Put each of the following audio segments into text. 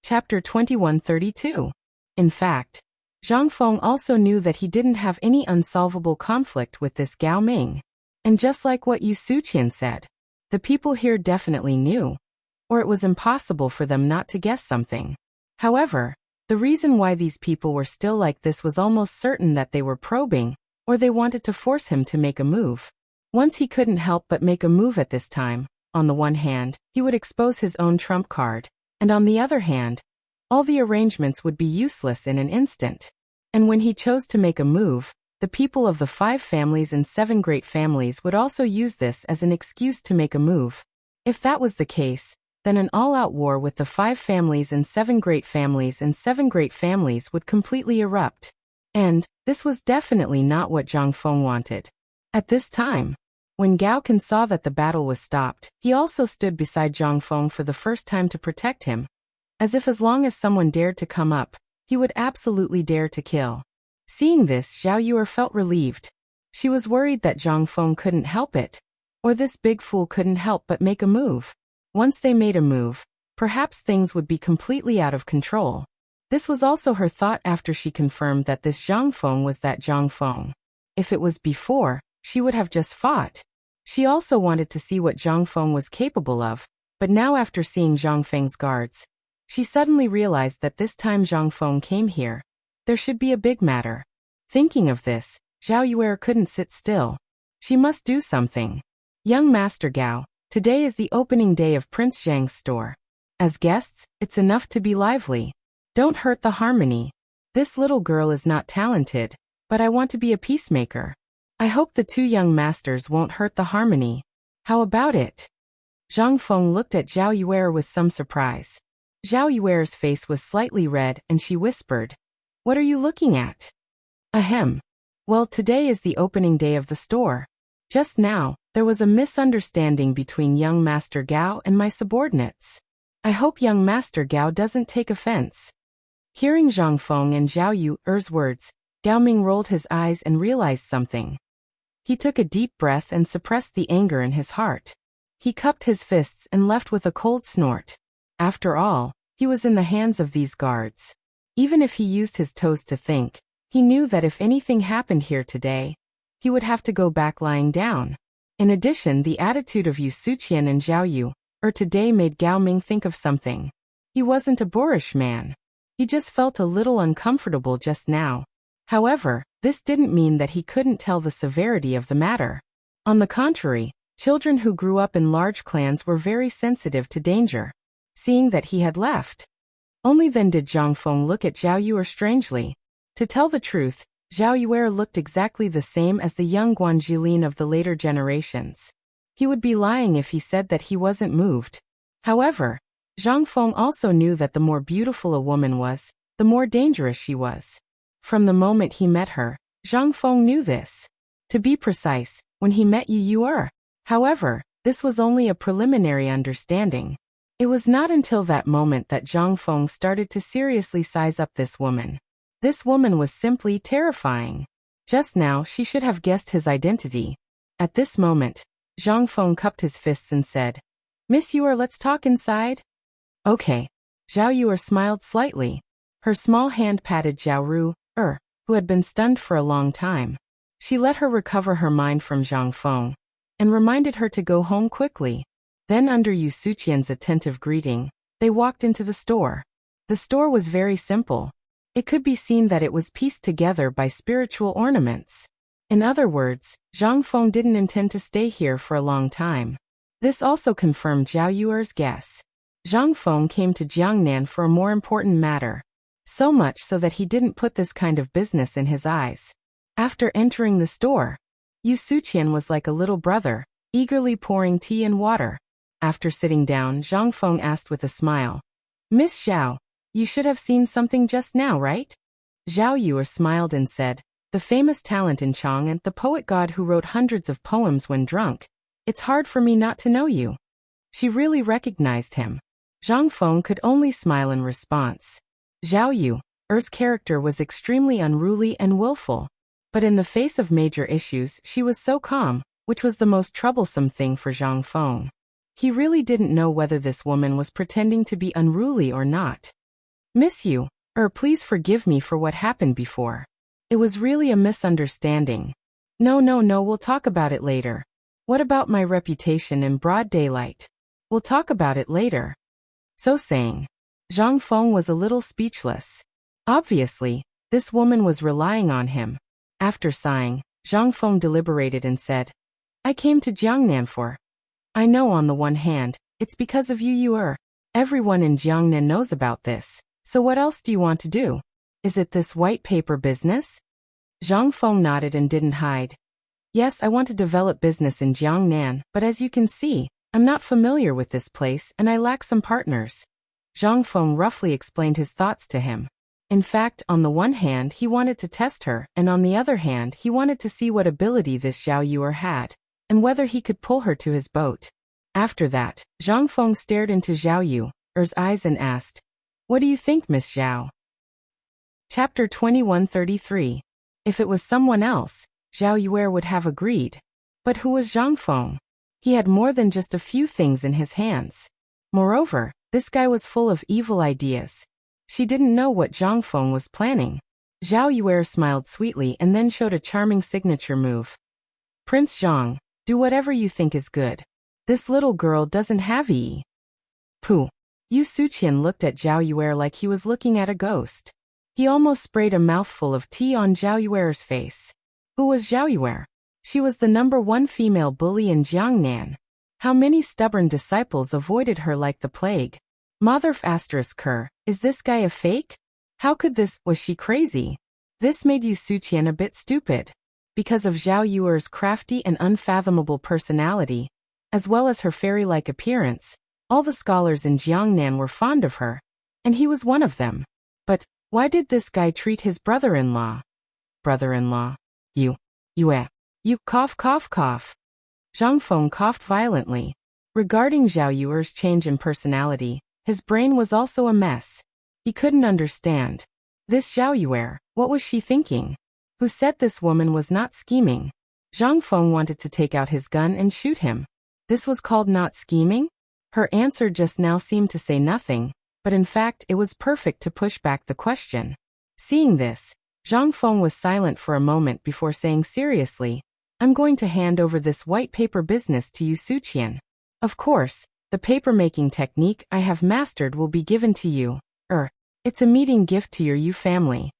Chapter 2132. In fact, Zhang Feng also knew that he didn't have any unsolvable conflict with this Gao Ming. And just like what Yu Suqian said, the people here definitely knew, or it was impossible for them not to guess something. However, the reason why these people were still like this was almost certain that they were probing, or they wanted to force him to make a move. Once he couldn't help but make a move at this time. On the one hand, he would expose his own trump card, and on the other hand, all the arrangements would be useless in an instant. And when he chose to make a move, the people of the 5 families and 7 great families would also use this as an excuse to make a move. If that was the case, then an all-out war with the 5 families and 7 great families and 7 great families would completely erupt. And this was definitely not what Zhang Feng wanted. At this time, when Gao Can saw that the battle was stopped, he also stood beside Zhang Feng for the first time to protect him, as if as long as someone dared to come up, he would absolutely dare to kill. Seeing this, Zhao Yuer felt relieved. She was worried that Zhang Feng couldn't help it, or this big fool couldn't help but make a move. Once they made a move, perhaps things would be completely out of control. This was also her thought after she confirmed that this Zhang Feng was that Zhang Feng. If it was before, she would have just fought. She also wanted to see what Zhang Feng was capable of, but now after seeing Zhang Feng's guards, she suddenly realized that this time Zhang Feng came here, there should be a big matter. Thinking of this, Zhao Yuer couldn't sit still. She must do something. Young Master Gao, today is the opening day of Prince Zhang's store. As guests, it's enough to be lively. Don't hurt the harmony. This little girl is not talented, but I want to be a peacemaker. I hope the 2 young masters won't hurt the harmony. How about it? Zhang Feng looked at Zhao Yuer with some surprise. Zhao Yuer's face was slightly red and she whispered, "What are you looking at?" Ahem. Well, today is the opening day of the store. Just now, there was a misunderstanding between young Master Gao and my subordinates. I hope young Master Gao doesn't take offense. Hearing Zhang Feng and Zhao Yuer's words, Gao Ming rolled his eyes and realized something. He took a deep breath and suppressed the anger in his heart. He cupped his fists and left with a cold snort. After all, he was in the hands of these guards. Even if he used his toes to think, he knew that if anything happened here today, he would have to go back lying down. In addition, the attitude of Yu Suqian and Zhao Yuer today made Gao Ming think of something. He wasn't a boorish man. He just felt a little uncomfortable just now. However, this didn't mean that he couldn't tell the severity of the matter. On the contrary, children who grew up in large clans were very sensitive to danger. Seeing that he had left, only then did Zhang Feng look at Zhao Yuer strangely. To tell the truth, Zhao Yuer looked exactly the same as the young Guanjilin of the later generations. He would be lying if he said that he wasn't moved. However, Zhang Feng also knew that the more beautiful a woman was, the more dangerous she was. From the moment he met her, Zhang Feng knew this. To be precise, when he met Yu Yuer. However, this was only a preliminary understanding. It was not until that moment that Zhang Feng started to seriously size up this woman. This woman was simply terrifying. Just now, she should have guessed his identity. At this moment, Zhang Feng cupped his fists and said, "Miss Yuer, let's talk inside." Okay. Zhao Yuer smiled slightly. Her small hand patted Zhao Ru'er, who had been stunned for a long time. She let her recover her mind from Zhang Feng, and reminded her to go home quickly. Then under Yu Suqian's attentive greeting, they walked into the store. The store was very simple. It could be seen that it was pieced together by spiritual ornaments. In other words, Zhang Feng didn't intend to stay here for a long time. This also confirmed Zhao Yuer's guess. Zhang Feng came to Jiangnan for a more important matter. So much so that he didn't put this kind of business in his eyes. After entering the store, Yu Suqian was like a little brother, eagerly pouring tea and water. After sitting down, Zhang Feng asked with a smile, "Miss Zhao, you should have seen something just now, right?" Zhao Yuer smiled and said, "The famous talent in Chang and the poet god who wrote hundreds of poems when drunk. It's hard for me not to know you." She really recognized him. Zhang Feng could only smile in response. Zhao Yuer's character was extremely unruly and willful. But in the face of major issues, she was so calm, which was the most troublesome thing for Zhang Feng. He really didn't know whether this woman was pretending to be unruly or not. Miss you. Please forgive me for what happened before. It was really a misunderstanding. No, we'll talk about it later. What about my reputation in broad daylight? We'll talk about it later. So saying, Zhang Feng was a little speechless. Obviously, this woman was relying on him. After sighing, Zhang Feng deliberated and said, I came to Jiangnan for. I know on the one hand, it's because of you. Everyone in Jiangnan knows about this, so what else do you want to do? Is it this white paper business? Zhang Feng nodded and didn't hide. Yes, I want to develop business in Jiangnan, but as you can see, I'm not familiar with this place and I lack some partners. Zhang Feng roughly explained his thoughts to him. In fact, on the one hand, he wanted to test her, and on the other hand, he wanted to see what ability this Zhao Yuer had, and whether he could pull her to his boat. After that, Zhang Feng stared into Zhao Yuer's eyes and asked, What do you think, Miss Zhao? Chapter 2133. If it was someone else, Zhao Yuer would have agreed. But who was Zhang Feng? He had more than just a few things in his hands. Moreover, this guy was full of evil ideas. She didn't know what Zhang Feng was planning. Zhao Yuer smiled sweetly and then showed a charming signature move. Prince Zhang, do whatever you think is good. This little girl doesn't have Yi. Pooh. Yu Suqian looked at Zhao Yuer like he was looking at a ghost. He almost sprayed a mouthful of tea on Zhao Yuer's face. Who was Zhao Yuer? She was the #1 female bully in Jiangnan. How many stubborn disciples avoided her like the plague? Motherf ***, is this guy a fake? How could this, was she crazy? This made Yu Suqian a bit stupid. Because of Zhao Yuer's crafty and unfathomable personality, as well as her fairy-like appearance, all the scholars in Jiangnan were fond of her, and he was one of them. But why did this guy treat his brother-in-law? Brother-in-law? You cough. Zhang Feng coughed violently. Regarding Zhao Yuer's change in personality, his brain was also a mess. He couldn't understand. This Zhao Yuer, what was she thinking? Who said this woman was not scheming? Zhang Feng wanted to take out his gun and shoot him. This was called not scheming? Her answer just now seemed to say nothing, but in fact it was perfect to push back the question. Seeing this, Zhang Feng was silent for a moment before saying seriously, I'm going to hand over this white paper business to Yu Suqian. Of course, the paper-making technique I have mastered will be given to you. It's a meeting gift to your Yu family.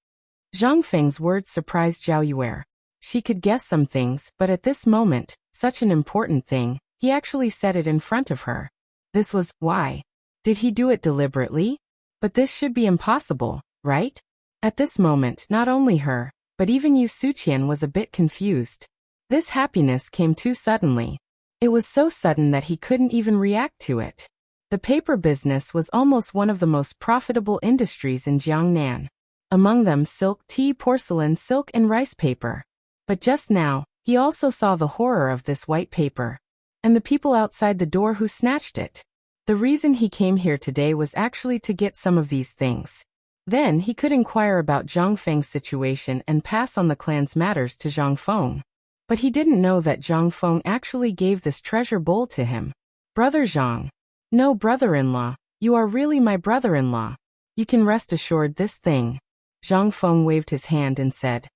Zhang Feng's words surprised Zhao Yuer. She could guess some things, but at this moment, such an important thing, he actually said it in front of her. This was, why? Did he do it deliberately? But this should be impossible, right? At this moment, not only her, but even Yu Suqian was a bit confused. This happiness came too suddenly. It was so sudden that he couldn't even react to it. The paper business was almost one of the most profitable industries in Jiangnan. Among them silk, tea, porcelain, silk, and rice paper. But just now, he also saw the horror of this white paper. And the people outside the door who snatched it. The reason he came here today was actually to get some of these things. Then he could inquire about Zhang Feng's situation and pass on the clan's matters to Zhang Feng. But he didn't know that Zhang Feng actually gave this treasure bowl to him. Brother Zhang. No, brother-in-law, you are really my brother-in-law. You can rest assured this thing. Zhang Feng waved his hand and said,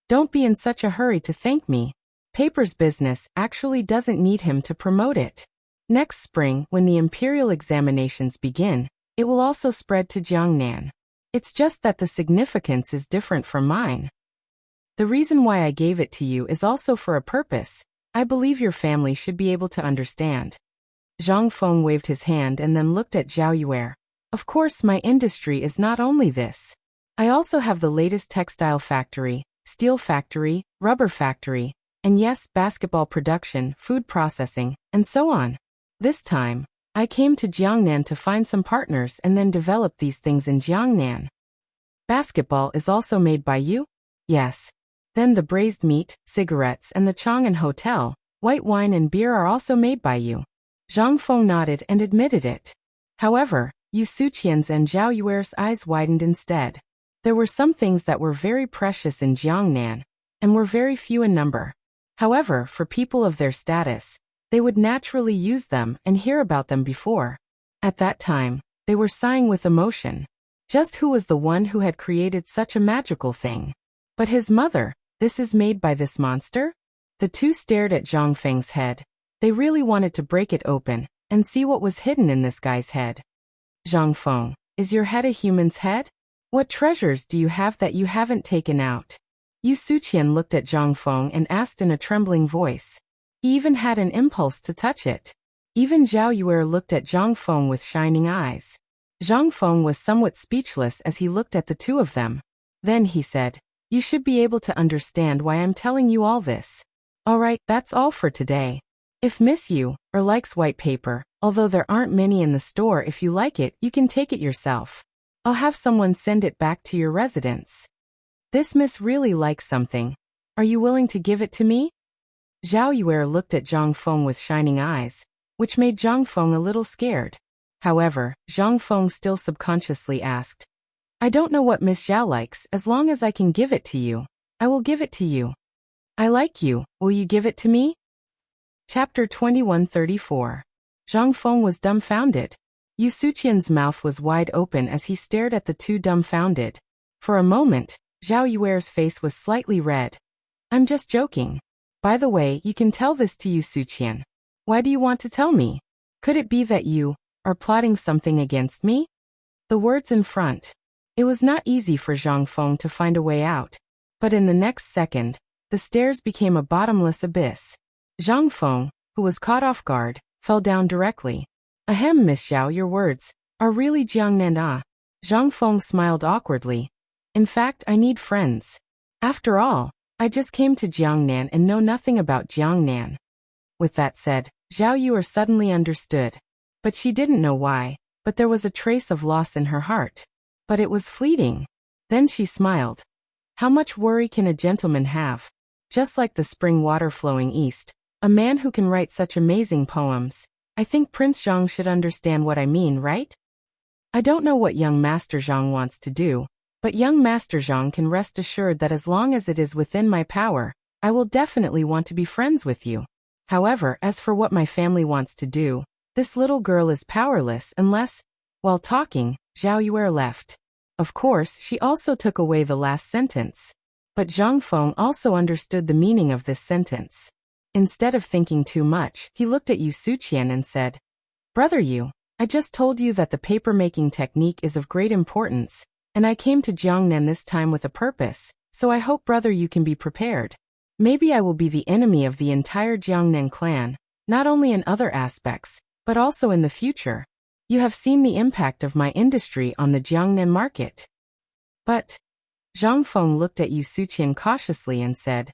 Don't be in such a hurry to thank me. Paper's business actually doesn't need him to promote it. Next spring, when the imperial examinations begin, it will also spread to Jiangnan. It's just that the significance is different from mine. The reason why I gave it to you is also for a purpose. I believe your family should be able to understand. Zhang Feng waved his hand and then looked at Zhao Yuer. Of course, my industry is not only this. I also have the latest textile factory, steel factory, rubber factory, and yes, basketball production, food processing, and so on. This time, I came to Jiangnan to find some partners and then develop these things in Jiangnan. Basketball is also made by you? Yes. Then the braised meat, cigarettes, and the Chang'an Hotel, white wine and beer are also made by you. Zhang Feng nodded and admitted it. However, Yu Suqian's and Zhao Yuer's eyes widened instead. There were some things that were very precious in Jiangnan, and were very few in number. However, for people of their status, they would naturally use them and hear about them before. At that time, they were sighing with emotion. Just who was the one who had created such a magical thing? But his mother, this is made by this monster? The two stared at Zhang Feng's head. They really wanted to break it open and see what was hidden in this guy's head. Zhang Feng, is your head a human's head? What treasures do you have that you haven't taken out? Yu Suqian looked at Zhang Feng and asked in a trembling voice. He even had an impulse to touch it. Even Zhao Yuer looked at Zhang Feng with shining eyes. Zhang Feng was somewhat speechless as he looked at the two of them. Then he said, "You should be able to understand why I'm telling you all this. Alright, that's all for today. If Miss Yu likes white paper, although there aren't many in the store, if you like it, you can take it yourself. I'll have someone send it back to your residence. This miss really likes something. Are you willing to give it to me?" Zhao Yuer looked at Zhang Feng with shining eyes, which made Zhang Feng a little scared. However, Zhang Feng still subconsciously asked, "I don't know what Miss Zhao likes. As long as I can give it to you, I will give it to you. I like you, will you give it to me?" Chapter 2134. Zhang Feng was dumbfounded. Yu Suqian's mouth was wide open as he stared at the two dumbfounded. For a moment, Zhao Yuer's face was slightly red. "I'm just joking. By the way, you can tell this to Yu Suqian. Why do you want to tell me? Could it be that you are plotting something against me?" The words in front. It was not easy for Zhang Feng to find a way out. But in the next second, the stairs became a bottomless abyss. Zhang Feng, who was caught off guard, fell down directly. "Ahem, Miss Zhao, your words are really Jiangnan ah." Zhang Feng smiled awkwardly. "In fact, I need friends. After all, I just came to Jiangnan and know nothing about Jiangnan." With that said, Zhao Yuer suddenly understood. But she didn't know why, but there was a trace of loss in her heart. But it was fleeting. Then she smiled. How much worry can a gentleman have? Just like the spring water flowing east, a man who can write such amazing poems. I think Prince Zhang should understand what I mean, right? I don't know what young Master Zhang wants to do, but young Master Zhang can rest assured that as long as it is within my power, I will definitely want to be friends with you. However, as for what my family wants to do, this little girl is powerless unless, while talking, Zhao Yuer left. Of course, she also took away the last sentence. But Zhang Feng also understood the meaning of this sentence. Instead of thinking too much, he looked at Yu Suqian and said, "Brother Yu, I just told you that the paper-making technique is of great importance, and I came to Jiangnan this time with a purpose, so I hope brother you can be prepared. Maybe I will be the enemy of the entire Jiangnan clan, not only in other aspects, but also in the future. You have seen the impact of my industry on the Jiangnan market." But Zhang Feng looked at Yu Suqian cautiously and said,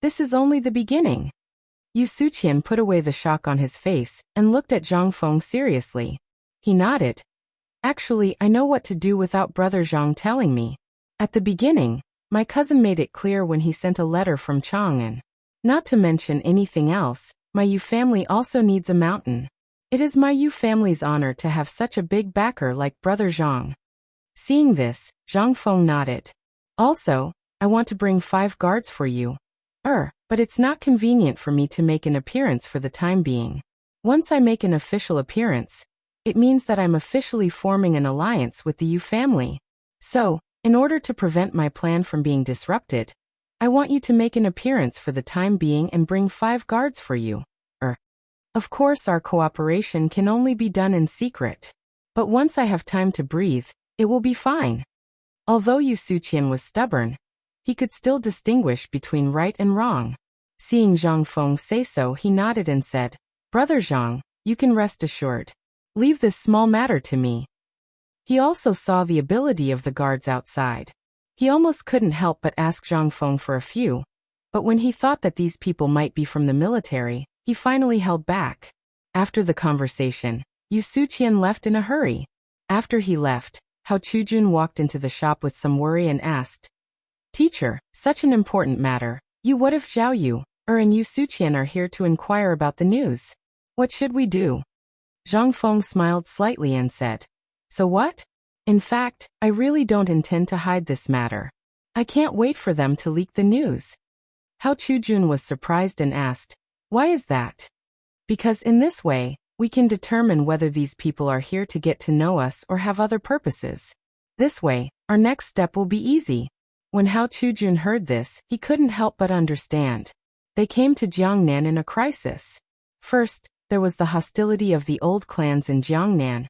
"This is only the beginning." Yu Suqian put away the shock on his face and looked at Zhang Feng seriously. He nodded. "Actually, I know what to do without brother Zhang telling me. At the beginning, my cousin made it clear when he sent a letter from Chang'an. Not to mention anything else, my Yu family also needs a mountain. It is my Yu family's honor to have such a big backer like brother Zhang." Seeing this, Zhang Feng nodded. "Also, I want to bring 5 guards for you. But it's not convenient for me to make an appearance for the time being. Once I make an official appearance, it means that I'm officially forming an alliance with the Yu family. So, in order to prevent my plan from being disrupted, I want you to make an appearance for the time being and bring 5 guards for you. Of course, our cooperation can only be done in secret. But once I have time to breathe, it will be fine." Although Yu Suqian was stubborn, he could still distinguish between right and wrong. Seeing Zhang Feng say so, he nodded and said, "Brother Zhang, you can rest assured. Leave this small matter to me." He also saw the ability of the guards outside. He almost couldn't help but ask Zhang Feng for a few, but when he thought that these people might be from the military, he finally held back. After the conversation, Yu Suqian left in a hurry. After he left, Hao Chujun walked into the shop with some worry and asked, "Teacher, such an important matter. What if Zhao Yu and Yu Suqian are here to inquire about the news? What should we do?" Zhang Feng smiled slightly and said, "So what? In fact, I really don't intend to hide this matter. I can't wait for them to leak the news." Hao Chujun was surprised and asked, "Why is that?" "Because in this way, we can determine whether these people are here to get to know us or have other purposes. This way, our next step will be easy. When Hao Chujun heard this, he couldn't help but understand. They came to Jiangnan in a crisis. First, there was the hostility of the old clans in Jiangnan,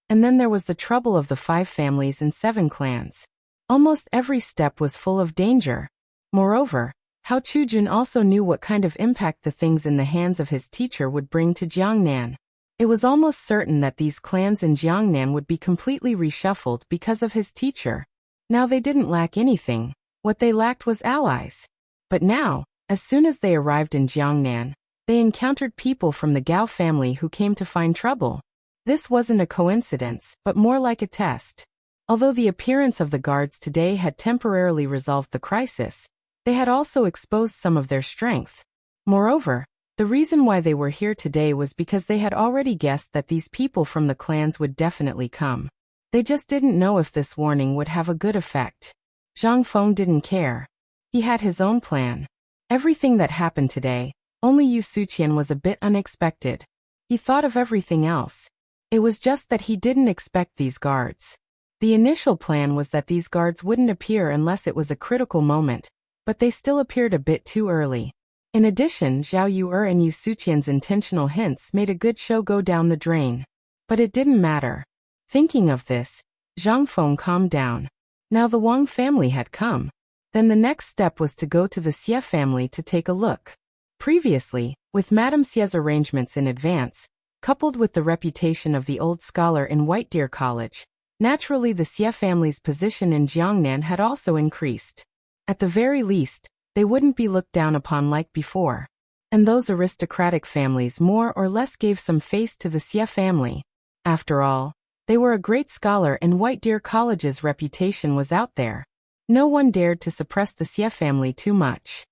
and then there was the trouble of the 5 families and 7 clans. Almost every step was full of danger. Moreover, Hao Chujun also knew what kind of impact the things in the hands of his teacher would bring to Jiangnan. It was almost certain that these clans in Jiangnan would be completely reshuffled because of his teacher. Now they didn't lack anything. What they lacked was allies. But now, as soon as they arrived in Jiangnan, they encountered people from the Gao family who came to find trouble. This wasn't a coincidence, but more like a test. Although the appearance of the guards today had temporarily resolved the crisis, they had also exposed some of their strength. Moreover, the reason why they were here today was because they had already guessed that these people from the clans would definitely come. They just didn't know if this warning would have a good effect. Zhang Feng didn't care. He had his own plan. Everything that happened today, only Yu Suqian was a bit unexpected. He thought of everything else. It was just that he didn't expect these guards. The initial plan was that these guards wouldn't appear unless it was a critical moment, but they still appeared a bit too early. In addition, Zhao Yu'er and Yu Suqian's intentional hints made a good show go down the drain. But it didn't matter. Thinking of this, Zhang Feng calmed down. Now the Wang family had come. Then the next step was to go to the Xie family to take a look. Previously, with Madame Xie's arrangements in advance, coupled with the reputation of the old scholar in White Deer College, naturally the Xie family's position in Jiangnan had also increased. At the very least, they wouldn't be looked down upon like before. And those aristocratic families more or less gave some face to the Xie family. After all, they were a great scholar and White Deer College's reputation was out there. No one dared to suppress the Xie family too much.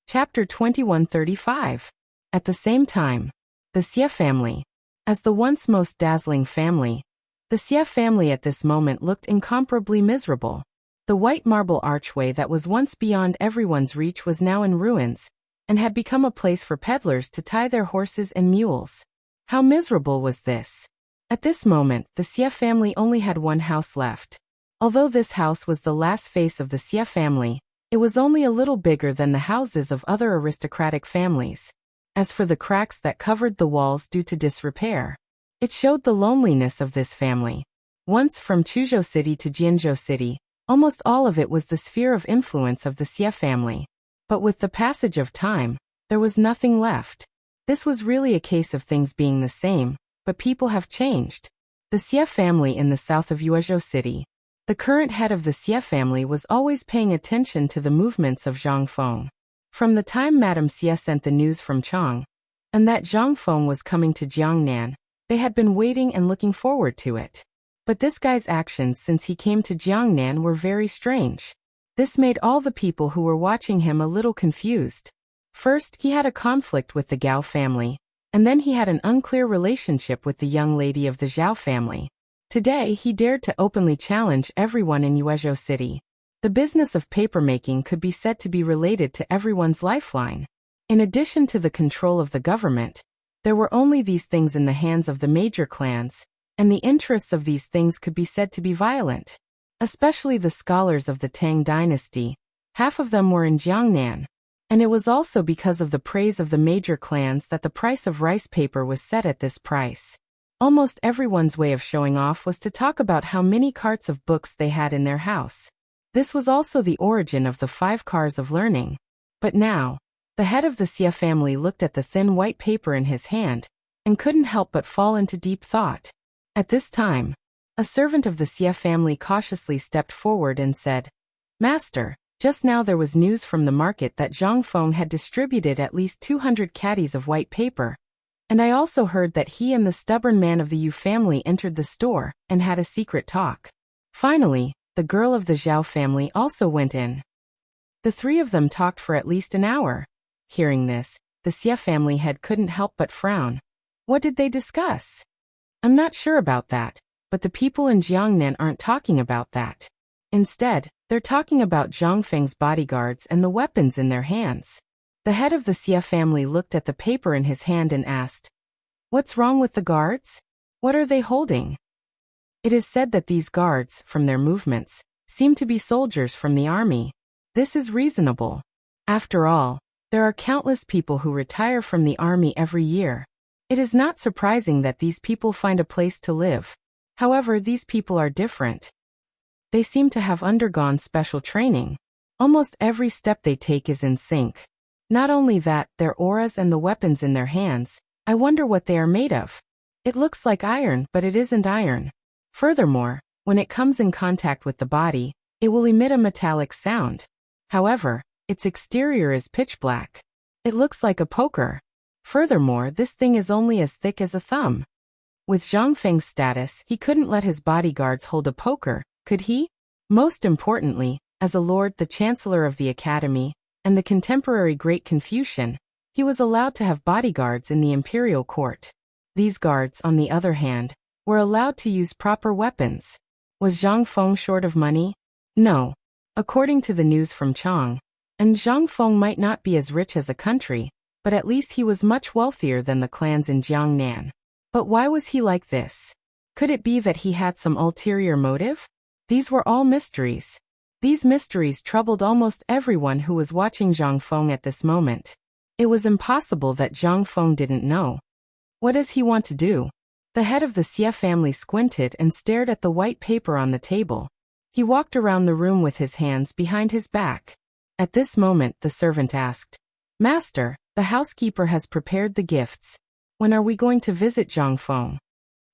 Chapter 2135. At the same time, the Xie family. As the once most dazzling family, the Xie family at this moment looked incomparably miserable. The white marble archway that was once beyond everyone's reach was now in ruins, and had become a place for peddlers to tie their horses and mules. How miserable was this? At this moment, the Xie family only had one house left. Although this house was the last face of the Xie family, it was only a little bigger than the houses of other aristocratic families. As for the cracks that covered the walls due to disrepair, it showed the loneliness of this family. Once from Chuzhou City to Jianzhou City, almost all of it was the sphere of influence of the Xie family. But with the passage of time, there was nothing left. This was really a case of things being the same, but people have changed. The Xie family in the south of Yuezhou City. The current head of the Xie family was always paying attention to the movements of Zhang Feng. From the time Madame Xie sent the news from Chang, and that Zhang Feng was coming to Jiangnan, they had been waiting and looking forward to it. But this guy's actions since he came to Jiangnan were very strange. This made all the people who were watching him a little confused. First, he had a conflict with the Gao family, and then he had an unclear relationship with the young lady of the Zhao family. Today, he dared to openly challenge everyone in Yuezhou City. The business of papermaking could be said to be related to everyone's lifeline. In addition to the control of the government, there were only these things in the hands of the major clans, and the interests of these things could be said to be violent. Especially the scholars of the Tang dynasty, half of them were in Jiangnan. And it was also because of the praise of the major clans that the price of rice paper was set at this price. Almost everyone's way of showing off was to talk about how many carts of books they had in their house. This was also the origin of the 5 cars of learning. But now, the head of the Xie family looked at the thin white paper in his hand, and couldn't help but fall into deep thought. At this time, a servant of the Xie family cautiously stepped forward and said, "Master, just now there was news from the market that Zhang Feng had distributed at least 200 caddies of white paper, and I also heard that he and the stubborn man of the Yu family entered the store and had a secret talk." Finally, the girl of the Zhao family also went in. The 3 of them talked for at least an hour. Hearing this, the Xie family head couldn't help but frown. What did they discuss? I'm not sure about that, but the people in Jiangnan aren't talking about that. Instead, they're talking about Zhang Feng's bodyguards and the weapons in their hands. The head of the Xie family looked at the paper in his hand and asked, "What's wrong with the guards? What are they holding?" It is said that these guards, from their movements, seem to be soldiers from the army. This is reasonable. After all, there are countless people who retire from the army every year. It is not surprising that these people find a place to live. However, these people are different. They seem to have undergone special training. Almost every step they take is in sync. Not only that, their auras and the weapons in their hands, I wonder what they are made of. It looks like iron, but it isn't iron. Furthermore, when it comes in contact with the body, it will emit a metallic sound. However, its exterior is pitch black. It looks like a poker. Furthermore, this thing is only as thick as a thumb. With Zhang Feng's status, he couldn't let his bodyguards hold a poker, could he? Most importantly, as a lord, the chancellor of the academy, and the contemporary great Confucian, he was allowed to have bodyguards in the imperial court. These guards, on the other hand, were allowed to use proper weapons. Was Zhang Feng short of money? No. According to the news from Chang, and Zhang Feng might not be as rich as a country, but at least he was much wealthier than the clans in Jiangnan. But why was he like this? Could it be that he had some ulterior motive? These were all mysteries. These mysteries troubled almost everyone who was watching Zhang Feng at this moment. It was impossible that Zhang Feng didn't know. What does he want to do? The head of the Xie family squinted and stared at the white paper on the table. He walked around the room with his hands behind his back. At this moment, the servant asked, "Master, the housekeeper has prepared the gifts. When are we going to visit Zhang Feng?"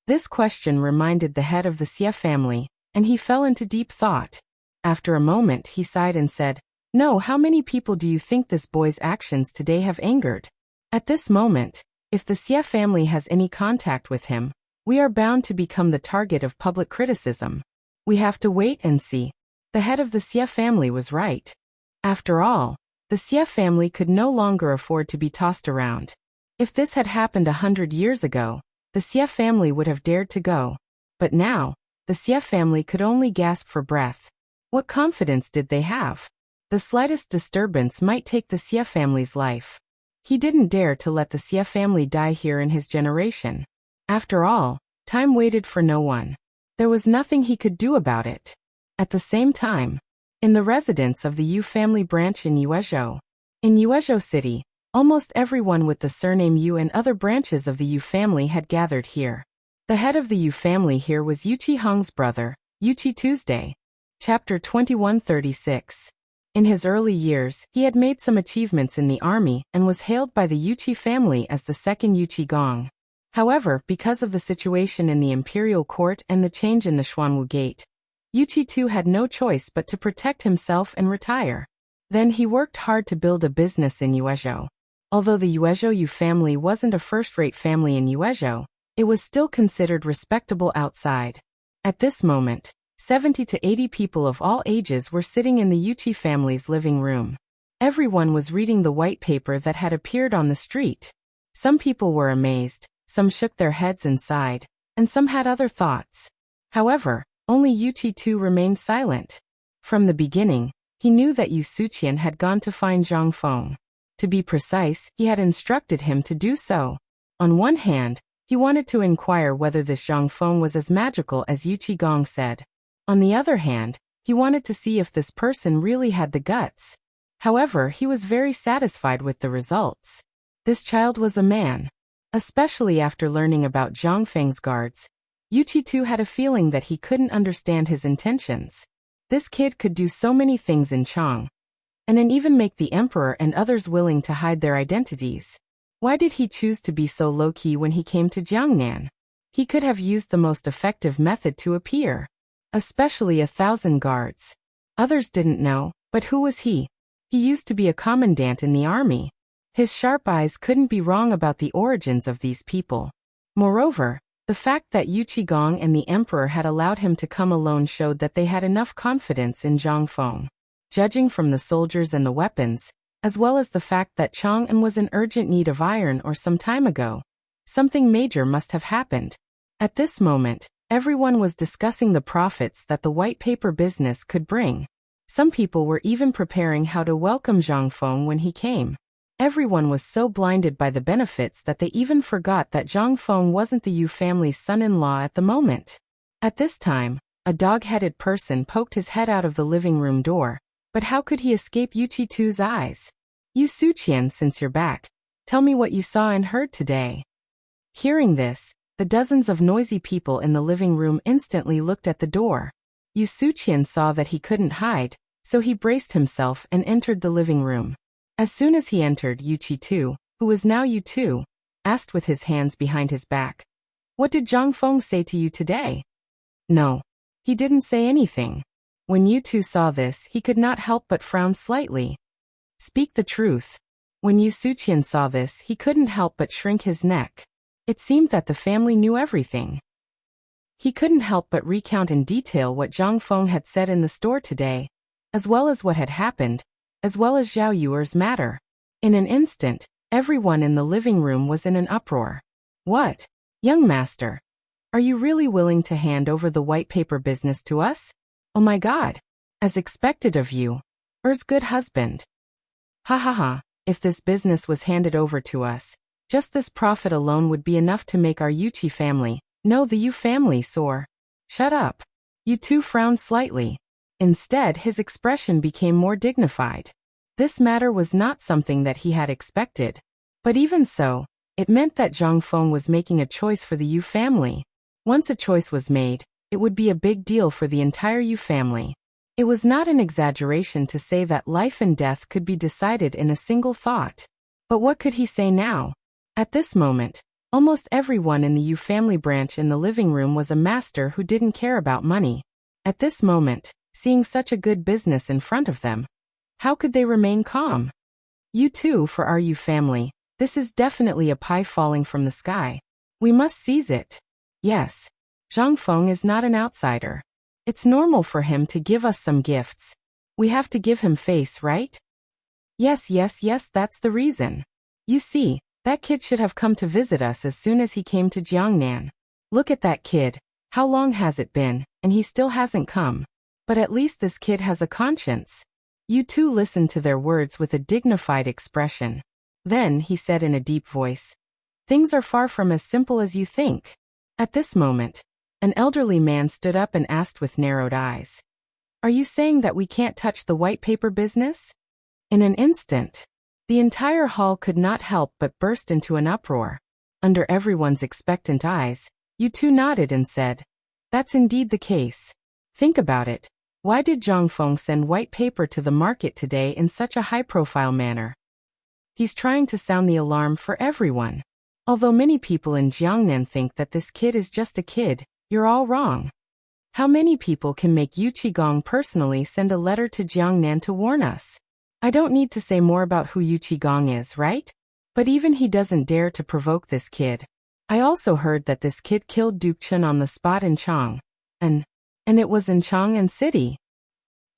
This question reminded the head of the Xie family, and he fell into deep thought. After a moment, he sighed and said, "No, how many people do you think this boy's actions today have angered? At this moment, if the Xie family has any contact with him, we are bound to become the target of public criticism. We have to wait and see." The head of the Xie family was right. After all, the Xie family could no longer afford to be tossed around. If this had happened 100 years ago, the Xie family would have dared to go. But now, the Xie family could only gasp for breath. What confidence did they have? The slightest disturbance might take the Xie family's life. He didn't dare to let the Xie family die here in his generation. After all, time waited for no one. There was nothing he could do about it. At the same time, in the residence of the Yu family branch in Yuezhou. In Yuezhou City, almost everyone with the surname Yu and other branches of the Yu family had gathered here. The head of the Yu family here was Yuqi Hong's brother, Yuqi Tuesday. Chapter 2136. In his early years, he had made some achievements in the army and was hailed by the Yuqi family as the second Yuqi Gong. However, because of the situation in the imperial court and the change in the Xuanwu Gate, Yuqi too had no choice but to protect himself and retire. Then he worked hard to build a business in Yuezhou. Although the Yuezhou Yu family wasn't a first-rate family in Yuezhou, it was still considered respectable outside. At this moment, 70 to 80 people of all ages were sitting in the Yuqi family's living room. Everyone was reading the white paper that had appeared on the street. Some people were amazed, some shook their heads and sighed, and some had other thoughts. However, only Yuqi too remained silent. From the beginning, he knew that Yu Suqian had gone to find Zhang Feng. To be precise, he had instructed him to do so. On one hand, he wanted to inquire whether this Zhang Feng was as magical as Yuqi Gong said. On the other hand, he wanted to see if this person really had the guts. However, he was very satisfied with the results. This child was a man. Especially after learning about Zhang Feng's guards, Yuqi too had a feeling that he couldn't understand his intentions. This kid could do so many things in Chang, and then even make the emperor and others willing to hide their identities. Why did he choose to be so low-key when he came to Jiangnan? He could have used the most effective method to appear. Especially 1,000 guards. Others didn't know, but who was he? He used to be a commandant in the army. His sharp eyes couldn't be wrong about the origins of these people. Moreover, the fact that Yuqi Gong and the emperor had allowed him to come alone showed that they had enough confidence in Zhang Feng. Judging from the soldiers and the weapons, as well as the fact that Chang'an was in urgent need of iron or some time ago, something major must have happened. At this moment, everyone was discussing the profits that the white paper business could bring. Some people were even preparing how to welcome Zhang Feng when he came. Everyone was so blinded by the benefits that they even forgot that Zhang Feng wasn't the Yu family's son-in-law at the moment. At this time, a dog-headed person poked his head out of the living room door, but how could he escape Yu Chi-tu's eyes? Yu Suqian, since you're back, tell me what you saw and heard today. Hearing this, the dozens of noisy people in the living room instantly looked at the door. Yu Suqian saw that he couldn't hide, so he braced himself and entered the living room. As soon as he entered, Yu Chi-tu, who was now Yu Tu, asked with his hands behind his back, "What did Zhang Feng say to you today?" No. He didn't say anything. When Yu Tu saw this, he could not help but frown slightly. Speak the truth. When Yu Suqian saw this, he couldn't help but shrink his neck. It seemed that the family knew everything. He couldn't help but recount in detail what Zhang Feng had said in the store today, as well as what had happened, as well as Zhao Yuer's matter. In an instant, everyone in the living room was in an uproar. What? Young master, are you really willing to hand over the white paper business to us? Oh my God! As expected of you. Er's good husband. Ha ha ha, if this business was handed over to us, just this profit alone would be enough to make our Yuchi family, no the Yu family soar. Shut up. Yu Tu frowned slightly. Instead, his expression became more dignified. This matter was not something that he had expected. But even so, it meant that Zhang Feng was making a choice for the Yu family. Once a choice was made, it would be a big deal for the entire Yu family. It was not an exaggeration to say that life and death could be decided in a single thought. But what could he say now? At this moment, almost everyone in the Yu family branch in the living room was a master who didn't care about money. At this moment, seeing such a good business in front of them, how could they remain calm? You too, for our Yu family, this is definitely a pie falling from the sky. We must seize it. Yes, Zhang Feng is not an outsider. It's normal for him to give us some gifts. We have to give him face, right? Yes, that's the reason. You see, that kid should have come to visit us as soon as he came to Jiangnan. Look at that kid, how long has it been, and he still hasn't come. But at least this kid has a conscience. You two listened to their words with a dignified expression. Then he said in a deep voice, "Things are far from as simple as you think." At this moment, an elderly man stood up and asked with narrowed eyes, "Are you saying that we can't touch the white paper business?" In an instant, the entire hall could not help but burst into an uproar. Under everyone's expectant eyes, you two nodded and said, "That's indeed the case. Think about it. Why did Zhang Feng send white paper to the market today in such a high-profile manner? He's trying to sound the alarm for everyone. Although many people in Jiangnan think that this kid is just a kid, you're all wrong. How many people can make Yu Qigong personally send a letter to Jiangnan to warn us? I don't need to say more about who Yu Qigong is, right? But even he doesn't dare to provoke this kid. I also heard that this kid killed Duke Chen on the spot in Chang. And it was in Chang'an City.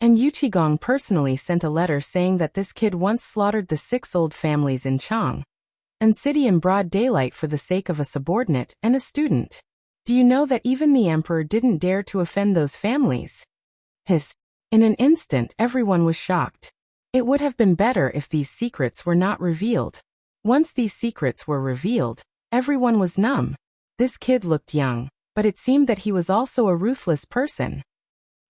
And Yu Qigong personally sent a letter saying that this kid once slaughtered the 6 old families in Chang'an City in broad daylight for the sake of a subordinate and a student. Do you know that even the emperor didn't dare to offend those families?" In an instant, everyone was shocked. It would have been better if these secrets were not revealed. Once these secrets were revealed, everyone was numb. This kid looked young, but it seemed that he was also a ruthless person.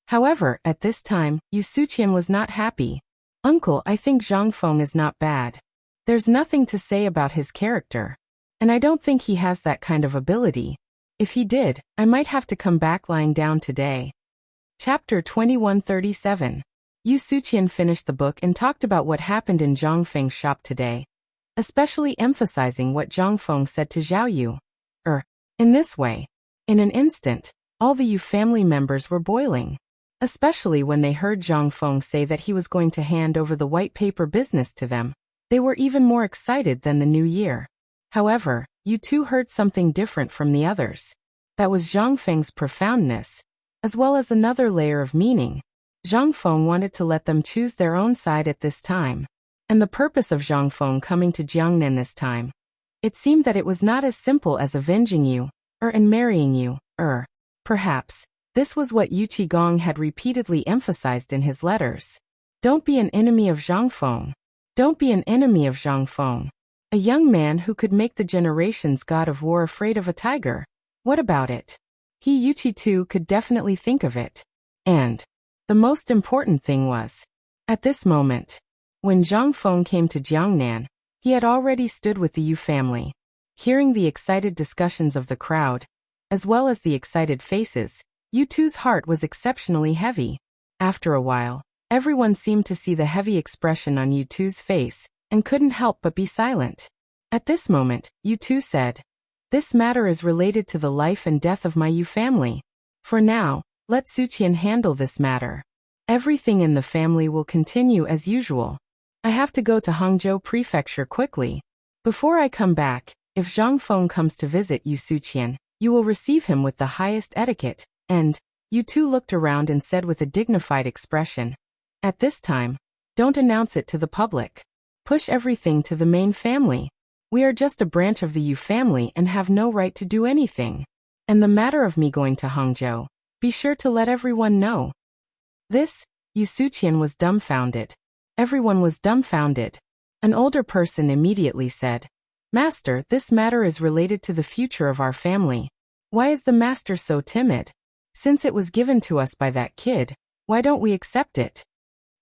However, at this time, Yu Suqian was not happy. "Uncle, I think Zhang Feng is not bad. There's nothing to say about his character. And I don't think he has that kind of ability. If he did, I might have to come back lying down today." Chapter 2137. Yu Suqian finished the book and talked about what happened in Zhang Feng's shop today, especially emphasizing what Zhang Feng said to Zhao Yu. In this way, in an instant, all the Yu family members were boiling. Especially when they heard Zhang Feng say that he was going to hand over the white paper business to them. They were even more excited than the new year. However, you two heard something different from the others. That was Zhang Feng's profoundness, as well as another layer of meaning. Zhang Feng wanted to let them choose their own side at this time. And the purpose of Zhang Feng coming to Jiangnan this time. It seemed that it was not as simple as avenging you, and marrying you, Perhaps, this was what Yu Qigong had repeatedly emphasized in his letters. Don't be an enemy of Zhang Feng. Don't be an enemy of Zhang Feng. A young man who could make the generation's god of war afraid of a tiger. What about it? Yuqi too could definitely think of it. And the most important thing was, at this moment, when Zhang Feng came to Jiangnan, he had already stood with the Yu family. Hearing the excited discussions of the crowd, as well as the excited faces, Yu Tu's heart was exceptionally heavy. After a while, everyone seemed to see the heavy expression on Yu Tu's face, and couldn't help but be silent. At this moment, Yu Tu said, "This matter is related to the life and death of my Yu family. For now, let Suqian handle this matter. Everything in the family will continue as usual. I have to go to Hangzhou Prefecture quickly. Before I come back, if Zhang Feng comes to visit you Suqian, you will receive him with the highest etiquette." And Yu Tu looked around and said with a dignified expression, "At this time, don't announce it to the public. Push everything to the main family. We are just a branch of the Yu family and have no right to do anything. And the matter of me going to Hangzhou, be sure to let everyone know." This, Yu Suqian was dumbfounded. Everyone was dumbfounded. An older person immediately said, "Master, this matter is related to the future of our family. Why is the master so timid? Since it was given to us by that kid, why don't we accept it?"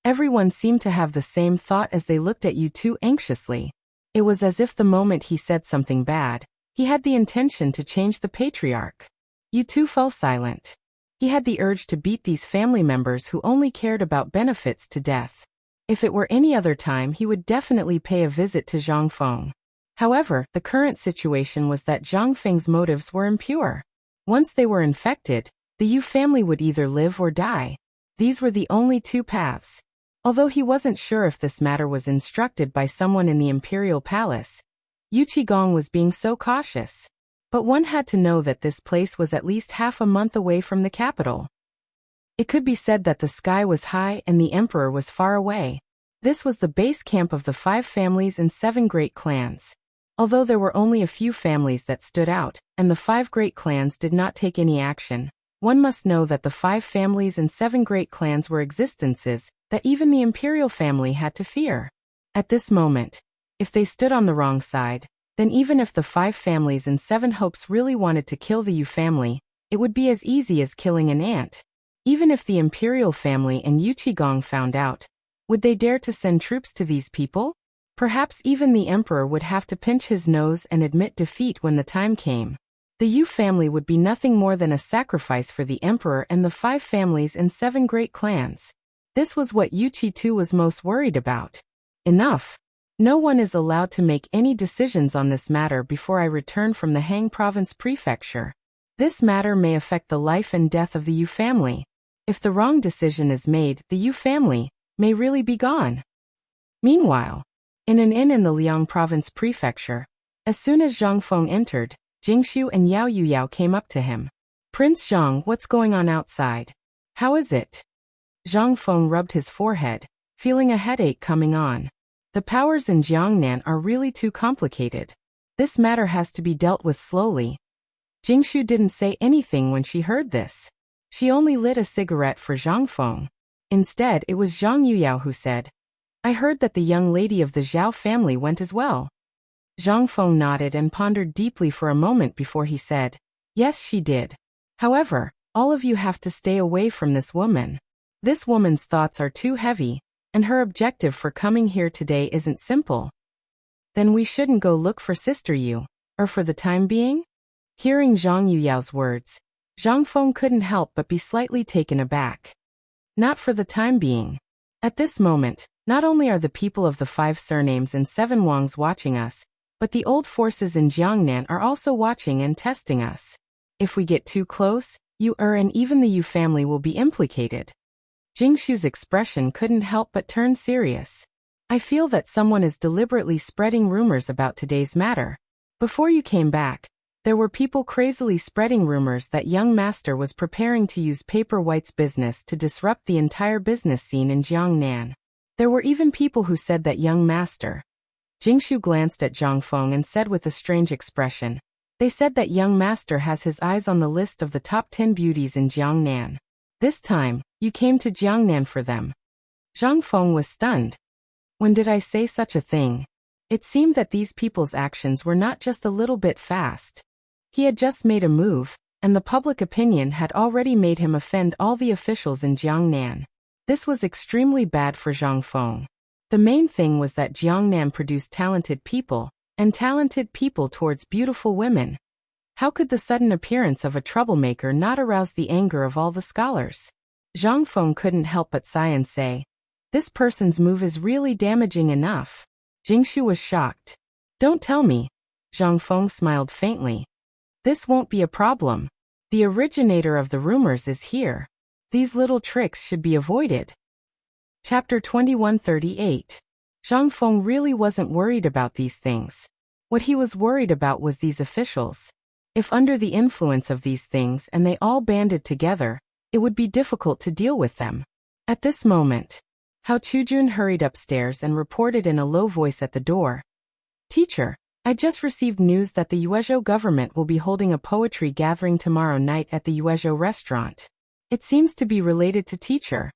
Everyone seemed to have the same thought as they looked at Yu Tu anxiously. It was as if the moment he said something bad, he had the intention to change the patriarch. Yu Tu fell silent. He had the urge to beat these family members who only cared about benefits to death. If it were any other time, he would definitely pay a visit to Zhang Feng. However, the current situation was that Zhang Feng's motives were impure. Once they were infected, the Yu family would either live or die. These were the only two paths. Although he wasn't sure if this matter was instructed by someone in the imperial palace, Yu Qigong was being so cautious. But one had to know that this place was at least half a month away from the capital. It could be said that the sky was high and the emperor was far away. This was the base camp of the 5 families and 7 great clans. Although there were only a few families that stood out, and the 5 great clans did not take any action, one must know that the 5 families and 7 great clans were existences that even the imperial family had to fear. At this moment, if they stood on the wrong side, then even if the 5 families and 7 hopes really wanted to kill the Yu family, it would be as easy as killing an ant. Even if the imperial family and Yu Qigong found out, would they dare to send troops to these people? Perhaps even the emperor would have to pinch his nose and admit defeat when the time came. The Yu family would be nothing more than a sacrifice for the emperor and the 5 families and 7 great clans. This was what Yu Qi was most worried about. Enough. No one is allowed to make any decisions on this matter before I return from the Han Province Prefecture. This matter may affect the life and death of the Yu family. If the wrong decision is made, the Yu family may really be gone. Meanwhile, in an inn in the Liang Province Prefecture, as soon as Zhang Feng entered, Jingshu and Yao Yuyao came up to him. "Prince Zhang, what's going on outside? How is it?" Zhang Feng rubbed his forehead, feeling a headache coming on. The powers in Jiangnan are really too complicated. This matter has to be dealt with slowly. Jingshu didn't say anything when she heard this. She only lit a cigarette for Zhang Feng. Instead, it was Zhang Yuyao who said, "I heard that the young lady of the Zhao family went as well." Zhang Feng nodded and pondered deeply for a moment before he said, "Yes, she did. However, all of you have to stay away from this woman. This woman's thoughts are too heavy, and her objective for coming here today isn't simple." "Then we shouldn't go look for Sister Yu, or for the time being?" Hearing Zhang Yuyao's words, Zhang Feng couldn't help but be slightly taken aback. Not for the time being. At this moment, not only are the people of the 5 surnames and 7 Wangs watching us, but the old forces in Jiangnan are also watching and testing us. If we get too close, Yu and even the Yu family will be implicated. Jingshu's expression couldn't help but turn serious. "I feel that someone is deliberately spreading rumors about today's matter. Before you came back, there were people crazily spreading rumors that young master was preparing to use Paper White's business to disrupt the entire business scene in Jiangnan. There were even people who said that young master..." Jingshu glanced at Zhang Feng and said with a strange expression, "They said that young master has his eyes on the list of the top 10 beauties in Jiangnan. This time, you came to Jiangnan for them." Zhang Feng was stunned. When did I say such a thing? It seemed that these people's actions were not just a little bit fast. He had just made a move, and the public opinion had already made him offend all the officials in Jiangnan. This was extremely bad for Zhang Feng. The main thing was that Jiangnan produced talented people, and talented people towards beautiful women. How could the sudden appearance of a troublemaker not arouse the anger of all the scholars? Zhang Feng couldn't help but sigh and say, "This person's move is really damaging enough." Jingshu was shocked. "Don't tell me." Zhang Feng smiled faintly. "This won't be a problem. The originator of the rumors is here. These little tricks should be avoided." Chapter 2138. Zhang Feng really wasn't worried about these things. What he was worried about was these officials. If under the influence of these things and they all banded together, it would be difficult to deal with them. At this moment, Hao Chujun hurried upstairs and reported in a low voice at the door. "Teacher, I just received news that the Yuezhou government will be holding a poetry gathering tomorrow night at the Yuezhou restaurant. It seems to be related to teacher."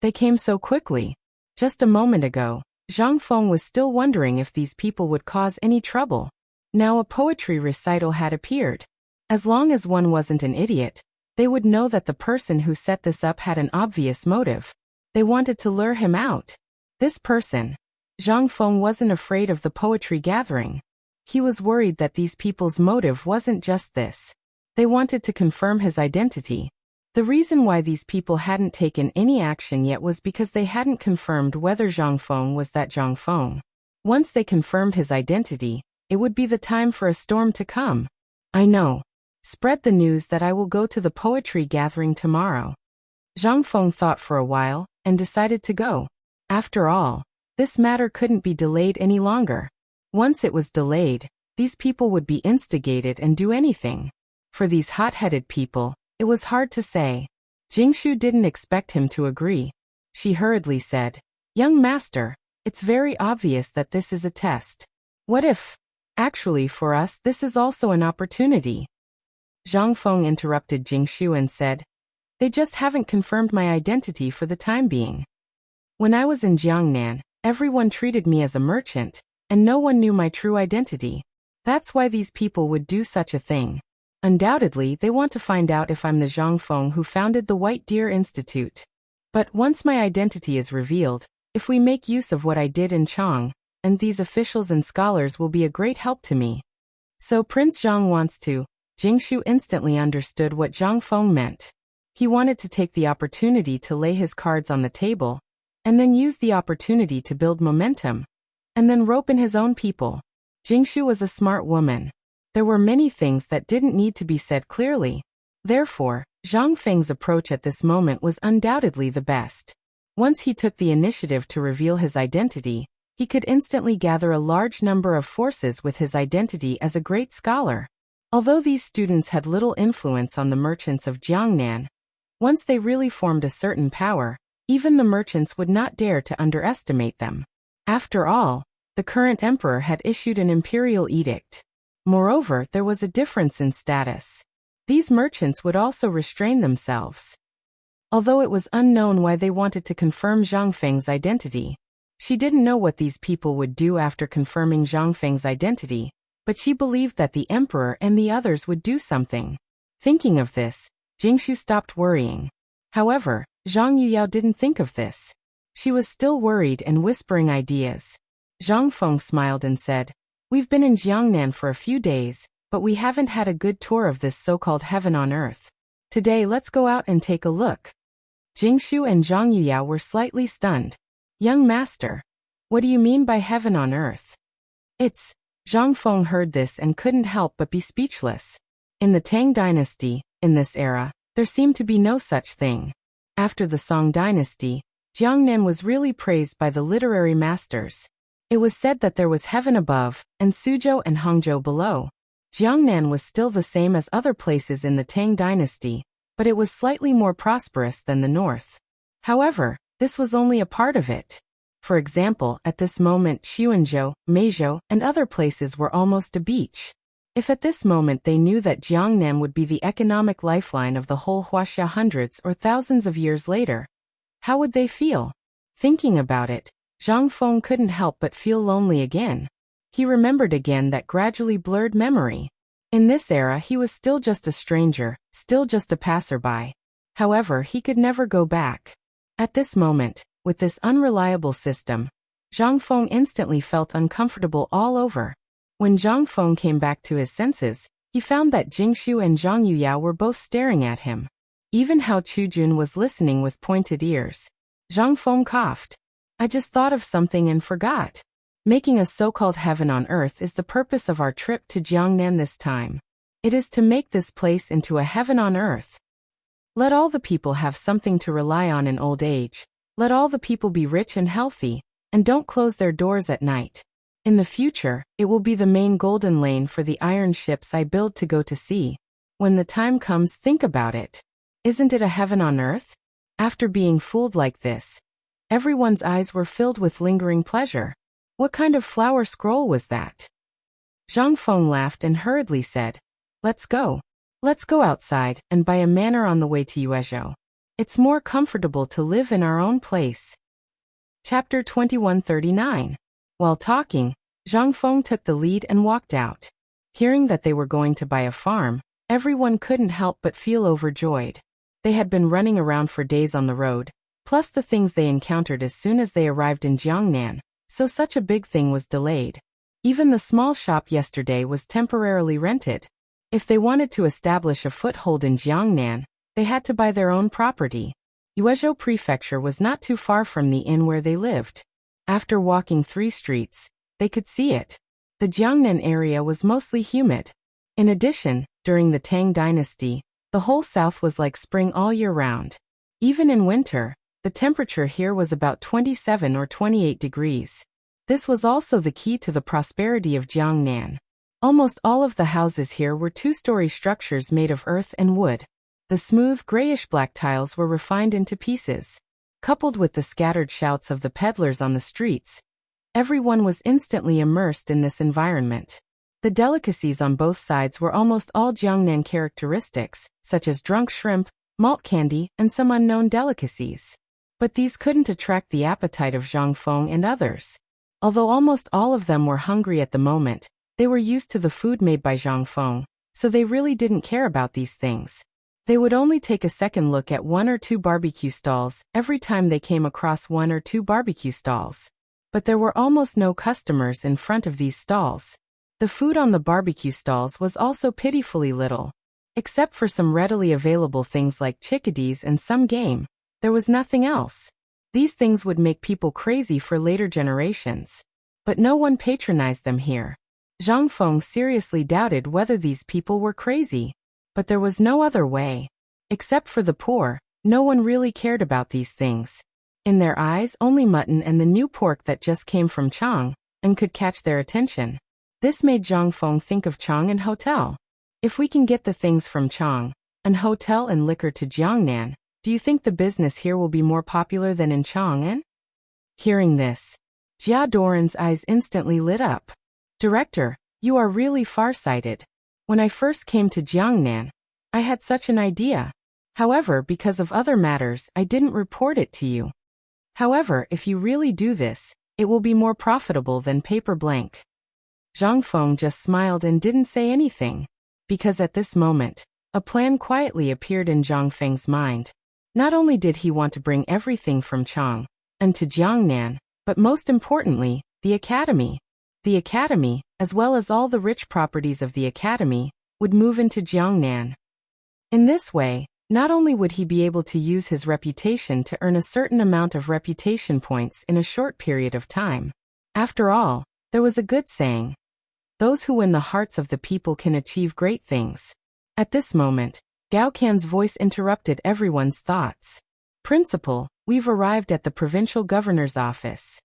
They came so quickly. Just a moment ago, Zhang Feng was still wondering if these people would cause any trouble. Now a poetry recital had appeared. As long as one wasn't an idiot, they would know that the person who set this up had an obvious motive. They wanted to lure him out. This person. Zhang Feng wasn't afraid of the poetry gathering. He was worried that these people's motive wasn't just this. They wanted to confirm his identity. The reason why these people hadn't taken any action yet was because they hadn't confirmed whether Zhang Feng was that Zhang Feng. Once they confirmed his identity, it would be the time for a storm to come. "I know. Spread the news that I will go to the poetry gathering tomorrow." Zhang Feng thought for a while, and decided to go. After all, this matter couldn't be delayed any longer. Once it was delayed, these people would be instigated and do anything. For these hot-headed people, it was hard to say. Jingshu didn't expect him to agree. She hurriedly said, "Young master, it's very obvious that this is a test. What if? Actually for us this is also an opportunity." Zhang Feng interrupted Jingshu and said, "They just haven't confirmed my identity for the time being. When I was in Jiangnan, everyone treated me as a merchant, and no one knew my true identity. That's why these people would do such a thing. Undoubtedly, they want to find out if I'm the Zhang Feng who founded the White Deer Institute. But once my identity is revealed, if we make use of what I did in Chang, and these officials and scholars will be a great help to me." So Prince Zhang wants to. Jingshu instantly understood what Zhang Feng meant. He wanted to take the opportunity to lay his cards on the table, and then use the opportunity to build momentum, and then rope in his own people. Jingshu was a smart woman. There were many things that didn't need to be said clearly. Therefore, Zhang Feng's approach at this moment was undoubtedly the best. Once he took the initiative to reveal his identity, he could instantly gather a large number of forces with his identity as a great scholar. Although these students had little influence on the merchants of Jiangnan, once they really formed a certain power, even the merchants would not dare to underestimate them. After all, the current emperor had issued an imperial edict. Moreover, there was a difference in status. These merchants would also restrain themselves. Although it was unknown why they wanted to confirm Zhang Feng's identity, she didn't know what these people would do after confirming Zhang Feng's identity, but she believed that the emperor and the others would do something. Thinking of this, Jingshu stopped worrying. However, Zhang Yuyao didn't think of this. She was still worried and whispering ideas. Zhang Feng smiled and said, "We've been in Jiangnan for a few days, but we haven't had a good tour of this so-called heaven on earth. Today let's go out and take a look." Jingshu and Zhang Yuyao were slightly stunned. "Young master, what do you mean by heaven on earth?" "It's..." Zhang Feng heard this and couldn't help but be speechless. In the Tang dynasty, in this era, there seemed to be no such thing. After the Song dynasty, Jiangnan was really praised by the literary masters. It was said that there was heaven above, and Suzhou and Hangzhou below. Jiangnan was still the same as other places in the Tang dynasty, but it was slightly more prosperous than the north. However, this was only a part of it. For example, at this moment Xuanzhou, Meizhou, and other places were almost a beach. If at this moment they knew that Jiangnan would be the economic lifeline of the whole Huaxia hundreds or thousands of years later, how would they feel? Thinking about it, Zhang Feng couldn't help but feel lonely again. He remembered again that gradually blurred memory. In this era he was still just a stranger, still just a passerby. However, he could never go back. At this moment, with this unreliable system, Zhang Feng instantly felt uncomfortable all over. When Zhang Feng came back to his senses, he found that Jingshu and Zhang Yuyao were both staring at him. Even Hao Chujun was listening with pointed ears. Zhang Feng coughed. I just thought of something and forgot. Making a so-called heaven on earth is the purpose of our trip to Jiangnan this time. It is to make this place into a heaven on earth. Let all the people have something to rely on in old age. Let all the people be rich and healthy, and don't close their doors at night. In the future, it will be the main golden lane for the iron ships I build to go to sea. When the time comes, think about it. Isn't it a heaven on earth? After being fooled like this, everyone's eyes were filled with lingering pleasure. What kind of flower scroll was that? Zhang Feng laughed and hurriedly said, Let's go. Let's go outside and buy a manor on the way to Yuezhou. It's more comfortable to live in our own place. Chapter 2139. While talking, Zhang Feng took the lead and walked out. Hearing that they were going to buy a farm, everyone couldn't help but feel overjoyed. They had been running around for days on the road, plus the things they encountered as soon as they arrived in Jiangnan, so such a big thing was delayed. Even the small shop yesterday was temporarily rented. If they wanted to establish a foothold in Jiangnan, they had to buy their own property. Yuezhou Prefecture was not too far from the inn where they lived. After walking 3 streets, they could see it. The Jiangnan area was mostly humid. In addition, during the Tang dynasty, the whole south was like spring all year round. Even in winter, the temperature here was about 27 or 28 degrees. This was also the key to the prosperity of Jiangnan. Almost all of the houses here were 2-story structures made of earth and wood. The smooth grayish-black tiles were refined into pieces. Coupled with the scattered shouts of the peddlers on the streets, everyone was instantly immersed in this environment. The delicacies on both sides were almost all Jiangnan characteristics, such as drunk shrimp, malt candy, and some unknown delicacies. But these couldn't attract the appetite of Zhang Feng and others. Although almost all of them were hungry at the moment, they were used to the food made by Zhang Feng, so they really didn't care about these things. They would only take a second look at 1 or 2 barbecue stalls every time they came across 1 or 2 barbecue stalls. But there were almost no customers in front of these stalls. The food on the barbecue stalls was also pitifully little. Except for some readily available things like chickadees and some game, there was nothing else. These things would make people crazy for later generations. But no one patronized them here. Zhang Feng seriously doubted whether these people were crazy. But there was no other way. Except for the poor, no one really cared about these things. In their eyes, only mutton and the new pork that just came from Chang, and could catch their attention. This made Zhang Feng think of Chang and hotel. If we can get the things from Chang, and hotel and liquor to Jiangnan, do you think the business here will be more popular than in Chang'an? Hearing this, Jia Doran's eyes instantly lit up. Director, you are really far-sighted. When I first came to Jiangnan, I had such an idea. However, because of other matters, I didn't report it to you. However, if you really do this, it will be more profitable than paper blank. Zhang Feng just smiled and didn't say anything. Because at this moment, a plan quietly appeared in Zhang Feng's mind. Not only did he want to bring everything from Chang and to Jiangnan, but most importantly, the academy. The academy, as well as all the rich properties of the academy, would move into Jiangnan. In this way, not only would he be able to use his reputation to earn a certain amount of reputation points in a short period of time. After all, there was a good saying. Those who win the hearts of the people can achieve great things. At this moment, Gao Can's voice interrupted everyone's thoughts. Principal, we've arrived at the provincial governor's office.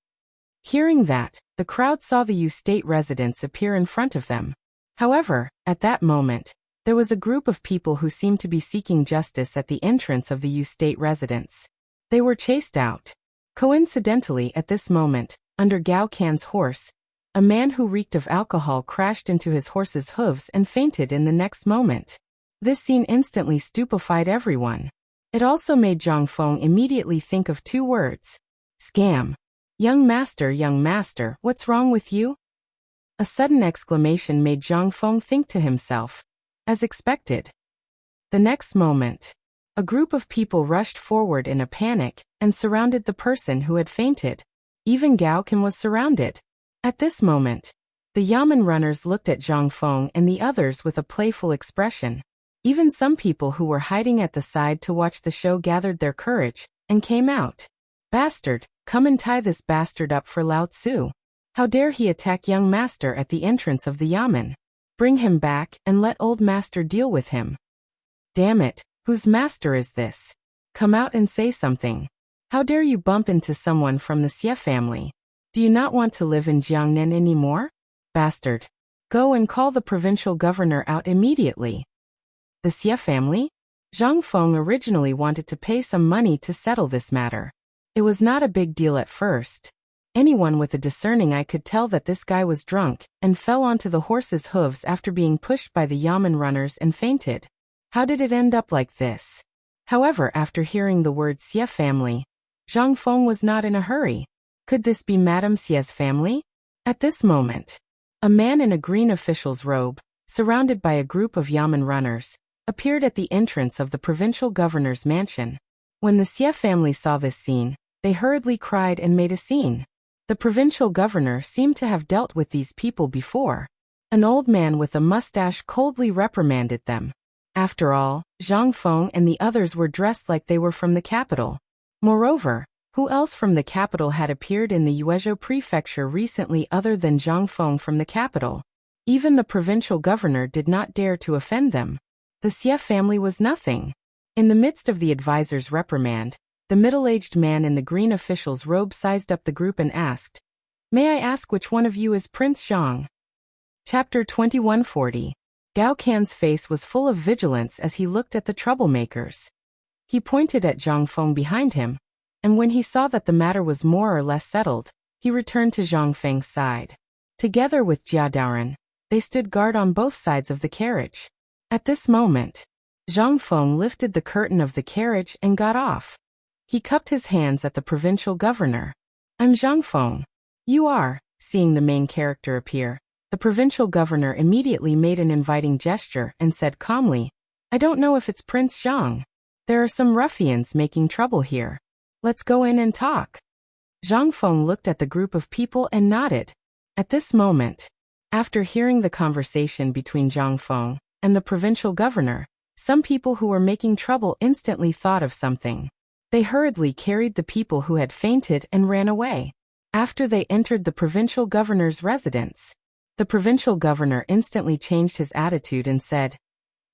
Hearing that, the crowd saw the Yu state residents appear in front of them. However, at that moment, there was a group of people who seemed to be seeking justice at the entrance of the Yu state residence. They were chased out. Coincidentally, at this moment, under Gao Can's horse, a man who reeked of alcohol crashed into his horse's hooves and fainted in the next moment. This scene instantly stupefied everyone. It also made Zhang Feng immediately think of 2 words. Scam. Young master, what's wrong with you? A sudden exclamation made Zhang Feng think to himself. As expected. The next moment, a group of people rushed forward in a panic and surrounded the person who had fainted. Even Gao Qian was surrounded. At this moment, the Yamen runners looked at Zhang Feng and the others with a playful expression. Even some people who were hiding at the side to watch the show gathered their courage and came out. Bastard, come and tie this bastard up for Lao Tzu. How dare he attack young master at the entrance of the Yamen? Bring him back and let old master deal with him. Damn it, whose master is this? Come out and say something. How dare you bump into someone from the Xie family? Do you not want to live in Jiangnan anymore? Bastard. Go and call the provincial governor out immediately. The Xie family? Zhang Feng originally wanted to pay some money to settle this matter. It was not a big deal at first. Anyone with a discerning eye could tell that this guy was drunk and fell onto the horse's hooves after being pushed by the Yamen runners and fainted. How did it end up like this? However, after hearing the word Xie family, Zhang Feng was not in a hurry. Could this be Madame Xie's family? At this moment, a man in a green official's robe, surrounded by a group of Yamen runners, appeared at the entrance of the provincial governor's mansion. When the Xie family saw this scene, they hurriedly cried and made a scene. The provincial governor seemed to have dealt with these people before. An old man with a mustache coldly reprimanded them. After all, Zhang Feng and the others were dressed like they were from the capital. Moreover, who else from the capital had appeared in the Yuezhou prefecture recently other than Zhang Feng from the capital? Even the provincial governor did not dare to offend them. The Xie family was nothing. In the midst of the advisor's reprimand, the middle-aged man in the green official's robe sized up the group and asked, "May I ask which one of you is Prince Zhang?" Chapter 2140. Gao Qian's face was full of vigilance as he looked at the troublemakers. He pointed at Zhang Feng behind him, and when he saw that the matter was more or less settled, he returned to Zhang Feng's side. Together with Jia Daoren, they stood guard on both sides of the carriage. At this moment, Zhang Feng lifted the curtain of the carriage and got off. He cupped his hands at the provincial governor. "I'm Zhang Feng." "You are." Seeing the main character appear, the provincial governor immediately made an inviting gesture and said calmly, "I don't know if it's Prince Zhang. There are some ruffians making trouble here. Let's go in and talk." Zhang Feng looked at the group of people and nodded. At this moment, after hearing the conversation between Zhang Feng and the provincial governor, some people who were making trouble instantly thought of something. They hurriedly carried the people who had fainted and ran away. After they entered the provincial governor's residence, the provincial governor instantly changed his attitude and said,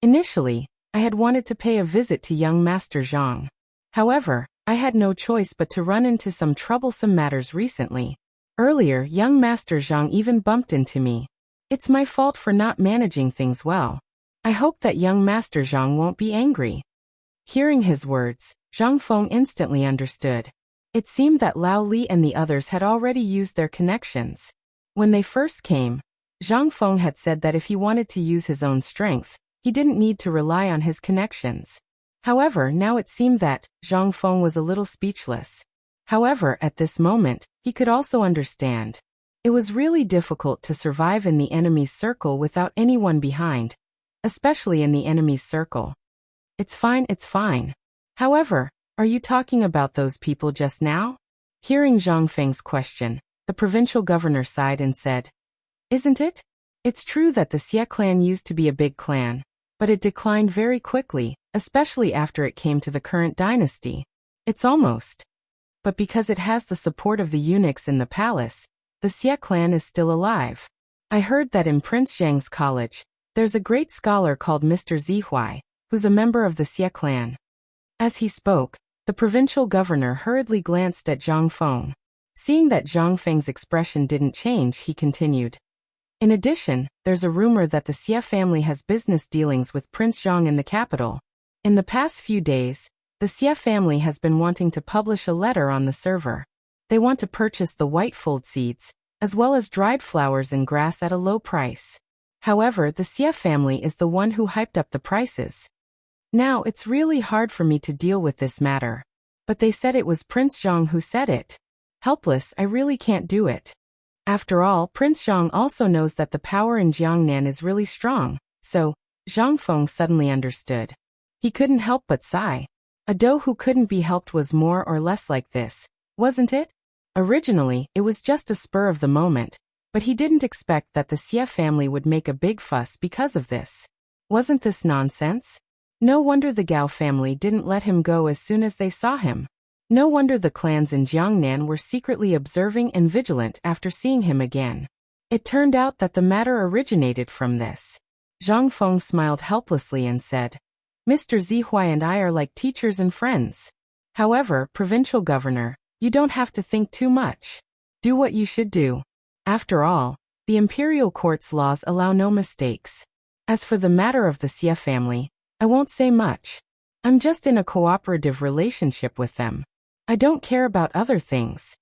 "Initially, I had wanted to pay a visit to young Master Zhang. However, I had no choice but to run into some troublesome matters recently. Earlier, young Master Zhang even bumped into me. It's my fault for not managing things well. I hope that young Master Zhang won't be angry." Hearing his words, Zhang Feng instantly understood. It seemed that Lao Li and the others had already used their connections. When they first came, Zhang Feng had said that if he wanted to use his own strength, he didn't need to rely on his connections. However, now it seemed that Zhang Feng was a little speechless. However, at this moment, he could also understand. It was really difficult to survive in the enemy's circle without anyone behind, especially in the enemy's circle. It's fine, it's fine. However, are you talking about those people just now?" Hearing Zhang Feng's question, the provincial governor sighed and said, "Isn't it? It's true that the Xie clan used to be a big clan, but it declined very quickly, especially after it came to the current dynasty. It's almost. But because it has the support of the eunuchs in the palace, the Xie clan is still alive. I heard that in Prince Zhang's college, there's a great scholar called Mr. Zihuai, who's a member of the Xie clan." As he spoke, the provincial governor hurriedly glanced at Zhang Feng. Seeing that Zhang Feng's expression didn't change, he continued. "In addition, there's a rumor that the Xie family has business dealings with Prince Zhang in the capital. In the past few days, the Xie family has been wanting to publish a letter on the server. They want to purchase the white fold seeds, as well as dried flowers and grass at a low price. However, the Xie family is the one who hyped up the prices. Now, it's really hard for me to deal with this matter. But they said it was Prince Zhang who said it. Helpless, I really can't do it. After all, Prince Zhang also knows that the power in Jiangnan is really strong, so Zhang Feng suddenly understood. He couldn't help but sigh. A doe who couldn't be helped was more or less like this, wasn't it? Originally, it was just a spur of the moment, but he didn't expect that the Xie family would make a big fuss because of this. Wasn't this nonsense? No wonder the Gao family didn't let him go as soon as they saw him. No wonder the clans in Jiangnan were secretly observing and vigilant after seeing him again. It turned out that the matter originated from this. Zhang Feng smiled helplessly and said, Mr. Zihuai and I are like teachers and friends. However, provincial governor, you don't have to think too much. Do what you should do. After all, the imperial court's laws allow no mistakes. As for the matter of the Xie family, I won't say much. I'm just in a cooperative relationship with them. I don't care about other things.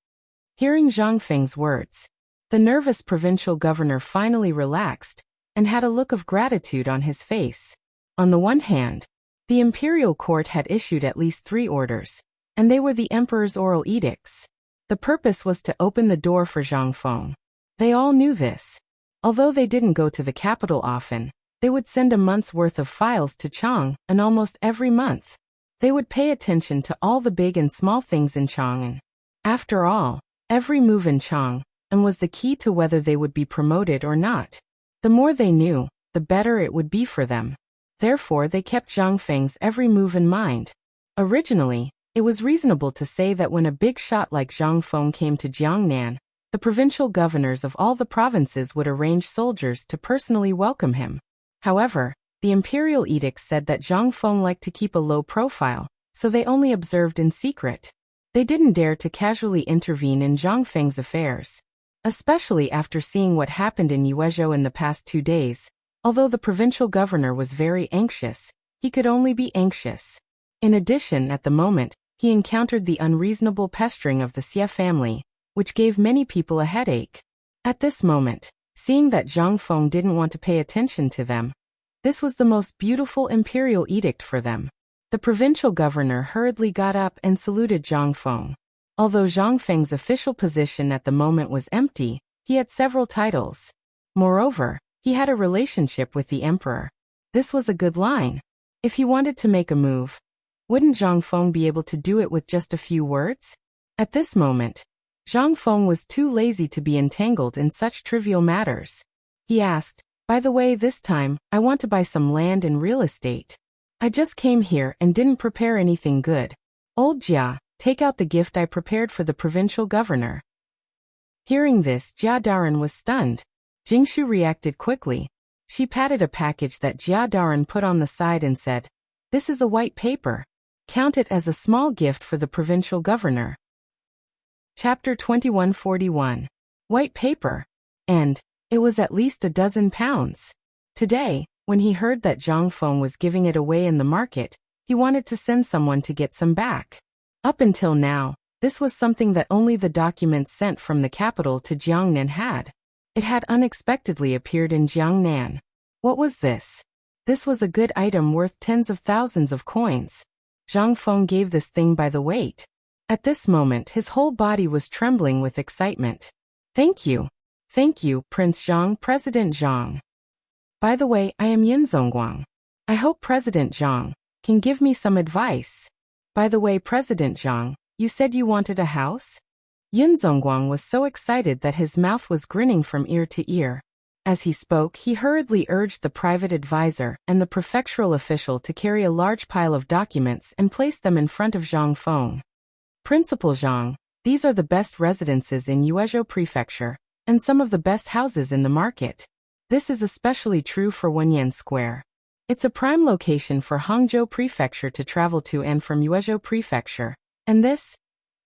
Hearing Zhang Feng's words, the nervous provincial governor finally relaxed and had a look of gratitude on his face. On the one hand, the imperial court had issued at least 3 orders, and they were the emperor's oral edicts. The purpose was to open the door for Zhang Feng. They all knew this. Although they didn't go to the capital often, they would send a month's worth of files to Chang, and almost every month. They would pay attention to all the big and small things in Chang'an. After all, every move in Chang'an was the key to whether they would be promoted or not. The more they knew, the better it would be for them. Therefore, they kept Zhang Feng's every move in mind. Originally, it was reasonable to say that when a big shot like Zhang Feng came to Jiangnan, the provincial governors of all the provinces would arrange soldiers to personally welcome him. However, the imperial edicts said that Zhang Feng liked to keep a low profile, so they only observed in secret. They didn't dare to casually intervene in Zhang Feng's affairs. Especially after seeing what happened in Yuezhou in the past 2 days. Although the provincial governor was very anxious, he could only be anxious. In addition, at the moment, he encountered the unreasonable pestering of the Xie family, which gave many people a headache. At this moment, seeing that Zhang Feng didn't want to pay attention to them, this was the most beautiful imperial edict for them. The provincial governor hurriedly got up and saluted Zhang Feng. Although Zhang Feng's official position at the moment was empty, he had several titles. Moreover, he had a relationship with the emperor. This was a good line. If he wanted to make a move, wouldn't Zhang Feng be able to do it with just a few words? At this moment, Zhang Feng was too lazy to be entangled in such trivial matters. He asked, by the way, this time, I want to buy some land and real estate. I just came here and didn't prepare anything good. Old Jia, take out the gift I prepared for the provincial governor. Hearing this, Jia Daran was stunned. Jingshu reacted quickly. She patted a package that Jia Daran put on the side and said, This is a white paper. Count it as a small gift for the provincial governor. Chapter 2141. White paper. And it was at least £12. Today, when he heard that Zhang Feng was giving it away in the market, he wanted to send someone to get some back. Up until now, this was something that only the documents sent from the capital to Jiangnan had. It had unexpectedly appeared in Jiangnan. What was this? This was a good item worth tens of thousands of coins. Zhang Feng gave this thing by the weight. At this moment, his whole body was trembling with excitement. Thank you. Thank you, Prince Zhang, President Zhang. By the way, I am Yin Zongguang. I hope President Zhang can give me some advice. By the way, President Zhang, you said you wanted a house? Yin Zongguang was so excited that his mouth was grinning from ear to ear. As he spoke, he hurriedly urged the private advisor and the prefectural official to carry a large pile of documents and place them in front of Zhang Feng. Principal Zhang, these are the best residences in Yuezhou Prefecture, and some of the best houses in the market. This is especially true for Wenyan Square. It's a prime location for Hangzhou Prefecture to travel to and from Yuezhou Prefecture. And this?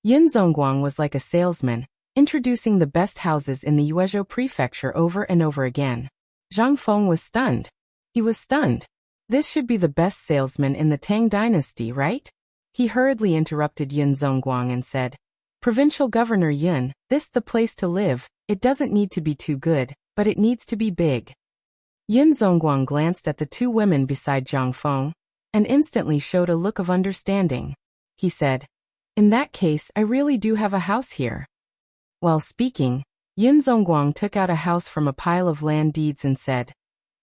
Yin Zongguang was like a salesman, introducing the best houses in the Yuezhou Prefecture over and over again. Zhang Feng was stunned. He was stunned. This should be the best salesman in the Tang dynasty, right? He hurriedly interrupted Yin Zongguang and said, Provincial Governor Yin, this the place to live. It doesn't need to be too good, but it needs to be big. Yin Zongguang glanced at the 2 women beside Zhang Feng, and instantly showed a look of understanding. He said, In that case, I really do have a house here. While speaking, Yin Zongguang took out a house from a pile of land deeds and said,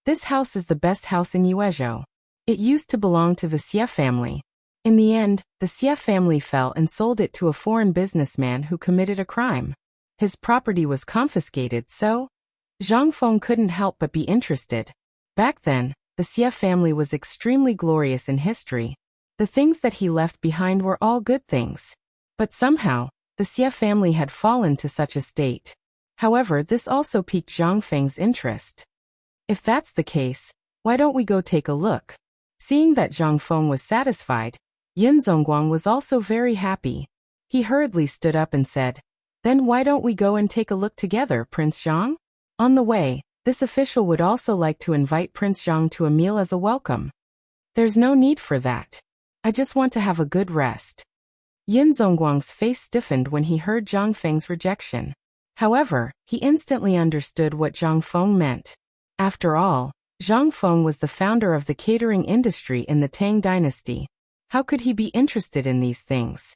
"This house is the best house in Yuezhou. It used to belong to the Xie family. In the end, the Xie family fell and sold it to a foreign businessman who committed a crime. His property was confiscated, so Zhang Feng couldn't help but be interested. Back then, the Xie family was extremely glorious in history. The things that he left behind were all good things. But somehow, the Xie family had fallen to such a state. However, this also piqued Zhang Feng's interest. If that's the case, why don't we go take a look?" Seeing that Zhang Feng was satisfied, Yin Zongguang was also very happy. He hurriedly stood up and said, "Then why don't we go and take a look together, Prince Zhang?" On the way, this official would also like to invite Prince Zhang to a meal as a welcome. "There's no need for that. I just want to have a good rest." Yin Zongguang's face stiffened when he heard Zhang Feng's rejection. However, he instantly understood what Zhang Feng meant. After all, Zhang Feng was the founder of the catering industry in the Tang dynasty. How could he be interested in these things?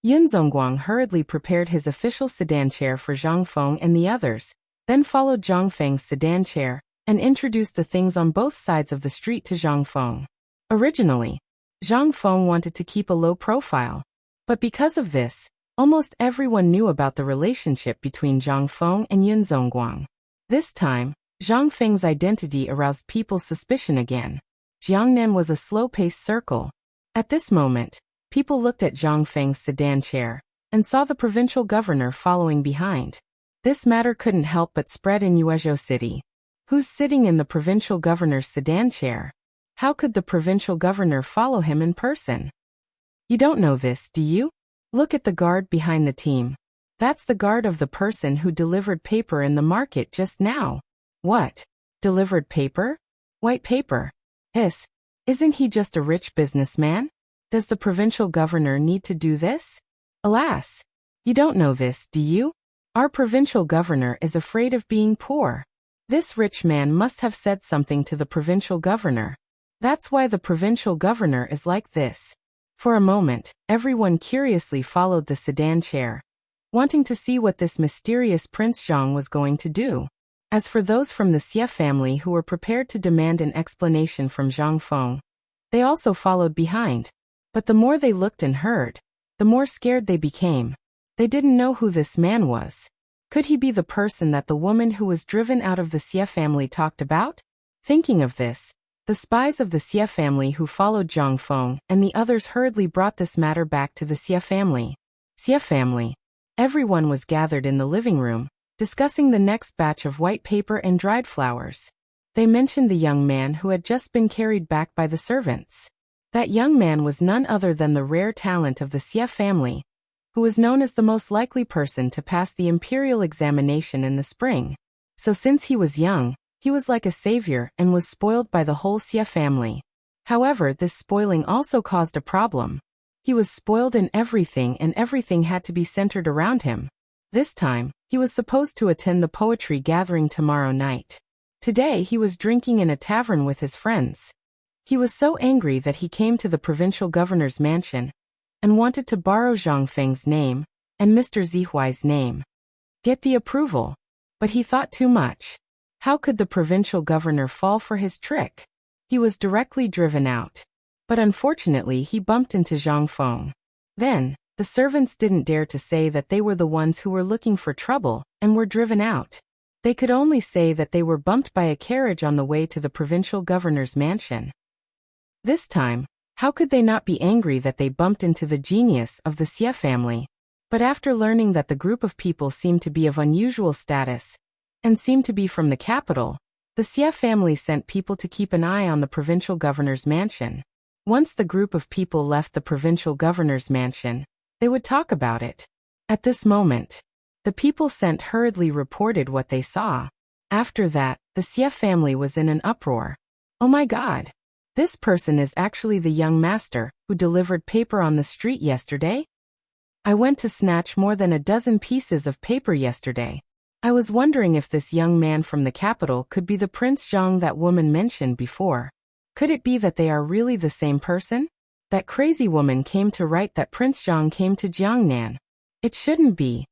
Yin Zongguang hurriedly prepared his official sedan chair for Zhang Feng and the others, then followed Zhang Feng's sedan chair, and introduced the things on both sides of the street to Zhang Feng. Originally, Zhang Feng wanted to keep a low profile. But because of this, almost everyone knew about the relationship between Zhang Feng and Yin Zongguang. This time, Zhang Feng's identity aroused people's suspicion again. Jiangnan was a slow-paced circle. At this moment, people looked at Zhang Feng's sedan chair and saw the provincial governor following behind. This matter couldn't help but spread in Yuezhou City. Who's sitting in the provincial governor's sedan chair? How could the provincial governor follow him in person? You don't know this, do you? Look at the guard behind the team. That's the guard of the person who delivered paper in the market just now. What? Delivered paper? White paper? Isn't he just a rich businessman? Does the provincial governor need to do this? Alas! You don't know this, do you? Our provincial governor is afraid of being poor. This rich man must have said something to the provincial governor. That's why the provincial governor is like this. For a moment, everyone curiously followed the sedan chair, wanting to see what this mysterious Prince Zhang was going to do. As for those from the Xie family who were prepared to demand an explanation from Zhang Feng, they also followed behind. But the more they looked and heard, the more scared they became. They didn't know who this man was. Could he be the person that the woman who was driven out of the Xie family talked about? Thinking of this, the spies of the Xie family who followed Zhang Feng and the others hurriedly brought this matter back to the Xie family. Xie family. Everyone was gathered in the living room, discussing the next batch of white paper and dried flowers. They mentioned the young man who had just been carried back by the servants. That young man was none other than the rare talent of the Xie family, who was known as the most likely person to pass the imperial examination in the spring. So since he was young, he was like a savior and was spoiled by the whole Xie family. However, this spoiling also caused a problem. He was spoiled in everything and everything had to be centered around him. This time, he was supposed to attend the poetry gathering tomorrow night. Today he was drinking in a tavern with his friends. He was so angry that he came to the provincial governor's mansion and wanted to borrow Zhang Feng's name and Mr. Zihuai's name. Get the approval. But he thought too much. How could the provincial governor fall for his trick? He was directly driven out. But unfortunately he bumped into Zhang Feng. Then, the servants didn't dare to say that they were the ones who were looking for trouble and were driven out. They could only say that they were bumped by a carriage on the way to the provincial governor's mansion. This time, how could they not be angry that they bumped into the genius of the Xie family? But after learning that the group of people seemed to be of unusual status and seemed to be from the capital, the Xie family sent people to keep an eye on the provincial governor's mansion. Once the group of people left the provincial governor's mansion, they would talk about it. At this moment, the people sent hurriedly reported what they saw. After that, the Xie family was in an uproar. Oh my God! This person is actually the young master who delivered paper on the street yesterday? I went to snatch more than a dozen pieces of paper yesterday. I was wondering if this young man from the capital could be the Prince Zhang that woman mentioned before. Could it be that they are really the same person? That crazy woman came to write that Prince Zhang came to Jiangnan. It shouldn't be.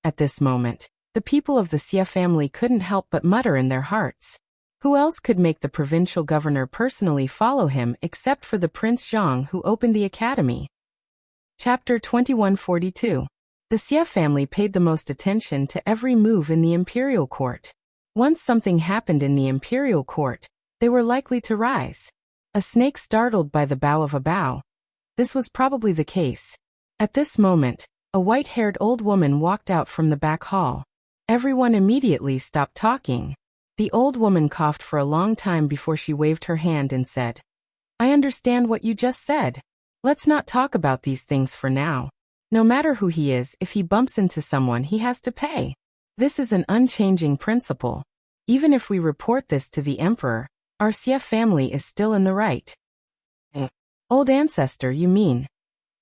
At this moment, The people of the Xie family couldn't help but mutter in their hearts. Who else could make the provincial governor personally follow him except for the Prince Zhang who opened the academy? Chapter 2142. The Xie family paid the most attention to every move in the imperial court. Once something happened in the imperial court, they were likely to rise. A snake startled by the bow of a bow. This was probably the case. At this moment, a white-haired old woman walked out from the back hall. Everyone immediately stopped talking. The old woman coughed for a long time before she waved her hand and said, "I understand what you just said. Let's not talk about these things for now. No matter who he is, if he bumps into someone, he has to pay. This is an unchanging principle. Even if we report this to the emperor, our Xie family is still in the right." Old ancestor, you mean?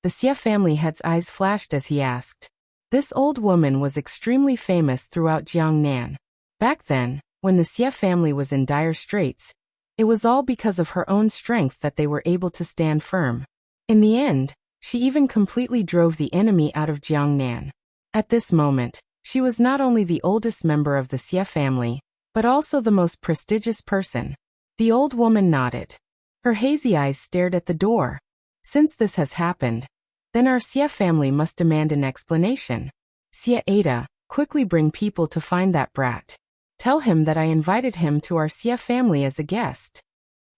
The Xie family head's eyes flashed as he asked. This old woman was extremely famous throughout Jiangnan. Back then, when the Xie family was in dire straits, it was all because of her own strength that they were able to stand firm. In the end, she even completely drove the enemy out of Jiangnan. At this moment, she was not only the oldest member of the Xie family, but also the most prestigious person. The old woman nodded. Her hazy eyes stared at the door. Since this has happened, then our Xie family must demand an explanation. Xie Ada, quickly bring people to find that brat. Tell him that I invited him to our Xie family as a guest.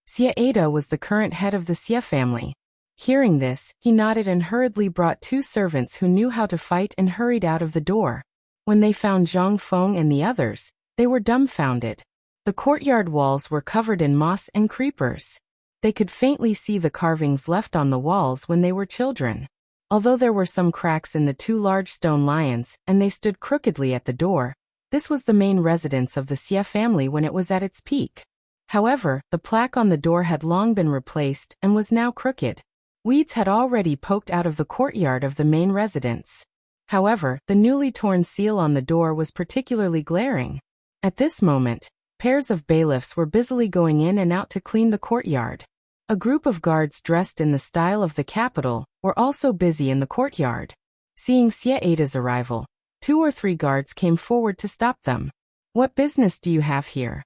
Xie Ada was the current head of the Xie family. Hearing this, he nodded and hurriedly brought 2 servants who knew how to fight and hurried out of the door. When they found Zhang Feng and the others, they were dumbfounded. The courtyard walls were covered in moss and creepers. They could faintly see the carvings left on the walls when they were children. Although there were some cracks in the 2 large stone lions and they stood crookedly at the door, this was the main residence of the Xie family when it was at its peak. However, the plaque on the door had long been replaced and was now crooked. Weeds had already poked out of the courtyard of the main residence. However, the newly torn seal on the door was particularly glaring. At this moment, pairs of bailiffs were busily going in and out to clean the courtyard. A group of guards dressed in the style of the capital were also busy in the courtyard. Seeing Xie Ada's arrival, 2 or 3 guards came forward to stop them. "What business do you have here?"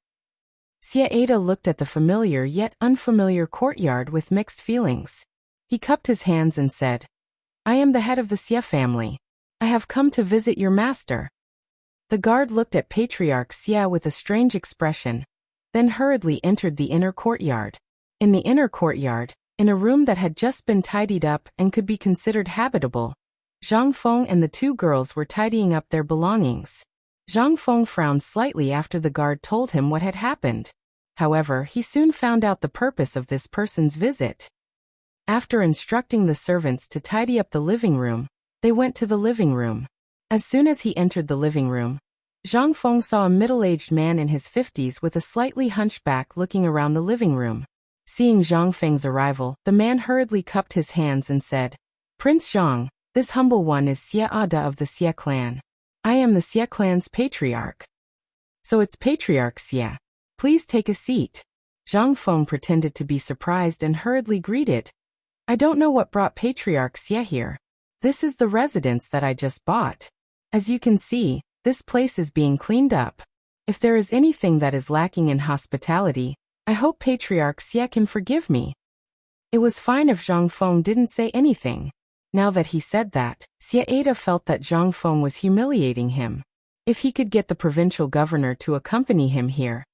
Xie Ada looked at the familiar yet unfamiliar courtyard with mixed feelings. He cupped his hands and said, "I am the head of the Xie family. I have come to visit your master." The guard looked at Patriarch Xie with a strange expression, then hurriedly entered the inner courtyard. In the inner courtyard, in a room that had just been tidied up and could be considered habitable, Zhang Feng and the 2 girls were tidying up their belongings. Zhang Feng frowned slightly after the guard told him what had happened. However, he soon found out the purpose of this person's visit. After instructing the servants to tidy up the living room, they went to the living room. As soon as he entered the living room, Zhang Feng saw a middle-aged man in his 50s with a slightly hunchback looking around the living room. Seeing Zhang Feng's arrival, the man hurriedly cupped his hands and said, "Prince Zhang, this humble one is Xie Ada of the Xie clan. I am the Xie clan's patriarch." "So it's Patriarch Xie. Please take a seat." Zhang Feng pretended to be surprised and hurriedly greeted. "I don't know what brought Patriarch Xie here. This is the residence that I just bought. As you can see, this place is being cleaned up. If there is anything that is lacking in hospitality, I hope Patriarch Xie can forgive me." It was fine if Zhang Feng didn't say anything. Now that he said that, Xie Ada felt that Zhang Feng was humiliating him. If he could get the provincial governor to accompany him here,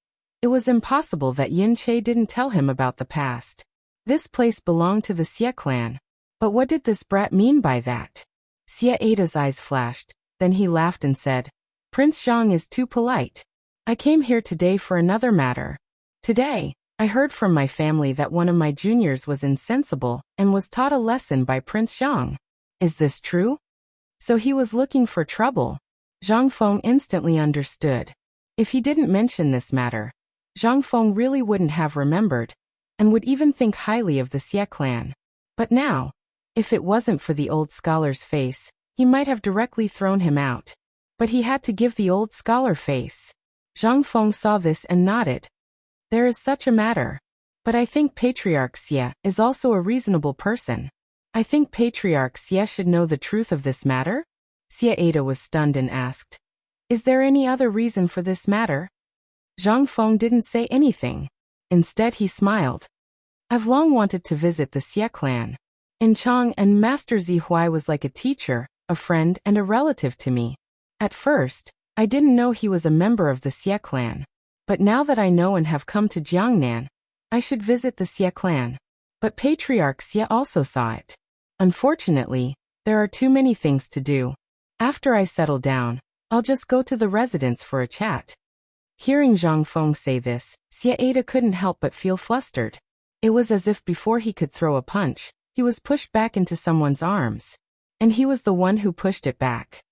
it was impossible that Yin Che didn't tell him about the past. This place belonged to the Xie clan. But what did this brat mean by that? Xie Ada's eyes flashed, then he laughed and said, "Prince Zhang is too polite. I came here today for another matter. Today, I heard from my family that one of my juniors was insensible and was taught a lesson by Prince Zhang. Is this true?" So he was looking for trouble. Zhang Feng instantly understood. If he didn't mention this matter, Zhang Feng really wouldn't have remembered, and would even think highly of the Xie clan. But now, if it wasn't for the old scholar's face, he might have directly thrown him out. But he had to give the old scholar face. Zhang Feng saw this and nodded. "There is such a matter. But I think Patriarch Xie is also a reasonable person. I think Patriarch Xie should know the truth of this matter?" Xie Ada was stunned and asked, Is there any other reason for this matter? Zhang Feng didn't say anything. Instead he smiled. I've long wanted to visit the Xie clan. In Chang, and Master Zihuai was like a teacher, a friend, and a relative to me. At first, I didn't know he was a member of the Xie clan. But now that I know and have come to Jiangnan, I should visit the Xie clan. But Patriarch Xie also saw it. Unfortunately, there are too many things to do. After I settle down, I'll just go to the residence for a chat. Hearing Zhang Feng say this, Xie Ada couldn't help but feel flustered. It was as if before he could throw a punch, he was pushed back into someone's arms. And he was the one who pushed it back.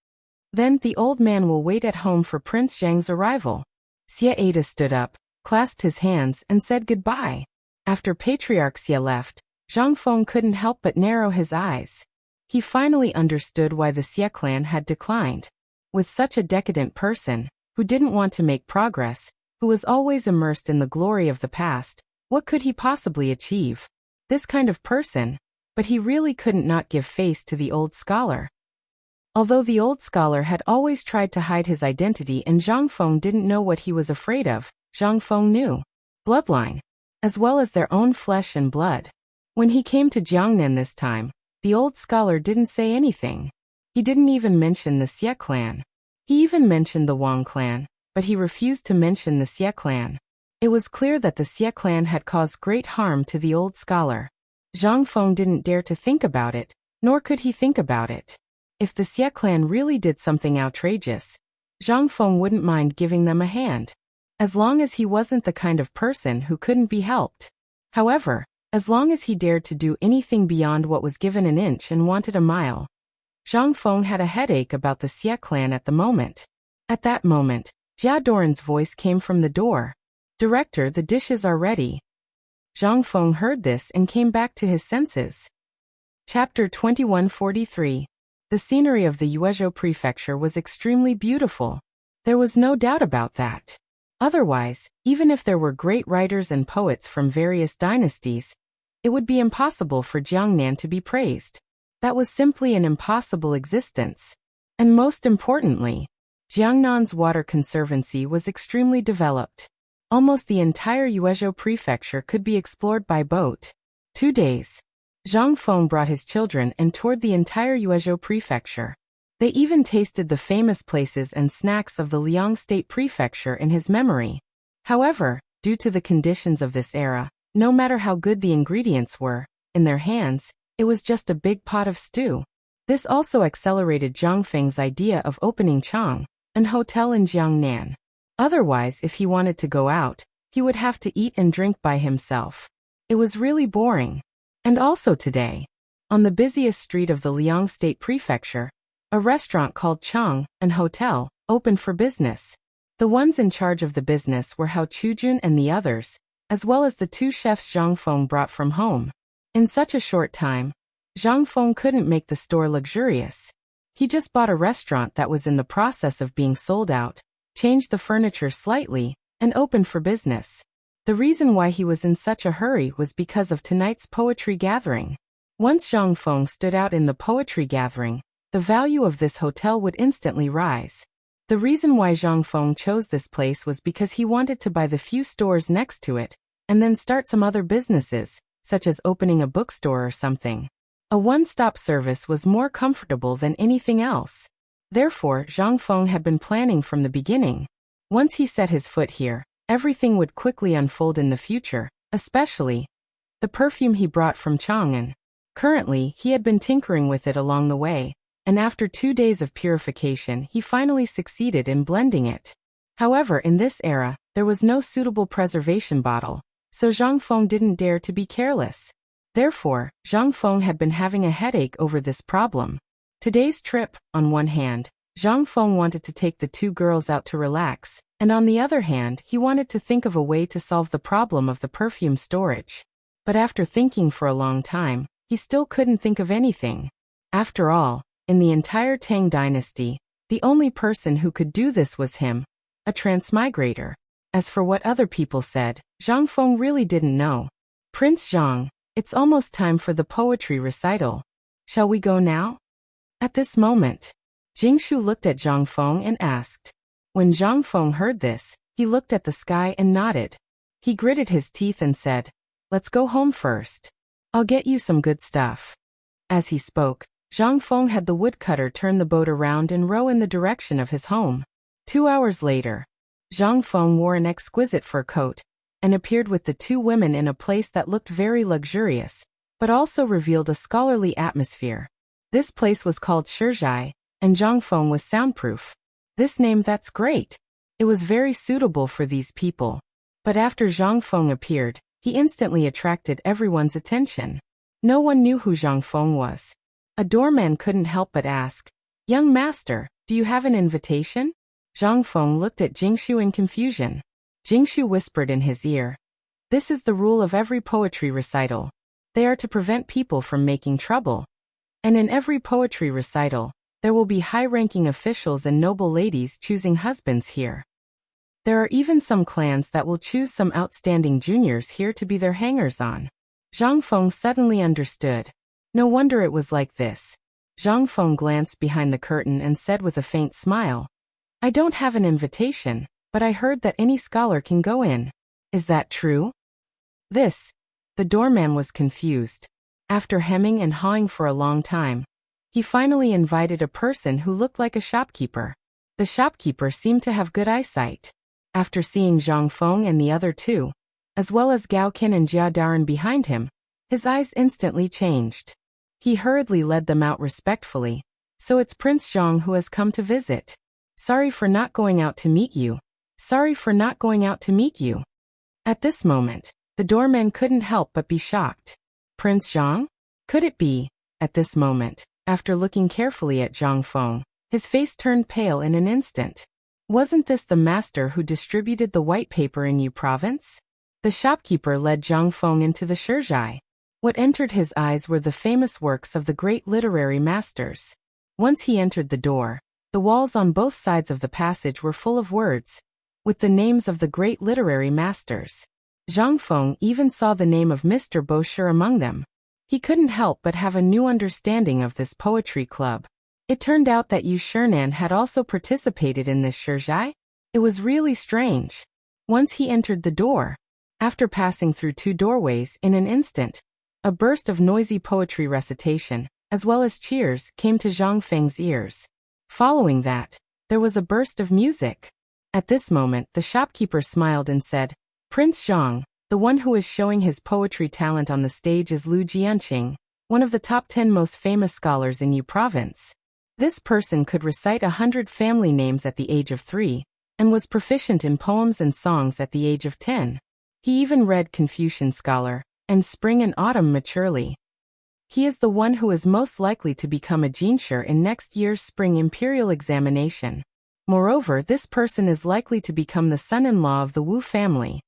Then the old man will wait at home for Prince Zhang's arrival. Xie Ada stood up, clasped his hands, and said goodbye. After Patriarch Xie left, Zhang Feng couldn't help but narrow his eyes. He finally understood why the Xie clan had declined. With such a decadent person, who didn't want to make progress, who was always immersed in the glory of the past, what could he possibly achieve? This kind of person, but he really couldn't not give face to the old scholar. Although the old scholar had always tried to hide his identity and Zhang Feng didn't know what he was afraid of, Zhang Feng knew. Bloodline. As well as their own flesh and blood. When he came to Jiangnan this time, the old scholar didn't say anything. He didn't even mention the Xie clan. He even mentioned the Wang clan, but he refused to mention the Xie clan. It was clear that the Xie clan had caused great harm to the old scholar. Zhang Feng didn't dare to think about it, nor could he think about it. If the Xie clan really did something outrageous, Zhang Feng wouldn't mind giving them a hand. As long as he wasn't the kind of person who couldn't be helped. However, as long as he dared to do anything beyond what was given an inch and wanted a mile. Zhang Feng had a headache about the Xie clan at the moment. At that moment, Jia Doran's voice came from the door. Director, the dishes are ready. Zhang Feng heard this and came back to his senses. Chapter 2143. The scenery of the Yuezhou prefecture was extremely beautiful. There was no doubt about that. Otherwise, even if there were great writers and poets from various dynasties, it would be impossible for Jiangnan to be praised. That was simply an impossible existence. And most importantly, Jiangnan's water conservancy was extremely developed. Almost the entire Yuezhou prefecture could be explored by boat. 2 days. Zhang Feng brought his children and toured the entire Yuezhou prefecture. They even tasted the famous places and snacks of the Liang State Prefecture in his memory. However, due to the conditions of this era, no matter how good the ingredients were, in their hands, it was just a big pot of stew. This also accelerated Zhang Feng's idea of opening Chang, an hotel in Jiangnan. Otherwise, if he wanted to go out, he would have to eat and drink by himself. It was really boring. And also today, on the busiest street of the Liang State Prefecture, a restaurant called Chang, an hotel, opened for business. The ones in charge of the business were Hao Chujun and the others, as well as the 2 chefs Zhang Feng brought from home. In such a short time, Zhang Feng couldn't make the store luxurious. He just bought a restaurant that was in the process of being sold out, changed the furniture slightly, and opened for business. The reason why he was in such a hurry was because of tonight's poetry gathering. Once Zhang Feng stood out in the poetry gathering, the value of this hotel would instantly rise. The reason why Zhang Feng chose this place was because he wanted to buy the few stores next to it, and then start some other businesses, such as opening a bookstore or something. A one-stop service was more comfortable than anything else. Therefore, Zhang Feng had been planning from the beginning. Once he set his foot here, everything would quickly unfold in the future, especially the perfume he brought from Chang'an. Currently, he had been tinkering with it along the way, and after 2 days of purification he finally succeeded in blending it. However, in this era, there was no suitable preservation bottle, so Zhang Feng didn't dare to be careless. Therefore, Zhang Feng had been having a headache over this problem. Today's trip, on one hand, Zhang Feng wanted to take the 2 girls out to relax, and on the other hand, he wanted to think of a way to solve the problem of the perfume storage. But after thinking for a long time, he still couldn't think of anything. After all, in the entire Tang dynasty, the only person who could do this was him, a transmigrator. As for what other people said, Zhang Feng really didn't know. Prince Zhang, it's almost time for the poetry recital. Shall we go now? At this moment, Jingshu looked at Zhang Feng and asked. When Zhang Feng heard this, he looked at the sky and nodded. He gritted his teeth and said, "Let's go home first. I'll get you some good stuff." As he spoke, Zhang Feng had the woodcutter turn the boat around and row in the direction of his home. 2 hours later, Zhang Feng wore an exquisite fur coat and appeared with the two women in a place that looked very luxurious, but also revealed a scholarly atmosphere. This place was called Shizhai, and Zhang Feng was soundproof. This name, that's great. It was very suitable for these people. But after Zhang Feng appeared, he instantly attracted everyone's attention. No one knew who Zhang Feng was. A doorman couldn't help but ask, "Young master, do you have an invitation?" Zhang Feng looked at Jingshu in confusion. Jingshu whispered in his ear, "This is the rule of every poetry recital. They are to prevent people from making trouble. And in every poetry recital, there will be high-ranking officials and noble ladies choosing husbands here. There are even some clans that will choose some outstanding juniors here to be their hangers-on." Zhang Feng suddenly understood. No wonder it was like this. Zhang Feng glanced behind the curtain and said with a faint smile, "I don't have an invitation, but I heard that any scholar can go in. Is that true?" The doorman was confused. After hemming and hawing for a long time, he finally invited a person who looked like a shopkeeper. The shopkeeper seemed to have good eyesight. After seeing Zhang Feng and the other two, as well as Gao Qin and Jia Daren behind him, his eyes instantly changed. He hurriedly led them out respectfully. "So it's Prince Zhang who has come to visit. Sorry for not going out to meet you. Sorry for not going out to meet you." At this moment, the doorman couldn't help but be shocked. Prince Zhang? Could it be? At this moment, after looking carefully at Zhang Feng, his face turned pale in an instant. Wasn't this the master who distributed the white paper in Yu province? The shopkeeper led Zhang Feng into the Shizhai. What entered his eyes were the famous works of the great literary masters. Once he entered the door, the walls on both sides of the passage were full of words, with the names of the great literary masters. Zhang Feng even saw the name of Mr. Bosher among them. He couldn't help but have a new understanding of this poetry club. It turned out that Yu Shernan had also participated in this Shizhai. It was really strange. Once he entered the door, after passing through 2 doorways in an instant, a burst of noisy poetry recitation, as well as cheers, came to Zhang Feng's ears. Following that, there was a burst of music. At this moment, the shopkeeper smiled and said, "Prince Zhang, the one who is showing his poetry talent on the stage is Lu Jianqing, one of the top 10 most famous scholars in Yu province. This person could recite 100 family names at the age of 3, and was proficient in poems and songs at the age of 10. He even read Confucian scholar, and Spring and Autumn maturely. He is the one who is most likely to become a jinshi in next year's spring imperial examination. Moreover, this person is likely to become the son-in-law of the Wu family."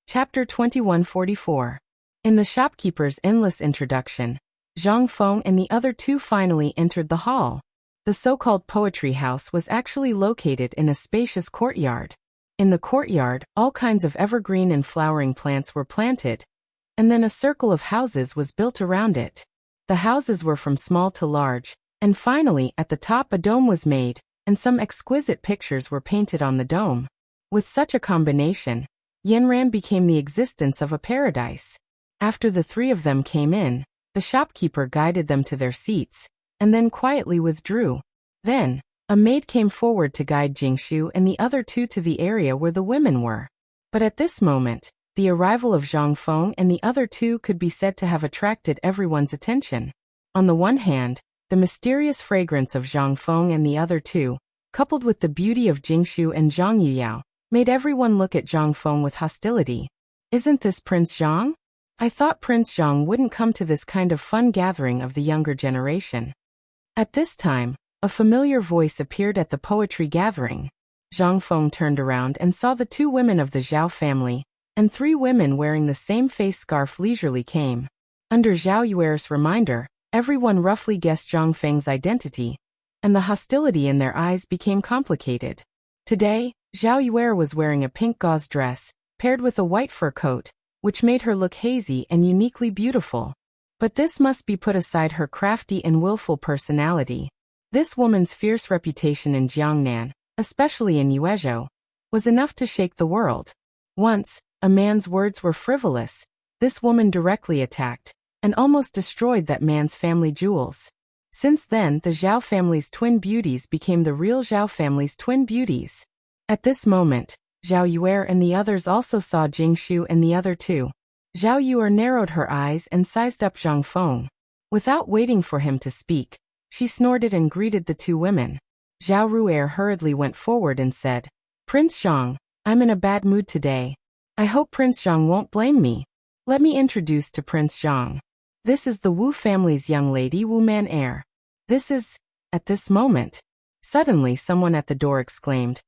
Chapter 2144. In the shopkeeper's endless introduction, Zhang Feng and the other two finally entered the hall. The so-called poetry house was actually located in a spacious courtyard. In the courtyard, all kinds of evergreen and flowering plants were planted, and then a circle of houses was built around it. The houses were from small to large, and finally at the top a dome was made, and some exquisite pictures were painted on the dome. With such a combination, Yanran became the existence of a paradise. After the 3 of them came in, the shopkeeper guided them to their seats, and then quietly withdrew. Then, a maid came forward to guide Jingshu and the other 2 to the area where the women were. But at this moment, the arrival of Zhang Feng and the other 2 could be said to have attracted everyone's attention. On the one hand, the mysterious fragrance of Zhang Feng and the other 2, coupled with the beauty of Jingshu and Zhang Yuyao, made everyone look at Zhang Feng with hostility. "Isn't this Prince Zhang? I thought Prince Zhang wouldn't come to this kind of fun gathering of the younger generation." At this time, a familiar voice appeared at the poetry gathering. Zhang Feng turned around and saw the 2 women of the Zhao family, and 3 women wearing the same face scarf leisurely came. Under Zhao Yuer's reminder, everyone roughly guessed Zhang Feng's identity, and the hostility in their eyes became complicated. Today, Zhao Yuer was wearing a pink gauze dress, paired with a white fur coat, which made her look hazy and uniquely beautiful. But this must be put aside her crafty and willful personality. This woman's fierce reputation in Jiangnan, especially in Yuezhou, was enough to shake the world. Once, a man's words were frivolous. This woman directly attacked and almost destroyed that man's family jewels. Since then, the Zhao family's twin beauties became the real Zhao family's twin beauties. At this moment, Zhao Yuer and the others also saw Jingshu and the other two. Zhao Yuer narrowed her eyes and sized up Zhang Feng. Without waiting for him to speak, she snorted and greeted the two women. Zhao Ruer hurriedly went forward and said, "Prince Zhang, I'm in a bad mood today. I hope Prince Zhang won't blame me. Let me introduce to Prince Zhang. This is the Wu family's young lady Wu Man heir. This is..." At this moment, suddenly someone at the door exclaimed,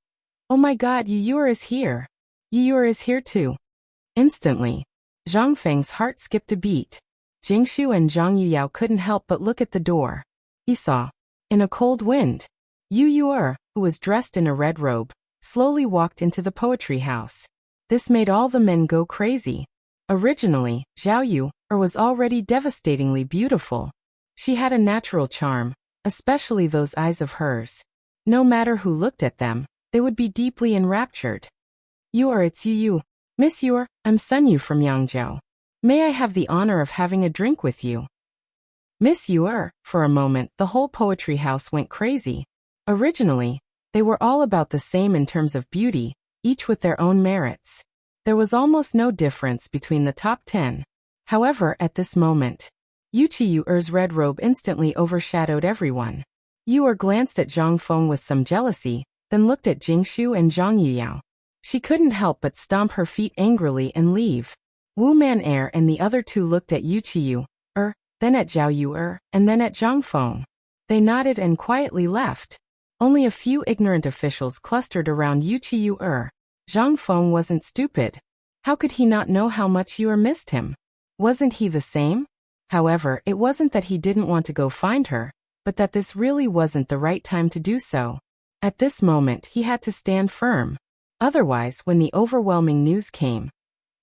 "Oh my god, Yu Yuer is here. Yu Yuer is here too." Instantly, Zhang Feng's heart skipped a beat. Jingshu and Zhang Yuyao couldn't help but look at the door. He saw, in a cold wind, Yu Yuer, who was dressed in a red robe, slowly walked into the poetry house. This made all the men go crazy. Originally, Zhao Yuer was already devastatingly beautiful. She had a natural charm, especially those eyes of hers. No matter who looked at them, they would be deeply enraptured. "Yuer, it's Yu. Miss Yuer, I'm Sun Yu from Yangzhou. May I have the honor of having a drink with you?" Miss Yuer. For a moment, the whole poetry house went crazy. Originally, they were all about the same in terms of beauty, each with their own merits. There was almost no difference between the top 10. However, at this moment, Yuchi Yuer's red robe instantly overshadowed everyone. Yuer glanced at Zhang Feng with some jealousy, then looked at Jingshu and Zhang Yuyao. She couldn't help but stomp her feet angrily and leave. Wu Man heir and the other two looked at Yuchi Yuer, then at Zhao Yuer, and then at Zhang Feng. They nodded and quietly left. Only a few ignorant officials clustered around Yuchi Yuer. Zhang Feng wasn't stupid. How could he not know how much Yuer missed him? Wasn't he the same? However, it wasn't that he didn't want to go find her, but that this really wasn't the right time to do so. At this moment, he had to stand firm. Otherwise, when the overwhelming news came,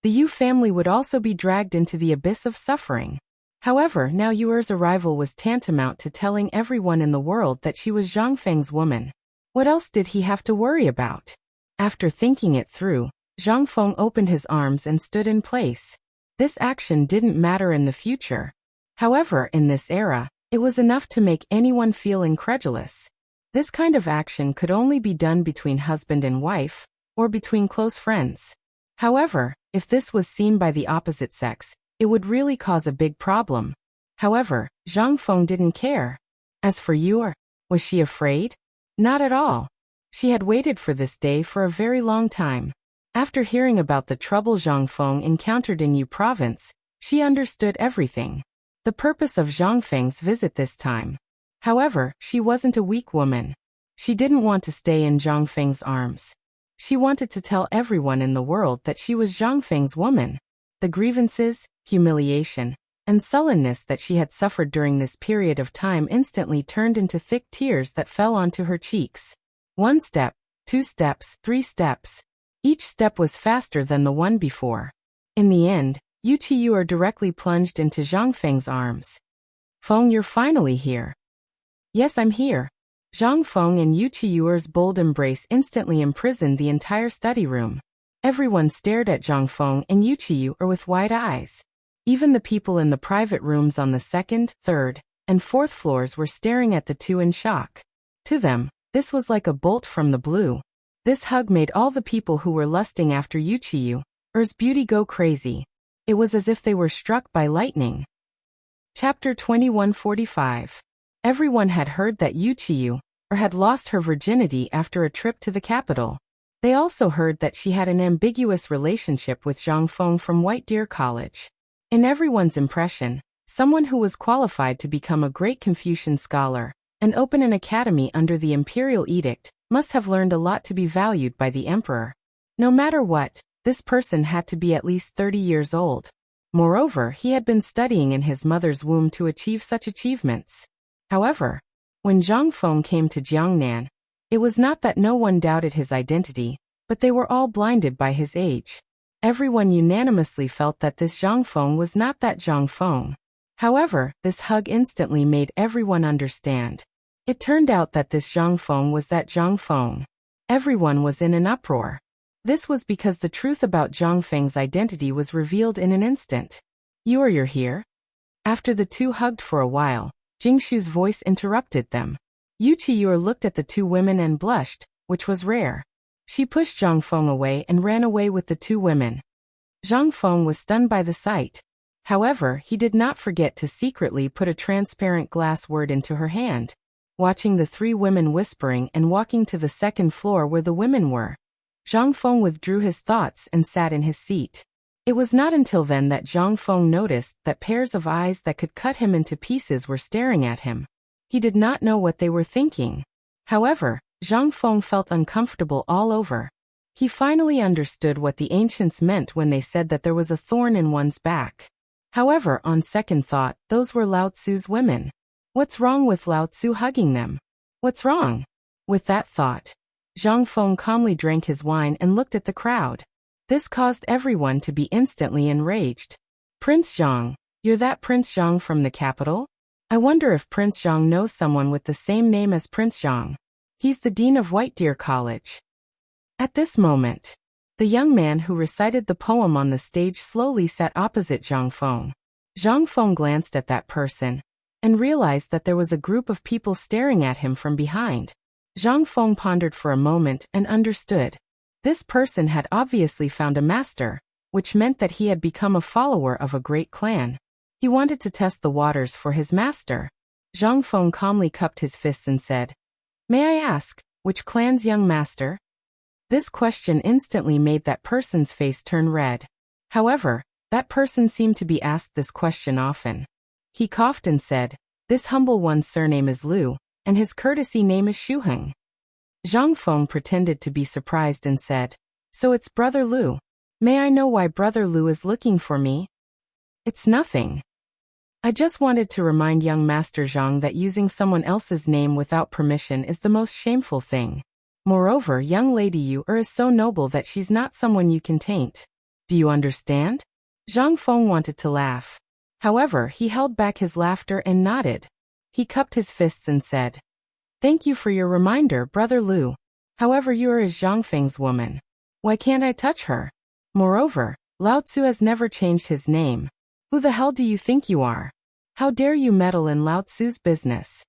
the Yu family would also be dragged into the abyss of suffering. However, now Yuer's arrival was tantamount to telling everyone in the world that she was Zhang Feng's woman. What else did he have to worry about? After thinking it through, Zhang Feng opened his arms and stood in place. This action didn't matter in the future. However, in this era, it was enough to make anyone feel incredulous. This kind of action could only be done between husband and wife, or between close friends. However, if this was seen by the opposite sex, it would really cause a big problem. However, Zhang Feng didn't care. As for Yuer, was she afraid? Not at all. She had waited for this day for a very long time. After hearing about the trouble Zhang Feng encountered in Yu province, she understood everything. The purpose of Zhang Feng's visit this time. However, she wasn't a weak woman. She didn't want to stay in Zhang Feng's arms. She wanted to tell everyone in the world that she was Zhang Feng's woman. The grievances, humiliation, and sullenness that she had suffered during this period of time instantly turned into thick tears that fell onto her cheeks. 1 step, 2 steps, 3 steps. Each step was faster than the one before. In the end, Yuchi Yuer directly plunged into Zhang Feng's arms. "Feng, you're finally here." "Yes, I'm here." Zhang Feng and Yuchi Yuer's bold embrace instantly imprisoned the entire study room. Everyone stared at Zhang Feng and Yuchi Yuer with wide eyes. Even the people in the private rooms on the 2nd, 3rd, and 4th floors were staring at the two in shock. To them, this was like a bolt from the blue. This hug made all the people who were lusting after Yuchi Yuer's beauty go crazy. It was as if they were struck by lightning. Chapter 2145. Everyone had heard that Yuchi Yuer had lost her virginity after a trip to the capital. They also heard that she had an ambiguous relationship with Zhang Feng from White Deer College. In everyone's impression, someone who was qualified to become a great Confucian scholar and open an academy under the imperial edict must have learned a lot to be valued by the emperor. No matter what, this person had to be at least 30 years old. Moreover, he had been studying in his mother's womb to achieve such achievements. However, when Zhang Feng came to Jiangnan, it was not that no one doubted his identity, but they were all blinded by his age. Everyone unanimously felt that this Zhang Feng was not that Zhang Feng. However, this hug instantly made everyone understand. It turned out that this Zhang Feng was that Zhang Feng. Everyone was in an uproar. This was because the truth about Zhang Feng's identity was revealed in an instant. You're here? After the two hugged for a while, Jingshu's voice interrupted them. Yuqi looked at the two women and blushed, which was rare. She pushed Zhang Feng away and ran away with the two women. Zhang Feng was stunned by the sight. However, he did not forget to secretly put a transparent glass word into her hand. Watching the three women whispering and walking to the second floor where the women were, Zhang Feng withdrew his thoughts and sat in his seat. It was not until then that Zhang Feng noticed that pairs of eyes that could cut him into pieces were staring at him. He did not know what they were thinking. However, Zhang Feng felt uncomfortable all over. He finally understood what the ancients meant when they said that there was a thorn in one's back. However, on second thought, those were Lao Tzu's women. What's wrong with Lao Tzu hugging them? What's wrong? With that thought, Zhang Feng calmly drank his wine and looked at the crowd. This caused everyone to be instantly enraged. Prince Zhang, you're that Prince Zhang from the capital? I wonder if Prince Zhang knows someone with the same name as Prince Zhang. He's the dean of White Deer College. At this moment, the young man who recited the poem on the stage slowly sat opposite Zhang Feng. Zhang Feng glanced at that person and realized that there was a group of people staring at him from behind. Zhang Feng pondered for a moment and understood. This person had obviously found a master, which meant that he had become a follower of a great clan. He wanted to test the waters for his master. Zhang Feng calmly cupped his fists and said, "May I ask, which clan's young master?" This question instantly made that person's face turn red. However, that person seemed to be asked this question often. He coughed and said, "This humble one's surname is Liu, and his courtesy name is Shuheng." Zhang Feng pretended to be surprised and said, "So it's Brother Liu. May I know why Brother Liu is looking for me?" "It's nothing. I just wanted to remind young Master Zhang that using someone else's name without permission is the most shameful thing. Moreover, young lady you is so noble that she's not someone you can taint. Do you understand?" Zhang Feng wanted to laugh. However, he held back his laughter and nodded. He cupped his fists and said, "Thank you for your reminder, Brother Liu. However, you is Zhang Feng's woman. Why can't I touch her? Moreover, Lao Tzu has never changed his name. Who the hell do you think you are? How dare you meddle in Lao Tzu's business?"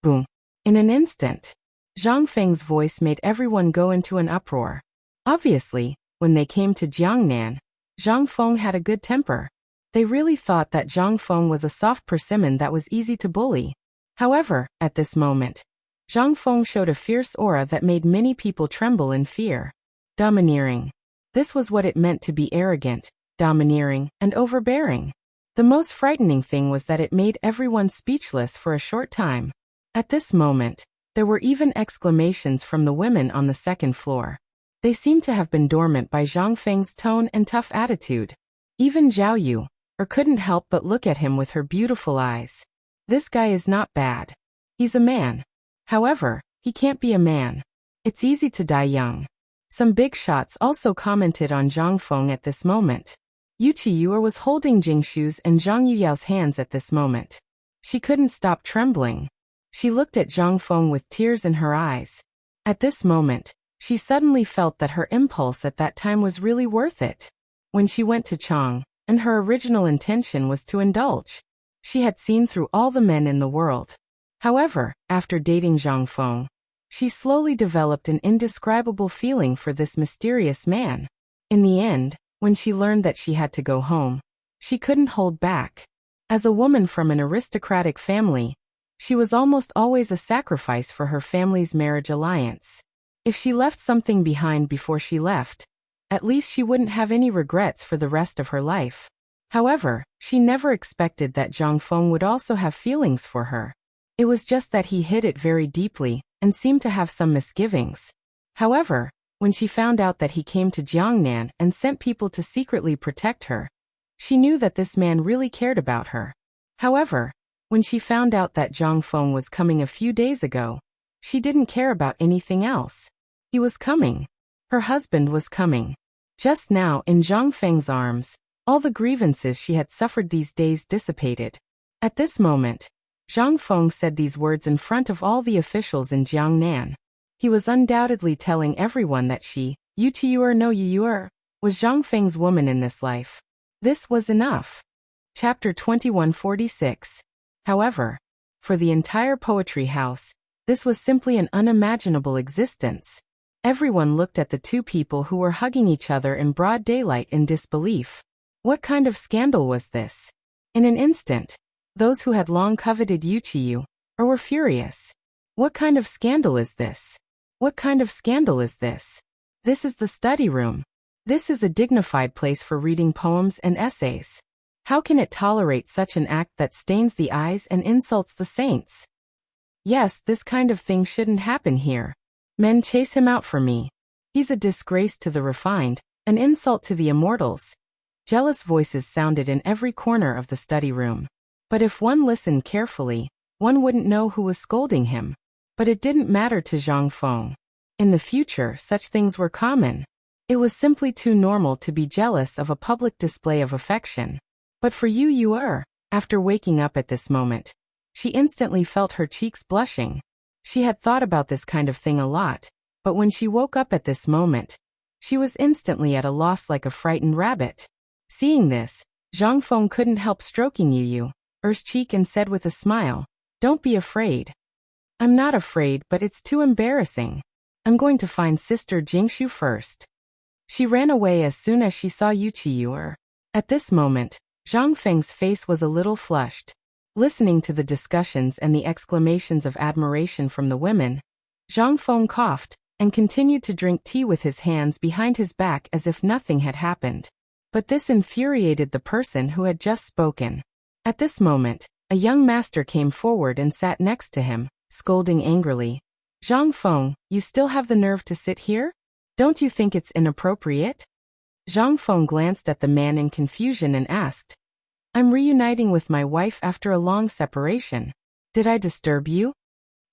Boom. In an instant, Zhang Feng's voice made everyone go into an uproar. Obviously, when they came to Jiangnan, Zhang Feng had a good temper. They really thought that Zhang Feng was a soft persimmon that was easy to bully. However, at this moment, Zhang Feng showed a fierce aura that made many people tremble in fear. Domineering. This was what it meant to be arrogant, domineering, and overbearing. The most frightening thing was that it made everyone speechless for a short time. At this moment, there were even exclamations from the women on the second floor. They seemed to have been dormant by Zhang Feng's tone and tough attitude. Even Zhao Yu couldn't help but look at him with her beautiful eyes. This guy is not bad. He's a man. However, he can't be a man. It's easy to die young. Some big shots also commented on Zhang Feng at this moment. Yuqi was holding Jingshu's and Zhang Yuyao's hands at this moment. She couldn't stop trembling. She looked at Zhang Feng with tears in her eyes. At this moment, she suddenly felt that her impulse at that time was really worth it. When she went to Chang, and her original intention was to indulge. She had seen through all the men in the world. However, after dating Zhang Feng, she slowly developed an indescribable feeling for this mysterious man. In the end, when she learned that she had to go home, she couldn't hold back. As a woman from an aristocratic family, she was almost always a sacrifice for her family's marriage alliance. If she left something behind before she left, at least she wouldn't have any regrets for the rest of her life. However, she never expected that Zhang Feng would also have feelings for her. It was just that he hid it very deeply and seemed to have some misgivings. However, when she found out that he came to Jiangnan and sent people to secretly protect her, she knew that this man really cared about her. However, when she found out that Zhang Feng was coming a few days ago, she didn't care about anything else. He was coming. Her husband was coming. Just now, in Zhang Feng's arms, all the grievances she had suffered these days dissipated. At this moment, Zhang Feng said these words in front of all the officials in Jiangnan. He was undoubtedly telling everyone that she, Yuchiur no Yuyur, was Zhang Feng's woman in this life. This was enough. Chapter 2146. However, for the entire poetry house, this was simply an unimaginable existence. Everyone looked at the two people who were hugging each other in broad daylight in disbelief. What kind of scandal was this? In an instant, those who had long coveted Yuchiyu were furious. What kind of scandal is this? What kind of scandal is this? This is the study room. This is a dignified place for reading poems and essays. How can it tolerate such an act that stains the eyes and insults the saints? Yes, this kind of thing shouldn't happen here. Men chase him out for me. He's a disgrace to the refined, an insult to the immortals. Jealous voices sounded in every corner of the study room. But if one listened carefully, one wouldn't know who was scolding him. But it didn't matter to Zhang Feng. In the future, such things were common. It was simply too normal to be jealous of a public display of affection. But for Yu, after waking up at this moment, she instantly felt her cheeks blushing. She had thought about this kind of thing a lot, but when she woke up at this moment, she was instantly at a loss like a frightened rabbit. Seeing this, Zhang Feng couldn't help stroking Yu's cheek and said with a smile, "Don't be afraid." "I'm not afraid, but it's too embarrassing. I'm going to find Sister Jingshu first." She ran away as soon as she saw Yuchiyu. At this moment, Zhang Feng's face was a little flushed. Listening to the discussions and the exclamations of admiration from the women, Zhang Feng coughed and continued to drink tea with his hands behind his back as if nothing had happened. But this infuriated the person who had just spoken. At this moment, a young master came forward and sat next to him, scolding angrily. "Zhang Feng, you still have the nerve to sit here? Don't you think it's inappropriate?" Zhang Feng glanced at the man in confusion and asked, "I'm reuniting with my wife after a long separation. Did I disturb you?"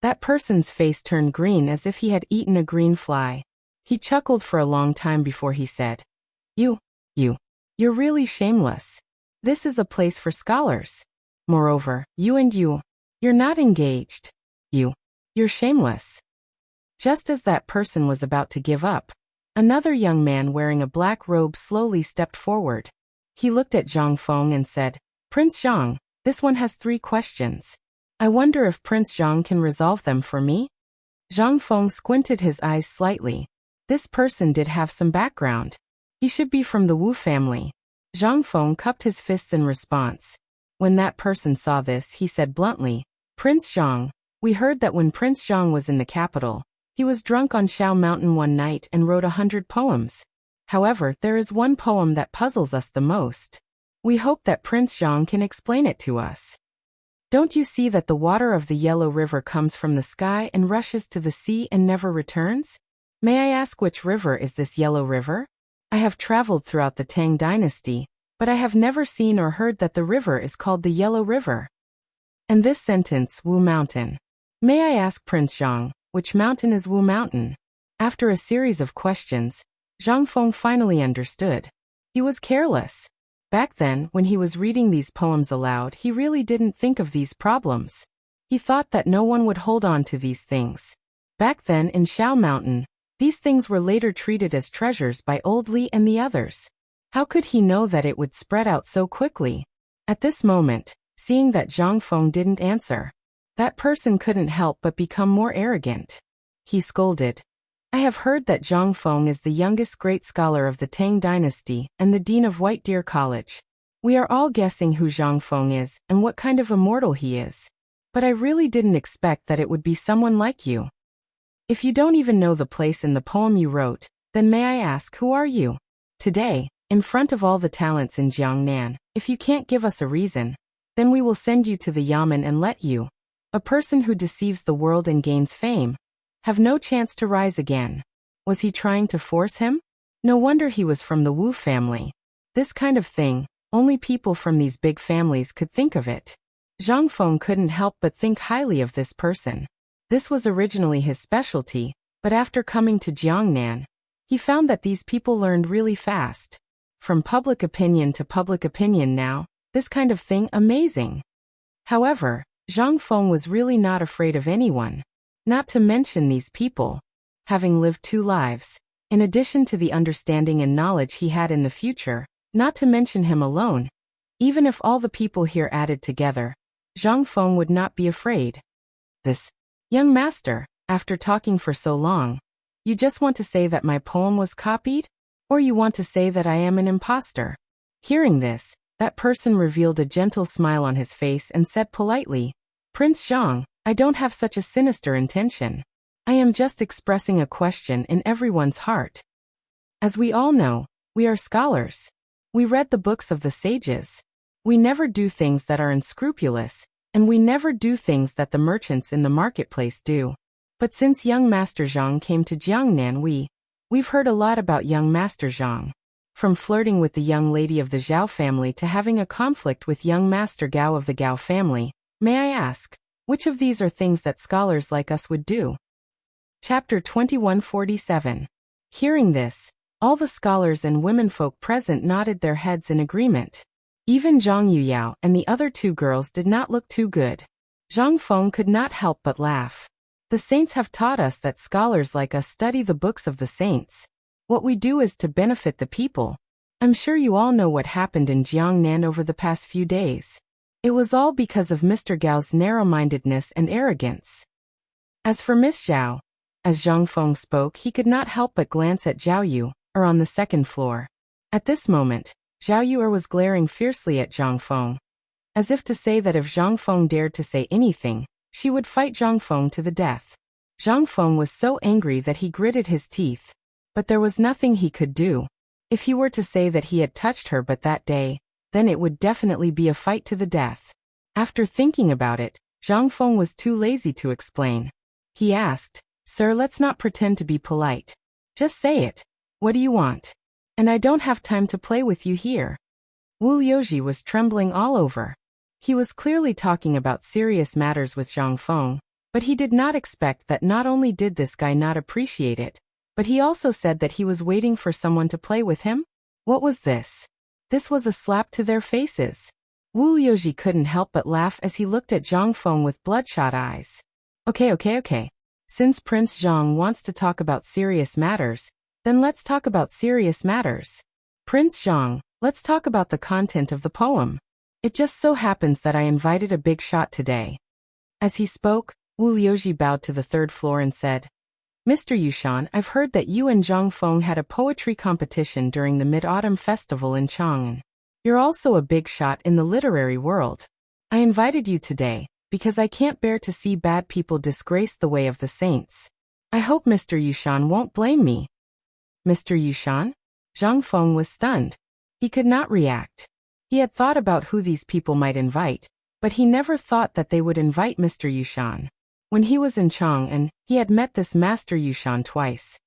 That person's face turned green as if he had eaten a green fly. He chuckled for a long time before he said, You're really shameless. This is a place for scholars. Moreover, you're not engaged. You're shameless." Just as that person was about to give up, another young man wearing a black robe slowly stepped forward. He looked at Zhang Feng and said, "Prince Zhang, this one has 3 questions. I wonder if Prince Zhang can resolve them for me?" Zhang Feng squinted his eyes slightly. This person did have some background. He should be from the Wu family. Zhang Feng cupped his fists in response. When that person saw this, he said bluntly, "Prince Zhang, we heard that when Prince Zhang was in the capital, he was drunk on Shao Mountain one night and wrote 100 poems. However, there is one poem that puzzles us the most. We hope that Prince Zhang can explain it to us. Don't you see that the water of the Yellow River comes from the sky and rushes to the sea and never returns? May I ask which river is this Yellow River? I have traveled throughout the Tang dynasty, but I have never seen or heard that the river is called the Yellow River. And this sentence, Wu Mountain. May I ask Prince Zhang, which mountain is Wu Mountain?" After a series of questions, Zhang Feng finally understood. He was careless. Back then, when he was reading these poems aloud, he really didn't think of these problems. He thought that no one would hold on to these things. Back then in Shao Mountain, these things were later treated as treasures by Old Li and the others. How could he know that it would spread out so quickly? At this moment, seeing that Zhang Feng didn't answer, that person couldn't help but become more arrogant. He scolded, "I have heard that Zhang Feng is the youngest great scholar of the Tang dynasty and the dean of White Deer College. We are all guessing who Zhang Feng is and what kind of immortal he is. But I really didn't expect that it would be someone like you. If you don't even know the place in the poem you wrote, then may I ask, who are you? Today, in front of all the talents in Jiangnan, if you can't give us a reason, then we will send you to the Yamen and let you, a person who deceives the world and gains fame, have no chance to rise again." Was he trying to force him? No wonder he was from the Wu family. This kind of thing, only people from these big families could think of it. Zhang Feng couldn't help but think highly of this person. This was originally his specialty, but after coming to Jiangnan, he found that these people learned really fast. From public opinion to public opinion now, this kind of thing amazing. However, Zhang Feng was really not afraid of anyone. Not to mention these people. having lived 2 lives, in addition to the understanding and knowledge he had in the future, not to mention him alone. Even if all the people here added together, Zhang Feng would not be afraid. This young master, after talking for so long, you just want to say that my poem was copied? Or you want to say that I am an imposter? Hearing this, that person revealed a gentle smile on his face and said politely, Prince Zhang, I don't have such a sinister intention. I am just expressing a question in everyone's heart. As we all know, we are scholars. We read the books of the sages. We never do things that are unscrupulous, and we never do things that the merchants in the marketplace do. But since young Master Zhang came to Jiangnan, we've heard a lot about young Master Zhang. From flirting with the young lady of the Zhao family to having a conflict with young Master Gao of the Gao family, may I ask, which of these are things that scholars like us would do? Chapter 2147. Hearing this, all the scholars and womenfolk present nodded their heads in agreement. Even Zhang Yuyao and the other 2 girls did not look too good. Zhang Feng could not help but laugh. The saints have taught us that scholars like us study the books of the saints. What we do is to benefit the people. I'm sure you all know what happened in Jiangnan over the past few days. It was all because of Mr. Gao's narrow-mindedness and arrogance. As for Miss Zhao, as Zhang Feng spoke, he could not help but glance at Zhao Yu, on the 2nd floor. At this moment, Zhao Yu was glaring fiercely at Zhang Feng, as if to say that if Zhang Feng dared to say anything, she would fight Zhang Feng to the death. Zhang Feng was so angry that he gritted his teeth, but there was nothing he could do. If he were to say that he had touched her but that day, then it would definitely be a fight to the death. After thinking about it, Zhang Feng was too lazy to explain. He asked, Sir, let's not pretend to be polite. Just say it. What do you want? And I don't have time to play with you here. Wu Yoji was trembling all over. He was clearly talking about serious matters with Zhang Feng, but he did not expect that not only did this guy not appreciate it, but he also said that he was waiting for someone to play with him? What was this? This was a slap to their faces. Wu Yoji couldn't help but laugh as he looked at Zhang Feng with bloodshot eyes. Okay. Since Prince Zhang wants to talk about serious matters, then let's talk about serious matters. Prince Zhang, let's talk about the content of the poem. It just so happens that I invited a big shot today. As he spoke, Wu Yoji bowed to the 3rd floor and said, Mr. Yushan, I've heard that you and Zhang Feng had a poetry competition during the Mid-Autumn Festival in Chang'an. You're also a big shot in the literary world. I invited you today, because I can't bear to see bad people disgrace the way of the saints. I hope Mr. Yushan won't blame me. Mr. Yushan? Zhang Feng was stunned. He could not react. He had thought about who these people might invite, but he never thought that they would invite Mr. Yushan. When he was in Chang'an, he had met this Master Yushan twice.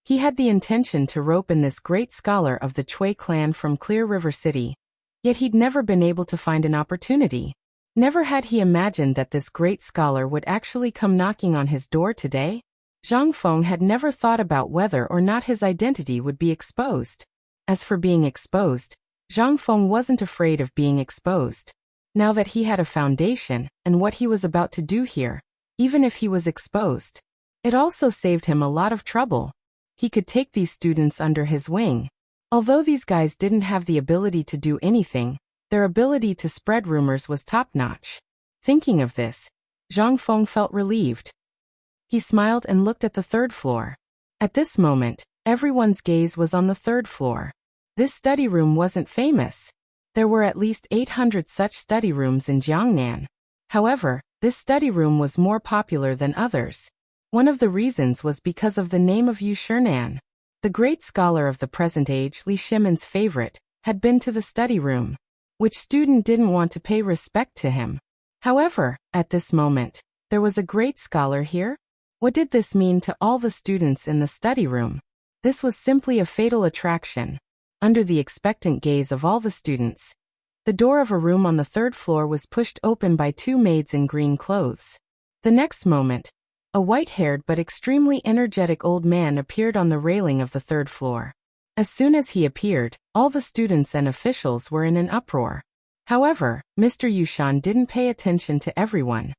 He had the intention to rope in this great scholar of the Chui clan from Clear River City, yet he'd never been able to find an opportunity. Never had he imagined that this great scholar would actually come knocking on his door today. Zhang Feng had never thought about whether or not his identity would be exposed. As for being exposed, Zhang Feng wasn't afraid of being exposed. Now that he had a foundation and what he was about to do here, even if he was exposed, it also saved him a lot of trouble. He could take these students under his wing. Although these guys didn't have the ability to do anything, their ability to spread rumors was top-notch. Thinking of this, Zhang Feng felt relieved. He smiled and looked at the 3rd floor. At this moment, everyone's gaze was on the 3rd floor. This study room wasn't famous. There were at least 800 such study rooms in Jiangnan. However, this study room was more popular than others. One of the reasons was because of the name of Yu Shinan. The great scholar of the present age, Li Shimon's favorite, had been to the study room. Which student didn't want to pay respect to him? However, at this moment, there was a great scholar here. What did this mean to all the students in the study room? This was simply a fatal attraction. Under the expectant gaze of all the students, the door of a room on the 3rd floor was pushed open by 2 maids in green clothes. The next moment, a white-haired but extremely energetic old man appeared on the railing of the 3rd floor. As soon as he appeared, all the students and officials were in an uproar. However, Mr. Yushan didn't pay attention to everyone.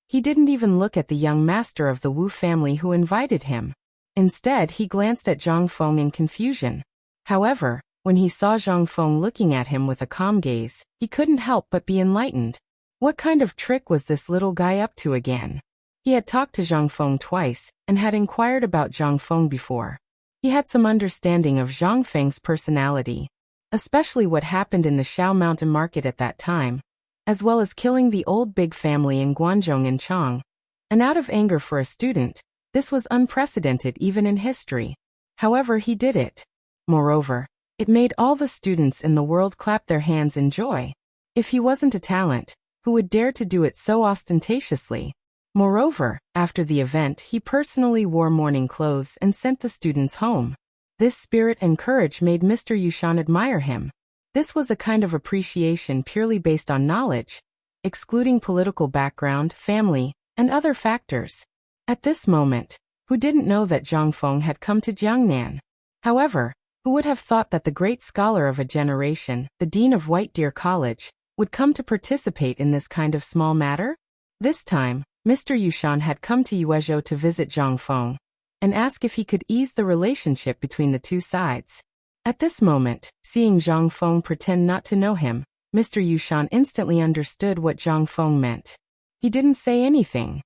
He didn't even look at the young master of the Wu family who invited him. Instead, he glanced at Zhang Feng in confusion. However, when he saw Zhang Feng looking at him with a calm gaze, he couldn't help but be enlightened. What kind of trick was this little guy up to again? He had talked to Zhang Feng twice, and had inquired about Zhang Feng before. He had some understanding of Zhang Feng's personality, especially what happened in the Shao Mountain Market at that time, as well as killing the old big family in Guangzhong and Chang. And out of anger for a student, this was unprecedented even in history. However, he did it. Moreover, it made all the students in the world clap their hands in joy. If he wasn't a talent, who would dare to do it so ostentatiously? Moreover, after the event, he personally wore mourning clothes and sent the students home. This spirit and courage made Mr. Yushan admire him. This was a kind of appreciation purely based on knowledge, excluding political background, family, and other factors. At this moment, who didn't know that Zhang Feng had come to Jiangnan? However, who would have thought that the great scholar of a generation, the dean of White Deer College, would come to participate in this kind of small matter? This time, Mr. Yushan had come to Yuezhou to visit Zhang Feng, and ask if he could ease the relationship between the two sides. At this moment, seeing Zhang Feng pretend not to know him, Mr. Yushan instantly understood what Zhang Feng meant. He didn't say anything.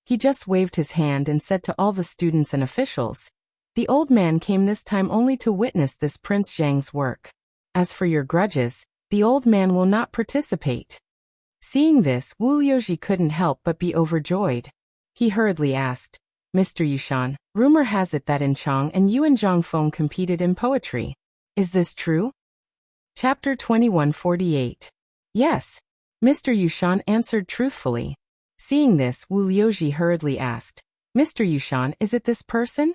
He just waved his hand and said to all the students and officials, "The old man came this time only to witness this Prince Zhang's work. As for your grudges, the old man will not participate." Seeing this, Wu Liuji couldn't help but be overjoyed. He hurriedly asked, "Mr. Yushan, rumor has it that in Chang and you and Zhang Feng competed in poetry. Is this true?" Chapter 2148. Yes. Mr. Yushan answered truthfully. Seeing this, Wu Liuji hurriedly asked, "Mr. Yushan, is it this person?"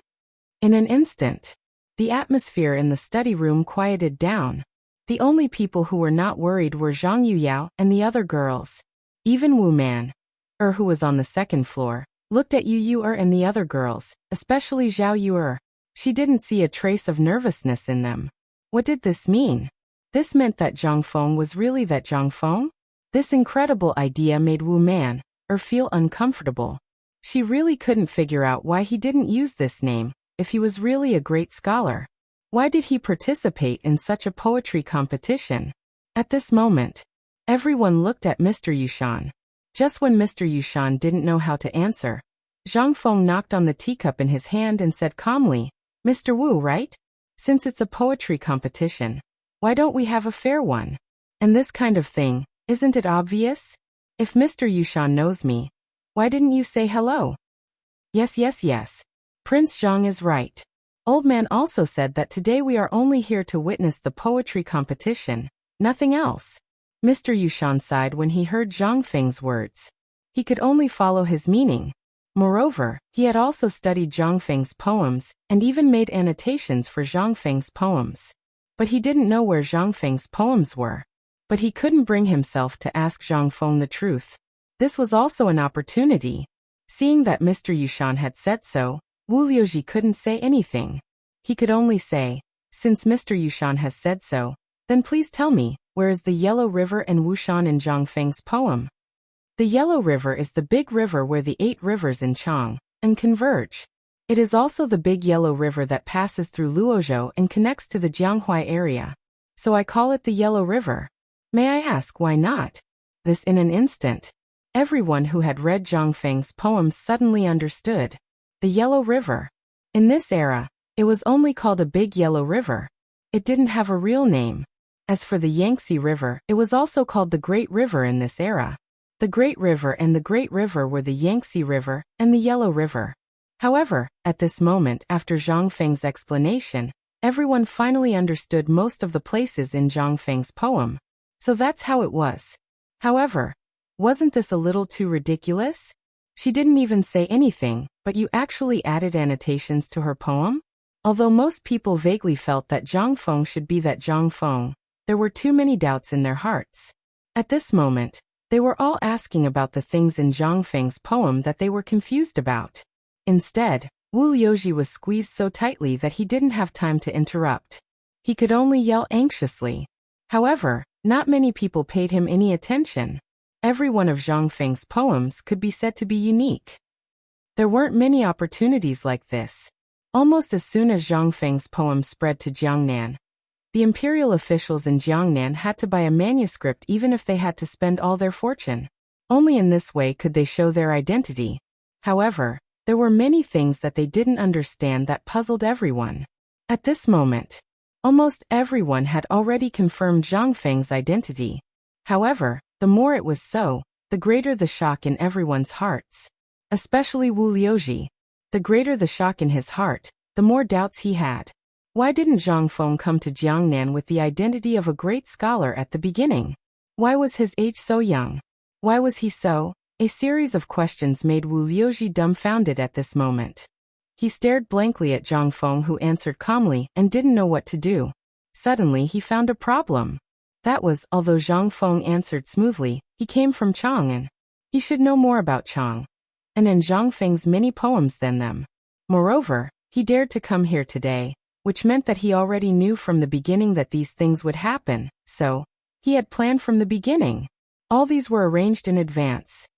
In an instant, the atmosphere in the study room quieted down. The only people who were not worried were Zhang Yuyao and the other girls. Even Wu Man, who was on the second floor, looked at Yu and the other girls, especially Zhao Yu. She didn't see a trace of nervousness in them. What did this mean? This meant that Zhang Feng was really that Zhang Feng? This incredible idea made Wu Man feel uncomfortable. She really couldn't figure out why he didn't use this name, if he was really a great scholar. Why did he participate in such a poetry competition? At this moment, everyone looked at Mr. Yushan. Just when Mr. Yushan didn't know how to answer, Zhang Feng knocked on the teacup in his hand and said calmly, "Mr. Wu, right? Since it's a poetry competition, why don't we have a fair one? And this kind of thing, isn't it obvious? If Mr. Yushan knows me, why didn't you say hello?" Yes. Prince Zhang is right. Old Man also said that today we are only here to witness the poetry competition, nothing else. Mr. Yushan sighed when he heard Zhang Feng's words. He could only follow his meaning. Moreover, he had also studied Zhang Feng's poems and even made annotations for Zhang Feng's poems. But he didn't know where Zhang Feng's poems were. But he couldn't bring himself to ask Zhang Feng the truth. This was also an opportunity. Seeing that Mr. Yushan had said so, Wu Liuji couldn't say anything. He could only say, "Since Mr. Yushan has said so, then please tell me, where is the Yellow River and Wushan in Zhang Feng's poem?" The Yellow River is the big river where the 8 rivers in Chang and converge. It is also the big Yellow River that passes through Luozhou and connects to the Jianghuai area. So I call it the Yellow River. May I ask why not? This in an instant. Everyone who had read Zhang Feng's poems suddenly understood. The Yellow River. In this era, it was only called a Big Yellow River. It didn't have a real name. As for the Yangtze River, it was also called the Great River in this era. The Great River and the Great River were the Yangtze River and the Yellow River. However, at this moment after Zhang Feng's explanation, everyone finally understood most of the places in Zhang Feng's poem. So that's how it was. However, wasn't this a little too ridiculous? She didn't even say anything, but you actually added annotations to her poem? Although most people vaguely felt that Zhang Feng should be that Zhang Feng, there were too many doubts in their hearts. At this moment, they were all asking about the things in Zhang Feng's poem that they were confused about. Instead, Wu Liuji was squeezed so tightly that he didn't have time to interrupt. He could only yell anxiously. However, not many people paid him any attention. Every one of Zhang Feng's poems could be said to be unique. There weren't many opportunities like this. Almost as soon as Zhang Feng's poem spread to Jiangnan, the imperial officials in Jiangnan had to buy a manuscript even if they had to spend all their fortune. Only in this way could they show their identity. However, there were many things that they didn't understand that puzzled everyone. At this moment, almost everyone had already confirmed Zhang Feng's identity. However, the more it was so, the greater the shock in everyone's hearts. Especially Wu Liuji. The greater the shock in his heart, the more doubts he had. Why didn't Zhang Feng come to Jiangnan with the identity of a great scholar at the beginning? Why was his age so young? Why was he so? A series of questions made Wu Liuji dumbfounded at this moment. He stared blankly at Zhang Feng, who answered calmly and didn't know what to do. Suddenly he found a problem. That was, although Zhang Feng answered smoothly, he came from Chang'an. He should know more about Chang and in Zhang Feng's many poems than them. Moreover, he dared to come here today, which meant that he already knew from the beginning that these things would happen, so he had planned from the beginning. All these were arranged in advance.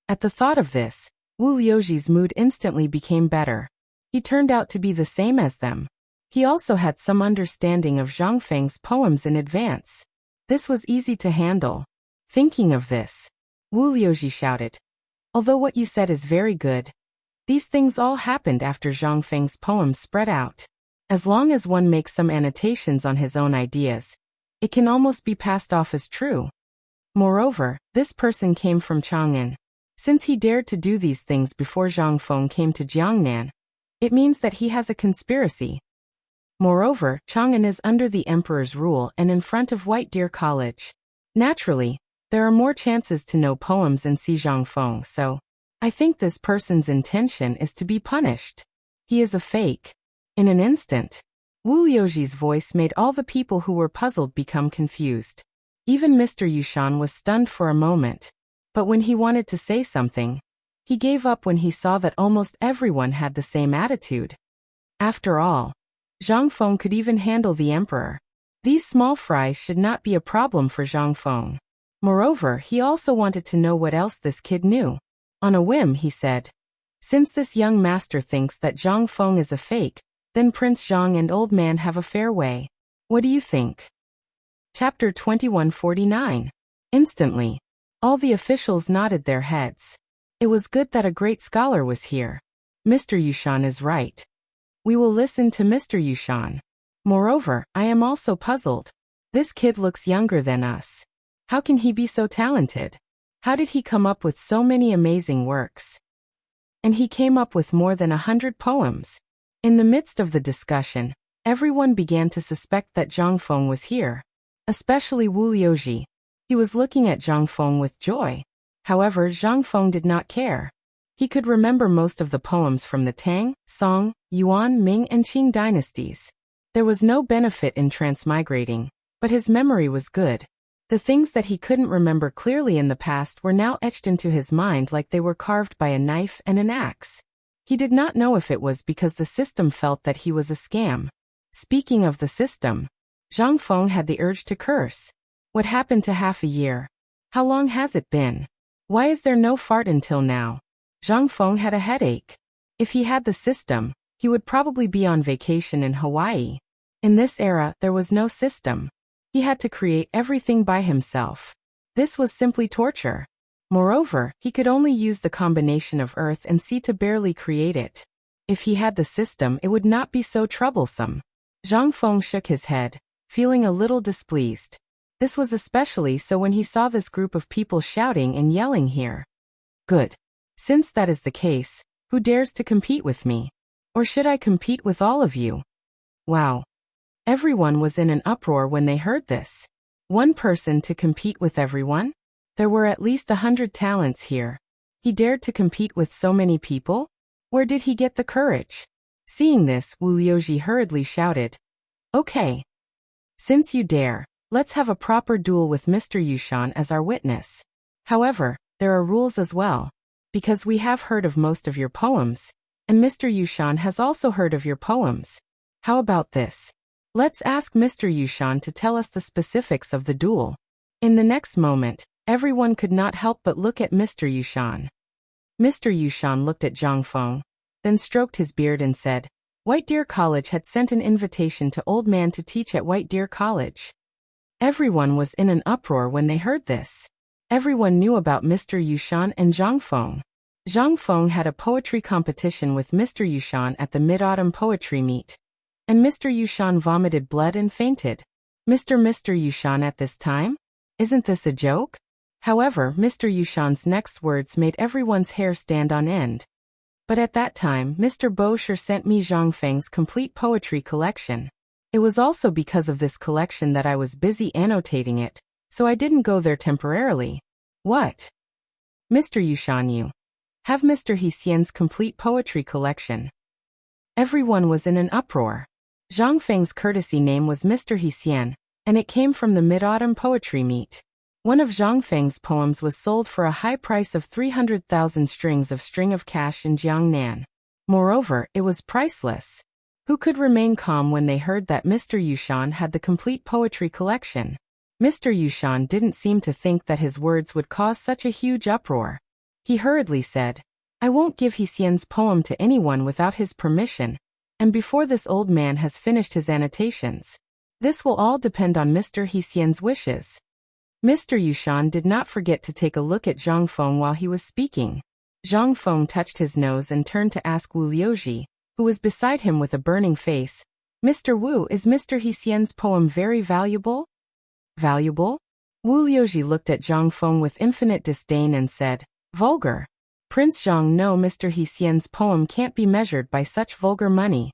At the thought of this, Wu Liuji's mood instantly became better. He turned out to be the same as them. He also had some understanding of Zhang Feng's poems in advance. This was easy to handle. Thinking of this, Wu Liuji shouted, "Although what you said is very good, these things all happened after Zhang Feng's poems spread out. As long as one makes some annotations on his own ideas, it can almost be passed off as true. Moreover, this person came from Chang'an. Since he dared to do these things before Zhang Feng came to Jiangnan, it means that he has a conspiracy. Moreover, Chang'an is under the emperor's rule and in front of White Deer College. Naturally, there are more chances to know poems and see Zhang Feng, so I think this person's intention is to be punished. He is a fake." In an instant, Wu Liuji's voice made all the people who were puzzled become confused. Even Mr. Yushan was stunned for a moment, but when he wanted to say something, he gave up when he saw that almost everyone had the same attitude. After all, Zhang Feng could even handle the emperor. These small fries should not be a problem for Zhang Feng. Moreover, he also wanted to know what else this kid knew. On a whim, he said, "Since this young master thinks that Zhang Feng is a fake, then Prince Zhang and Old Man have a fair way. What do you think?" Chapter 2149. Instantly, all the officials nodded their heads. It was good that a great scholar was here. Mr. Yushan is right. We will listen to Mr. Yushan. Moreover, I am also puzzled. This kid looks younger than us. How can he be so talented? How did he come up with so many amazing works? And he came up with more than 100 poems. In the midst of the discussion, everyone began to suspect that Zhang Feng was here. Especially Wu Liuji. He was looking at Zhang Feng with joy. However, Zhang Feng did not care. He could remember most of the poems from the Tang, Song, Yuan, Ming and Qing dynasties. There was no benefit in transmigrating, but his memory was good. The things that he couldn't remember clearly in the past were now etched into his mind like they were carved by a knife and an axe. He did not know if it was because the system felt that he was a scam. Speaking of the system, Zhang Feng had the urge to curse. What happened to half a year? How long has it been? Why is there no fart until now? Zhang Feng had a headache. If he had the system, he would probably be on vacation in Hawaii. In this era, there was no system. He had to create everything by himself. This was simply torture. Moreover, he could only use the combination of earth and sea to barely create it. If he had the system, it would not be so troublesome. Zhang Feng shook his head, feeling a little displeased. This was especially so when he saw this group of people shouting and yelling here. Good. Since that is the case, who dares to compete with me? Or should I compete with all of you? Wow. Everyone was in an uproar when they heard this. One person to compete with everyone? There were at least 100 talents here. He dared to compete with so many people? Where did he get the courage? Seeing this, Wu Liuji hurriedly shouted, "Okay. Since you dare, let's have a proper duel with Mr. Yushan as our witness. However, there are rules as well. Because we have heard of most of your poems, and Mr. Yushan has also heard of your poems. How about this? Let's ask Mr. Yushan to tell us the specifics of the duel." In the next moment, everyone could not help but look at Mr. Yushan. Mr. Yushan looked at Zhang Feng, then stroked his beard and said, White Deer College had sent an invitation to Old Man to teach at White Deer College. Everyone was in an uproar when they heard this. Everyone knew about Mr. Yushan and Zhang Feng. Zhang Feng had a poetry competition with Mr. Yushan at the Mid-Autumn Poetry Meet. And Mr. Yushan vomited blood and fainted. Mr. Yushan at this time? Isn't this a joke? However, Mr. Yushan's next words made everyone's hair stand on end. But at that time, Mr. Bosher sent me Zhang Feng's complete poetry collection. It was also because of this collection that I was busy annotating it, so I didn't go there temporarily. What? Mr. Yushan, you have Mr. Hsien's complete poetry collection. Everyone was in an uproar. Zhang Feng's courtesy name was Mr. Hsien, and it came from the Mid-Autumn Poetry Meet. One of Zhang Feng's poems was sold for a high price of 300,000 strings of string of cash in Jiangnan. Moreover, it was priceless. Who could remain calm when they heard that Mr. Yushan had the complete poetry collection? Mr. Yushan didn't seem to think that his words would cause such a huge uproar. He hurriedly said, I won't give Hsien's poem to anyone without his permission, and before this old man has finished his annotations. This will all depend on Mr. Hsien's wishes. Mr. Yushan did not forget to take a look at Zhang Feng while he was speaking. Zhang Feng touched his nose and turned to ask Wu Liuji, who was beside him with a burning face, Mr. Wu, is Mr. Hsien's poem very valuable? Valuable? Wu Liuji looked at Zhang Feng with infinite disdain and said, vulgar. Prince Zhang, no, Mr. Hsien's poem can't be measured by such vulgar money.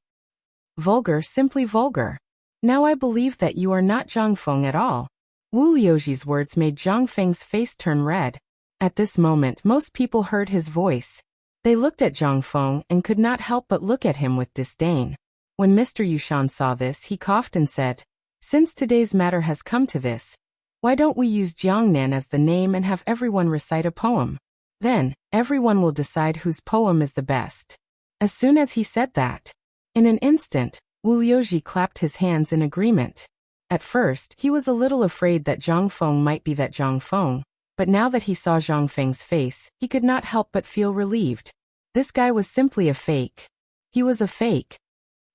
Vulgar, simply vulgar. Now I believe that you are not Zhang Feng at all. Wu Liuji's words made Zhang Feng's face turn red. At this moment, most people heard his voice. They looked at Zhang Feng and could not help but look at him with disdain. When Mr. Yushan saw this, he coughed and said, since today's matter has come to this, why don't we use Jiangnan as the name and have everyone recite a poem? Then, everyone will decide whose poem is the best. As soon as he said that, in an instant, Wu Liuji clapped his hands in agreement. At first, he was a little afraid that Zhang Feng might be that Zhang Feng, but now that he saw Zhang Feng's face, he could not help but feel relieved. This guy was simply a fake. He was a fake.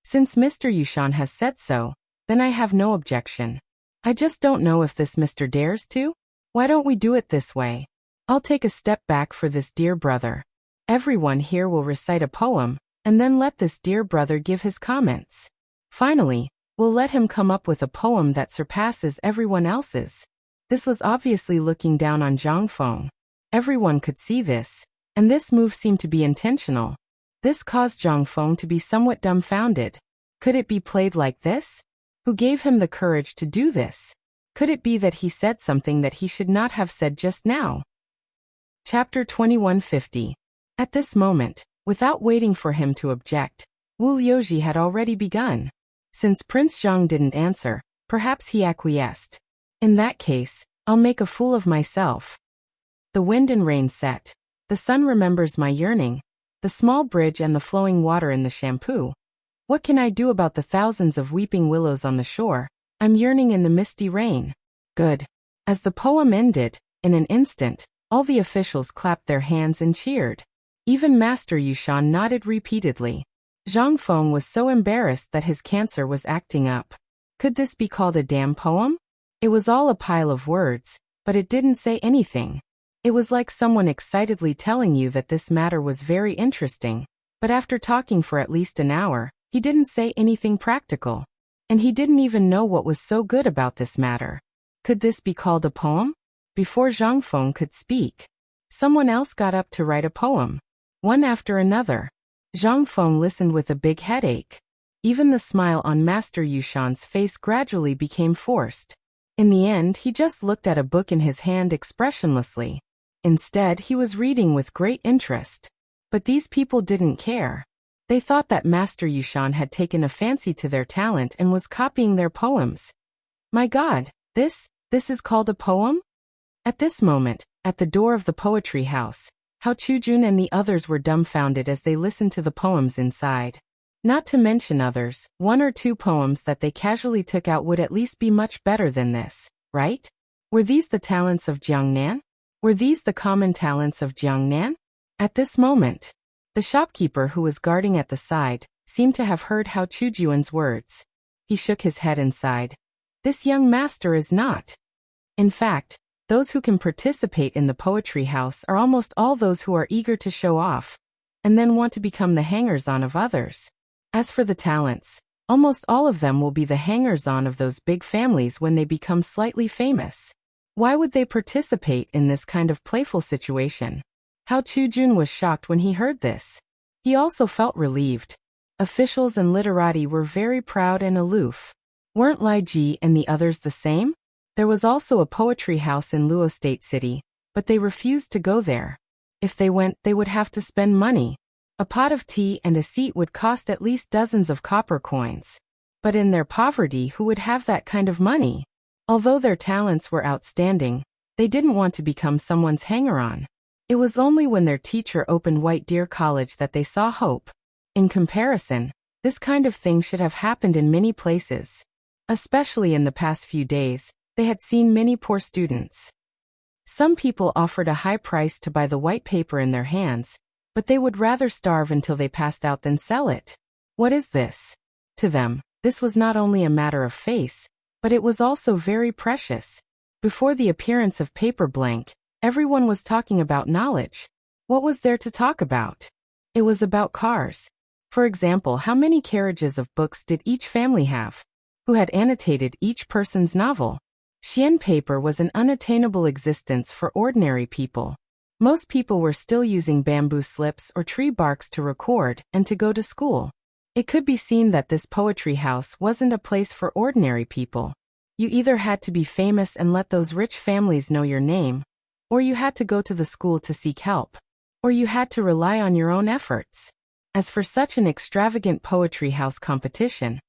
Since Mr. Yushan has said so, then I have no objection. I just don't know if this Mr. dares to? Why don't we do it this way? I'll take a step back for this dear brother. Everyone here will recite a poem, and then let this dear brother give his comments. Finally, we'll let him come up with a poem that surpasses everyone else's. This was obviously looking down on Zhang Feng. Everyone could see this, and this move seemed to be intentional. This caused Zhang Feng to be somewhat dumbfounded. Could it be played like this? Who gave him the courage to do this? Could it be that he said something that he should not have said just now? Chapter 2150. At this moment, without waiting for him to object, Wu Liuji had already begun. Since Prince Zhang didn't answer, perhaps he acquiesced. In that case, I'll make a fool of myself. The wind and rain set. The sun remembers my yearning. The small bridge and the flowing water in the shampoo. What can I do about the thousands of weeping willows on the shore? I'm yearning in the misty rain. Good. As the poem ended, in an instant, all the officials clapped their hands and cheered. Even Master Yushan nodded repeatedly. Zhang Feng was so embarrassed that his cancer was acting up. Could this be called a damn poem? It was all a pile of words, but it didn't say anything. It was like someone excitedly telling you that this matter was very interesting, but after talking for at least an hour, he didn't say anything practical. And he didn't even know what was so good about this matter. Could this be called a poem? Before Zhang Feng could speak, someone else got up to write a poem. One after another. Zhang Feng listened with a big headache. Even the smile on Master Yushan's face gradually became forced. In the end, he just looked at a book in his hand expressionlessly. Instead, he was reading with great interest. But these people didn't care. They thought that Master Yushan had taken a fancy to their talent and was copying their poems. My God, this is called a poem? At this moment, at the door of the poetry house, Hao Chujun and the others were dumbfounded as they listened to the poems inside. Not to mention others, one or two poems that they casually took out would at least be much better than this, right? Were these the talents of Jiangnan? Were these the common talents of Jiangnan? At this moment, the shopkeeper who was guarding at the side, seemed to have heard Hao Chujuan's words. He shook his head and sighed. This young master is not. In fact, those who can participate in the poetry house are almost all those who are eager to show off, and then want to become the hangers-on of others. As for the talents, almost all of them will be the hangers-on of those big families when they become slightly famous. Why would they participate in this kind of playful situation? Hao Chujun was shocked when he heard this. He also felt relieved. Officials and literati were very proud and aloof. Weren't Lai Ji and the others the same? There was also a poetry house in Luo State City, but they refused to go there. If they went, they would have to spend money. A pot of tea and a seat would cost at least dozens of copper coins. But in their poverty, who would have that kind of money? Although their talents were outstanding, they didn't want to become someone's hanger-on. It was only when their teacher opened White Deer College that they saw hope. In comparison, this kind of thing should have happened in many places. Especially in the past few days, they had seen many poor students. Some people offered a high price to buy the white paper in their hands, but they would rather starve until they passed out than sell it. What is this? To them, this was not only a matter of face, but it was also very precious. Before the appearance of paper blank, everyone was talking about knowledge. What was there to talk about? It was about cars. For example, how many carriages of books did each family have? Who had annotated each person's novel? Xian paper was an unattainable existence for ordinary people. Most people were still using bamboo slips or tree barks to record and to go to school. It could be seen that this poetry house wasn't a place for ordinary people. You either had to be famous and let those rich families know your name, or you had to go to the school to seek help, or you had to rely on your own efforts. As for such an extravagant poetry house competition,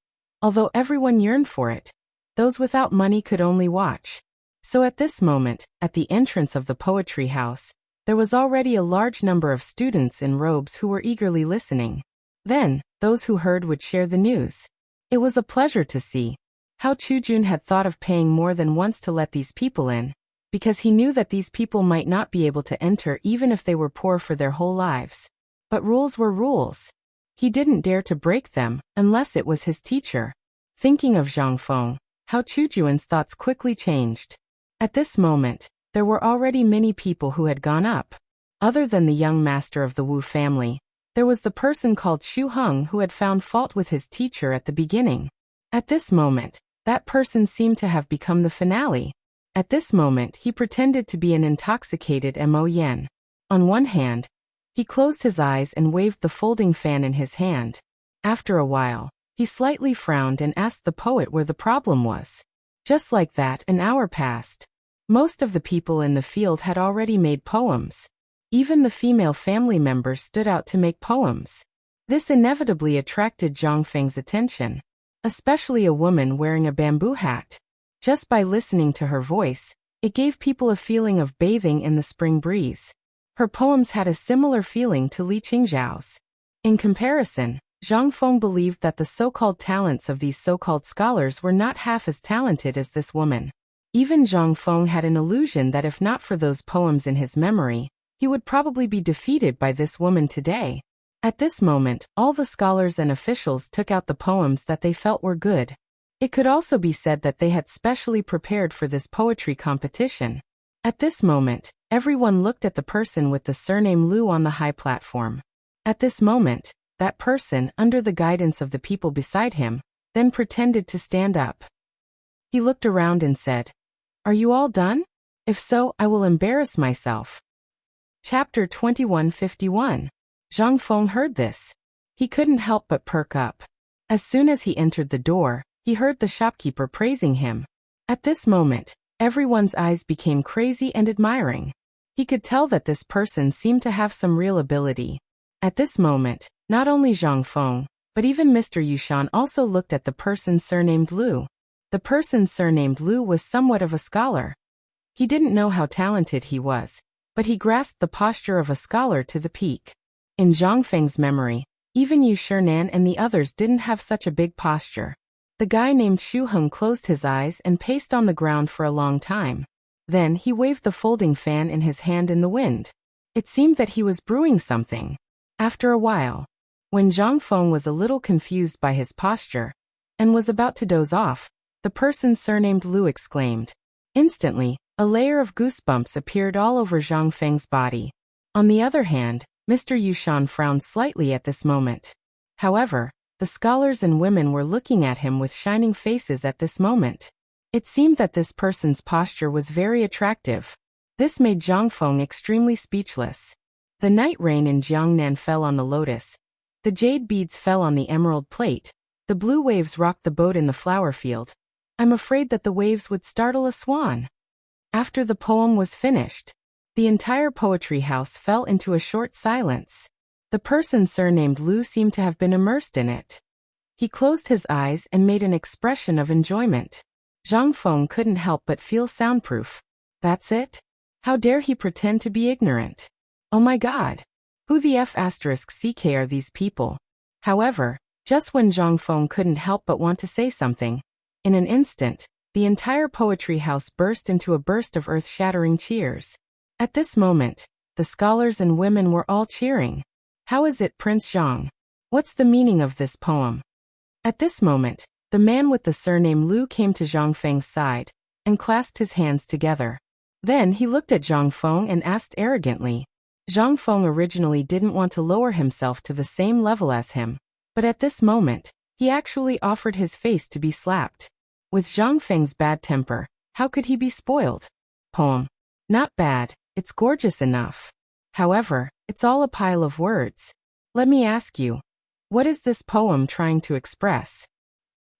although everyone yearned for it, those without money could only watch. So at this moment, at the entrance of the poetry house, there was already a large number of students in robes who were eagerly listening. Then, those who heard would share the news. It was a pleasure to see. Hao Chujun had thought of paying more than once to let these people in, because he knew that these people might not be able to enter even if they were poor for their whole lives. But rules were rules. He didn't dare to break them, unless it was his teacher. Thinking of Zhang Feng, Hao Chujuan's thoughts quickly changed. At this moment, there were already many people who had gone up. Other than the young master of the Wu family, there was the person called Xu Heng who had found fault with his teacher at the beginning. At this moment, that person seemed to have become the finale. At this moment, he pretended to be an intoxicated Mo Yen. On one hand, he closed his eyes and waved the folding fan in his hand. After a while, he slightly frowned and asked the poet where the problem was. Just like that, an hour passed. Most of the people in the field had already made poems. Even the female family members stood out to make poems. This inevitably attracted Zhang Feng's attention, especially a woman wearing a bamboo hat. Just by listening to her voice, it gave people a feeling of bathing in the spring breeze. Her poems had a similar feeling to Li Qingzhao's. In comparison, Zhang Feng believed that the so-called talents of these so-called scholars were not half as talented as this woman. Even Zhang Feng had an illusion that if not for those poems in his memory, he would probably be defeated by this woman today. At this moment, all the scholars and officials took out the poems that they felt were good. It could also be said that they had specially prepared for this poetry competition. At this moment, everyone looked at the person with the surname Lu on the high platform. At this moment, that person, under the guidance of the people beside him, then pretended to stand up. He looked around and said, "Are you all done? If so, I will embarrass myself." Chapter 2151. Zhang Feng heard this. He couldn't help but perk up. As soon as he entered the door, he heard the shopkeeper praising him. At this moment, everyone's eyes became crazy and admiring. He could tell that this person seemed to have some real ability. At this moment, not only Zhang Feng, but even Mr. Yushan also looked at the person surnamed Lu. The person surnamed Lu was somewhat of a scholar. He didn't know how talented he was, but he grasped the posture of a scholar to the peak. In Zhang Feng's memory, even Yu Shernan and the others didn't have such a big posture. The guy named Xu Heng closed his eyes and paced on the ground for a long time. Then he waved the folding fan in his hand in the wind. It seemed that he was brewing something. After a while, When Zhang Feng was a little confused by his posture and was about to doze off, the person surnamed Lu exclaimed. Instantly, a layer of goosebumps appeared all over Zhang Feng's body. On the other hand, Mr. Yushan frowned slightly at this moment. However, the scholars and women were looking at him with shining faces at this moment. It seemed that this person's posture was very attractive. This made Zhang Feng extremely speechless. The night rain in Jiangnan fell on the lotus. The jade beads fell on the emerald plate. The blue waves rocked the boat in the flower field. I'm afraid that the waves would startle a swan. After the poem was finished, the entire poetry house fell into a short silence. The person surnamed Lu seemed to have been immersed in it. He closed his eyes and made an expression of enjoyment. Zhang Feng couldn't help but feel soundproof. That's it? How dare he pretend to be ignorant? Oh my God! Who the F***ck are these people? However, just when Zhang Feng couldn't help but want to say something, in an instant, the entire poetry house burst into a burst of earth-shattering cheers. At this moment, the scholars and women were all cheering. How is it, Prince Zhang? What's the meaning of this poem? At this moment, the man with the surname Lu came to Zhang Feng's side and clasped his hands together. Then he looked at Zhang Feng and asked arrogantly. Zhang Feng originally didn't want to lower himself to the same level as him, but at this moment, he actually offered his face to be slapped. With Zhang Feng's bad temper, how could he be spoiled? Poem. Not bad, it's gorgeous enough. However, it's all a pile of words. Let me ask you, what is this poem trying to express?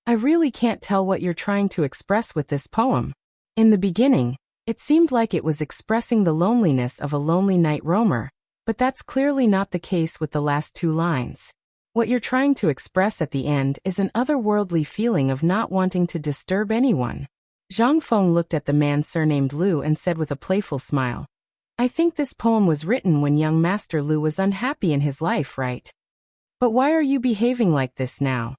I really can't tell what you're trying to express with this poem. In the beginning, it seemed like it was expressing the loneliness of a lonely night roamer, but that's clearly not the case with the last two lines. What you're trying to express at the end is an otherworldly feeling of not wanting to disturb anyone. Zhang Feng looked at the man surnamed Lu and said with a playful smile, I think this poem was written when young Master Lu was unhappy in his life, right? But why are you behaving like this now?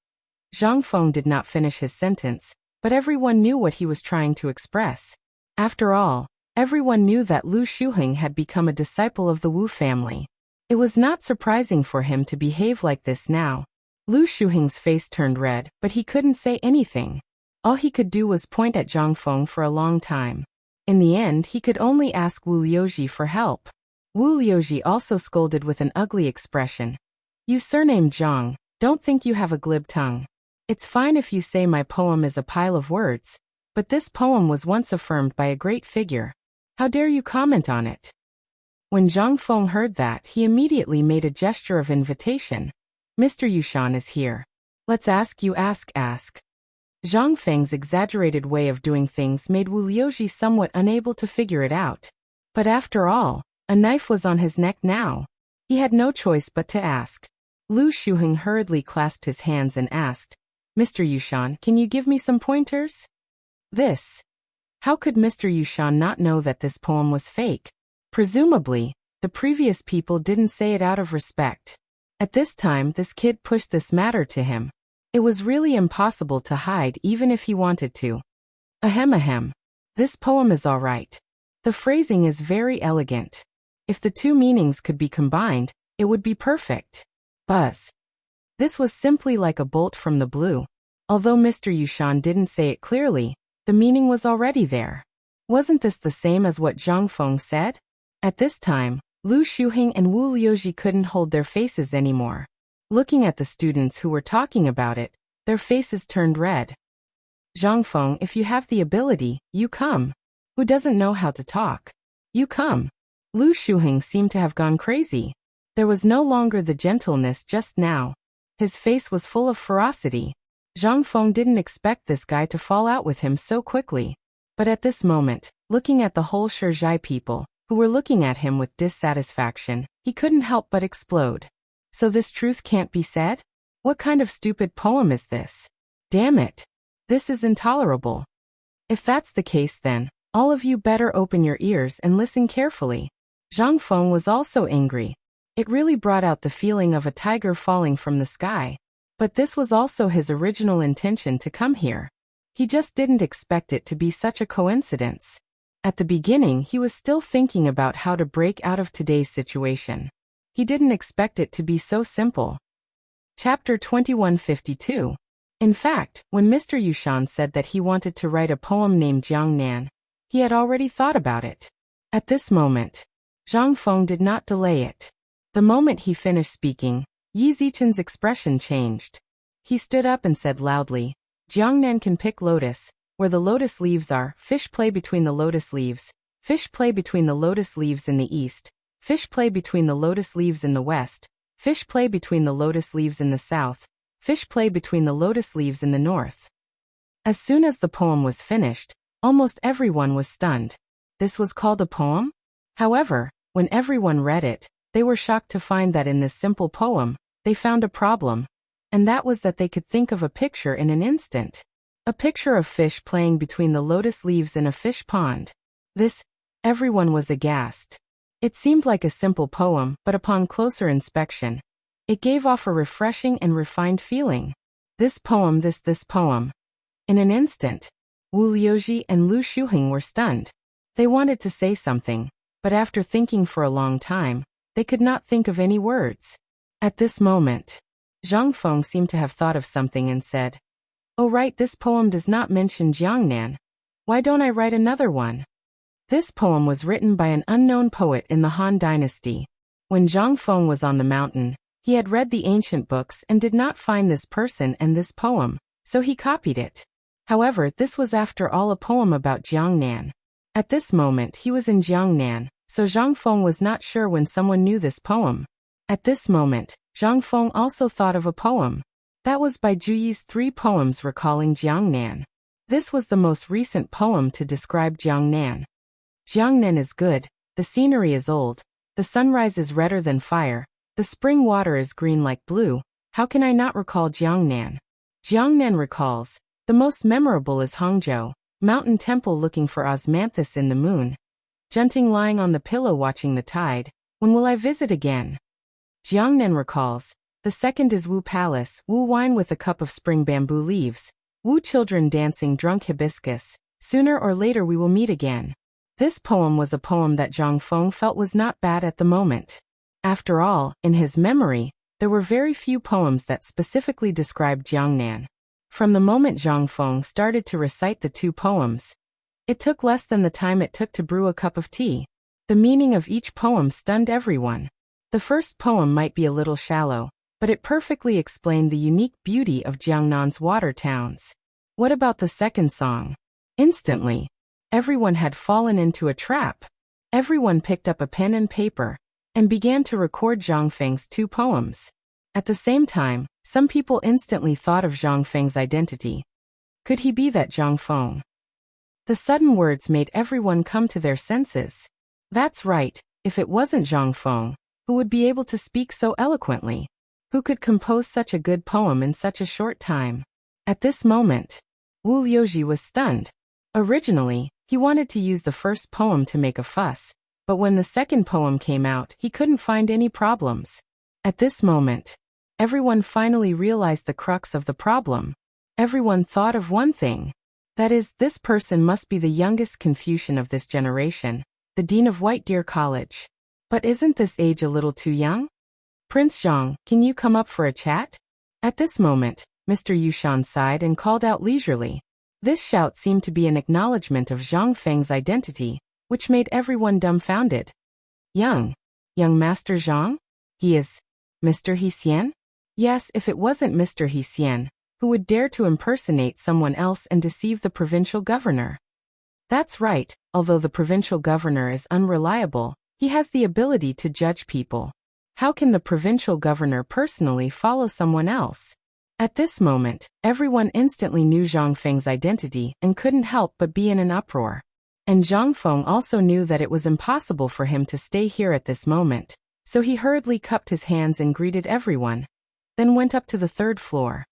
Zhang Feng did not finish his sentence, but everyone knew what he was trying to express. After all, everyone knew that Lu Shuheng had become a disciple of the Wu family. It was not surprising for him to behave like this now. Lu Shuheng's face turned red, but he couldn't say anything. All he could do was point at Zhang Feng for a long time. In the end, he could only ask Wu Liuji for help. Wu Liuji also scolded with an ugly expression. You surnamed Zhang, don't think you have a glib tongue. It's fine if you say my poem is a pile of words, but this poem was once affirmed by a great figure. How dare you comment on it? When Zhang Feng heard that, he immediately made a gesture of invitation. Mr. Yushan is here. Let's ask. Zhang Feng's exaggerated way of doing things made Wu Liuji somewhat unable to figure it out. But after all, a knife was on his neck now. He had no choice but to ask. Lu Shuheng hurriedly clasped his hands and asked, Mr. Yushan, can you give me some pointers? This. How could Mr. Yushan not know that this poem was fake? Presumably, the previous people didn't say it out of respect. At this time, this kid pushed this matter to him. It was really impossible to hide even if he wanted to. Ahem. This poem is all right. The phrasing is very elegant. If the two meanings could be combined, it would be perfect. Buzz. This was simply like a bolt from the blue. Although Mr. Yushan didn't say it clearly, the meaning was already there. Wasn't this the same as what Zhang Feng said? At this time, Lu Shuheng and Wu Liuji couldn't hold their faces anymore. Looking at the students who were talking about it, their faces turned red. Zhang Feng, if you have the ability, you come. Who doesn't know how to talk? You come. Lu Shuheng seemed to have gone crazy. There was no longer the gentleness just now. His face was full of ferocity. Zhang Feng didn't expect this guy to fall out with him so quickly. But at this moment, looking at the whole Shizhai people, who were looking at him with dissatisfaction, he couldn't help but explode. So this truth can't be said? What kind of stupid poem is this? Damn it. This is intolerable. If that's the case then, all of you better open your ears and listen carefully. Zhang Feng was also angry. It really brought out the feeling of a tiger falling from the sky. But this was also his original intention to come here. He just didn't expect it to be such a coincidence. At the beginning, he was still thinking about how to break out of today's situation. He didn't expect it to be so simple. Chapter 2152. In fact, when Mr. Yushan said that he wanted to write a poem named Jiangnan, he had already thought about it. At this moment, Zhang Feng did not delay it. The moment he finished speaking, Yi Zichen's expression changed. He stood up and said loudly, Jiangnan can pick lotus, where the lotus leaves are, fish play between the lotus leaves, fish play between the lotus leaves in the east, fish play between the lotus leaves in the west, fish play between the lotus leaves in the south, fish play between the lotus leaves in the north. As soon as the poem was finished, almost everyone was stunned. This was called a poem? However, when everyone read it, they were shocked to find that in this simple poem, they found a problem. And that was that they could think of a picture in an instant. A picture of fish playing between the lotus leaves in a fish pond. Everyone was aghast. It seemed like a simple poem, but upon closer inspection, it gave off a refreshing and refined feeling. This poem. In an instant, Wu Liuji and Lu Shuheng were stunned. They wanted to say something, but after thinking for a long time, they could not think of any words. At this moment, Zhang Feng seemed to have thought of something and said, "Oh right, this poem does not mention Jiangnan. Why don't I write another one?" This poem was written by an unknown poet in the Han Dynasty. When Zhang Feng was on the mountain, he had read the ancient books and did not find this person and this poem, so he copied it. However, this was after all a poem about Jiangnan. At this moment he was in Jiangnan, so Zhang Feng was not sure when someone knew this poem. At this moment, Zhang Feng also thought of a poem. That was by Zhu Yi's 3 poems recalling Jiangnan. This was the most recent poem to describe Jiangnan. Jiangnan is good, the scenery is old, the sunrise is redder than fire, the spring water is green like blue. How can I not recall Jiangnan? Jiangnan recalls. The most memorable is Hangzhou, mountain temple looking for osmanthus in the moon. Junting lying on the pillow watching the tide. When will I visit again? Jiangnan recalls. The second is Wu Palace, Wu wine with a cup of spring bamboo leaves. Wu children dancing drunk hibiscus. Sooner or later we will meet again. This poem was a poem that Zhang Feng felt was not bad at the moment. After all, in his memory, there were very few poems that specifically described Jiangnan. From the moment Zhang Feng started to recite the 2 poems, it took less than the time it took to brew a cup of tea. The meaning of each poem stunned everyone. The first poem might be a little shallow, but it perfectly explained the unique beauty of Jiangnan's water towns. What about the second song? Instantly, everyone had fallen into a trap. Everyone picked up a pen and paper and began to record Zhang Feng's 2 poems. At the same time, some people instantly thought of Zhang Feng's identity. Could he be that Zhang Feng? The sudden words made everyone come to their senses. That's right, if it wasn't Zhang Feng, who would be able to speak so eloquently? Who could compose such a good poem in such a short time? At this moment, Wu Liuji was stunned. Originally, he wanted to use the first poem to make a fuss, but when the second poem came out, he couldn't find any problems. At this moment, everyone finally realized the crux of the problem. Everyone thought of one thing. That is, this person must be the youngest Confucian of this generation, the dean of White Deer College. But isn't this age a little too young? Prince Zhang, can you come up for a chat? At this moment, Mr. Yushan sighed and called out leisurely. This shout seemed to be an acknowledgement of Zhang Feng's identity, which made everyone dumbfounded. Young Master Zhang? He is Mr. Hsien? Yes, if it wasn't Mr. Hsien, who would dare to impersonate someone else and deceive the provincial governor? That's right, although the provincial governor is unreliable, he has the ability to judge people. How can the provincial governor personally follow someone else? At this moment, everyone instantly knew Zhang Feng's identity and couldn't help but be in an uproar. And Zhang Feng also knew that it was impossible for him to stay here at this moment, so he hurriedly cupped his hands and greeted everyone, then went up to the 3rd floor.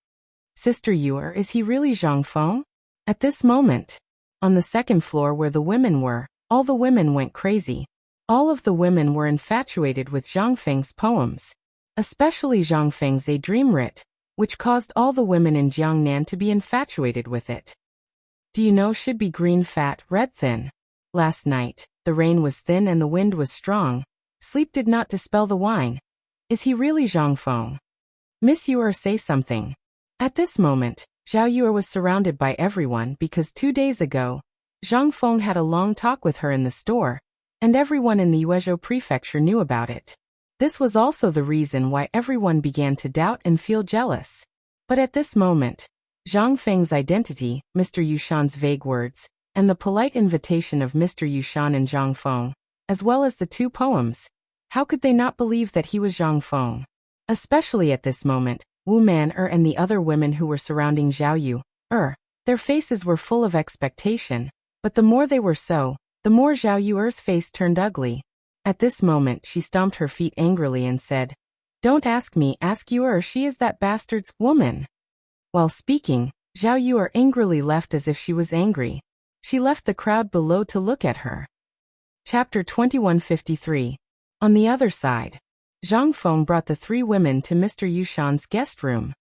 Sister Yuer, is he really Zhang Feng? At this moment, on the 2nd floor where the women were, all the women went crazy. All of the women were infatuated with Zhang Feng's poems, especially Zhang Feng's A Dream Writ, which caused all the women in Jiangnan to be infatuated with it. Do you know should be green fat, red thin? Last night, the rain was thin and the wind was strong. Sleep did not dispel the wine. Is he really Zhang Feng? Miss Yuer, say something. At this moment, Zhao Yuer was surrounded by everyone because 2 days ago, Zhang Feng had a long talk with her in the store, and everyone in the Yuezhou prefecture knew about it. This was also the reason why everyone began to doubt and feel jealous. But at this moment, Zhang Feng's identity, Mr. Yushan's vague words, and the polite invitation of Mr. Yushan and Zhang Feng, as well as the 2 poems, how could they not believe that he was Zhang Feng? Especially at this moment, Wu Man-er and the other women who were surrounding Zhao Yu-er, their faces were full of expectation, but the more they were so, the more Zhao Yuer's face turned ugly. At this moment she stomped her feet angrily and said, "Don't ask me, ask Yuer, she is that bastard's woman." While speaking, Zhao Yuer angrily left as if she was angry. She left the crowd below to look at her. Chapter 2153. On the other side, Zhang Feng brought the 3 women to Mr. Yushan's guest room.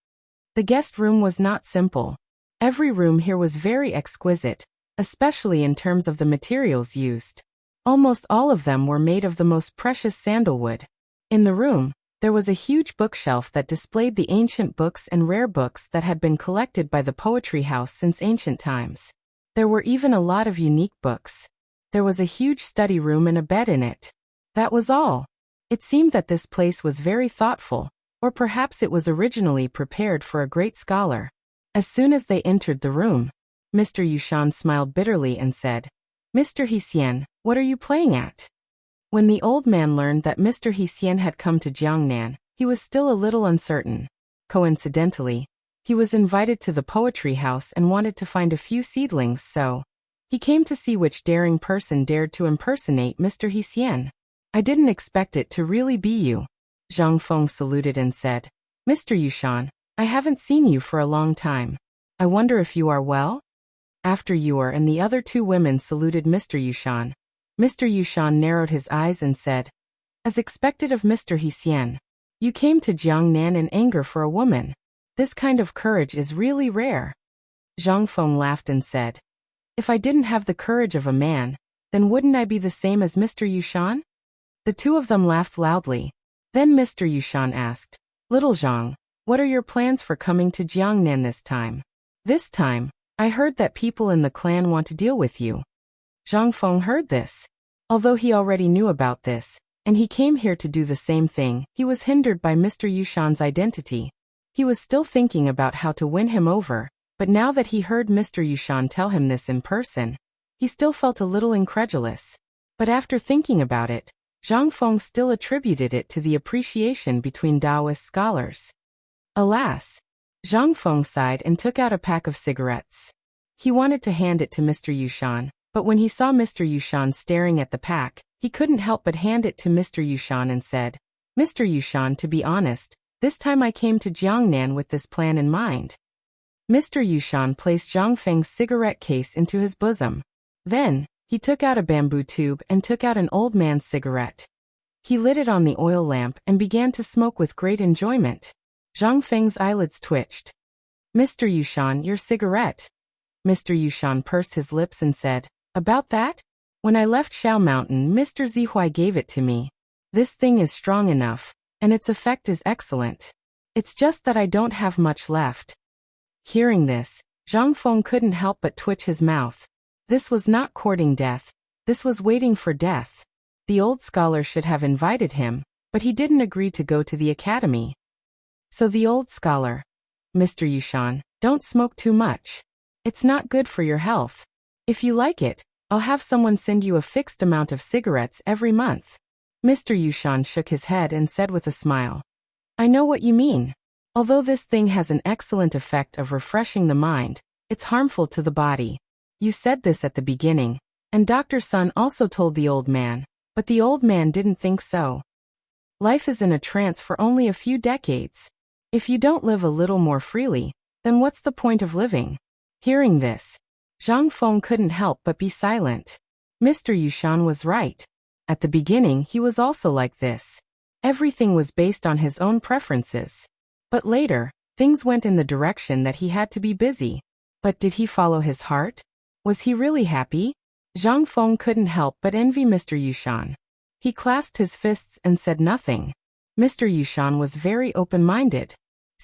The guest room was not simple. Every room here was very exquisite, especially in terms of the materials used. Almost all of them were made of the most precious sandalwood. In the room, there was a huge bookshelf that displayed the ancient books and rare books that had been collected by the poetry house since ancient times. There were even a lot of unique books. There was a huge study room and a bed in it. That was all. It seemed that this place was very thoughtful, or perhaps it was originally prepared for a great scholar. As soon as they entered the room, Mr. Yushan smiled bitterly and said, "Mr. Hsien, what are you playing at?" When the old man learned that Mr. Hsien had come to Jiangnan, he was still a little uncertain. Coincidentally, he was invited to the poetry house and wanted to find a few seedlings, so he came to see which daring person dared to impersonate Mr. Hsien. "I didn't expect it to really be you." Zhang Feng saluted and said, "Mr. Yushan, I haven't seen you for a long time. I wonder if you are well?" After Yuer and the other 2 women saluted Mr. Yushan, Mr. Yushan narrowed his eyes and said, "As expected of Mr. Hsien, you came to Jiangnan in anger for a woman. This kind of courage is really rare." Zhang Feng laughed and said, "If I didn't have the courage of a man, then wouldn't I be the same as Mr. Yushan?" The 2 of them laughed loudly. Then Mr. Yushan asked, "Little Zhang, what are your plans for coming to Jiangnan this time?" "This time, I heard that people in the clan want to deal with you." Zhang Feng heard this. Although he already knew about this, and he came here to do the same thing, he was hindered by Mr. Yushan's identity. He was still thinking about how to win him over, but now that he heard Mr. Yushan tell him this in person, he still felt a little incredulous. But after thinking about it, Zhang Feng still attributed it to the appreciation between Taoist scholars. Alas! Zhang Feng sighed and took out a pack of cigarettes. He wanted to hand it to Mr. Yushan, but when he saw Mr. Yushan staring at the pack, he couldn't help but hand it to Mr. Yushan and said, "Mr. Yushan, to be honest, this time I came to Jiangnan with this plan in mind." Mr. Yushan placed Zhang Feng's cigarette case into his bosom. Then, he took out a bamboo tube and took out an old man's cigarette. He lit it on the oil lamp and began to smoke with great enjoyment. Zhang Feng's eyelids twitched. "Mr. Yushan, your cigarette." Mr. Yushan pursed his lips and said, "About that? When I left Shao Mountain, Mr. Zihuai gave it to me. This thing is strong enough, and its effect is excellent. It's just that I don't have much left." Hearing this, Zhang Feng couldn't help but twitch his mouth. This was not courting death. This was waiting for death. The old scholar should have invited him, but he didn't agree to go to the academy. So the old scholar, "Mr. Yushan, don't smoke too much. It's not good for your health. If you like it, I'll have someone send you a fixed amount of cigarettes every month." Mr. Yushan shook his head and said with a smile, "I know what you mean. Although this thing has an excellent effect of refreshing the mind, it's harmful to the body. You said this at the beginning, and Dr. Sun also told the old man, but the old man didn't think so. Life is in a trance for only a few decades. If you don't live a little more freely, then what's the point of living?" Hearing this, Zhang Feng couldn't help but be silent. Mr. Yushan was right. At the beginning he was also like this. Everything was based on his own preferences. But later, things went in the direction that he had to be busy. But did he follow his heart? Was he really happy? Zhang Feng couldn't help but envy Mr. Yushan. He clasped his fists and said nothing. Mr. Yushan was very open-minded.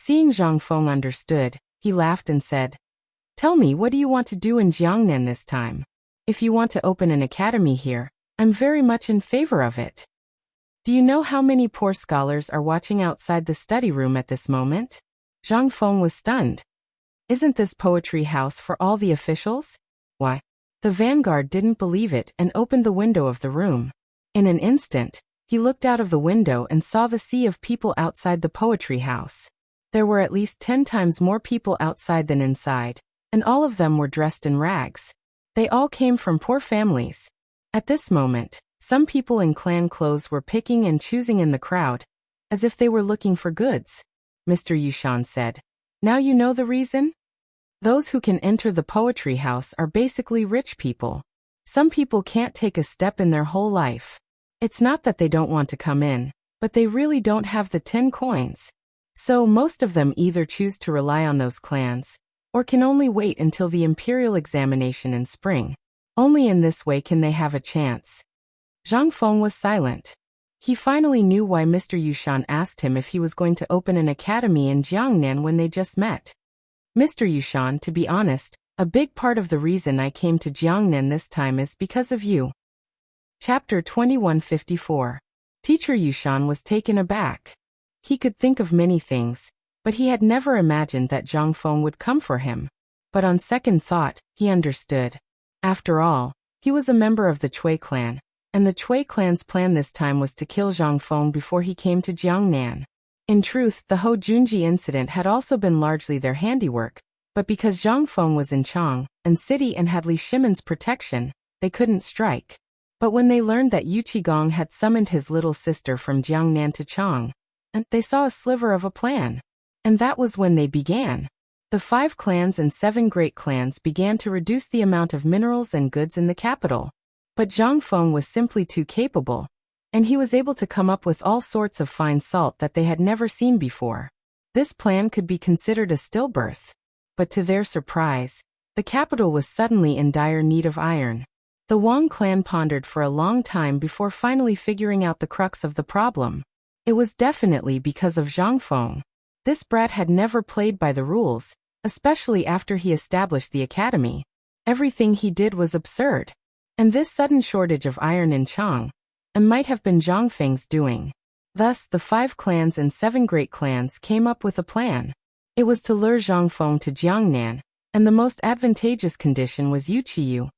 Seeing Zhang Feng understood, he laughed and said, "Tell me, what do you want to do in Jiangnan this time? If you want to open an academy here, I'm very much in favor of it." "Do you know how many poor scholars are watching outside the study room at this moment?" Zhang Feng was stunned. "Isn't this poetry house for all the officials?" "Why?" The vanguard didn't believe it and opened the window of the room. In an instant, he looked out of the window and saw the sea of people outside the poetry house. There were at least 10 times more people outside than inside, and all of them were dressed in rags. They all came from poor families. At this moment, some people in clan clothes were picking and choosing in the crowd, as if they were looking for goods. Mr. Yushan said, "Now you know the reason? Those who can enter the poetry house are basically rich people. Some people can't take a step in their whole life. It's not that they don't want to come in, but they really don't have the 10 coins. So most of them either choose to rely on those clans, or can only wait until the imperial examination in spring. Only in this way can they have a chance." Zhang Feng was silent. He finally knew why Mr. Yushan asked him if he was going to open an academy in Jiangnan when they just met. "Mr. Yushan, to be honest, a big part of the reason I came to Jiangnan this time is because of you." Chapter 2154. Teacher Yushan was taken aback. He could think of many things, but he had never imagined that Zhang Feng would come for him. But on second thought, he understood. After all, he was a member of the Cui clan, and the Cui clan's plan this time was to kill Zhang Feng before he came to Jiangnan. In truth, the Ho Junji incident had also been largely their handiwork, but because Zhang Feng was in Chang and city and had Li Shimon's protection, they couldn't strike. But when they learned that Yu Qigong had summoned his little sister from Jiangnan to Chang, and they saw a sliver of a plan. And that was when they began. The 5 clans and 7 great clans began to reduce the amount of minerals and goods in the capital. But Zhang Feng was simply too capable, and he was able to come up with all sorts of fine salt that they had never seen before. This plan could be considered a stillbirth. But to their surprise, the capital was suddenly in dire need of iron. The Wang clan pondered for a long time before finally figuring out the crux of the problem. It was definitely because of Zhang Feng. This brat had never played by the rules, especially after he established the academy. Everything he did was absurd. And this sudden shortage of iron in Chang might have been Zhang Feng's doing. Thus, the 5 clans and 7 great clans came up with a plan. It was to lure Zhang Feng to Jiangnan, and the most advantageous condition was Yu Qiyu.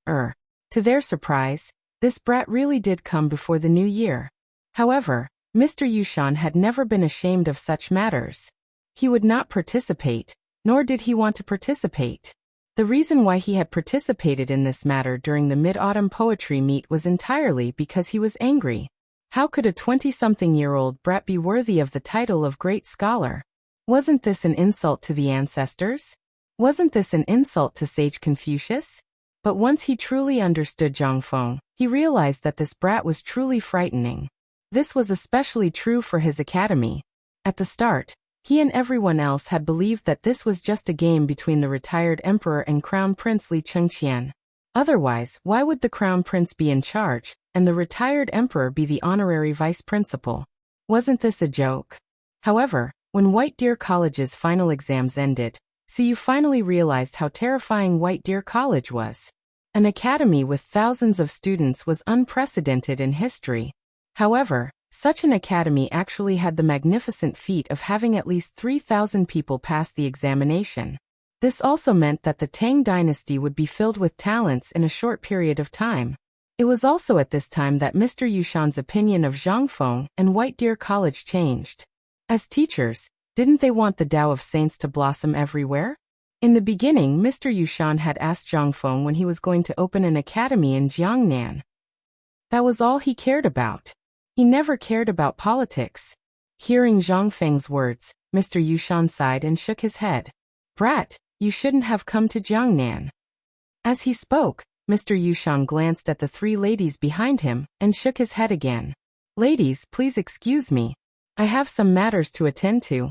To their surprise, this brat really did come before the new year. However, Mr. Yushan had never been ashamed of such matters. He would not participate, nor did he want to participate. The reason why he had participated in this matter during the Mid-Autumn Poetry Meet was entirely because he was angry. How could a 20-something-year-old brat be worthy of the title of great scholar? Wasn't this an insult to the ancestors? Wasn't this an insult to sage Confucius? But once he truly understood Zhang Feng, he realized that this brat was truly frightening. This was especially true for his academy. At the start, he and everyone else had believed that this was just a game between the retired emperor and Crown Prince Li Chengqian. Otherwise, why would the Crown Prince be in charge, and the retired emperor be the honorary vice principal? Wasn't this a joke? However, when White Deer College's final exams ended, you finally realized how terrifying White Deer College was. An academy with thousands of students was unprecedented in history. However, such an academy actually had the magnificent feat of having at least 3,000 people pass the examination. This also meant that the Tang dynasty would be filled with talents in a short period of time. It was also at this time that Mr. Yushan's opinion of Zhang Feng and White Deer College changed. As teachers, didn't they want the Tao of Saints to blossom everywhere? In the beginning, Mr. Yushan had asked Zhang Feng when he was going to open an academy in Jiangnan. That was all he cared about. He never cared about politics. Hearing Zhang Feng's words, Mr. Yushan sighed and shook his head. "Brat, you shouldn't have come to Jiangnan." As he spoke, Mr. Yushan glanced at the 3 ladies behind him and shook his head again. "Ladies, please excuse me. I have some matters to attend to."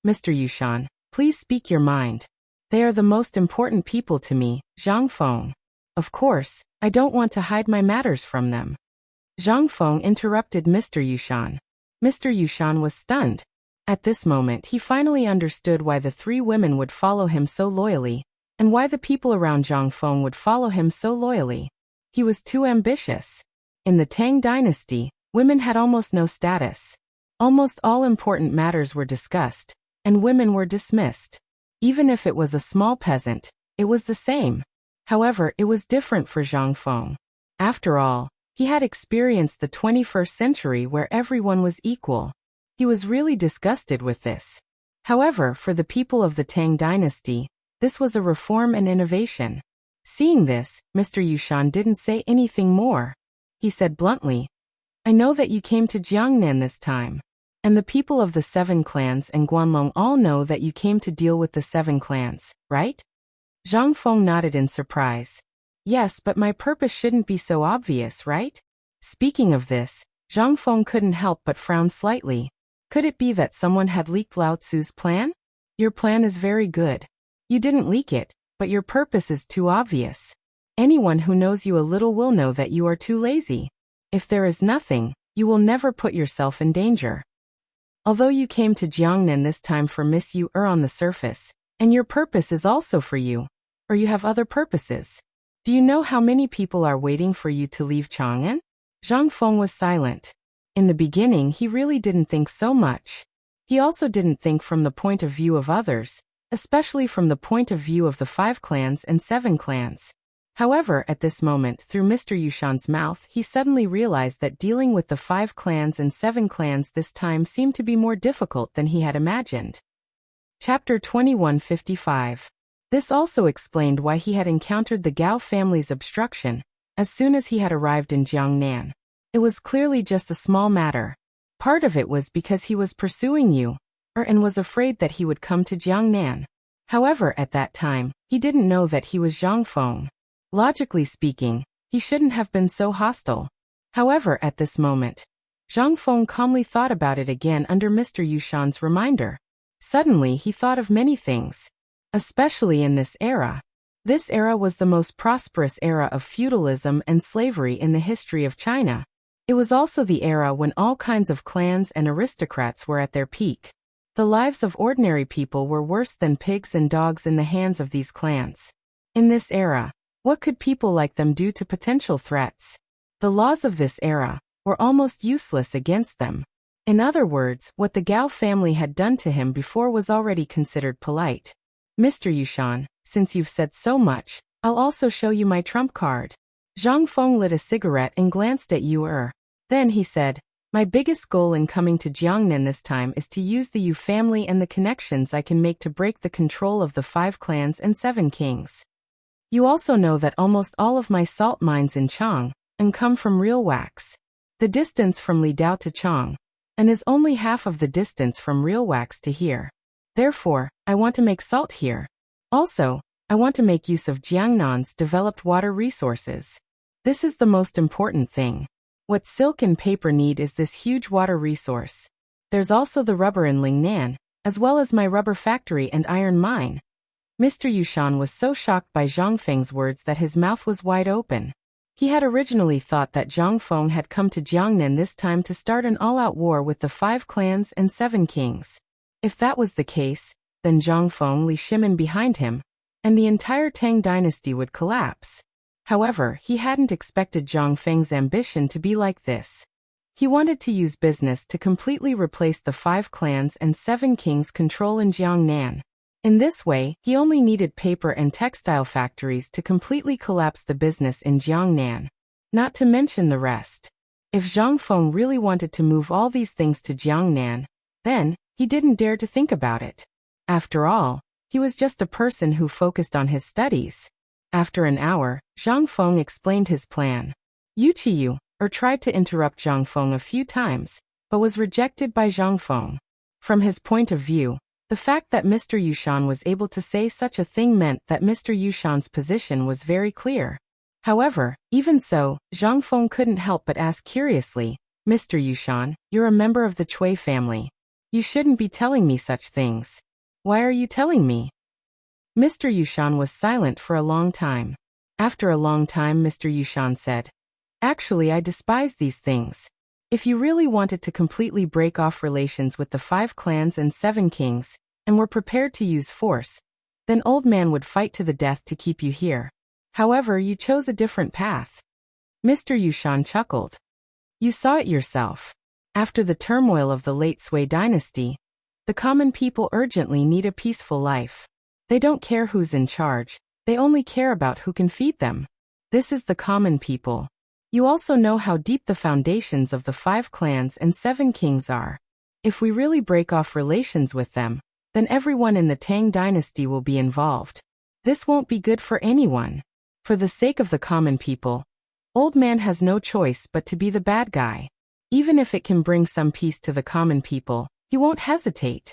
"Mr. Yushan, please speak your mind. They are the most important people to me, Zhang Feng. Of course, I don't want to hide my matters from them." Zhang Feng interrupted Mr. Yushan. Mr. Yushan was stunned. At this moment he finally understood why the three women would follow him so loyally, and why the people around Zhang Feng would follow him so loyally. He was too ambitious. In the Tang dynasty, women had almost no status. Almost all important matters were discussed, and women were dismissed. Even if it was a small peasant, it was the same. However, it was different for Zhang Feng. After all, he had experienced the 21st century where everyone was equal. He was really disgusted with this. However, for the people of the Tang dynasty, this was a reform and innovation. Seeing this, Mr. Yushan didn't say anything more. He said bluntly, "I know that you came to Jiangnan this time. And the people of the 7 clans and Guanlong all know that you came to deal with the 7 clans, right?" Zhang Feng nodded in surprise. "Yes, but my purpose shouldn't be so obvious, right?" Speaking of this, Zhang Feng couldn't help but frown slightly. Could it be that someone had leaked Lao Tzu's plan? Your plan is very good. You didn't leak it, but your purpose is too obvious. Anyone who knows you a little will know that you are too lazy. If there is nothing, you will never put yourself in danger. Although you came to Jiangnan this time for Miss Yu on the surface, and your purpose is also for you, or you have other purposes. Do you know how many people are waiting for you to leave Chang'an? Zhang Feng was silent. In the beginning he really didn't think so much. He also didn't think from the point of view of others, especially from the point of view of the 5 clans and 7 clans. However, at this moment, through Mr. Yushan's mouth, he suddenly realized that dealing with the 5 clans and 7 clans this time seemed to be more difficult than he had imagined. Chapter 2155. This also explained why he had encountered the Gao family's obstruction as soon as he had arrived in Jiangnan. It was clearly just a small matter. Part of it was because he was pursuing you, and was afraid that he would come to Jiangnan. However, at that time, he didn't know that he was Zhang Feng. Logically speaking, he shouldn't have been so hostile. However, at this moment, Zhang Feng calmly thought about it again under Mr. Yushan's reminder. Suddenly he thought of many things. Especially in this era. This era was the most prosperous era of feudalism and slavery in the history of China. It was also the era when all kinds of clans and aristocrats were at their peak. The lives of ordinary people were worse than pigs and dogs in the hands of these clans. In this era, what could people like them do to potential threats? The laws of this era were almost useless against them. In other words, what the Gao family had done to him before was already considered polite. Mr. Yushan, since you've said so much, I'll also show you my trump card. Zhang Feng lit a cigarette and glanced at Yu. Then he said, "My biggest goal in coming to Jiangnan this time is to use the Yu family and the connections I can make to break the control of the 5 clans and 7 kings. You also know that almost all of my salt mines in Chang come from real wax. The distance from Lidao to Chang is only half of the distance from real wax to here. Therefore, I want to make salt here. Also, I want to make use of Jiangnan's developed water resources. This is the most important thing. What silk and paper need is this huge water resource. There's also the rubber in Lingnan, as well as my rubber factory and iron mine." Mr. Yushan was so shocked by Zhang Feng's words that his mouth was wide open. He had originally thought that Zhang Feng had come to Jiangnan this time to start an all-out war with the 5 clans and 7 kings. If that was the case, then Zhang Feng Li Shimin behind him, and the entire Tang dynasty would collapse. However, he hadn't expected Zhang Feng's ambition to be like this. He wanted to use business to completely replace the 5 clans and 7 kings' control in Jiangnan. In this way, he only needed paper and textile factories to completely collapse the business in Jiangnan. Not to mention the rest. If Zhang Feng really wanted to move all these things to Jiangnan, then he didn't dare to think about it. After all, he was just a person who focused on his studies. After an hour, Zhang Feng explained his plan. Yu Qiyu tried to interrupt Zhang Feng a few times, but was rejected by Zhang Feng. From his point of view, the fact that Mr. Yushan was able to say such a thing meant that Mr. Yushan's position was very clear. However, even so, Zhang Feng couldn't help but ask curiously, "Mr. Yushan, you're a member of the Cui family. You shouldn't be telling me such things. Why are you telling me?" Mr. Yushan was silent for a long time. After a long time, Mr. Yushan said, "Actually, I despise these things. If you really wanted to completely break off relations with the 5 clans and 7 kings, and were prepared to use force, then Old Man would fight to the death to keep you here. However, you chose a different path. Mr. Yushan chuckled. You saw it yourself. After the turmoil of the late Sui dynasty, the common people urgently need a peaceful life. They don't care who's in charge, they only care about who can feed them. This is the common people. You also know how deep the foundations of the 5 clans and 7 kings are. If we really break off relations with them, then everyone in the Tang dynasty will be involved. This won't be good for anyone. For the sake of the common people, Old Man has no choice but to be the bad guy. Even if it can bring some peace to the common people, he won't hesitate.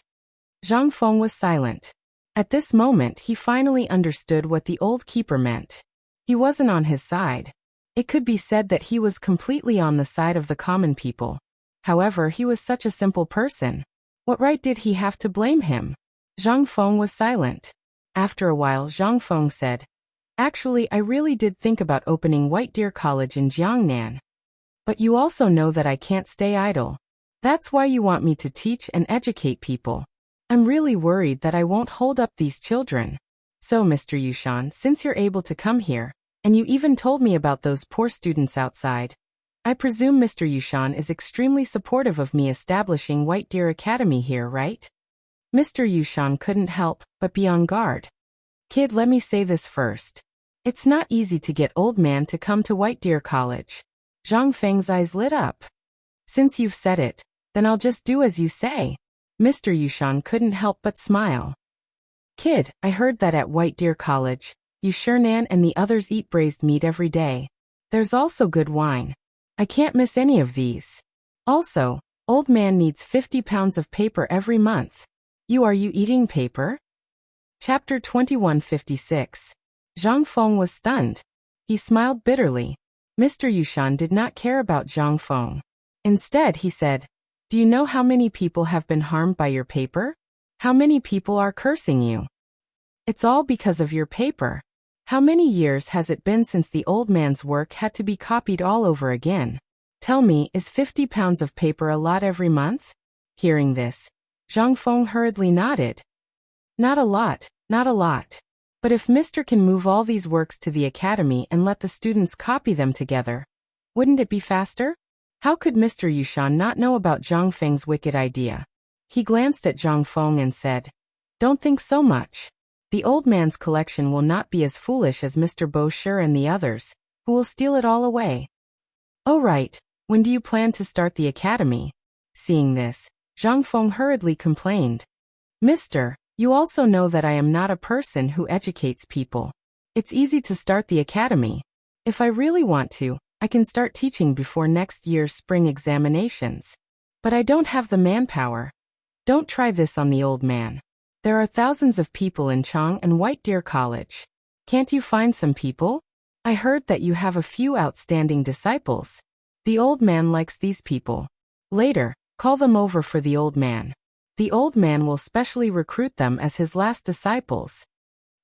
Zhang Feng was silent. At this moment he finally understood what the old keeper meant. He wasn't on his side. It could be said that he was completely on the side of the common people. However, he was such a simple person. What right did he have to blame him? Zhang Feng was silent. After a while Zhang Feng said, Actually, I really did think about opening White Deer College in Jiangnan. But you also know that I can't stay idle. That's why you want me to teach and educate people. I'm really worried that I won't hold up these children. So, Mr. Yushan, since you're able to come here, and you even told me about those poor students outside, I presume Mr. Yushan is extremely supportive of me establishing White Deer Academy here, right? Mr. Yushan couldn't help but be on guard. Kid, let me say this first. It's not easy to get Old Man to come to White Deer College. Zhang Feng's eyes lit up. Since you've said it, then I'll just do as you say. Mr. Yushan couldn't help but smile. Kid, I heard that at White Deer College, Yushernan and the others eat braised meat every day. There's also good wine. I can't miss any of these. Also, Old Man needs 50 pounds of paper every month. Are you eating paper? Chapter 2156. Zhang Feng was stunned. He smiled bitterly. Mr. Yushan did not care about Zhang Feng. Instead, he said, Do you know how many people have been harmed by your paper? How many people are cursing you? It's all because of your paper. How many years has it been since the old man's work had to be copied all over again? Tell me, is 50 pounds of paper a lot every month? Hearing this, Zhang Feng hurriedly nodded. Not a lot, not a lot. But if Mr. can move all these works to the academy and let the students copy them together, wouldn't it be faster? How could Mr. Yushan not know about Zhang Feng's wicked idea? He glanced at Zhang Feng and said, Don't think so much. The old man's collection will not be as foolish as Mr. Bo Shi and the others, who will steal it all away. Oh right, when do you plan to start the academy? Seeing this, Zhang Feng hurriedly complained. Mister, you also know that I am not a person who educates people. It's easy to start the academy. If I really want to, I can start teaching before next year's spring examinations. But I don't have the manpower. Don't try this on the old man. There are thousands of people in Chang and White Deer College. Can't you find some people? I heard that you have a few outstanding disciples. The old man likes these people. Later, call them over for the old man. The old man will specially recruit them as his last disciples.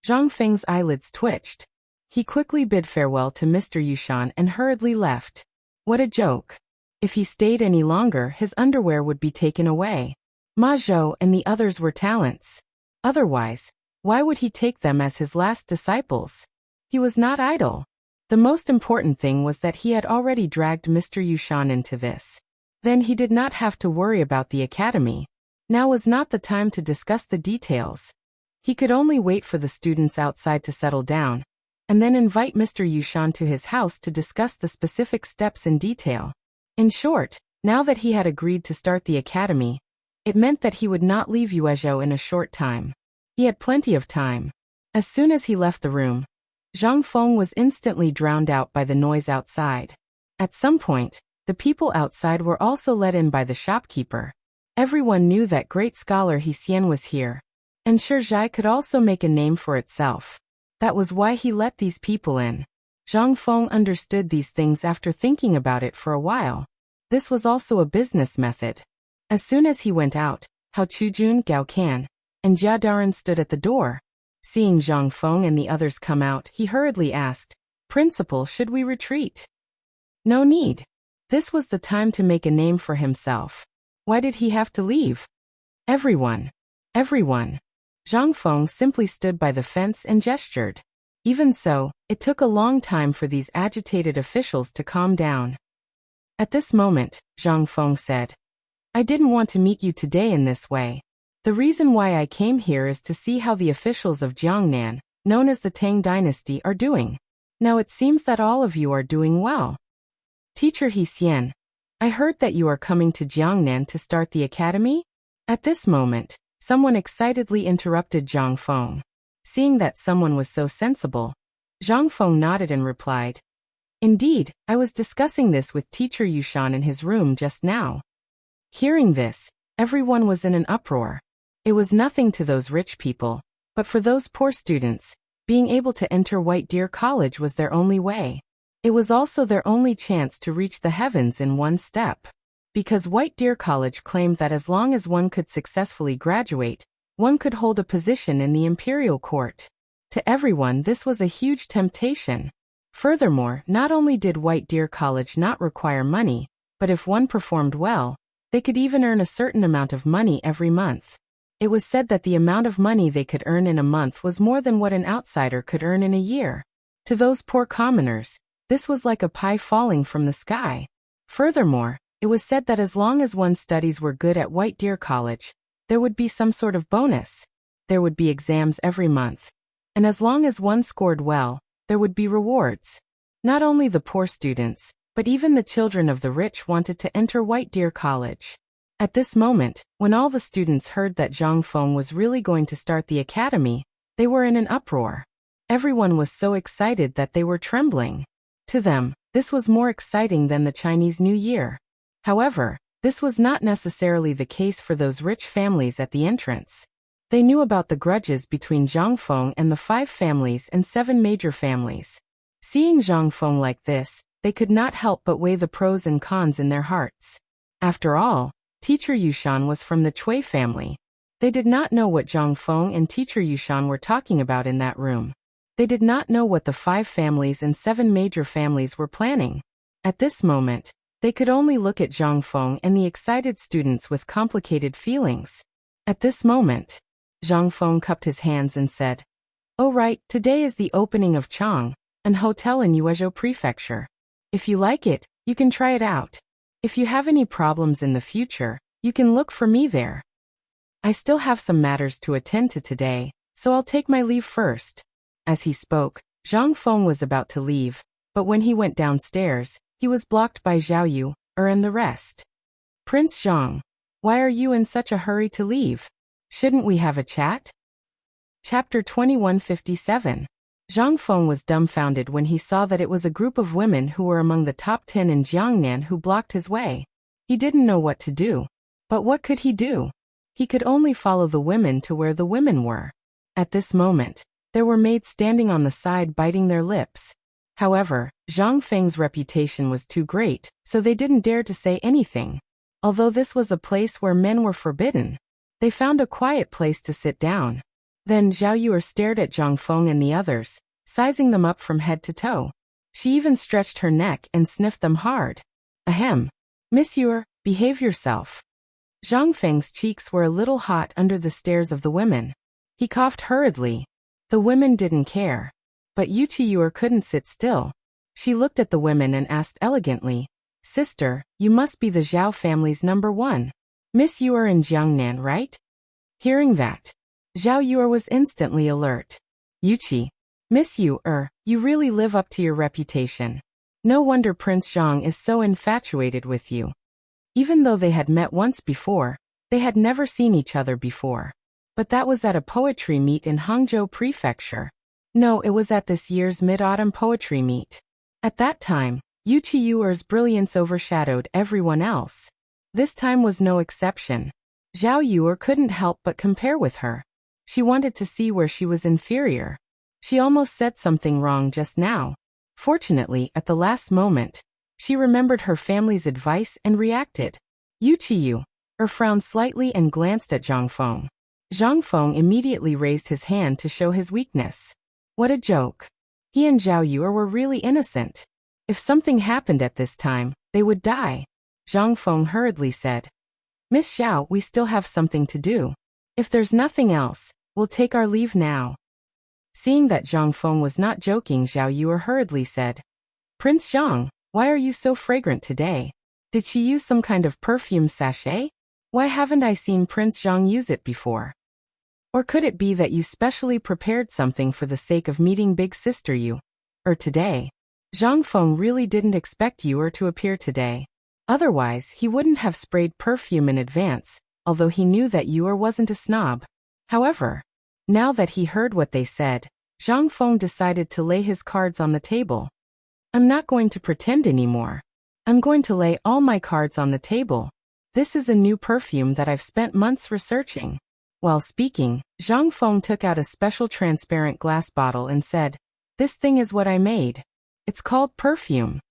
Zhang Feng's eyelids twitched. He quickly bid farewell to Mr. Yushan and hurriedly left. What a joke. If he stayed any longer, his underwear would be taken away. Ma Zhou and the others were talents. Otherwise, why would he take them as his last disciples? He was not idle. The most important thing was that he had already dragged Mr. Yushan into this. Then he did not have to worry about the academy. Now was not the time to discuss the details. He could only wait for the students outside to settle down, and then invite Mr. Yushan to his house to discuss the specific steps in detail. In short, now that he had agreed to start the academy, it meant that he would not leave Yuezhou in a short time. He had plenty of time. As soon as he left the room, Zhang Feng was instantly drowned out by the noise outside. At some point, the people outside were also let in by the shopkeeper. Everyone knew that great scholar He Xian was here, and Shizhai could also make a name for itself. That was why he let these people in. Zhang Feng understood these things after thinking about it for a while. This was also a business method. As soon as he went out, Hao Chujun, Gao Can, and Jia Daran stood at the door. Seeing Zhang Feng and the others come out, he hurriedly asked, Principal, should we retreat? No need. This was the time to make a name for himself. Why did he have to leave? Everyone. Everyone. Zhang Feng simply stood by the fence and gestured. Even so, it took a long time for these agitated officials to calm down. At this moment, Zhang Feng said, I didn't want to meet you today in this way. The reason why I came here is to see how the officials of Jiangnan, known as the Tang dynasty, are doing. Now it seems that all of you are doing well. Teacher He Xian, I heard that you are coming to Jiangnan to start the academy? At this moment, someone excitedly interrupted Zhang Feng. Seeing that someone was so sensible, Zhang Feng nodded and replied, Indeed, I was discussing this with Teacher Yushan in his room just now. Hearing this, everyone was in an uproar. It was nothing to those rich people, but for those poor students, being able to enter White Deer College was their only way. It was also their only chance to reach the heavens in one step. Because White Deer College claimed that as long as one could successfully graduate, one could hold a position in the imperial court. To everyone, this was a huge temptation. Furthermore, not only did White Deer College not require money, but if one performed well, they could even earn a certain amount of money every month. It was said that the amount of money they could earn in a month was more than what an outsider could earn in a year. To those poor commoners, this was like a pie falling from the sky. Furthermore, it was said that as long as one's studies were good at White Deer College, there would be some sort of bonus. There would be exams every month. And as long as one scored well, there would be rewards. Not only the poor students, but even the children of the rich wanted to enter White Deer College. At this moment, when all the students heard that Zhang Feng was really going to start the academy, they were in an uproar. Everyone was so excited that they were trembling. To them, this was more exciting than the Chinese New Year. However, this was not necessarily the case for those rich families at the entrance. They knew about the grudges between Zhang Feng and the 5 families and 7 major families. Seeing Zhang Feng like this, they could not help but weigh the pros and cons in their hearts. After all, Teacher Yushan was from the Cui family. They did not know what Zhang Feng and Teacher Yushan were talking about in that room. They did not know what the 5 families and 7 major families were planning. At this moment, they could only look at Zhang Feng and the excited students with complicated feelings. At this moment, Zhang Feng cupped his hands and said, Oh right, today is the opening of Chang, an hotel in Yuezhou Prefecture. If you like it, you can try it out. If you have any problems in the future, you can look for me there. I still have some matters to attend to today, so I'll take my leave first. As he spoke, Zhang Feng was about to leave, but when he went downstairs, he was blocked by Zhao Yu, and the rest. Prince Zhang, why are you in such a hurry to leave? Shouldn't we have a chat? Chapter 2157. Zhang Feng was dumbfounded when he saw that it was a group of women who were among the top 10 in Jiangnan who blocked his way. He didn't know what to do. But what could he do? He could only follow the women to where the women were. At this moment, there were maids standing on the side biting their lips. However, Zhang Feng's reputation was too great, so they didn't dare to say anything. Although this was a place where men were forbidden, they found a quiet place to sit down. Then Zhao Yu stared at Zhang Feng and the others, sizing them up from head to toe. She even stretched her neck and sniffed them hard. Ahem. Monsieur, behave yourself. Zhang Feng's cheeks were a little hot under the stares of the women. He coughed hurriedly. The women didn't care. But Yuchi couldn't sit still. She looked at the women and asked elegantly, Sister, you must be the Zhao family's number 1. Miss you are in Jiangnan, right? Hearing that, Zhao Yu was instantly alert. Yuchi, Miss you really live up to your reputation. No wonder Prince Zhang is so infatuated with you. Even though they had met once before, they had never seen each other before. But that was at a poetry meet in Hangzhou Prefecture. No, it was at this year's Mid-Autumn Poetry Meet. At that time, Yuchi Yuer's brilliance overshadowed everyone else. This time was no exception. Zhao Yuer couldn't help but compare with her. She wanted to see where she was inferior. She almost said something wrong just now. Fortunately, at the last moment, she remembered her family's advice and reacted. Yuchi frowned slightly and glanced at Zhang Feng. Zhang Feng immediately raised his hand to show his weakness. What a joke. He and Zhao Yu were really innocent. If something happened at this time, they would die. Zhang Feng hurriedly said. Miss Xiao, we still have something to do. If there's nothing else, we'll take our leave now. Seeing that Zhang Feng was not joking, Zhao Yuer hurriedly said. Prince Zhang, why are you so fragrant today? Did she use some kind of perfume sachet? Why haven't I seen Prince Zhang use it before? Or could it be that you specially prepared something for the sake of meeting big sister Yu? Or today? Zhang Feng really didn't expect Yuer to appear today. Otherwise, he wouldn't have sprayed perfume in advance, although he knew that Yuer wasn't a snob. However, now that he heard what they said, Zhang Feng decided to lay his cards on the table. I'm not going to pretend anymore. I'm going to lay all my cards on the table. This is a new perfume that I've spent months researching. While speaking, Zhang Feng took out a special transparent glass bottle and said, This thing is what I made. It's called perfume.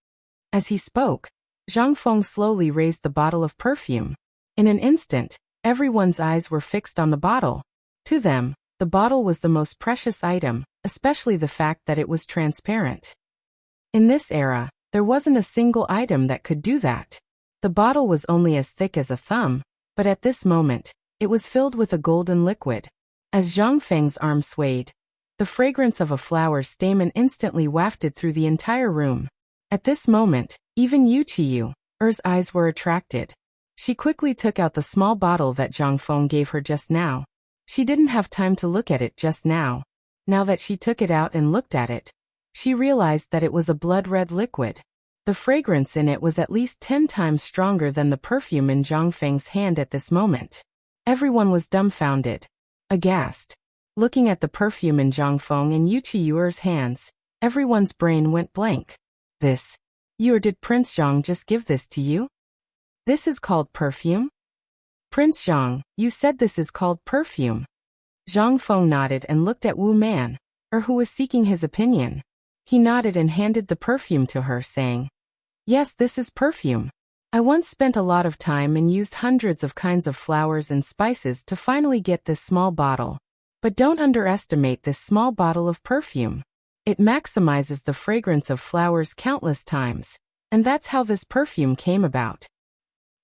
As he spoke, Zhang Feng slowly raised the bottle of perfume. In an instant, everyone's eyes were fixed on the bottle. To them, the bottle was the most precious item, especially the fact that it was transparent. In this era, there wasn't a single item that could do that. The bottle was only as thick as a thumb, but at this moment, it was filled with a golden liquid. As Zhang Feng's arm swayed, the fragrance of a flower stamen instantly wafted through the entire room. At this moment, even Yu Qiuer's eyes were attracted. She quickly took out the small bottle that Zhang Feng gave her just now. She didn't have time to look at it just now. Now that she took it out and looked at it, she realized that it was a blood-red liquid. The fragrance in it was at least 10 times stronger than the perfume in Zhang Feng's hand at this moment. Everyone was dumbfounded, aghast. Looking at the perfume in Zhang Feng and Yu Qiuer's hands, everyone's brain went blank. This? Or did Prince Zhang just give this to you? This is called perfume? Prince Zhang, you said this is called perfume. Zhang Feng nodded and looked at Wu Man, who was seeking his opinion. He nodded and handed the perfume to her, saying, Yes, this is perfume. I once spent a lot of time and used hundreds of kinds of flowers and spices to finally get this small bottle. But don't underestimate this small bottle of perfume. It maximizes the fragrance of flowers countless times, and that's how this perfume came about.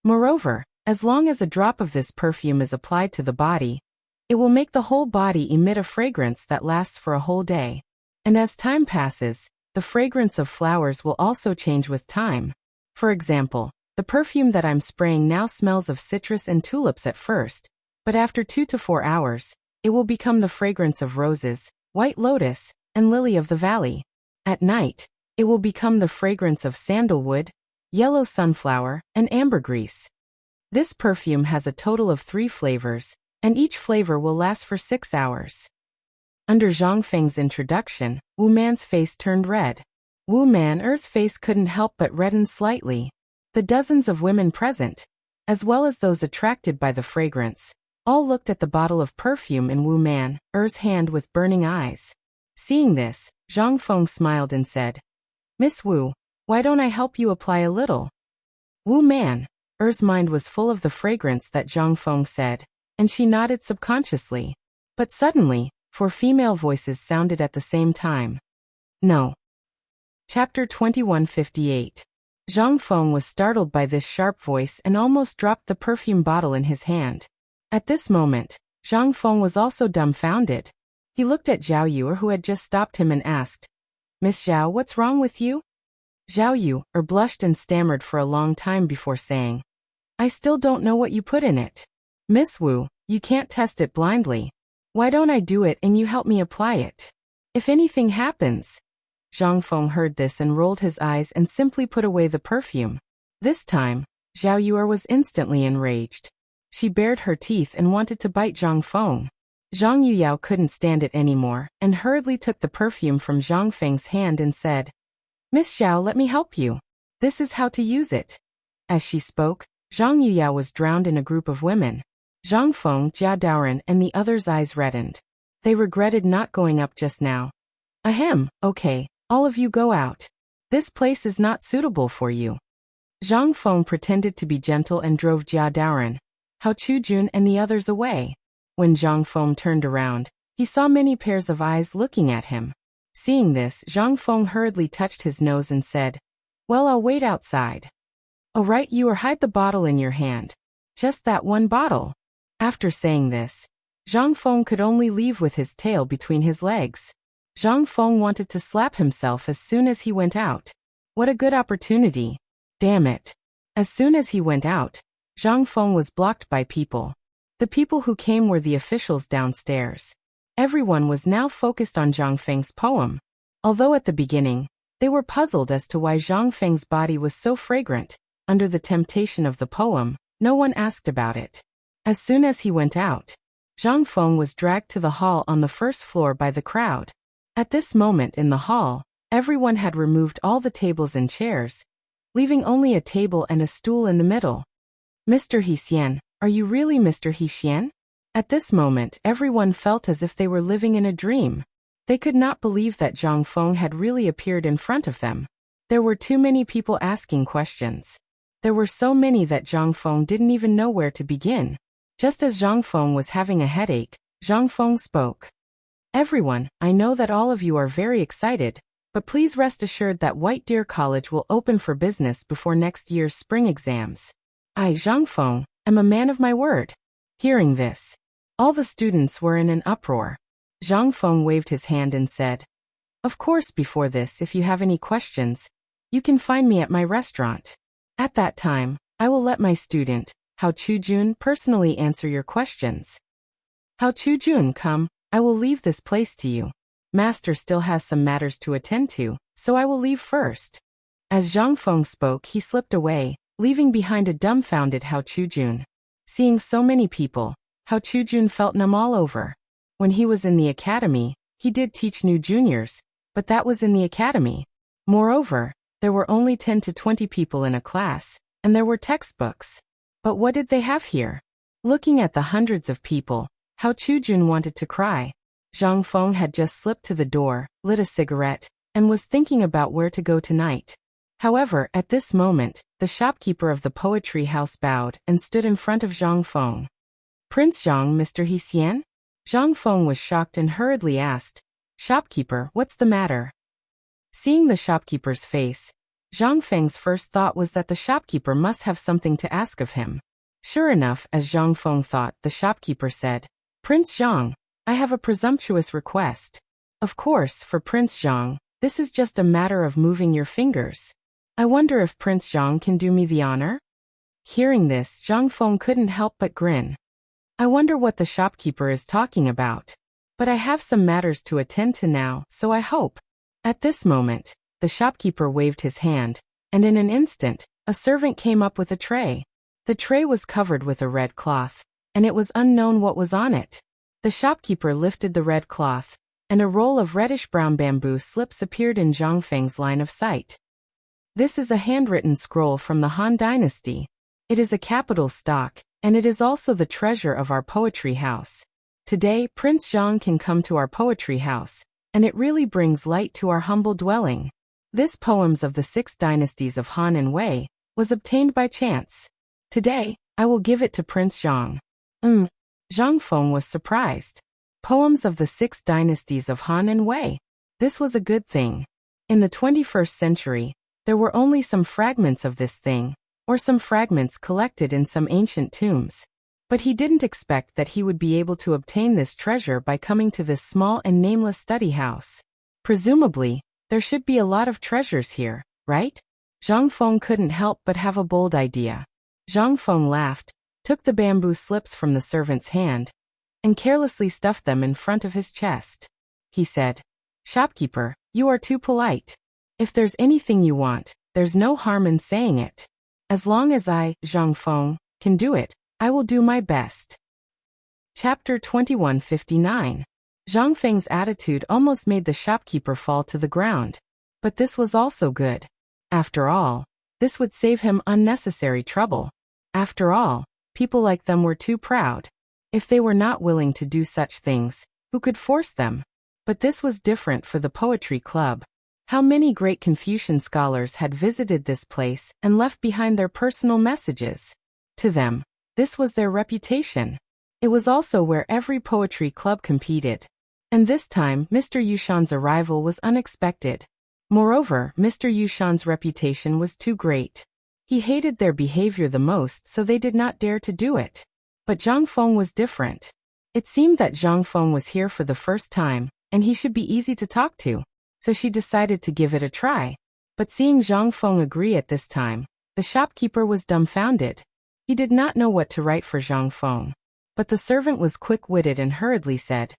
Moreover, as long as a drop of this perfume is applied to the body, it will make the whole body emit a fragrance that lasts for a whole day. And as time passes, the fragrance of flowers will also change with time. For example, the perfume that I'm spraying now smells of citrus and tulips at first, but after 2 to 4 hours, it will become the fragrance of roses, white lotus, and lily of the valley. At night, it will become the fragrance of sandalwood, yellow sunflower, and ambergris. This perfume has a total of 3 flavors, and each flavor will last for 6 hours. Under Zhang Feng's introduction, Wu Man's face turned red. Wu Man's face couldn't help but redden slightly. The dozens of women present, as well as those attracted by the fragrance, all looked at the bottle of perfume in Wu Man's hand with burning eyes. Seeing this, Zhang Feng smiled and said, Miss Wu, why don't I help you apply a little? Wu Man's mind was full of the fragrance that Zhang Feng said, and she nodded subconsciously. But suddenly, 4 female voices sounded at the same time. No. Chapter 2158. Zhang Feng was startled by this sharp voice and almost dropped the perfume bottle in his hand. At this moment, Zhang Feng was also dumbfounded. He looked at Zhao Yuer, who had just stopped him, and asked, Miss Zhao, what's wrong with you? Zhao Yuer blushed and stammered for a long time before saying, I still don't know what you put in it. Miss Wu, you can't test it blindly. Why don't I do it and you help me apply it? If anything happens. Zhang Feng heard this and rolled his eyes and simply put away the perfume. This time, Zhao Yuer was instantly enraged. She bared her teeth and wanted to bite Zhang Feng. Zhang Yuyao couldn't stand it anymore and hurriedly took the perfume from Zhang Feng's hand and said, Miss Xiao, let me help you. This is how to use it. As she spoke, Zhang Yuyao was drowned in a group of women. Zhang Feng, Jia Daoren, and the others' eyes reddened. They regretted not going up just now. Ahem, okay, all of you go out. This place is not suitable for you. Zhang Feng pretended to be gentle and drove Jia Daoren, Hao Chujun, and the others away. When Zhang Feng turned around, he saw many pairs of eyes looking at him. Seeing this, Zhang Feng hurriedly touched his nose and said, Well, I'll wait outside. Oh, right, you or hide the bottle in your hand. Just that one bottle. After saying this, Zhang Feng could only leave with his tail between his legs. Zhang Feng wanted to slap himself as soon as he went out. What a good opportunity. Damn it. As soon as he went out, Zhang Feng was blocked by people. The people who came were the officials downstairs. Everyone was now focused on Zhang Feng's poem. Although at the beginning, they were puzzled as to why Zhang Feng's body was so fragrant. Under the temptation of the poem, no one asked about it. As soon as he went out, Zhang Feng was dragged to the hall on the first floor by the crowd. At this moment in the hall, everyone had removed all the tables and chairs, leaving only a table and a stool in the middle. Mr. He, are you really Mr. He? At this moment, everyone felt as if they were living in a dream. They could not believe that Zhang Feng had really appeared in front of them. There were too many people asking questions. There were so many that Zhang Feng didn't even know where to begin. Just as Zhang Feng was having a headache, Zhang Feng spoke. Everyone, I know that all of you are very excited, but please rest assured that White Deer College will open for business before next year's spring exams. I, Zhang Feng, am a man of my word. Hearing this, all the students were in an uproar. Zhang Feng waved his hand and said, Of course, before this, if you have any questions, you can find me at my restaurant. At that time, I will let my student, Hao Chujun, personally answer your questions. Hao Chujun, come, I will leave this place to you. Master still has some matters to attend to, so I will leave first. As Zhang Feng spoke, he slipped away, leaving behind a dumbfounded Hao Chujun. Seeing so many people, Hao Chujun felt numb all over. When he was in the academy, he did teach new juniors, but that was in the academy. Moreover, there were only 10 to 20 people in a class, and there were textbooks. But what did they have here? Looking at the hundreds of people, Hao Chujun wanted to cry. Zhang Feng had just slipped to the door, lit a cigarette, and was thinking about where to go tonight. However, at this moment, the shopkeeper of the poetry house bowed and stood in front of Zhang Feng. Prince Zhang, Mr. He? Zhang Feng was shocked and hurriedly asked, Shopkeeper, what's the matter? Seeing the shopkeeper's face, Zhang Feng's first thought was that the shopkeeper must have something to ask of him. Sure enough, as Zhang Feng thought, the shopkeeper said, Prince Zhang, I have a presumptuous request. Of course, for Prince Zhang, this is just a matter of moving your fingers. I wonder if Prince Zhang can do me the honor? Hearing this, Zhang Feng couldn't help but grin. I wonder what the shopkeeper is talking about. But I have some matters to attend to now, so I hope. At this moment, the shopkeeper waved his hand, and in an instant, a servant came up with a tray. The tray was covered with a red cloth, and it was unknown what was on it. The shopkeeper lifted the red cloth, and a roll of reddish-brown bamboo slips appeared in Zhang Feng's line of sight. This is a handwritten scroll from the Han Dynasty. It is a capital stock, and it is also the treasure of our poetry house. Today, Prince Zhang can come to our poetry house, and it really brings light to our humble dwelling. This Poems of the 6 Dynasties of Han and Wei was obtained by chance. Today, I will give it to Prince Zhang. Zhang Feng was surprised. Poems of the 6 Dynasties of Han and Wei. This was a good thing. In the 21st century, there were only some fragments of this thing, or some fragments collected in some ancient tombs. But he didn't expect that he would be able to obtain this treasure by coming to this small and nameless study house. Presumably, there should be a lot of treasures here, right? Zhang Feng couldn't help but have a bold idea. Zhang Feng laughed, took the bamboo slips from the servant's hand, and carelessly stuffed them in front of his chest. He said, Shopkeeper, you are too polite. If there's anything you want, there's no harm in saying it. As long as I, Zhang Feng, can do it, I will do my best. Chapter 2159. Zhang Feng's attitude almost made the shopkeeper fall to the ground. But this was also good. After all, this would save him unnecessary trouble. After all, people like them were too proud. If they were not willing to do such things, who could force them? But this was different for the poetry club. How many great Confucian scholars had visited this place and left behind their personal messages? To them, this was their reputation. It was also where every poetry club competed. And this time, Mr. Yushan's arrival was unexpected. Moreover, Mr. Yushan's reputation was too great. He hated their behavior the most, so they did not dare to do it. But Zhang Feng was different. It seemed that Zhang Feng was here for the first time, and he should be easy to talk to, so she decided to give it a try. But seeing Zhang Feng agree at this time, the shopkeeper was dumbfounded. He did not know what to write for Zhang Feng. But the servant was quick-witted and hurriedly said,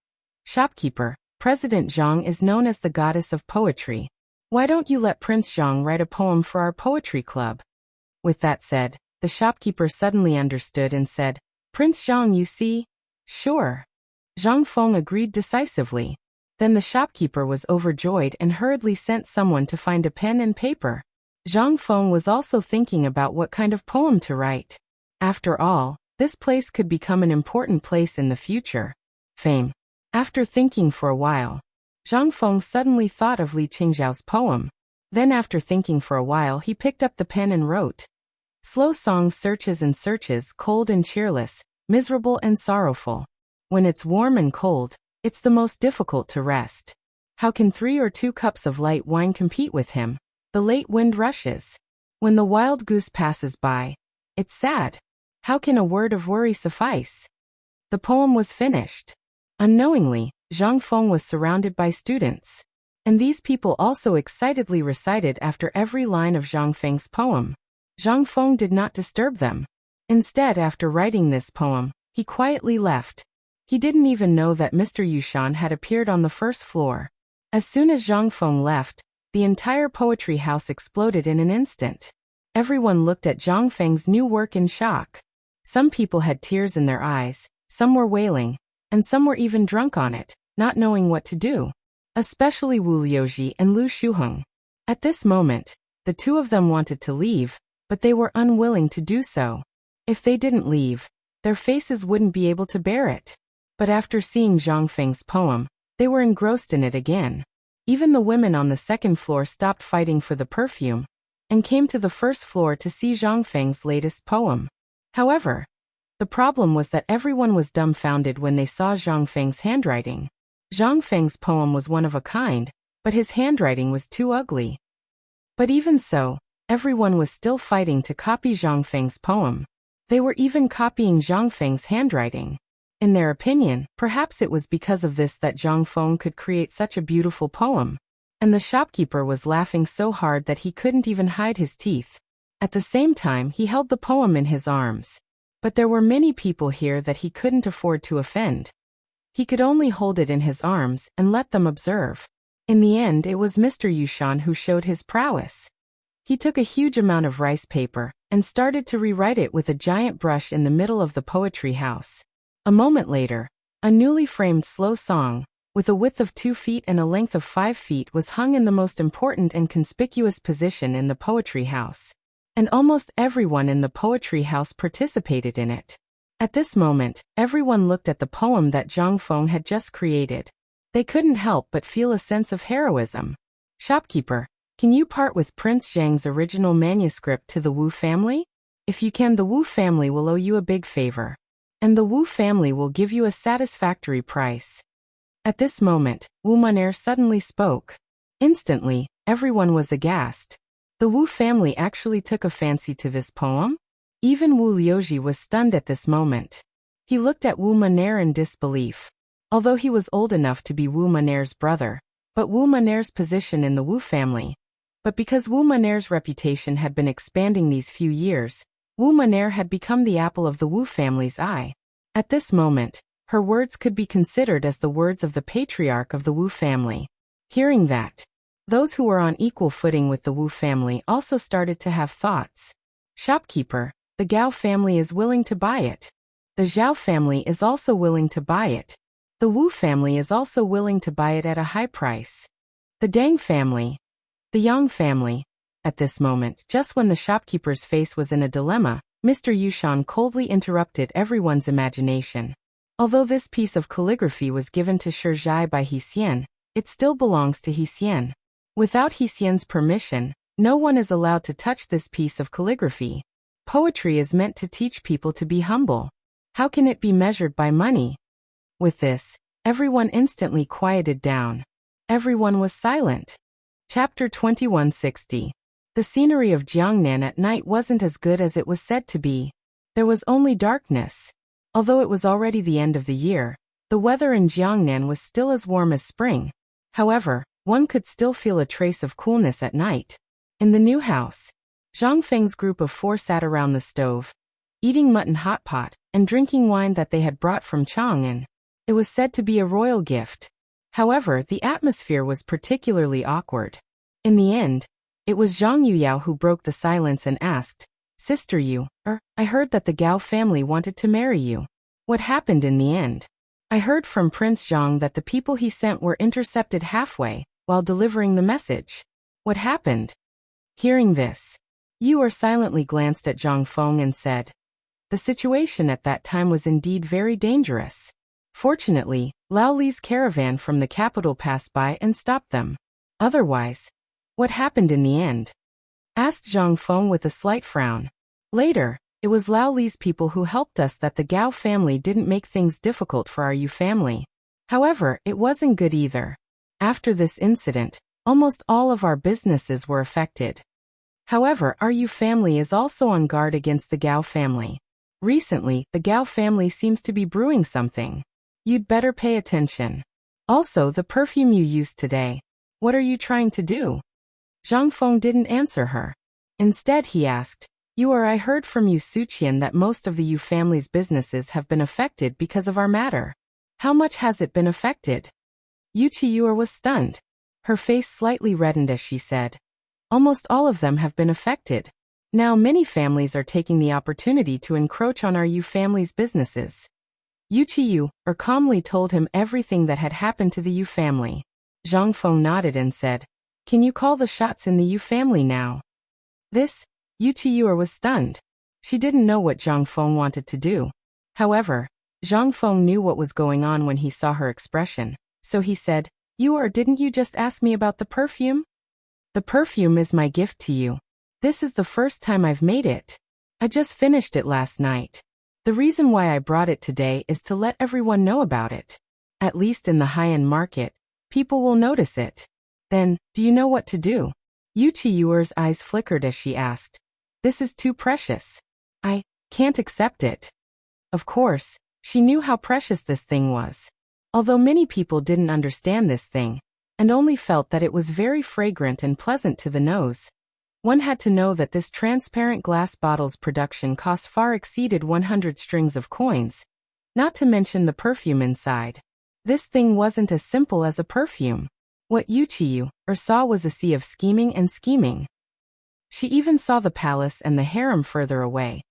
"Shopkeeper, President Zhang is known as the goddess of poetry. Why don't you let Prince Zhang write a poem for our poetry club?" With that said, the shopkeeper suddenly understood and said, "Prince Zhang, you see?" "Sure." Zhang Feng agreed decisively. Then the shopkeeper was overjoyed and hurriedly sent someone to find a pen and paper. Zhang Feng was also thinking about what kind of poem to write. After all, this place could become an important place in the future. Fame. After thinking for a while, Zhang Feng suddenly thought of Li Qingzhao's poem. Then after thinking for a while, he picked up the pen and wrote. Slow song searches and searches, cold and cheerless, miserable and sorrowful. When it's warm and cold, it's the most difficult to rest. How can 3 or 2 cups of light wine compete with him? The late wind rushes. When the wild goose passes by, it's sad. How can a word of worry suffice? The poem was finished. Unknowingly, Zhang Feng was surrounded by students. And these people also excitedly recited after every line of Zhang Feng's poem. Zhang Feng did not disturb them. Instead, after writing this poem, he quietly left. He didn't even know that Mr. Yushan had appeared on the first floor. As soon as Zhang Feng left, the entire poetry house exploded in an instant. Everyone looked at Zhang Feng's new work in shock. Some people had tears in their eyes, some were wailing, and some were even drunk on it, not knowing what to do. Especially Wu Liuji and Lu Shuheng. At this moment, the two of them wanted to leave, but they were unwilling to do so. If they didn't leave, their faces wouldn't be able to bear it. But after seeing Zhang Feng's poem, they were engrossed in it again. Even the women on the second floor stopped fighting for the perfume, and came to the first floor to see Zhang Feng's latest poem. However, the problem was that everyone was dumbfounded when they saw Zhang Feng's handwriting. Zhang Feng's poem was one of a kind, but his handwriting was too ugly. But even so, everyone was still fighting to copy Zhang Feng's poem. They were even copying Zhang Feng's handwriting. In their opinion, perhaps it was because of this that Zhang Feng could create such a beautiful poem. And the shopkeeper was laughing so hard that he couldn't even hide his teeth. At the same time, he held the poem in his arms. But there were many people here that he couldn't afford to offend. He could only hold it in his arms and let them observe. In the end, it was Mr. Yushan who showed his prowess. He took a huge amount of rice paper and started to rewrite it with a giant brush in the middle of the poetry house. A moment later, a newly framed slow song, with a width of 2 feet and a length of 5 feet, was hung in the most important and conspicuous position in the poetry house. And almost everyone in the poetry house participated in it. At this moment, everyone looked at the poem that Zhang Feng had just created. They couldn't help but feel a sense of heroism. Shopkeeper, can you part with Prince Zhang's original manuscript to the Wu family? If you can, the Wu family will owe you a big favor. And the Wu family will give you a satisfactory price. At this moment, Wu Maner suddenly spoke. Instantly, everyone was aghast. The Wu family actually took a fancy to this poem? Even Wu Liuji was stunned at this moment. He looked at Wu Maner in disbelief. Although he was old enough to be Wu Maner's brother, but Wu Maner's position in the Wu family. But because Wu Maner's reputation had been expanding these few years, Wu Maner had become the apple of the Wu family's eye. At this moment, her words could be considered as the words of the patriarch of the Wu family. Hearing that, those who were on equal footing with the Wu family also started to have thoughts. Shopkeeper, the Gao family is willing to buy it. The Zhao family is also willing to buy it. The Wu family is also willing to buy it at a high price. The Tang family. The Yang family. At this moment, just when the shopkeeper's face was in a dilemma, Mr. Yushan coldly interrupted everyone's imagination. Although this piece of calligraphy was given to Shizhai by Hsian, it still belongs to Hsian. Without Hsian's permission, no one is allowed to touch this piece of calligraphy. Poetry is meant to teach people to be humble. How can it be measured by money? With this, everyone instantly quieted down. Everyone was silent. Chapter 2160. The scenery of Jiangnan at night wasn't as good as it was said to be. There was only darkness. Although it was already the end of the year, the weather in Jiangnan was still as warm as spring. However, one could still feel a trace of coolness at night. In the new house, Zhang Feng's group of 4 sat around the stove, eating mutton hot pot and drinking wine that they had brought from Chang'an. It was said to be a royal gift. However, the atmosphere was particularly awkward. In the end, it was Zhang Yuyao who broke the silence and asked, "Sister Yu, I heard that the Gao family wanted to marry you. What happened in the end?" "I heard from Prince Zhang that the people he sent were intercepted halfway while delivering the message." "What happened?" Hearing this, Yu silently glanced at Zhang Feng and said, "The situation at that time was indeed very dangerous. Fortunately, Lao Li's caravan from the capital passed by and stopped them. Otherwise, what happened in the end?" asked Zhang Feng with a slight frown. "Later, it was Lao Li's people who helped us that the Gao family didn't make things difficult for our Yu family. However, it wasn't good either. After this incident, almost all of our businesses were affected. However, our Yu family is also on guard against the Gao family. Recently, the Gao family seems to be brewing something. You'd better pay attention. Also, the perfume you used today. What are you trying to do?" Zhang Feng didn't answer her. Instead, he asked, I heard from Yu Suqian that most of the Yu family's businesses have been affected because of our matter. How much has it been affected?" Yu Qiyuer was stunned. Her face slightly reddened as she said, "Almost all of them have been affected. Now many families are taking the opportunity to encroach on our Yu family's businesses." Yu Qiyuer calmly told him everything that had happened to the Yu family. Zhang Feng nodded and said, "Can you call the shots in the Yu family now?" Yu Qiyuer was stunned. She didn't know what Zhang Feng wanted to do. However, Zhang Feng knew what was going on when he saw her expression, so he said, Didn't you just ask me about the perfume?" "The perfume is my gift to you. This is the first time I've made it. I just finished it last night. The reason why I brought it today is to let everyone know about it. At least in the high-end market, people will notice it. Then, do you know what to do?" Yu Qiyuer's eyes flickered as she asked, "This is too precious. I can't accept it." Of course, she knew how precious this thing was. Although many people didn't understand this thing, and only felt that it was very fragrant and pleasant to the nose, one had to know that this transparent glass bottle's production cost far exceeded 100 strings of coins, not to mention the perfume inside. This thing wasn't as simple as a perfume. What Yu Qiyuer saw was a sea of scheming and scheming. She even saw the palace and the harem further away.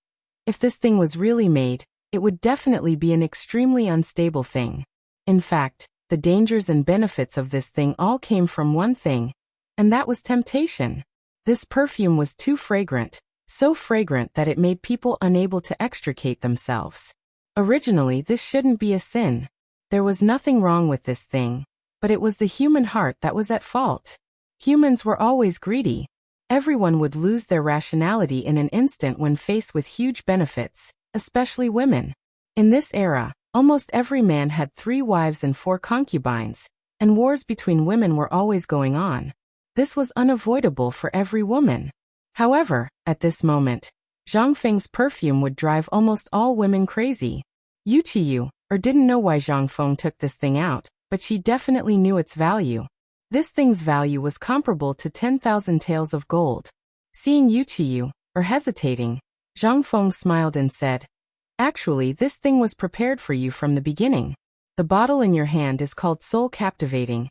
If this thing was really made, it would definitely be an extremely unstable thing. In fact, the dangers and benefits of this thing all came from one thing, and that was temptation. This perfume was too fragrant, so fragrant that it made people unable to extricate themselves. Originally, this shouldn't be a sin. There was nothing wrong with this thing, but it was the human heart that was at fault. Humans were always greedy. Everyone would lose their rationality in an instant when faced with huge benefits, especially women. In this era, almost every man had 3 wives and 4 concubines, and wars between women were always going on. This was unavoidable for every woman. However, at this moment, Zhang Feng's perfume would drive almost all women crazy. Yu Qiyuer didn't know why Zhang Feng took this thing out, but she definitely knew its value. This thing's value was comparable to 10,000 taels of gold. Seeing Yu Qiyuer hesitating, Zhang Feng smiled and said, "Actually, this thing was prepared for you from the beginning. The bottle in your hand is called Soul Captivating,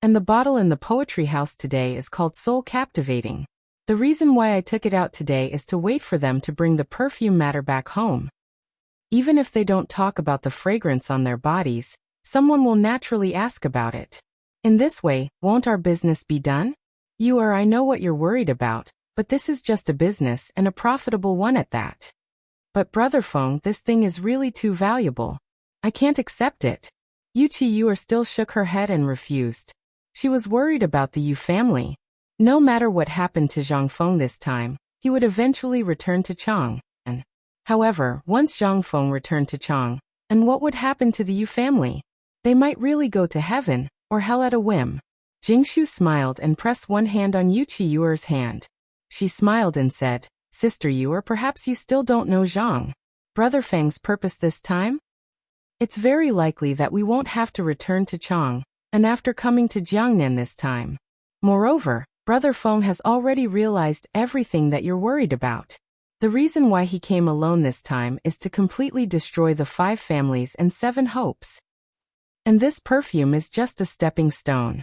and the bottle in the poetry house today is called Soul Captivating. The reason why I took it out today is to wait for them to bring the perfume matter back home. Even if they don't talk about the fragrance on their bodies, someone will naturally ask about it. In this way, won't our business be done? I know what you're worried about, but this is just a business and a profitable one at that. But Brother Feng, this thing is really too valuable. I can't accept it." Yu Qiyuer still shook her head and refused. She was worried about the Yu family. No matter what happened to Zhang Feng this time, he would eventually return to Chang'an. However, once Zhang Feng returned to Chang'an, and what would happen to the Yu family? They might really go to heaven or hell at a whim. Jingshu smiled and pressed one hand on Yuchi Yuer's hand. She smiled and said, Sister Yuer, perhaps you still don't know Zhang Brother Feng's purpose this time? It's very likely that we won't have to return to Chang, and after coming to Jiangnan this time. Moreover, Brother Feng has already realized everything that you're worried about. The reason why he came alone this time is to completely destroy the 5 families and 7 hopes. And this perfume is just a stepping stone.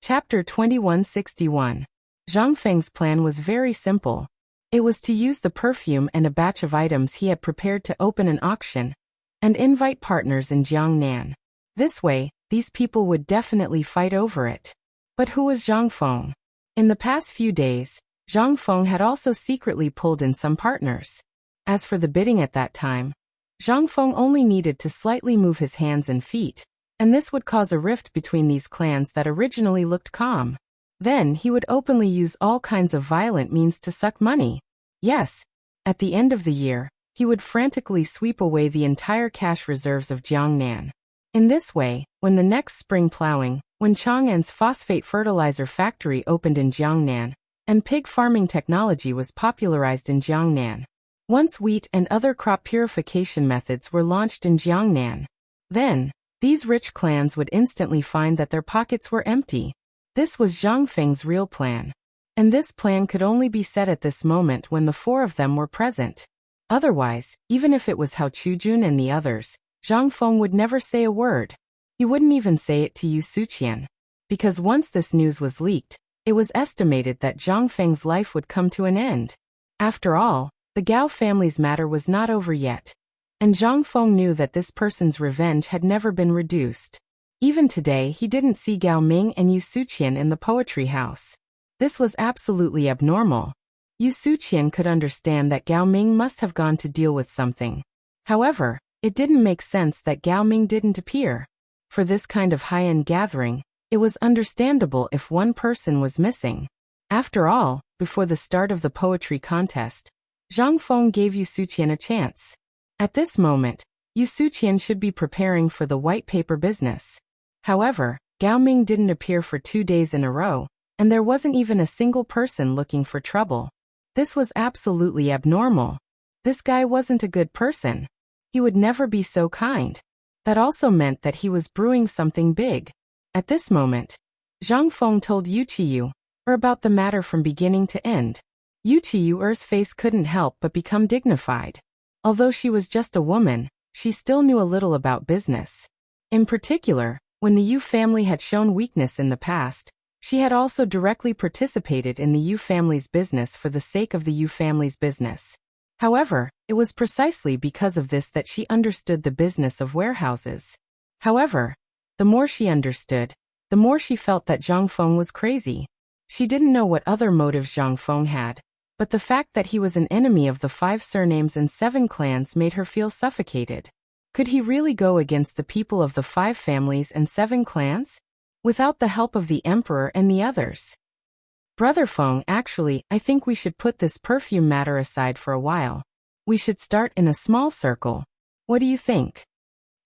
Chapter 2161. Zhang Feng's plan was very simple. It was to use the perfume and a batch of items he had prepared to open an auction and invite partners in Jiangnan. This way, these people would definitely fight over it. But who was Zhang Feng? In the past few days, Zhang Feng had also secretly pulled in some partners. As for the bidding at that time, Zhang Feng only needed to slightly move his hands and feet, and this would cause a rift between these clans that originally looked calm. Then he would openly use all kinds of violent means to suck money. Yes, at the end of the year, he would frantically sweep away the entire cash reserves of Jiangnan. In this way, when the next spring plowing, when Chang'an's phosphate fertilizer factory opened in Jiangnan, and pig farming technology was popularized in Jiangnan, once wheat and other crop purification methods were launched in Jiangnan, then, these rich clans would instantly find that their pockets were empty. This was Zhang Feng's real plan. And this plan could only be set at this moment when the 4 of them were present. Otherwise, even if it was Hao Chujun and the others, Zhang Feng would never say a word. He wouldn't even say it to Yu Suqian. Because once this news was leaked, it was estimated that Zhang Feng's life would come to an end. After all, the Gao family's matter was not over yet. And Zhang Feng knew that this person's revenge had never been reduced. Even today he didn't see Gao Ming and Yu Suqian in the poetry house. This was absolutely abnormal. Yu Suqian could understand that Gao Ming must have gone to deal with something. However, it didn't make sense that Gao Ming didn't appear. For this kind of high-end gathering, it was understandable if one person was missing. After all, before the start of the poetry contest, Zhang Feng gave Yu Suqian a chance. At this moment, Yu Suqian should be preparing for the white paper business. However, Gao Ming didn't appear for 2 days in a row, and there wasn't even a single person looking for trouble. This was absolutely abnormal. This guy wasn't a good person. He would never be so kind. That also meant that he was brewing something big. At this moment, Zhang Feng told Yu Qiyu about the matter from beginning to end. Yu Qiyu's face couldn't help but become dignified. Although she was just a woman, she still knew a little about business. In particular, when the Yu family had shown weakness in the past, she had also directly participated in the Yu family's business for the sake of the Yu family's business. However, it was precisely because of this that she understood the business of warehouses. However, the more she understood, the more she felt that Zhang Feng was crazy. She didn't know what other motives Zhang Feng had, but the fact that he was an enemy of the 5 surnames and 7 clans made her feel suffocated. Could he really go against the people of the 5 families and 7 clans? Without the help of the emperor and the others. Brother Feng, actually, I think we should put this perfume matter aside for a while. We should start in a small circle. What do you think?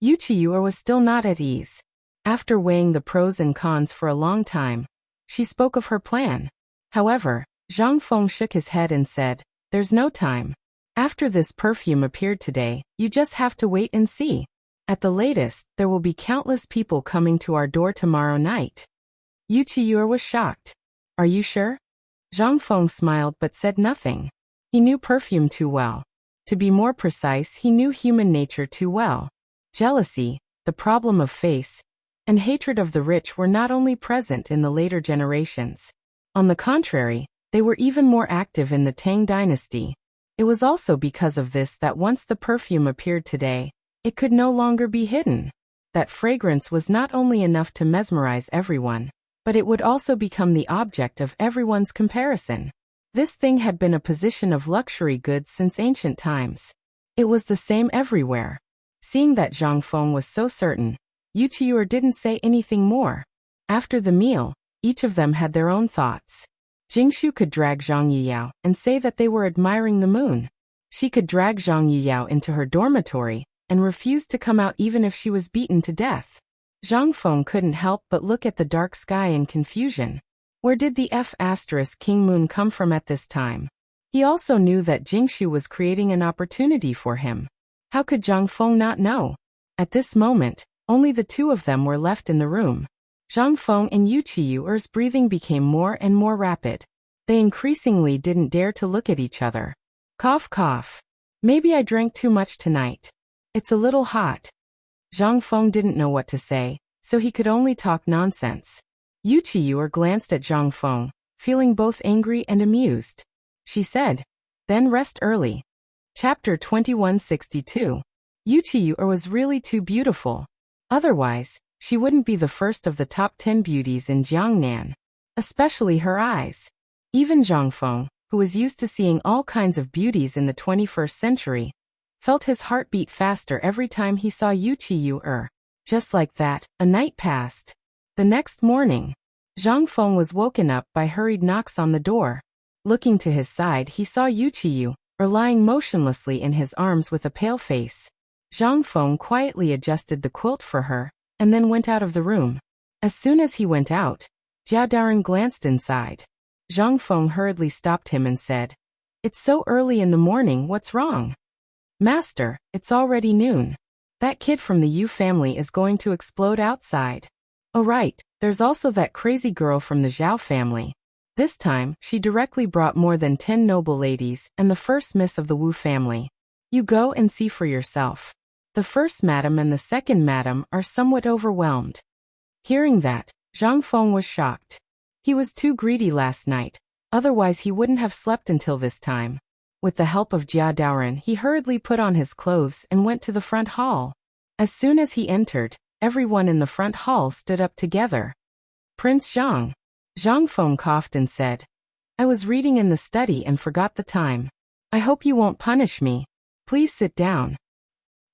Yu Qiyu was still not at ease. After weighing the pros and cons for a long time, she spoke of her plan. However, Zhang Feng shook his head and said, There's no time. After this perfume appeared today, you just have to wait and see. At the latest, there will be countless people coming to our door tomorrow night. Yu Qiyu was shocked. Are you sure? Zhang Feng smiled but said nothing. He knew perfume too well. To be more precise, he knew human nature too well. Jealousy, the problem of face, and hatred of the rich were not only present in the later generations. On the contrary, they were even more active in the Tang dynasty. It was also because of this that once the perfume appeared today, it could no longer be hidden. That fragrance was not only enough to mesmerize everyone, but it would also become the object of everyone's comparison. This thing had been a position of luxury goods since ancient times. It was the same everywhere. Seeing that Zhang Feng was so certain, Yu Qiyu didn't say anything more. After the meal, each of them had their own thoughts. Jingshu could drag Zhang Yuyao and say that they were admiring the moon. She could drag Zhang Yuyao into her dormitory and refused to come out even if she was beaten to death. Zhang Feng couldn't help but look at the dark sky in confusion. Where did the King Moon come from at this time? He also knew that Jingshu was creating an opportunity for him. How could Zhang Feng not know? At this moment, only the two of them were left in the room. Zhang Feng and Yu Qiyuer's breathing became more and more rapid. They increasingly didn't dare to look at each other. Cough cough. Maybe I drank too much tonight. It's a little hot. Zhang Feng didn't know what to say, so he could only talk nonsense. Yu Qiyuer glanced at Zhang Feng, feeling both angry and amused. She said, "Then rest early." Chapter 2162. Yu Qiyuer was really too beautiful. Otherwise, she wouldn't be the first of the top 10 beauties in Jiangnan. Especially her eyes. Even Zhang Feng, who was used to seeing all kinds of beauties in the 21st century, felt his heart beat faster every time he saw Yu Qiyuer. Just like that, a night passed. The next morning, Zhang Feng was woken up by hurried knocks on the door. Looking to his side, he saw Yu Qiyuer lying motionlessly in his arms with a pale face. Zhang Feng quietly adjusted the quilt for her, and then went out of the room. As soon as he went out, Jia Daren glanced inside. Zhang Feng hurriedly stopped him and said, "It's so early in the morning, what's wrong?" "Master, it's already noon. That kid from the Yu family is going to explode outside. Oh right, there's also that crazy girl from the Zhao family. This time, she directly brought more than 10 noble ladies and the first miss of the Wu family. You go and see for yourself. The first madam and the second madam are somewhat overwhelmed." Hearing that, Zhang Feng was shocked. He was too greedy last night, otherwise he wouldn't have slept until this time. With the help of Jia Daoren, he hurriedly put on his clothes and went to the front hall. As soon as he entered, everyone in the front hall stood up together. "Prince Zhang." Zhang Feng coughed and said, "I was reading in the study and forgot the time. I hope you won't punish me. Please sit down.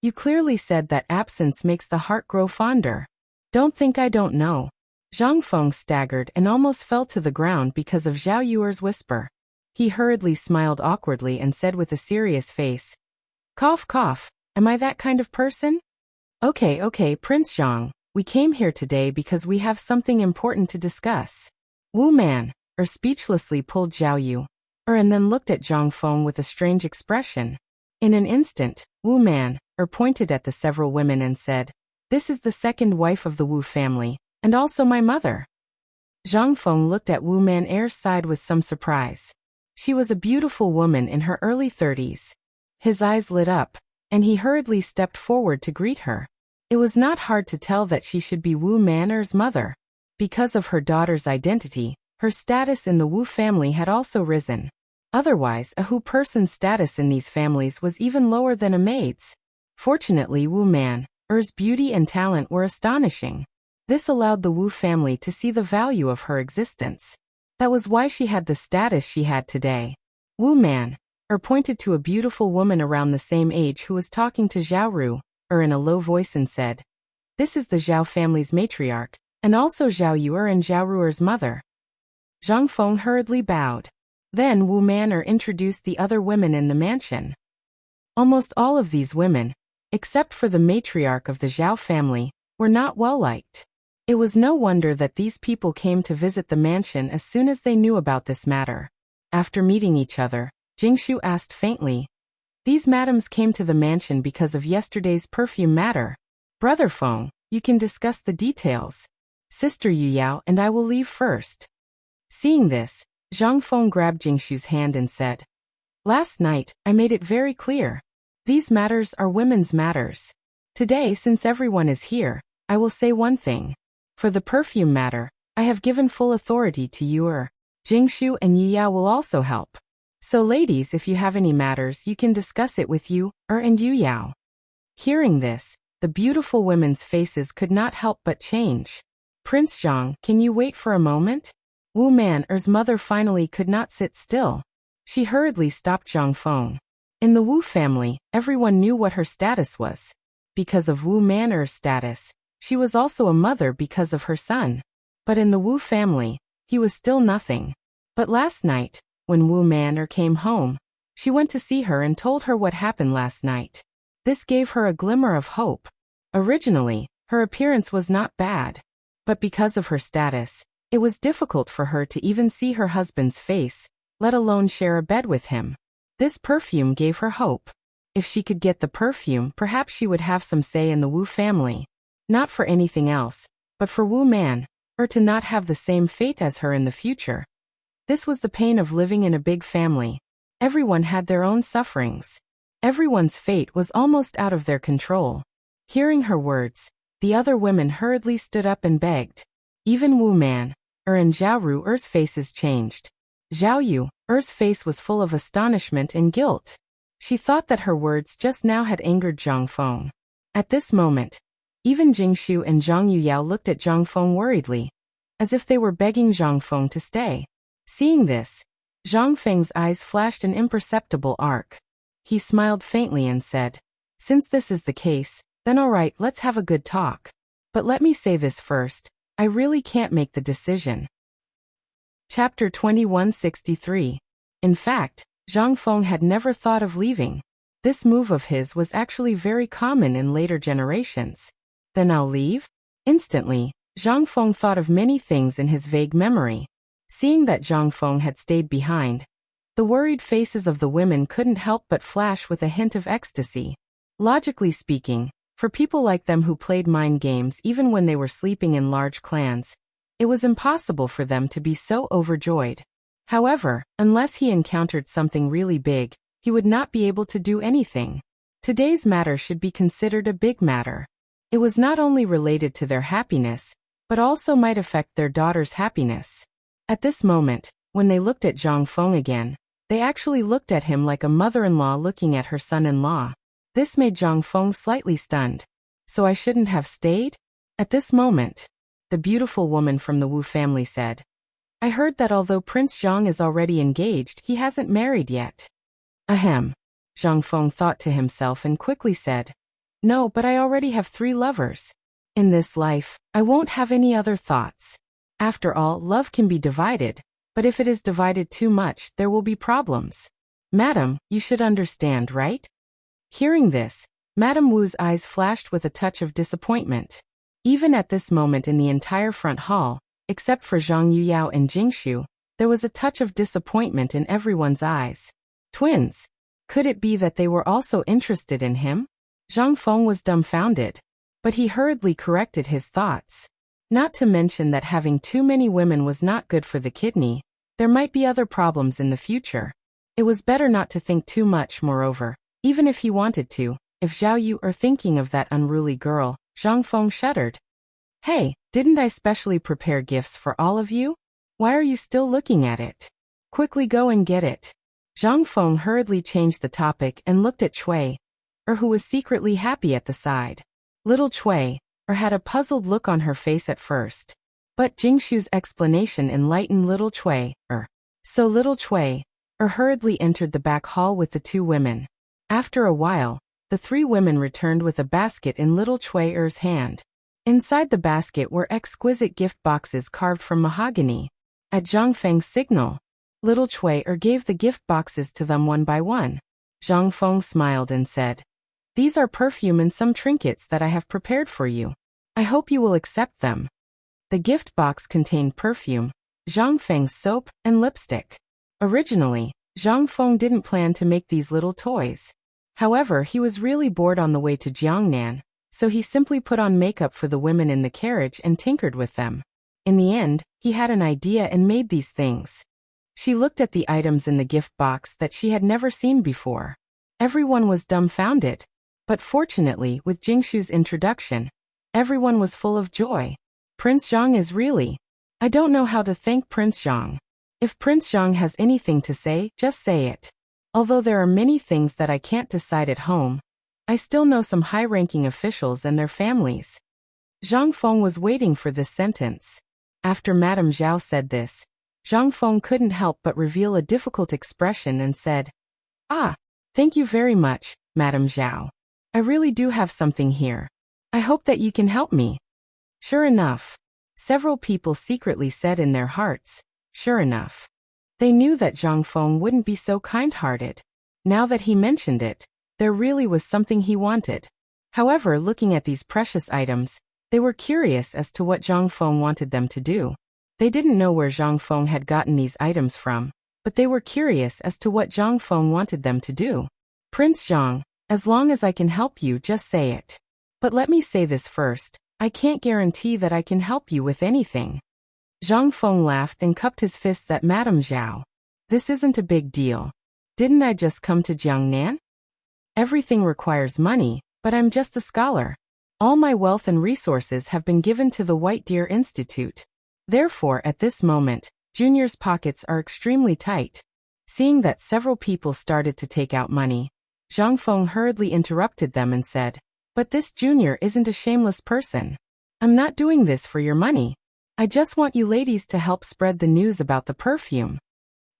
You clearly said that absence makes the heart grow fonder. Don't think I don't know." Zhang Feng staggered and almost fell to the ground because of Zhao Yuer's whisper. He hurriedly smiled awkwardly and said with a serious face, "Cough cough, am I that kind of person?" Okay, Prince Zhang, we came here today because we have something important to discuss." Wu Man, speechlessly pulled Zhao Yu, and then looked at Zhang Feng with a strange expression. In an instant, Wu Man, pointed at the several women and said, "This is the second wife of the Wu family, and also my mother." Zhang Feng looked at Wu Man's side with some surprise. She was a beautiful woman in her early 30s. His eyes lit up, and he hurriedly stepped forward to greet her. It was not hard to tell that she should be Wu Man's mother. Because of her daughter's identity, her status in the Wu family had also risen. Otherwise, a Hu person's status in these families was even lower than a maid's. Fortunately, Wu Man's beauty and talent were astonishing. This allowed the Wu family to see the value of her existence. That was why she had the status she had today. Wu Man, pointed to a beautiful woman around the same age who was talking to Zhao Ru, in a low voice and said, "This is the Zhao family's matriarch, and also Zhao Yuer and Zhao Ruer's mother." Zhang Feng hurriedly bowed. Then Wu Man'er introduced the other women in the mansion. Almost all of these women, except for the matriarch of the Zhao family, were not well liked. It was no wonder that these people came to visit the mansion as soon as they knew about this matter. After meeting each other, Jingshu asked faintly, "These madams came to the mansion because of yesterday's perfume matter. Brother Feng, you can discuss the details. Sister Yu Yao and I will leave first." Seeing this, Zhang Feng grabbed Jingshu's hand and said, "Last night, I made it very clear. These matters are women's matters. Today, since everyone is here, I will say one thing. For the perfume matter, I have given full authority to Yuer. Jingshu and Yu Yao will also help. So ladies, if you have any matters, you can discuss it with Yuer and Yu Yao." Hearing this, the beautiful women's faces could not help but change. "Prince Zhang, can you wait for a moment?" Wu Man'er's mother finally could not sit still. She hurriedly stopped Zhang Feng. In the Wu family, everyone knew what her status was. Because of Wu Man'er's status, she was also a mother because of her son. But in the Wu family, he was still nothing. But last night, when Wu Man'er came home, she went to see her and told her what happened last night. This gave her a glimmer of hope. Originally, Her appearance was not bad. But because of her status, it was difficult for her to even see her husband's face, let alone share a bed with him. This perfume gave her hope. If she could get the perfume, perhaps she would have some say in the Wu family. Not for anything else, but for Wu Man, or to not have the same fate as her in the future. This was the pain of living in a big family. Everyone had their own sufferings. Everyone's fate was almost out of their control. Hearing her words, the other women hurriedly stood up and begged. Even Wu Man, and Zhao Ru's faces changed. Zhao Yu's face was full of astonishment and guilt. She thought that her words just now had angered Zhang Feng. At this moment, even Jingshu and Zhang Yuyao looked at Zhang Feng worriedly, as if they were begging Zhang Feng to stay. Seeing this, Zhang Feng's eyes flashed an imperceptible arc. He smiled faintly and said, "Since this is the case, then alright, let's have a good talk. But let me say this first, I really can't make the decision." Chapter 2163. In fact, Zhang Feng had never thought of leaving. This move of his was actually very common in later generations. Then I'll leave? Instantly, Zhang Feng thought of many things in his vague memory. Seeing that Zhang Feng had stayed behind, the worried faces of the women couldn't help but flash with a hint of ecstasy. Logically speaking, for people like them who played mind games even when they were sleeping in large clans, it was impossible for them to be so overjoyed. However, unless he encountered something really big, he would not be able to do anything. Today's matter should be considered a big matter. It was not only related to their happiness, but also might affect their daughter's happiness. At this moment, when they looked at Zhang Feng again, they actually looked at him like a mother-in-law looking at her son-in-law. This made Zhang Feng slightly stunned. So I shouldn't have stayed? At this moment, the beautiful woman from the Wu family said, "I heard that although Prince Zhang is already engaged, he hasn't married yet." Ahem. Zhang Feng thought to himself and quickly said, "No, but I already have 3 lovers. In this life, I won't have any other thoughts. After all, love can be divided, but if it is divided too much, there will be problems. Madam, you should understand, right?" Hearing this, Madame Wu's eyes flashed with a touch of disappointment. Even at this moment in the entire front hall, except for Zhang Yuyao and Jingshu, there was a touch of disappointment in everyone's eyes. Twins. Could it be that they were also interested in him? Zhang Feng was dumbfounded, but he hurriedly corrected his thoughts. Not to mention that having too many women was not good for the kidney. There might be other problems in the future. It was better not to think too much. Moreover, even if he wanted to, if Zhao Yu are thinking of that unruly girl, Zhang Feng shuddered. "Hey, didn't I specially prepare gifts for all of you? Why are you still looking at it? Quickly go and get it." Zhang Feng hurriedly changed the topic and looked at Cui, who was secretly happy at the side. Little Cui, had a puzzled look on her face at first. But Jingshu's explanation enlightened little Cui, So little Cui, hurriedly entered the back hall with the 2 women. After a while, the 3 women returned with a basket in little Cui's hand. Inside the basket were exquisite gift boxes carved from mahogany. At Zhang Feng's signal, little Cui gave the gift boxes to them one by one. Zhang Feng smiled and said, "These are perfume and some trinkets that I have prepared for you. I hope you will accept them." The gift box contained perfume, Zhang Feng's soap, and lipstick. Originally, Zhang Feng didn't plan to make these little toys. However, he was really bored on the way to Jiangnan, so he simply put on makeup for the women in the carriage and tinkered with them. In the end, he had an idea and made these things. She looked at the items in the gift box that she had never seen before. Everyone was dumbfounded. But fortunately, with Jingshu's introduction, everyone was full of joy. Prince Zhang is really... I don't know how to thank Prince Zhang. If Prince Zhang has anything to say, just say it. Although there are many things that I can't decide at home, I still know some high-ranking officials and their families. Zhang Feng was waiting for this sentence. After Madame Zhao said this, Zhang Feng couldn't help but reveal a difficult expression and said, "Ah, thank you very much, Madame Zhao. I really do have something here. I hope that you can help me." Sure enough. Several people secretly said in their hearts, "Sure enough." They knew that Zhang Feng wouldn't be so kind-hearted. Now that he mentioned it, there really was something he wanted. However, looking at these precious items, They were curious as to what Zhang Feng wanted them to do. They didn't know where Zhang Feng had gotten these items from, but they were curious as to what Zhang Feng wanted them to do. Prince Zhang, as long as I can help you, just say it. But let me say this first, I can't guarantee that I can help you with anything. Zhang Feng laughed and cupped his fists at Madame Zhao. This isn't a big deal. Didn't I just come to Jiangnan? Everything requires money, but I'm just a scholar. All my wealth and resources have been given to the White Deer Institute. Therefore, at this moment, Junior's pockets are extremely tight. Seeing that several people started to take out money, Zhang Feng hurriedly interrupted them and said, "But this Junior isn't a shameless person. I'm not doing this for your money. I just want you ladies to help spread the news about the perfume."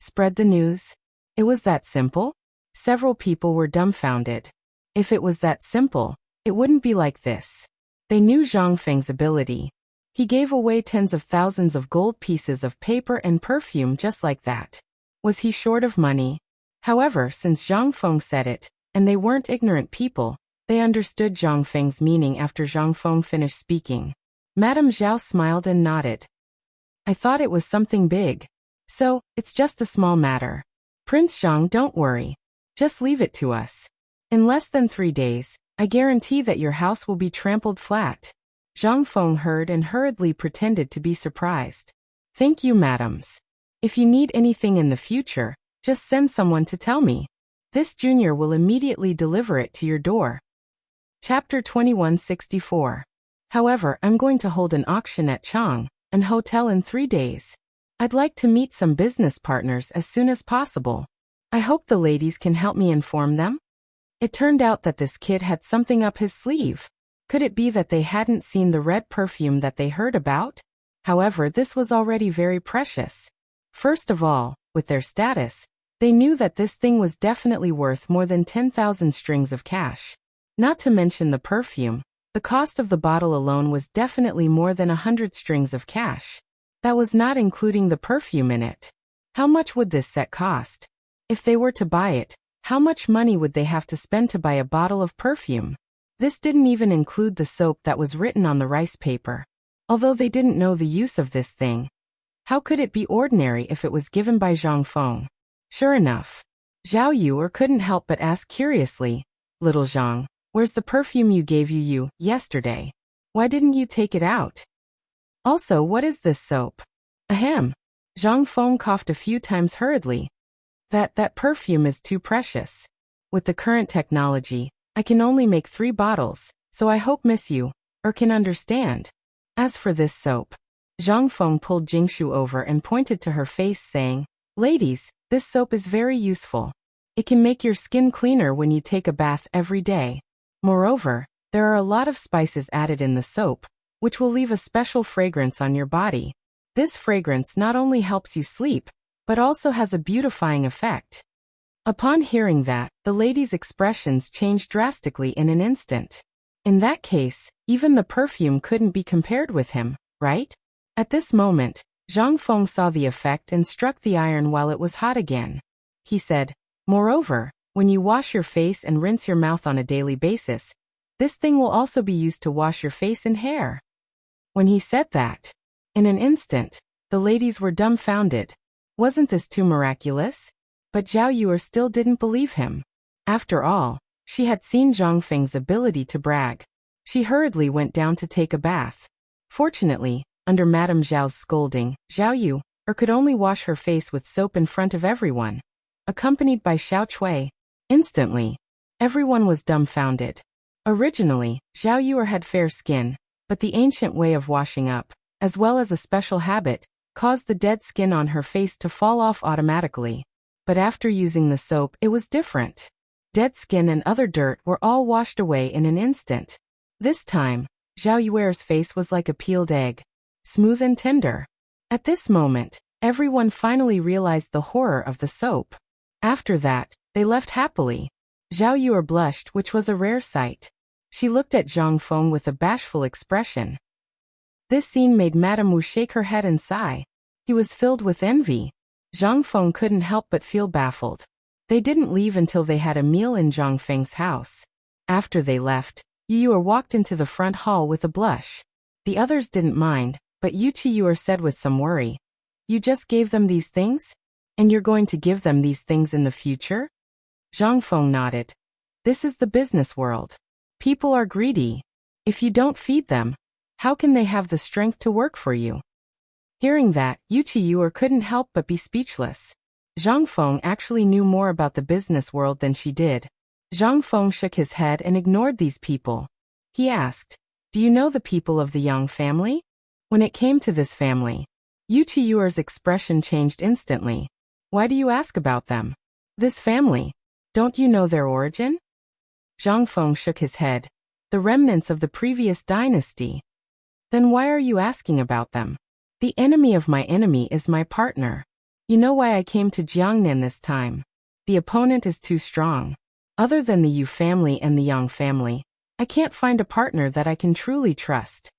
Spread the news? It was that simple? Several people were dumbfounded. If it was that simple, it wouldn't be like this. They knew Zhang Feng's ability. He gave away tens of thousands of gold pieces of paper and perfume just like that. Was he short of money? However, since Zhang Feng said it, and they weren't ignorant people, they understood Zhang Feng's meaning after Zhang Feng finished speaking. Madame Zhao smiled and nodded. I thought it was something big. So, it's just a small matter. Prince Zhang, don't worry. Just leave it to us. In less than 3 days, I guarantee that your house will be trampled flat. Zhang Feng heard and hurriedly pretended to be surprised. Thank you, madams. If you need anything in the future, just send someone to tell me. This junior will immediately deliver it to your door. Chapter 2164. However, I'm going to hold an auction at Chang, an hotel in 3 days. I'd like to meet some business partners as soon as possible. I hope the ladies can help me inform them. It turned out that this kid had something up his sleeve. Could it be that they hadn't seen the red perfume that they heard about? However, this was already very precious. First of all, with their status, they knew that this thing was definitely worth more than 10,000 strings of cash. Not to mention the perfume, the cost of the bottle alone was definitely more than 100 strings of cash. That was not including the perfume in it. How much would this set cost? If they were to buy it, how much money would they have to spend to buy a bottle of perfume? This didn't even include the soap that was written on the rice paper. Although they didn't know the use of this thing, how could it be ordinary if it was given by Zhang Feng? Sure enough, Zhao Yuer couldn't help but ask curiously, "Little Zhang, where's the perfume you gave you yesterday? Why didn't you take it out? Also, what is this soap?" Ahem. Zhang Feng coughed a few times hurriedly. That perfume is too precious. With the current technology, I can only make 3 bottles, so I hope Miss Yu can understand. As for this soap, Zhang Feng pulled Jingshu over and pointed to her face saying, "Ladies, this soap is very useful. It can make your skin cleaner when you take a bath every day. Moreover, there are a lot of spices added in the soap, which will leave a special fragrance on your body. This fragrance not only helps you sleep, but also has a beautifying effect." Upon hearing that, the lady's expressions changed drastically in an instant. In that case, even the perfume couldn't be compared with him, right? At this moment, Zhang Feng saw the effect and struck the iron while it was hot again. He said, "Moreover, when you wash your face and rinse your mouth on a daily basis, this thing will also be used to wash your face and hair." When he said that, in an instant, the ladies were dumbfounded. Wasn't this too miraculous? But Zhao Yuer still didn't believe him. After all, she had seen Zhang Feng's ability to brag. She hurriedly went down to take a bath. Fortunately, under Madame Zhao's scolding, Zhao Yuer could only wash her face with soap in front of everyone, accompanied by Xiao Chui. Instantly, everyone was dumbfounded. Originally, Zhao Yuer had fair skin, but the ancient way of washing up, as well as a special habit, caused the dead skin on her face to fall off automatically. But after using the soap, it was different. Dead skin and other dirt were all washed away in an instant. This time, Zhao Yuer's face was like a peeled egg, smooth and tender. At this moment, everyone finally realized the horror of the soap. After that, they left happily. Zhao Yuer blushed, which was a rare sight. She looked at Zhang Feng with a bashful expression. This scene made Madame Wu shake her head and sigh. He was filled with envy. Zhang Feng couldn't help but feel baffled. They didn't leave until they had a meal in Zhang Feng's house. After they left, Yuer walked into the front hall with a blush. The others didn't mind, but Yu Qiuer said with some worry, "You just gave them these things? And you're going to give them these things in the future?" Zhang Feng nodded. "This is the business world. People are greedy. If you don't feed them, how can they have the strength to work for you?" Hearing that, Yu Qiuer couldn't help but be speechless. Zhang Feng actually knew more about the business world than she did. Zhang Feng shook his head and ignored these people. He asked, "Do you know the people of the Yang family?" When it came to this family, Yu Qiuer's expression changed instantly. "Why do you ask about them? This family, don't you know their origin?" Zhang Feng shook his head. "The remnants of the previous dynasty." "Then why are you asking about them? The enemy of my enemy is my partner. You know why I came to Jiangnan this time. The opponent is too strong. Other than the Yu family and the Yang family, I can't find a partner that I can truly trust.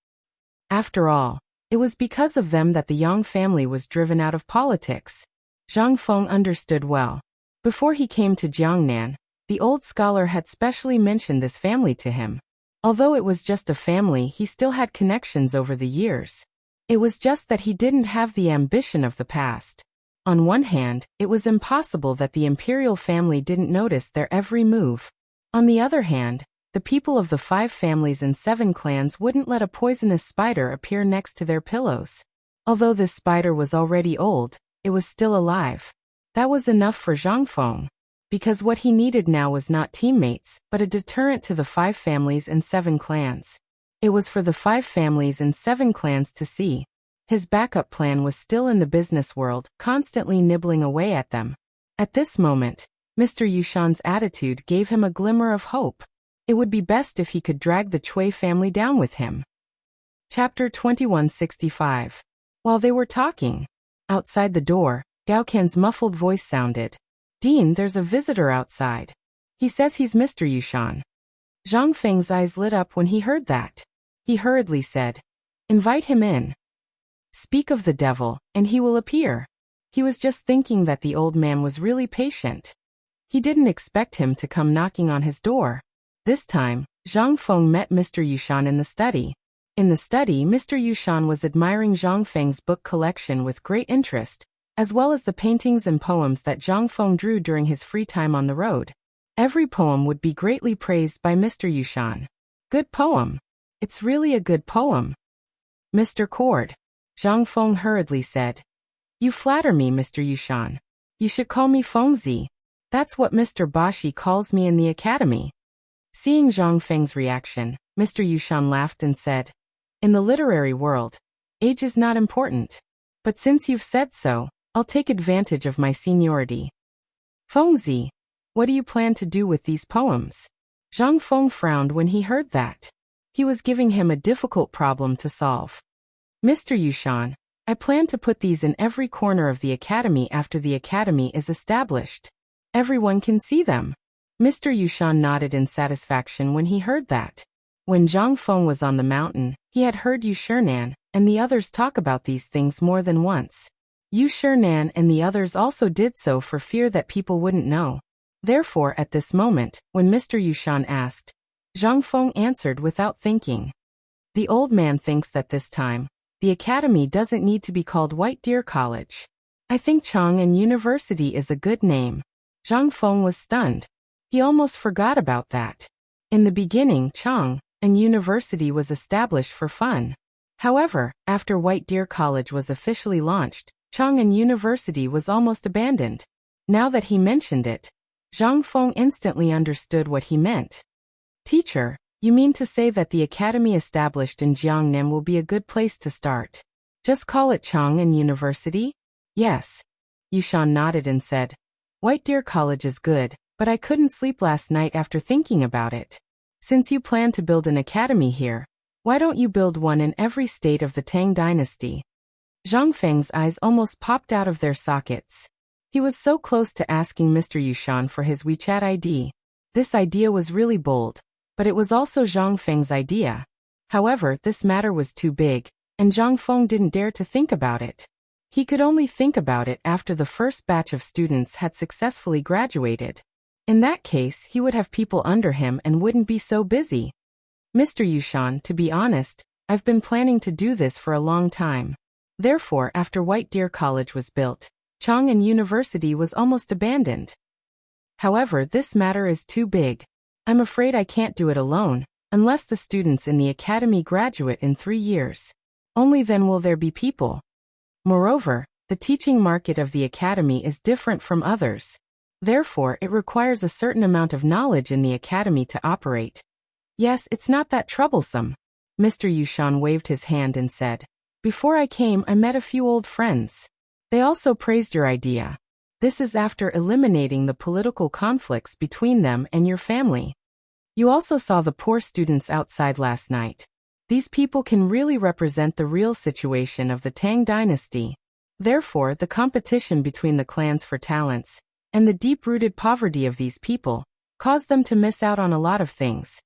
After all, it was because of them that the Yang family was driven out of politics." Zhang Feng understood well. Before he came to Jiangnan, the old scholar had specially mentioned this family to him. Although it was just a family, he still had connections over the years. It was just that he didn't have the ambition of the past. On one hand, it was impossible that the imperial family didn't notice their every move. On the other hand, the people of the 5 families and 7 clans wouldn't let a poisonous spider appear next to their pillows. Although this spider was already old, it was still alive. That was enough for Zhang Feng, because what he needed now was not teammates, but a deterrent to the 5 families and 7 clans. It was for the 5 families and 7 clans to see. His backup plan was still in the business world, constantly nibbling away at them. At this moment, Mr. Yushan's attitude gave him a glimmer of hope. It would be best if he could drag the Cui family down with him. Chapter 2165. While they were talking, outside the door, Gao Can's muffled voice sounded. "Dean, there's a visitor outside. He says he's Mr. Yushan." Zhang Feng's eyes lit up when he heard that. He hurriedly said, "Invite him in. Speak of the devil, and he will appear." He was just thinking that the old man was really patient. He didn't expect him to come knocking on his door. This time, Zhang Feng met Mr. Yushan in the study. In the study, Mr. Yushan was admiring Zhang Feng's book collection with great interest, as well as the paintings and poems that Zhang Feng drew during his free time on the road. Every poem would be greatly praised by Mr. Yushan. "Good poem. It's really a good poem." "Mr. Cord," Zhang Feng hurriedly said. "You flatter me, Mr. Yushan. You should call me Fengzi. That's what Mr. Bashi calls me in the academy." Seeing Zhang Feng's reaction, Mr. Yushan laughed and said, "In the literary world, age is not important. But since you've said so, I'll take advantage of my seniority." "Fengzi, what do you plan to do with these poems?" Zhang Feng frowned when he heard that. He was giving him a difficult problem to solve. "Mr. Yushan, I plan to put these in every corner of the academy after the academy is established. Everyone can see them." Mr. Yushan nodded in satisfaction when he heard that. When Zhang Feng was on the mountain, he had heard Yu Shernan and the others talk about these things more than once. Yu Shernan and the others also did so for fear that people wouldn't know. Therefore, at this moment, when Mr. Yushan asked, Zhang Feng answered without thinking. "The old man thinks that this time, the academy doesn't need to be called White Deer College. I think Chang and University is a good name." Zhang Feng was stunned. He almost forgot about that. In the beginning, Chang and University was established for fun. However, after White Deer College was officially launched, Chang and University was almost abandoned. Now that he mentioned it, Zhang Feng instantly understood what he meant. "Teacher, you mean to say that the academy established in Jiangnan will be a good place to start? Just call it Chang and University?" "Yes." Yushan nodded and said, "White Deer College is good, but I couldn't sleep last night after thinking about it. Since you plan to build an academy here, why don't you build one in every state of the Tang dynasty?" Zhang Feng's eyes almost popped out of their sockets. He was so close to asking Mr. Yushan for his WeChat ID. This idea was really bold, but it was also Zhang Feng's idea. However, this matter was too big, and Zhang Feng didn't dare to think about it. He could only think about it after the first batch of students had successfully graduated. In that case, he would have people under him and wouldn't be so busy. "Mr. Yushan, to be honest, I've been planning to do this for a long time. Therefore, after White Deer College was built, Chang'an University was almost abandoned. However, this matter is too big. I'm afraid I can't do it alone, unless the students in the academy graduate in 3 years. Only then will there be people. Moreover, the teaching market of the academy is different from others. Therefore, it requires a certain amount of knowledge in the academy to operate. Yes, it's not that troublesome. Mr. Yushan waved his hand and said, "Before I came, I met a few old friends. They also praised your idea. This is after eliminating the political conflicts between them and your family. You also saw the poor students outside last night. These people can really represent the real situation of the Tang dynasty. Therefore, the competition between the clans for talents and the deep-rooted poverty of these people caused them to miss out on a lot of things.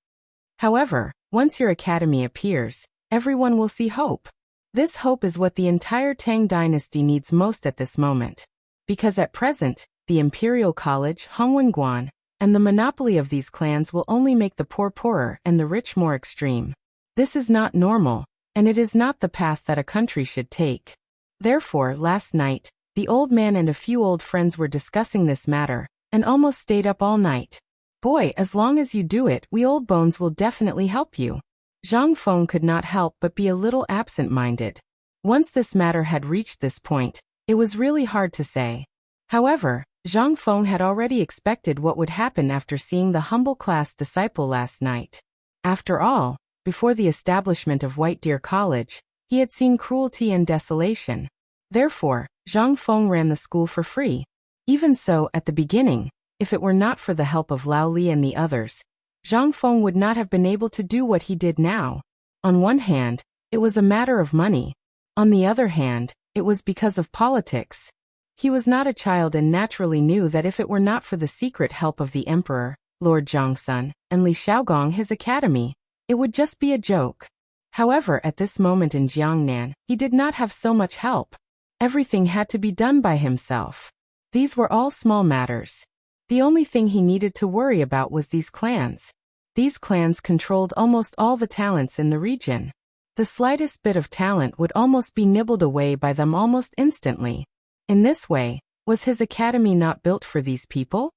However, once your academy appears, everyone will see hope. This hope is what the entire Tang dynasty needs most at this moment. Because at present, the Imperial College, Hongwenguan, and the monopoly of these clans will only make the poor poorer and the rich more extreme. This is not normal, and it is not the path that a country should take. Therefore, last night, the old man and a few old friends were discussing this matter, and almost stayed up all night. Boy, as long as you do it, we old bones will definitely help you." Zhang Feng could not help but be a little absent-minded. Once this matter had reached this point, it was really hard to say. However, Zhang Feng had already expected what would happen after seeing the humble class disciple last night. After all, before the establishment of White Deer College, he had seen cruelty and desolation. Therefore, Zhang Feng ran the school for free. Even so, at the beginning, if it were not for the help of Lao Li and the others, Zhang Feng would not have been able to do what he did now. On one hand, it was a matter of money. On the other hand, it was because of politics. He was not a child and naturally knew that if it were not for the secret help of the emperor, Lord Zhongsun, and Li Xiaogong his academy, it would just be a joke. However, at this moment in Jiangnan, he did not have so much help. Everything had to be done by himself. These were all small matters. The only thing he needed to worry about was these clans. These clans controlled almost all the talents in the region. The slightest bit of talent would almost be nibbled away by them almost instantly. In this way, was his academy not built for these people?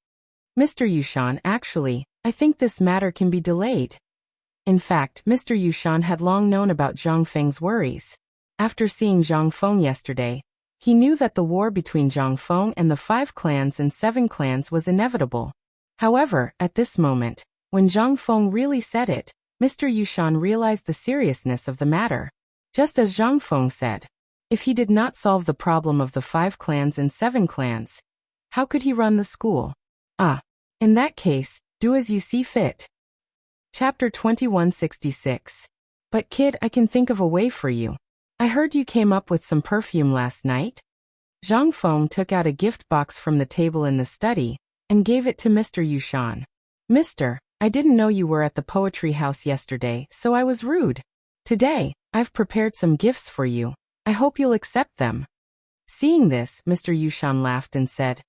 Mr. Yushan, actually, I think this matter can be delayed. In fact, Mr. Yushan had long known about Zhang Feng's worries. After seeing Zhang Feng yesterday, he knew that the war between Zhang Feng and the 5 clans and 7 clans was inevitable. However, at this moment, when Zhang Feng really said it, Mr. Yushan realized the seriousness of the matter. Just as Zhang Feng said, if he did not solve the problem of the 5 clans and 7 clans, how could he run the school? In that case, do as you see fit. Chapter 2166. But kid, I can think of a way for you. I heard you came up with some perfume last night. Zhang Feng took out a gift box from the table in the study and gave it to Mr. Yushan. Mister, I didn't know you were at the poetry house yesterday, so I was rude. Today, I've prepared some gifts for you. I hope you'll accept them. Seeing this, Mr. Yushan laughed and said,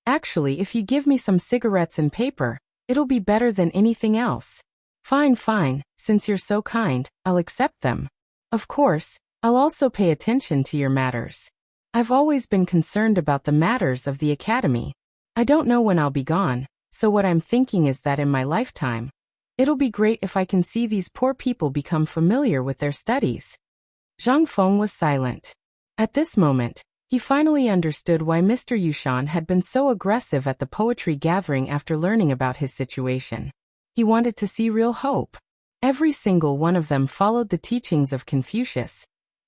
Actually, if you give me some cigarettes and paper, it'll be better than anything else. Fine, since you're so kind, I'll accept them. Of course, I'll also pay attention to your matters. I've always been concerned about the matters of the academy. I don't know when I'll be gone, so what I'm thinking is that in my lifetime, it'll be great if I can see these poor people become familiar with their studies. Zhang Feng was silent. At this moment, he finally understood why Mr. Yushan had been so aggressive at the poetry gathering after learning about his situation. He wanted to see real hope. Every single one of them followed the teachings of Confucius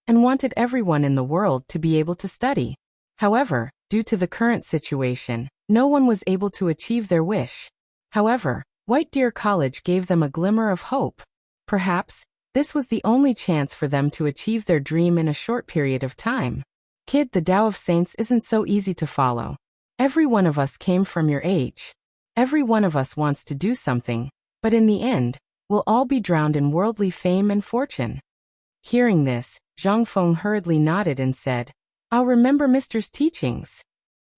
and wanted everyone in the world to be able to study. However, due to the current situation, no one was able to achieve their wish. However, White Deer College gave them a glimmer of hope. Perhaps, this was the only chance for them to achieve their dream in a short period of time. Kid, the Tao of Saints isn't so easy to follow. Every one of us came from your age. Every one of us wants to do something, but in the end, we'll all be drowned in worldly fame and fortune. Hearing this, Zhang Feng hurriedly nodded and said, I'll remember Mister's teachings.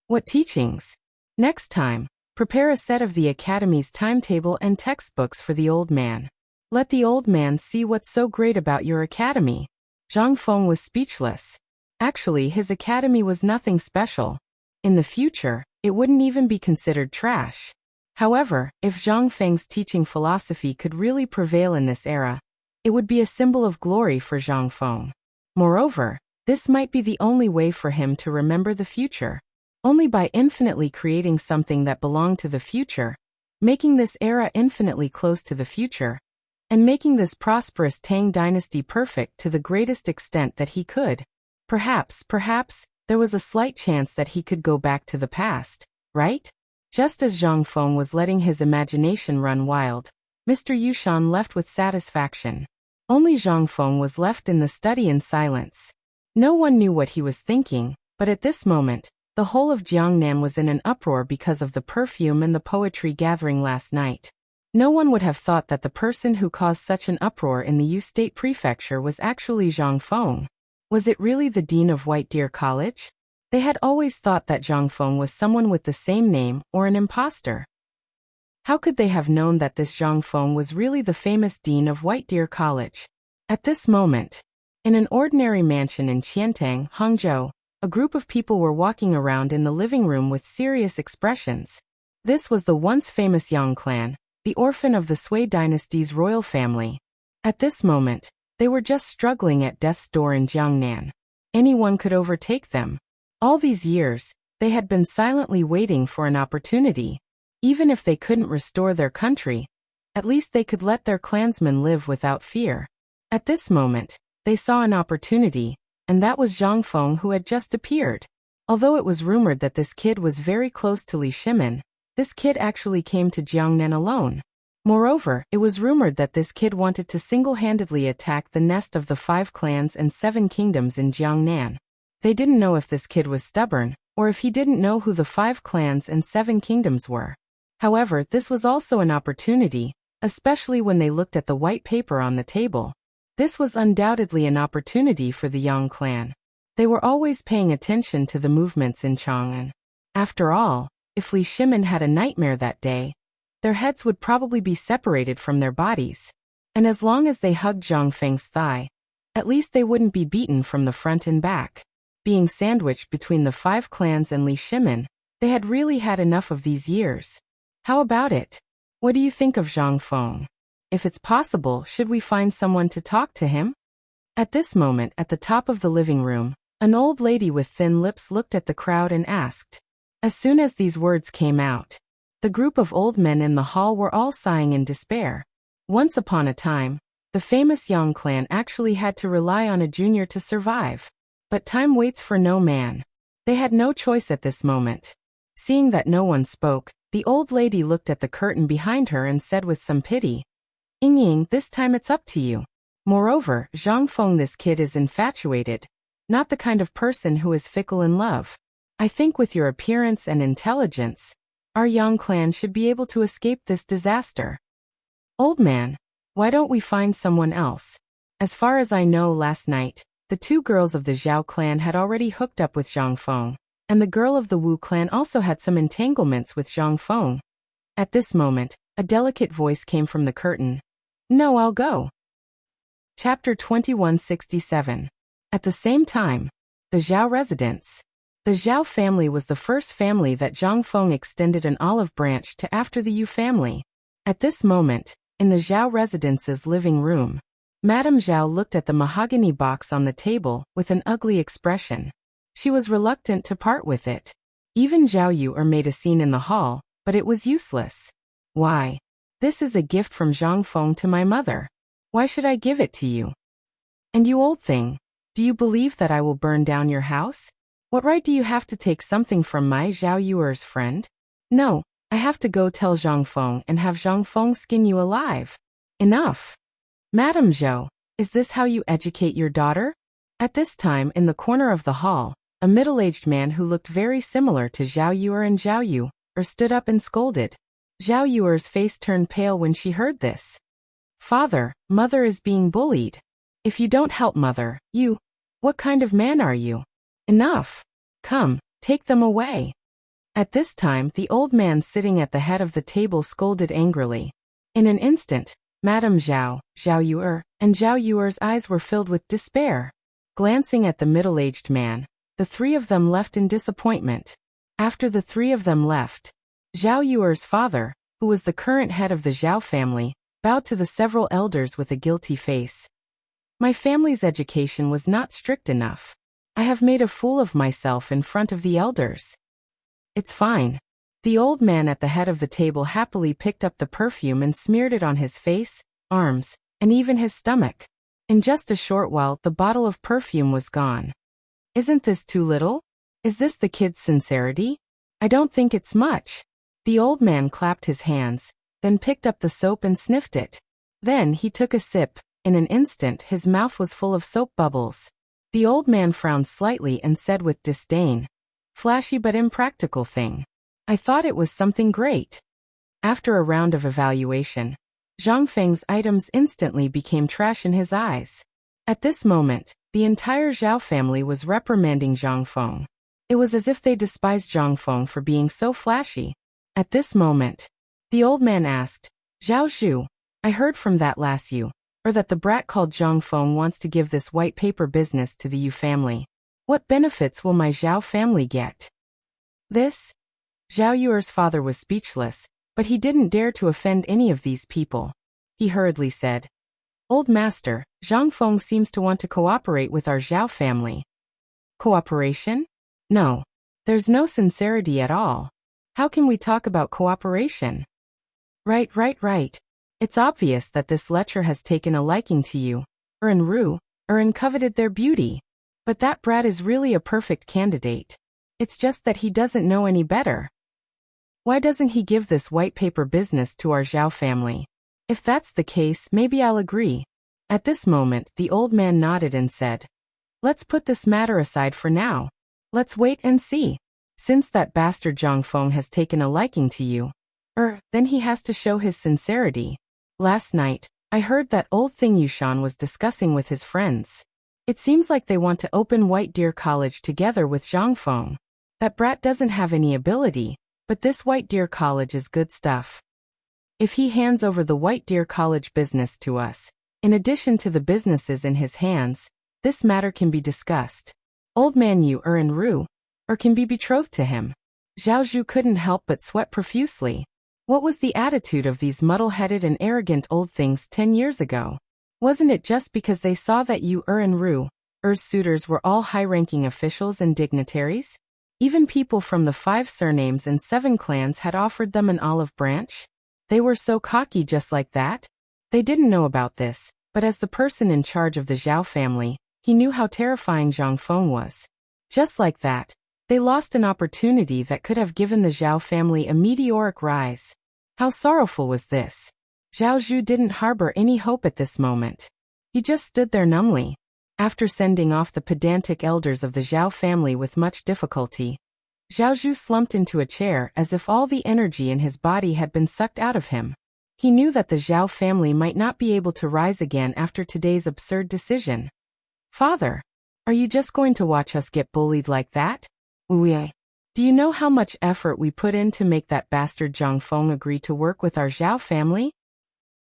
What teachings? Next time, prepare a set of the Academy's timetable and textbooks for the old man. Let the old man see what's so great about your academy. Zhang Feng was speechless. Actually, his academy was nothing special. In the future, it wouldn't even be considered trash. However, if Zhang Feng's teaching philosophy could really prevail in this era, it would be a symbol of glory for Zhang Feng. Moreover, this might be the only way for him to remember the future. Only by infinitely creating something that belonged to the future, making this era infinitely close to the future, and making this prosperous Tang dynasty perfect to the greatest extent that he could. Perhaps, there was a slight chance that he could go back to the past, right? Just as Zhang Feng was letting his imagination run wild, Mr. Yushan left with satisfaction. Only Zhang Feng was left in the study in silence. No one knew what he was thinking, but at this moment, the whole of Jiangnan was in an uproar because of the perfume and the poetry gathering last night. No one would have thought that the person who caused such an uproar in the Yu State Prefecture was actually Zhang Feng. Was it really the dean of White Deer College? They had always thought that Zhang Feng was someone with the same name or an imposter. How could they have known that this Zhang Feng was really the famous dean of White Deer College? At this moment, in an ordinary mansion in Qiantang, Hangzhou, a group of people were walking around in the living room with serious expressions. This was the once famous Yang clan, the orphan of the Sui dynasty's royal family. At this moment, they were just struggling at death's door in Jiangnan. Anyone could overtake them. All these years, they had been silently waiting for an opportunity. Even if they couldn't restore their country, at least they could let their clansmen live without fear. At this moment, they saw an opportunity, and that was Zhang Feng who had just appeared. Although it was rumored that this kid was very close to Li Shimin, this kid actually came to Jiangnan alone. Moreover, it was rumored that this kid wanted to single-handedly attack the nest of the 5 clans and 7 kingdoms in Jiangnan. They didn't know if this kid was stubborn, or if he didn't know who the 5 clans and 7 kingdoms were. However, this was also an opportunity, especially when they looked at the white paper on the table. This was undoubtedly an opportunity for the Yang clan. They were always paying attention to the movements in Chang'an. After all, if Li Shimin had a nightmare that day, their heads would probably be separated from their bodies. And as long as they hugged Zhang Feng's thigh, at least they wouldn't be beaten from the front and back. Being sandwiched between the 5 clans and Li Shimin, they had really had enough of these years. How about it? What do you think of Zhang Feng? If it's possible, should we find someone to talk to him? At this moment, at the top of the living room, an old lady with thin lips looked at the crowd and asked. As soon as these words came out, the group of old men in the hall were all sighing in despair. Once upon a time, the famous Yang clan actually had to rely on a junior to survive. But time waits for no man. They had no choice at this moment. Seeing that no one spoke, the old lady looked at the curtain behind her and said with some pity, "Ying, this time it's up to you." Moreover, Zhang Feng, this kid is infatuated, not the kind of person who is fickle in love. I think with your appearance and intelligence, our Yang clan should be able to escape this disaster. Old man, why don't we find someone else? As far as I know, last night, the 2 girls of the Zhao clan had already hooked up with Zhang Feng, and the girl of the Wu clan also had some entanglements with Zhang Feng. At this moment, a delicate voice came from the curtain. "No, I'll go." Chapter 2167. At the same time, the Zhao residence. The Zhao family was the first family that Zhang Feng extended an olive branch to after the Yu family. At this moment, in the Zhao residence's living room, Madame Zhao looked at the mahogany box on the table with an ugly expression. She was reluctant to part with it. Even Zhao Yu made a scene in the hall, but it was useless. Why? This is a gift from Zhang Feng to my mother. Why should I give it to you? And you old thing, do you believe that I will burn down your house? What right do you have to take something from my Zhao Yuer's friend? No, I have to go tell Zhang Feng and have Zhang Feng skin you alive. Enough. Madame Zhou, is this how you educate your daughter? At this time, in the corner of the hall, a middle-aged man who looked very similar to Zhao Yuer and Zhao Yu stood up and scolded. Zhao Yuer's face turned pale when she heard this. Father, mother is being bullied. If you don't help mother, what kind of man are you? Enough. Come, take them away. At this time, the old man sitting at the head of the table scolded angrily. In an instant, Madame Zhao, Zhao Yu'er, and Zhao Yu'er's eyes were filled with despair. Glancing at the middle-aged man, the three of them left in disappointment. After the three of them left, Zhao Yu'er's father, who was the current head of the Zhao family, bowed to the several elders with a guilty face. My family's education was not strict enough. I have made a fool of myself in front of the elders. It's fine. The old man at the head of the table happily picked up the perfume and smeared it on his face, arms, and even his stomach. In just a short while, the bottle of perfume was gone. Isn't this too little? Is this the kid's sincerity? I don't think it's much. The old man clapped his hands, then picked up the soap and sniffed it. Then he took a sip. In an instant, his mouth was full of soap bubbles. The old man frowned slightly and said with disdain, "Flashy but impractical thing. I thought it was something great." After a round of evaluation, Zhang Feng's items instantly became trash in his eyes. At this moment, the entire Zhao family was reprimanding Zhang Feng. It was as if they despised Zhang Feng for being so flashy. At this moment, the old man asked, "Zhao Zhu, I heard from that last Yu, or that the brat called Zhang Feng wants to give this white paper business to the Yu family. What benefits will my Zhao family get?" This? Zhao Yuer's father was speechless, but he didn't dare to offend any of these people. He hurriedly said, "Old master, Zhang Feng seems to want to cooperate with our Zhao family." Cooperation? No. There's no sincerity at all. How can we talk about cooperation? Right. It's obvious that this lecher has taken a liking to you, and coveted their beauty. But that brat is really a perfect candidate. It's just that he doesn't know any better. Why doesn't he give this white paper business to our Zhao family? If that's the case, maybe I'll agree. At this moment, the old man nodded and said, "Let's put this matter aside for now. Let's wait and see. Since that bastard Zhang Feng has taken a liking to you, then he has to show his sincerity. Last night, I heard that old thing Yushan was discussing with his friends. It seems like they want to open White Deer College together with Zhang Feng. That brat doesn't have any ability, but this White Deer College is good stuff. If he hands over the White Deer College business to us, in addition to the businesses in his hands, this matter can be discussed. Old man Yu can be betrothed to him." Zhao Zhu couldn't help but sweat profusely. What was the attitude of these muddle-headed and arrogant old things 10 years ago? Wasn't it just because they saw that Yu and Ru's suitors were all high-ranking officials and dignitaries? Even people from the 5 surnames and 7 clans had offered them an olive branch? They were so cocky just like that? They didn't know about this, but as the person in charge of the Zhao family, he knew how terrifying Zhang Feng was. Just like that, they lost an opportunity that could have given the Zhao family a meteoric rise. How sorrowful was this? Zhao Zhu didn't harbor any hope at this moment. He just stood there numbly. After sending off the pedantic elders of the Zhao family with much difficulty, Zhao Zhu slumped into a chair as if all the energy in his body had been sucked out of him. He knew that the Zhao family might not be able to rise again after today's absurd decision. "Father, are you just going to watch us get bullied like that? Do you know how much effort we put in to make that bastard Zhang Feng agree to work with our Zhao family?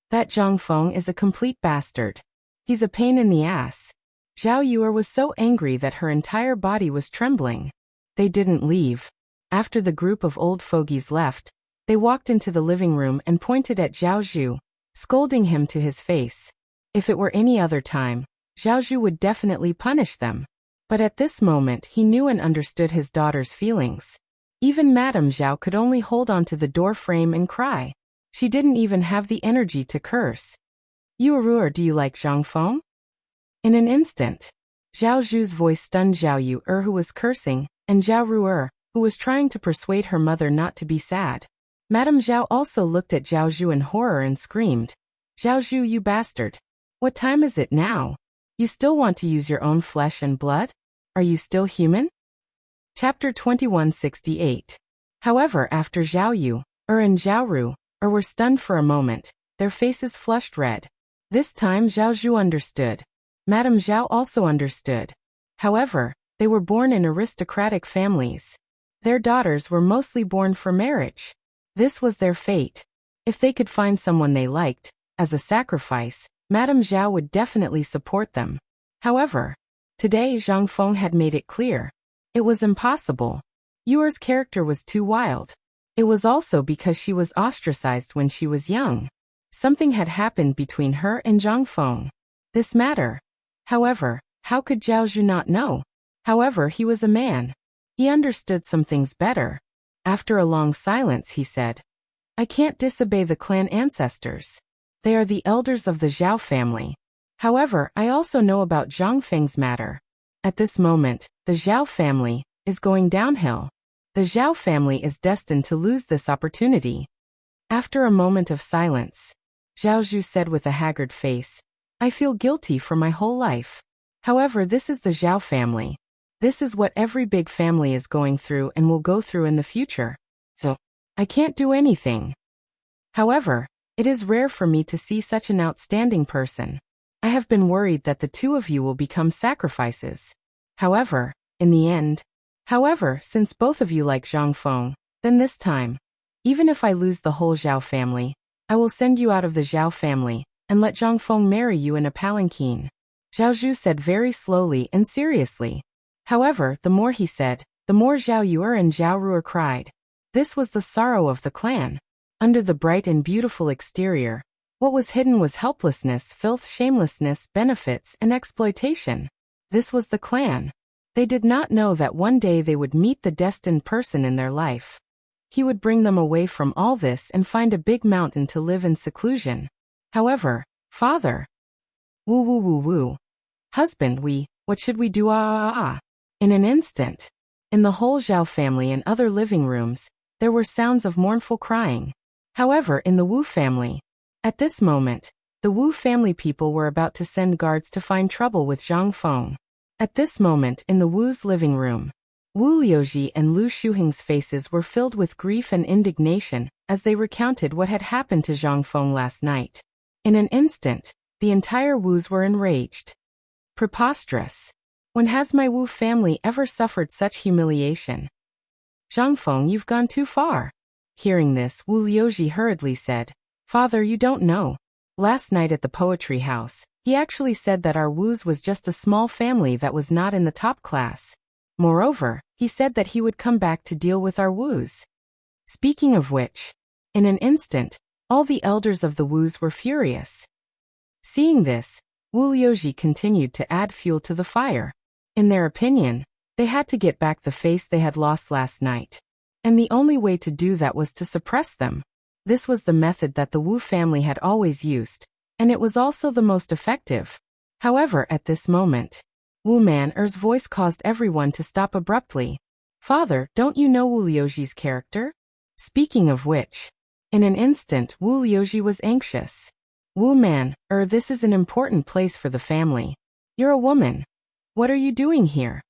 That Zhang Feng is a complete bastard. He's a pain in the ass." Zhao Yuer was so angry that her entire body was trembling. They didn't leave. After the group of old fogies left, they walked into the living room and pointed at Zhao Zhu, scolding him to his face. If it were any other time, Zhao Zhu would definitely punish them. But at this moment he knew and understood his daughter's feelings. Even Madame Zhao could only hold on to the door frame and cry. She didn't even have the energy to curse. "Yuer, do you like Zhang Feng?" In an instant, Zhao Zhu's voice stunned Zhao Yuer, who was cursing, and Zhao Ruer, who was trying to persuade her mother not to be sad. Madame Zhao also looked at Zhao Zhu in horror and screamed, "Zhao Zhu, you bastard! What time is it now? You still want to use your own flesh and blood? Are you still human?" Chapter 2168. However, after Zhao Yu and Zhao Ru were stunned for a moment, their faces flushed red. This time Zhao Zhu understood. Madame Zhao also understood. However, they were born in aristocratic families. Their daughters were mostly born for marriage. This was their fate. If they could find someone they liked, As a sacrifice, Madame Zhao would definitely support them. However, today Zhang Feng had made it clear. It was impossible. Yuer's character was too wild. It was also because she was ostracized when she was young. Something had happened between her and Zhang Feng. This matter. However, how could Zhao Zhu not know? However, he was a man. He understood some things better. After a long silence, he said, I can't disobey the clan ancestors. They are the elders of the Zhao family. However, I also know about Zhang Feng's matter. At this moment, the Zhao family is going downhill. The Zhao family is destined to lose this opportunity. After a moment of silence, Zhao Zhu said with a haggard face, I feel guilty for my whole life. However, this is the Zhao family. This is what every big family is going through and will go through in the future. So, I can't do anything. However, it is rare for me to see such an outstanding person. I have been worried that the two of you will become sacrifices. However, in the end, since both of you like Zhang Feng, then this time, even if I lose the whole Zhao family, I will send you out of the Zhao family and let Zhang Feng marry you in a palanquin. Zhao Zhu said very slowly and seriously. However, the more he said, the more Zhao Yuer and Zhao Ruer cried. This was the sorrow of the clan. Under the bright and beautiful exterior, what was hidden was helplessness, filth, shamelessness, benefits, and exploitation. This was the clan. They did not know that one day they would meet the destined person in their life. He would bring them away from all this and find a big mountain to live in seclusion. However, father. Woo woo woo woo. Husband, what should we do? In an instant. In the whole Zhao family and other living rooms, there were sounds of mournful crying. However, in the Wu family, at this moment, the Wu family people were about to send guards to find trouble with Zhang Feng. At this moment, in the Wu's living room, Wu Liuji and Lu Shuheng's faces were filled with grief and indignation as they recounted what had happened to Zhang Feng last night. In an instant, the entire Wus were enraged. Preposterous. When has my Wu family ever suffered such humiliation? Zhang Feng, you've gone too far. Hearing this, Wu Liuji hurriedly said, Father, you don't know. Last night at the poetry house, he actually said that our Wus was just a small family that was not in the top class. Moreover, he said that he would come back to deal with our Wus. Speaking of which, in an instant, all the elders of the Wus were furious. Seeing this, Wu Liuji continued to add fuel to the fire. In their opinion, they had to get back the face they had lost last night. And the only way to do that was to suppress them. This was the method that the Wu family had always used, and it was also the most effective. However, at this moment, Wu Man-er's voice caused everyone to stop abruptly. Father, don't you know Wu Liuji's character? Speaking of which, in an instant Wu Liuji was anxious. Wu Man-er, this is an important place for the family. You're a woman. What are you doing here?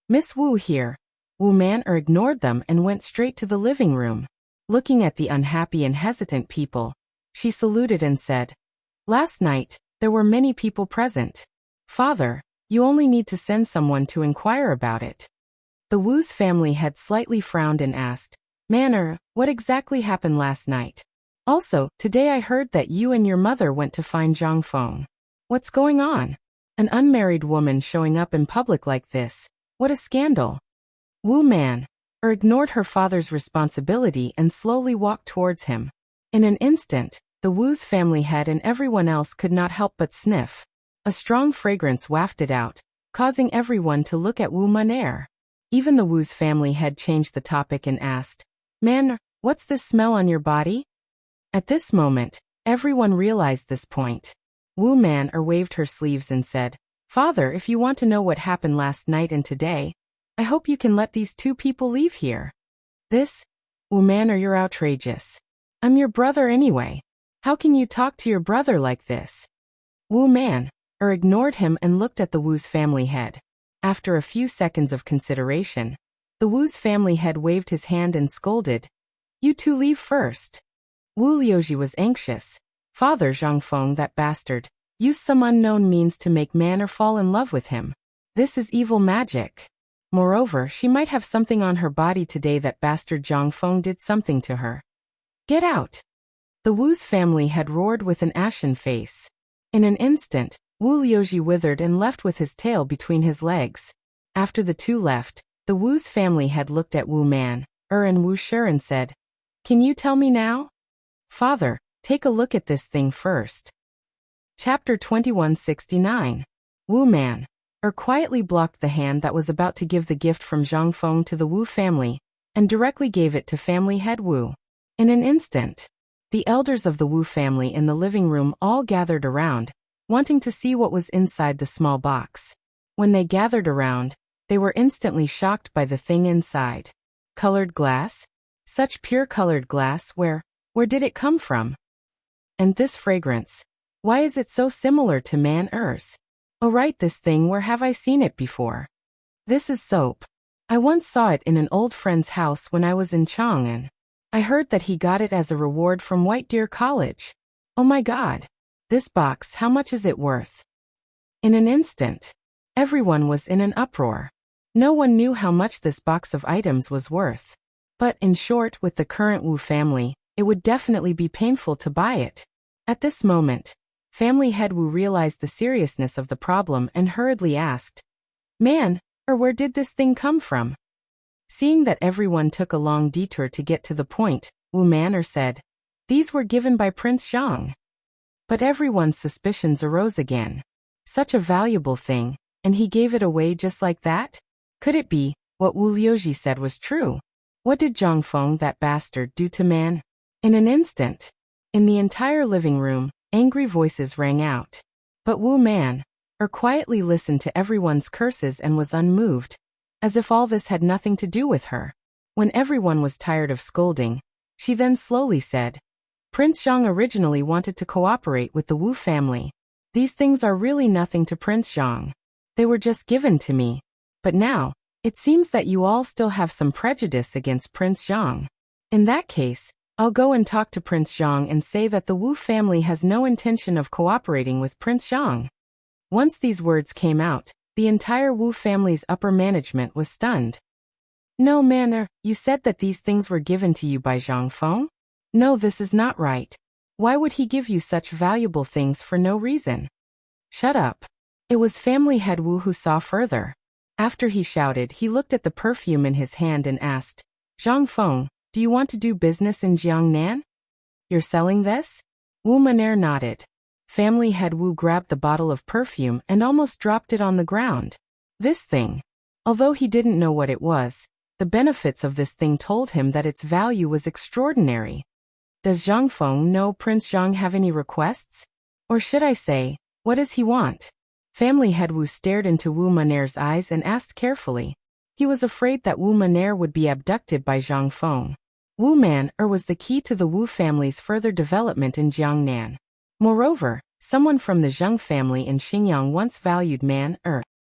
Miss Wu here. Wu Man-er ignored them and went straight to the living room. Looking at the unhappy and hesitant people, she saluted and said, Last night, there were many people present. Father, you only need to send someone to inquire about it. The Wu's family had slightly frowned and asked, Man-er, what exactly happened last night? Also, today I heard that you and your mother went to find Zhang Feng. What's going on? An unmarried woman showing up in public like this. What a scandal. Wu Man-er ignored her father's responsibility and slowly walked towards him. In an instant, the Wu's family head and everyone else could not help but sniff. A strong fragrance wafted out, causing everyone to look at Wu Man-er. Even the Wu's family head changed the topic and asked, Man, what's this smell on your body? At this moment, everyone realized this point. Wu Man-er waved her sleeves and said, Father, if you want to know what happened last night and today, I hope you can let these two people leave here. This? Wu Man-er, you're outrageous. I'm your brother anyway. How can you talk to your brother like this? Wu Man-er ignored him and looked at the Wu's family head. After a few seconds of consideration, the Wu's family head waved his hand and scolded, You two leave first. Wu Liuji was anxious. Father, Zhang Feng, that bastard, used some unknown means to make Man-er fall in love with him. This is evil magic. Moreover, she might have something on her body today. That bastard Zhang Feng did something to her. Get out. The Wu's family had roared with an ashen face. In an instant, Wu Liuji withered and left with his tail between his legs. After the two left, the Wu's family had looked at Wu Man, and Wu Shi and said, "Can you tell me now?" "Father, take a look at this thing first." Chapter 2169. Wu Man, quietly blocked the hand that was about to give the gift from Zhang Feng to the Wu family, and directly gave it to family head Wu. In an instant, the elders of the Wu family in the living room all gathered around, wanting to see what was inside the small box. When they gathered around, they were instantly shocked by the thing inside. Colored glass? Such pure colored glass, where did it come from? And this fragrance, why is it so similar to man-ers? Oh right, this thing, where have I seen it before? This is soap. I once saw it in an old friend's house when I was in Chang'an. I heard that he got it as a reward from White Deer College. Oh my God. This box, how much is it worth? In an instant, everyone was in an uproar. No one knew how much this box of items was worth. But in short, with the current Wu family, it would definitely be painful to buy it. At this moment, family head Wu realized the seriousness of the problem and hurriedly asked, "Man, where did this thing come from?" Seeing that everyone took a long detour to get to the point, Wu Man said, "These were given by Prince Zhang." But everyone's suspicions arose again. Such a valuable thing, and he gave it away just like that? Could it be, what Wu Liuji said was true? What did Zhang Feng, that bastard, do to man? In an instant, in the entire living room, angry voices rang out. But Wu Man, quietly listened to everyone's curses and was unmoved, as if all this had nothing to do with her. When everyone was tired of scolding, she then slowly said, "Prince Zhang originally wanted to cooperate with the Wu family. These things are really nothing to Prince Zhang. They were just given to me. But now, it seems that you all still have some prejudice against Prince Zhang. In that case, I'll go and talk to Prince Zhang and say that the Wu family has no intention of cooperating with Prince Zhang." Once these words came out, the entire Wu family's upper management was stunned. "No manner, you said that these things were given to you by Zhang Feng? No, this is not right. Why would he give you such valuable things for no reason?" "Shut up." It was family head Wu who saw further. After he shouted, he looked at the perfume in his hand and asked, "Zhang Feng, do you want to do business in Jiangnan? You're selling this?" Wu Maner nodded. Family head Wu grabbed the bottle of perfume and almost dropped it on the ground. This thing. Although he didn't know what it was, the benefits of this thing told him that its value was extraordinary. Does Zhang Feng know Prince Zhang have any requests? Or should I say, what does he want? Family head Wu stared into Wu Maner's eyes and asked carefully. He was afraid that Wu Maner would be abducted by Zhang Feng. Wu Man was the key to the Wu family's further development in Jiangnan. Moreover, someone from the Zheng family in Xinjiang once valued Man.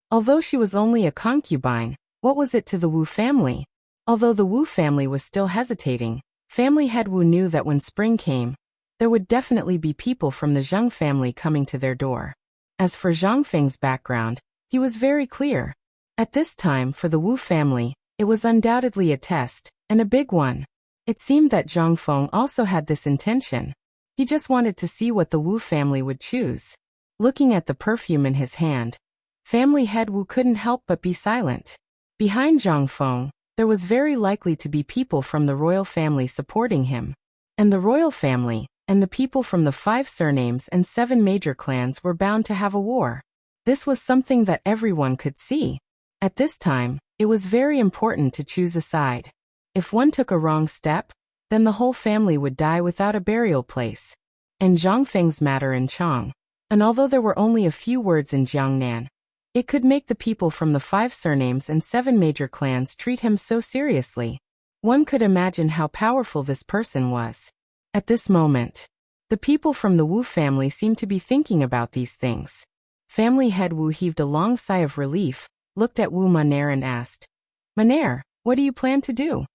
Although she was only a concubine, what was it to the Wu family? Although the Wu family was still hesitating, family head Wu knew that when spring came, there would definitely be people from the Zheng family coming to their door. As for Zhang Feng's background, he was very clear. At this time, for the Wu family, it was undoubtedly a test, and a big one. It seemed that Zhang Feng also had this intention. He just wanted to see what the Wu family would choose. Looking at the perfume in his hand, family head Wu couldn't help but be silent. Behind Zhang Feng, there was very likely to be people from the royal family supporting him. And the royal family, and the people from the 5 surnames and 7 major clans were bound to have a war. This was something that everyone could see. At this time, it was very important to choose a side. If one took a wrong step, then the whole family would die without a burial place. And Zhang Feng's matter in Chang, and although there were only a few words in Jiangnan, it could make the people from the 5 surnames and 7 major clans treat him so seriously. One could imagine how powerful this person was. At this moment, the people from the Wu family seemed to be thinking about these things. Family head Wu heaved a long sigh of relief, looked at Wu Maner and asked, "Maner, what do you plan to do?"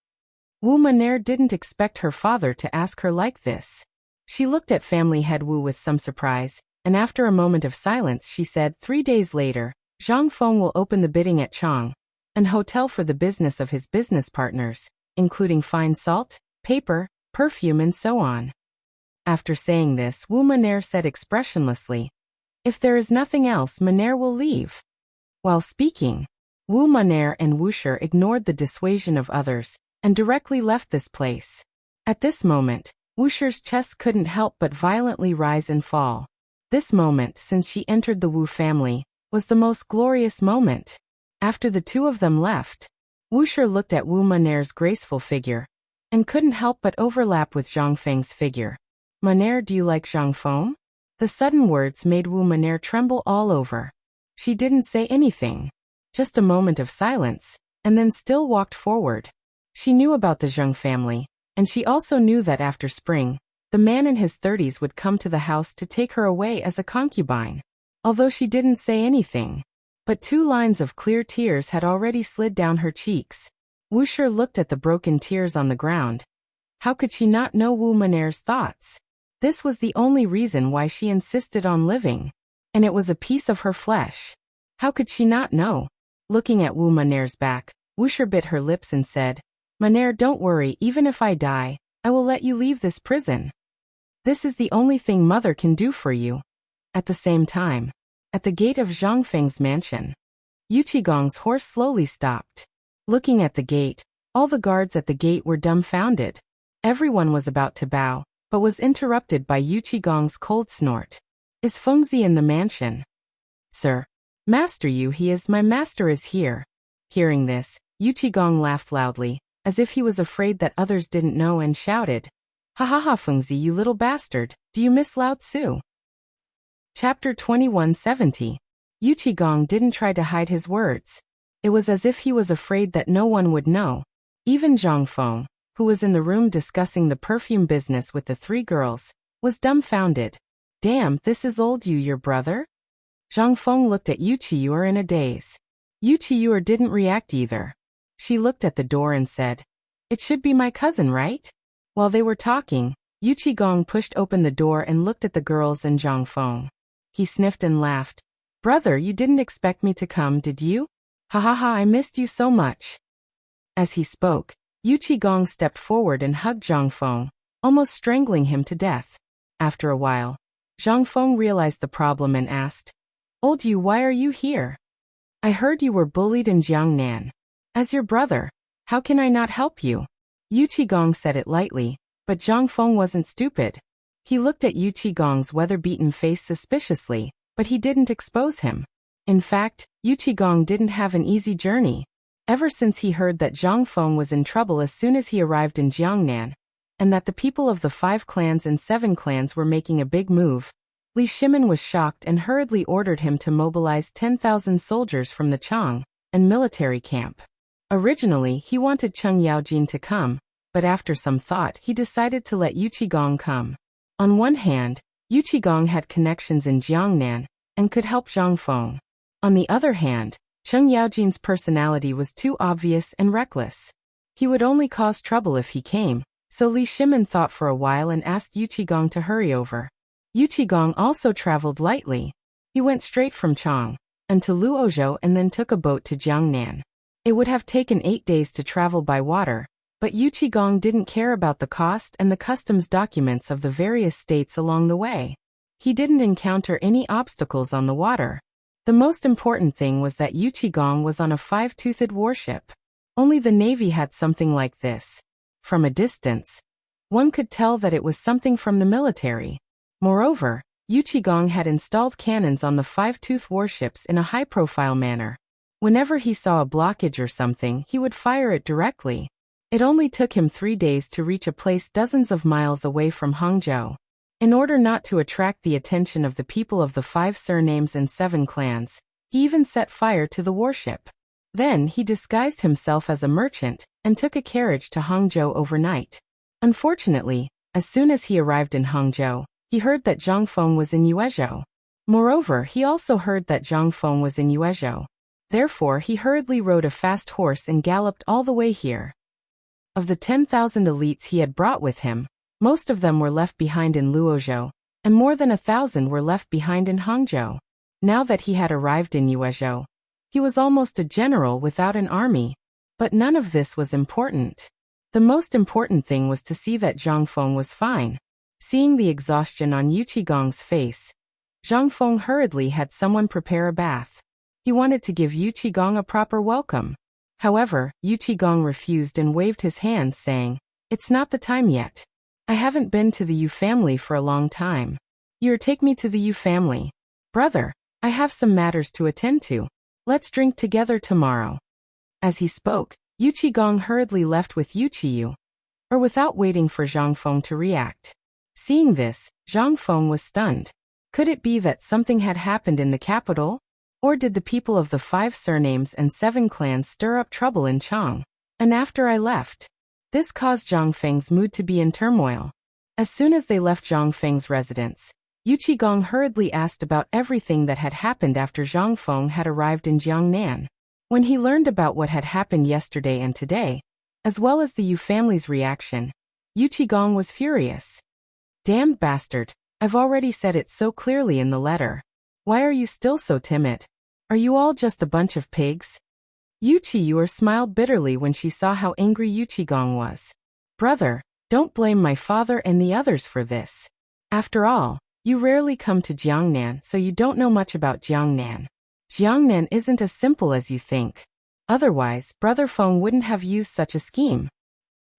Wu Maner didn't expect her father to ask her like this. She looked at family head Wu with some surprise, and after a moment of silence she said, 3 days later, Zhang Feng will open the bidding at Chang, an hotel for the business of his business partners, including fine salt, paper, perfume and so on. After saying this, Wu Maner said expressionlessly, "If there is nothing else, Maner will leave." While speaking, Wu Maner and Wushi ignored the dissuasion of others and directly left this place. At this moment, Wushi's chest couldn't help but violently rise and fall. This moment, since she entered the Wu family, was the most glorious moment. After the two of them left, Wushi looked at Wu Maner's graceful figure and couldn't help but overlap with Zhang Feng's figure. "Maner, do you like Zhang Feng?" The sudden words made Wu Maner tremble all over. She didn't say anything. Just a moment of silence, and then still walked forward. She knew about the Zhang family, and she also knew that after spring, the man in his 30s would come to the house to take her away as a concubine. Although she didn't say anything, but 2 lines of clear tears had already slid down her cheeks. Wushi looked at the broken tears on the ground. How could she not know Wu Maner's thoughts? This was the only reason why she insisted on living, and it was a piece of her flesh. How could she not know? Looking at Wu Maner's back, Wushi bit her lips and said, "Maner, don't worry, even if I die, I will let you leave this prison. This is the only thing mother can do for you." At the same time, at the gate of Zhang Feng's mansion, Yu Qigong's horse slowly stopped. Looking at the gate, all the guards at the gate were dumbfounded. Everyone was about to bow, but was interrupted by Yu Qigong's cold snort. "Is Fengzi in the mansion?" "Sir, Master Yu, my master is here." Hearing this, Yu Qigong laughed loudly, as if he was afraid that others didn't know, and shouted, "Ha ha ha, Fengzi, you little bastard, do you miss Lao Tzu?" Chapter 2170. Yu Qigong didn't try to hide his words. It was as if he was afraid that no one would know. Even Zhang Feng, who was in the room discussing the perfume business with the 3 girls, was dumbfounded. "Damn, this is old Yu, your brother?" Zhang Feng looked at Yu Qiyu in a daze. Yu Qiyu didn't react either. She looked at the door and said, "It should be my cousin, right?" While they were talking, Yu Qigong pushed open the door and looked at the girls and Zhang Feng. He sniffed and laughed. "Brother, you didn't expect me to come, did you? Ha ha ha, I missed you so much." As he spoke, Yu Qigong stepped forward and hugged Zhang Feng, almost strangling him to death. After a while, Zhang Feng realized the problem and asked, "Old Yu, why are you here? I heard you were bullied in Jiangnan. As your brother, how can I not help you?" Yu Qigong said it lightly, but Zhang Feng wasn't stupid. He looked at Yu Qigong's weather-beaten face suspiciously, but he didn't expose him. In fact, Yu Qigong didn't have an easy journey. Ever since he heard that Zhang Feng was in trouble as soon as he arrived in Jiangnan, and that the people of the 5 clans and 7 clans were making a big move, Li Shimin was shocked and hurriedly ordered him to mobilize 10,000 soldiers from the Chang and military camp. Originally, he wanted Cheng Yaojin to come, but after some thought he decided to let Yu Qigong come. On one hand, Yu Qigong had connections in Jiangnan and could help Zhang Feng. On the other hand, Cheng Yaojin's personality was too obvious and reckless. He would only cause trouble if he came, so Li Shimin thought for a while and asked Yu Qigong to hurry over. Yu Qigong also traveled lightly. He went straight from Chang and to Luozhou and then took a boat to Jiangnan. It would have taken 8 days to travel by water, but Yu Qigong didn't care about the cost and the customs documents of the various states along the way. He didn't encounter any obstacles on the water. The most important thing was that Yu Qigong was on a 5-toothed warship. Only the Navy had something like this. From a distance, one could tell that it was something from the military. Moreover, Yu Qigong had installed cannons on the 5-tooth warships in a high-profile manner. Whenever he saw a blockage or something, he would fire it directly. It only took him 3 days to reach a place dozens of miles away from Hangzhou. In order not to attract the attention of the people of the 5 surnames and 7 clans, he even set fire to the warship. Then he disguised himself as a merchant and took a carriage to Hangzhou overnight. Unfortunately, as soon as he arrived in Hangzhou, he heard that Zhang Feng was in Yuezhou. Moreover, he also heard that Zhang Feng was in Yuezhou. Therefore, he hurriedly rode a fast horse and galloped all the way here. Of the 10,000 elites he had brought with him, most of them were left behind in Luozhou, and more than 1,000 were left behind in Hangzhou. Now that he had arrived in Yuezhou, he was almost a general without an army. But none of this was important. The most important thing was to see that Zhang Feng was fine. Seeing the exhaustion on Yu Qigong's face, Zhang Feng hurriedly had someone prepare a bath. He wanted to give Yu Qigong a proper welcome. However, Yu Qigong refused and waved his hand, saying, "It's not the time yet. I haven't been to the Yu family for a long time. Take me to the Yu family. Brother, I have some matters to attend to. Let's drink together tomorrow." As he spoke, Yu Qigong hurriedly left with Yu Qiyu, or without waiting for Zhang Feng to react. Seeing this, Zhang Feng was stunned. Could it be that something had happened in the capital? Or did the people of the 5 surnames and 7 clans stir up trouble in Chang? And after I left? This caused Zhang Feng's mood to be in turmoil. As soon as they left Zhang Feng's residence, Yu Qigong hurriedly asked about everything that had happened after Zhang Feng had arrived in Jiangnan. When he learned about what had happened yesterday and today, as well as the Yu family's reaction, Yu Qigong was furious. "Damned bastard, I've already said it so clearly in the letter. Why are you still so timid? Are you all just a bunch of pigs?" Yu Qiyu smiled bitterly when she saw how angry Yu Qigong was. "Brother, don't blame my father and the others for this. After all, you rarely come to Jiangnan, so you don't know much about Jiangnan. Jiangnan isn't as simple as you think. Otherwise, Brother Feng wouldn't have used such a scheme."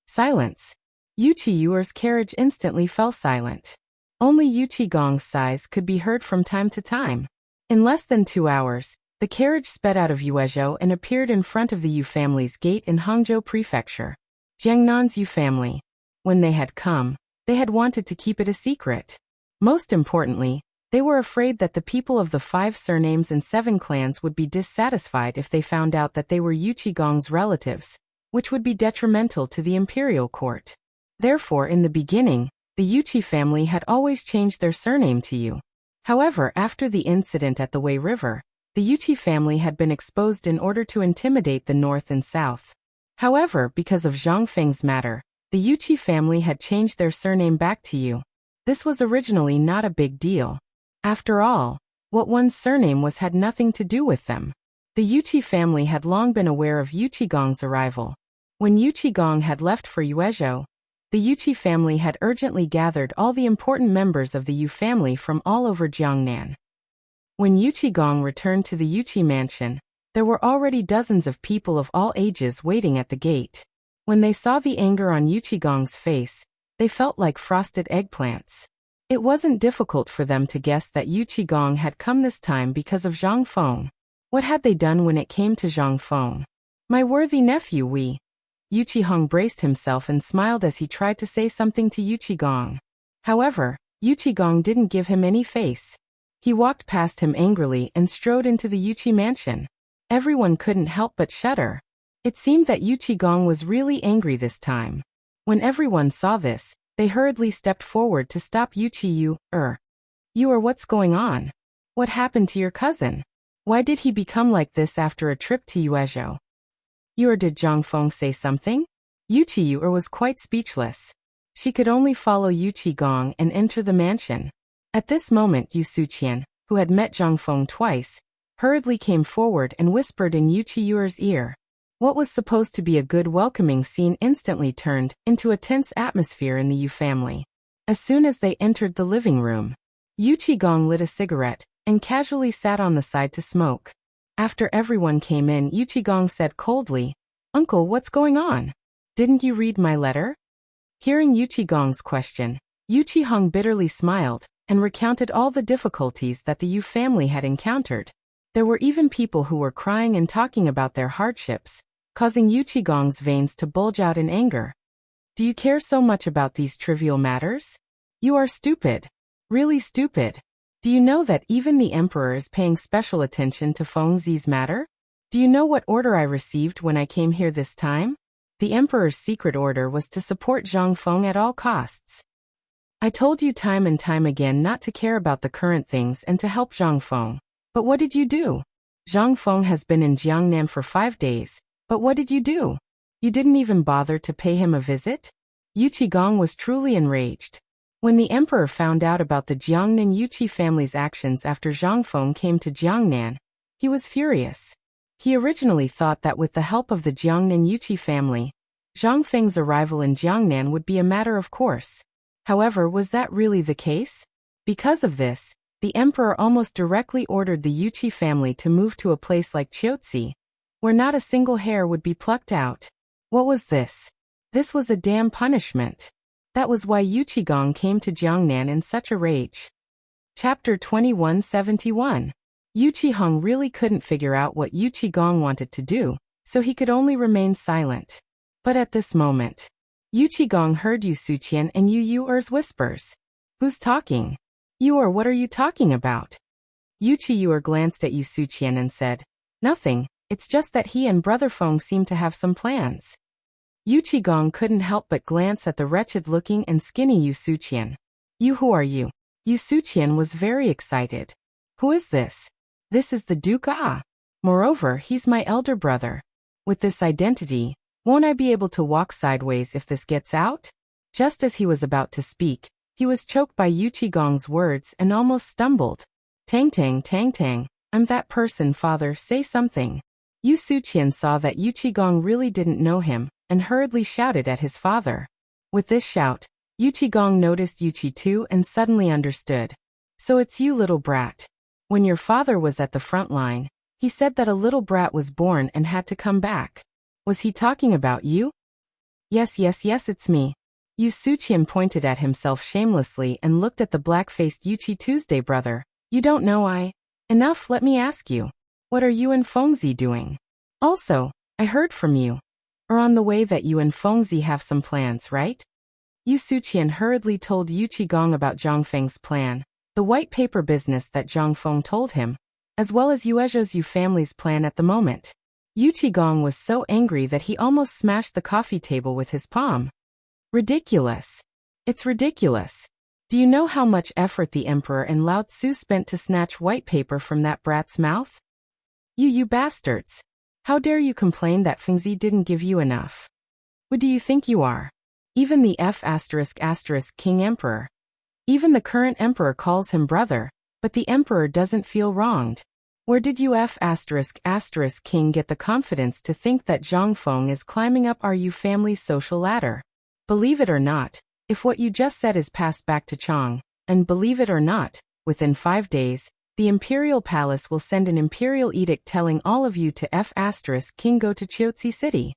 Silence. Yu Qiyu's carriage instantly fell silent. Only Yu Qigong's sighs could be heard from time to time. In less than 2 hours, the carriage sped out of Yuezhou and appeared in front of the Yu family's gate in Hangzhou Prefecture. Jiangnan's Yu family. When they had come, they had wanted to keep it a secret. Most importantly, they were afraid that the people of the 5 surnames and 7 clans would be dissatisfied if they found out that they were Yu Qigong's relatives, which would be detrimental to the imperial court. Therefore, in the beginning, the Yu Qi family had always changed their surname to Yu. However, after the incident at the Wei River, the Yu Qi family had been exposed in order to intimidate the north and south. However, because of Zhang Feng's matter, the Yu Qi family had changed their surname back to Yu. This was originally not a big deal. After all, what one's surname was had nothing to do with them. The Yu Qi family had long been aware of Yu Qigong's arrival. When Yu Qigong had left for Yuezhou, the Yu Qi family had urgently gathered all the important members of the Yu family from all over Jiangnan. When Yu Qigong returned to the Yu Qi mansion, there were already dozens of people of all ages waiting at the gate. When they saw the anger on Yu Qigong's face, they felt like frosted eggplants. It wasn't difficult for them to guess that Yu Qigong had come this time because of Zhang Feng. What had they done when it came to Zhang Feng? "My worthy nephew, Yu Qihong braced himself and smiled as he tried to say something to Yu Qigong. However, Yu Qigong didn't give him any face. He walked past him angrily and strode into the Yu Qi mansion. Everyone couldn't help but shudder. It seemed that Yu Qigong was really angry this time. When everyone saw this, they hurriedly stepped forward to stop Yu Qiyu. What's going on? What happened to your cousin? Why did he become like this after a trip to Yuezhou? Did Zhang Feng say something?" Yu Qiyu was quite speechless. She could only follow Yu Qigong and enter the mansion. At this moment Yu Suqian, who had met Zhang Feng twice, hurriedly came forward and whispered in Yu Qiyu's ear. What was supposed to be a good welcoming scene instantly turned into a tense atmosphere in the Yu family. As soon as they entered the living room, Yu Qigong lit a cigarette and casually sat on the side to smoke. After everyone came in, Yu Qigong said coldly, "Uncle, what's going on? Didn't you read my letter?" Hearing Yu Qigong's question, Yu Qihong bitterly smiled and recounted all the difficulties that the Yu family had encountered. There were even people who were crying and talking about their hardships, causing Yu Qigong's veins to bulge out in anger. "Do you care so much about these trivial matters? You are stupid. Really stupid. Do you know that even the emperor is paying special attention to Feng Zi's matter? Do you know what order I received when I came here this time? The emperor's secret order was to support Zhang Feng at all costs. I told you time and time again not to care about the current things and to help Zhang Feng. But what did you do? Zhang Feng has been in Jiangnan for 5 days, but what did you do? You didn't even bother to pay him a visit?" Yu Qigong was truly enraged. When the emperor found out about the Jiangnan Yu Qi family's actions after Zhang Feng came to Jiangnan, he was furious. He originally thought that with the help of the Jiangnan Yu Qi family, Zhang Feng's arrival in Jiangnan would be a matter of course. However, was that really the case? Because of this, the emperor almost directly ordered the Yuchi family to move to a place like Chiotsi, where not a single hair would be plucked out. What was this? This was a damn punishment. That was why Yuchigong came to Jiangnan in such a rage. Chapter 2171. Yuchihong really couldn't figure out what Yuchigong wanted to do, so he could only remain silent. But at this moment, Yuchigong heard Yu Suqian and Yu Yuer's whispers. Who's talking? Yuer, what are you talking about? Yuchi Yuer glanced at Yu Suqian and said, Nothing, it's just that he and Brother Feng seem to have some plans. Yuchigong couldn't help but glance at the wretched-looking and skinny Yu Suqian. You, who are you? Yu Suqian was very excited. Who is this? This is the Duke Ah. Moreover, he's my elder brother. With this identity, won't I be able to walk sideways if this gets out? Just as he was about to speak, he was choked by Yuchigong's words and almost stumbled. Tang, I'm that person, father, say something. Yu Suqian saw that Yuchigong really didn't know him, and hurriedly shouted at his father. With this shout, Yuchigong noticed Yuchi too and suddenly understood. So it's you, little brat. When your father was at the front line, he said that a little brat was born and had to come back. Was he talking about you? Yes, it's me. Yu Suqian pointed at himself shamelessly and looked at the black-faced Yuchi Tuesday brother. You don't know Enough, let me ask you. What are you and Fengzi doing? Also, I heard from you. Or on the way that you and Fengzi have some plans, right? Yu Suqian hurriedly told Yuchigong about Zhang Feng's plan, the white paper business that Zhang Feng told him, as well as Yuezhou's Yu family's plan at the moment. Yuchigong was so angry that he almost smashed the coffee table with his palm. Ridiculous. It's ridiculous. Do you know how much effort the emperor and Lao Tzu spent to snatch white paper from that brat's mouth? You bastards. How dare you complain that Fengzi didn't give you enough? Who do you think you are? Even the King Emperor. Even the current emperor calls him brother, but the emperor doesn't feel wronged. Where did you King get the confidence to think that Zhang Feng is climbing up our Yu family's social ladder? Believe it or not, if what you just said is passed back to Chang, and believe it or not, within 5 days, the imperial palace will send an imperial edict telling all of you to King go to Chiotsi City.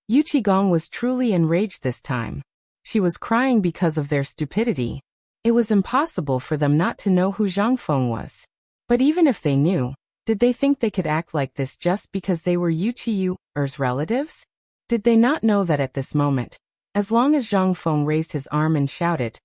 Yuchigong was truly enraged this time. She was crying because of their stupidity. It was impossible for them not to know who Zhang Feng was. But even if they knew, did they think they could act like this just because they were Yuchi Yuer's relatives? Did they not know that at this moment, as long as Zhang Feng raised his arm and shouted,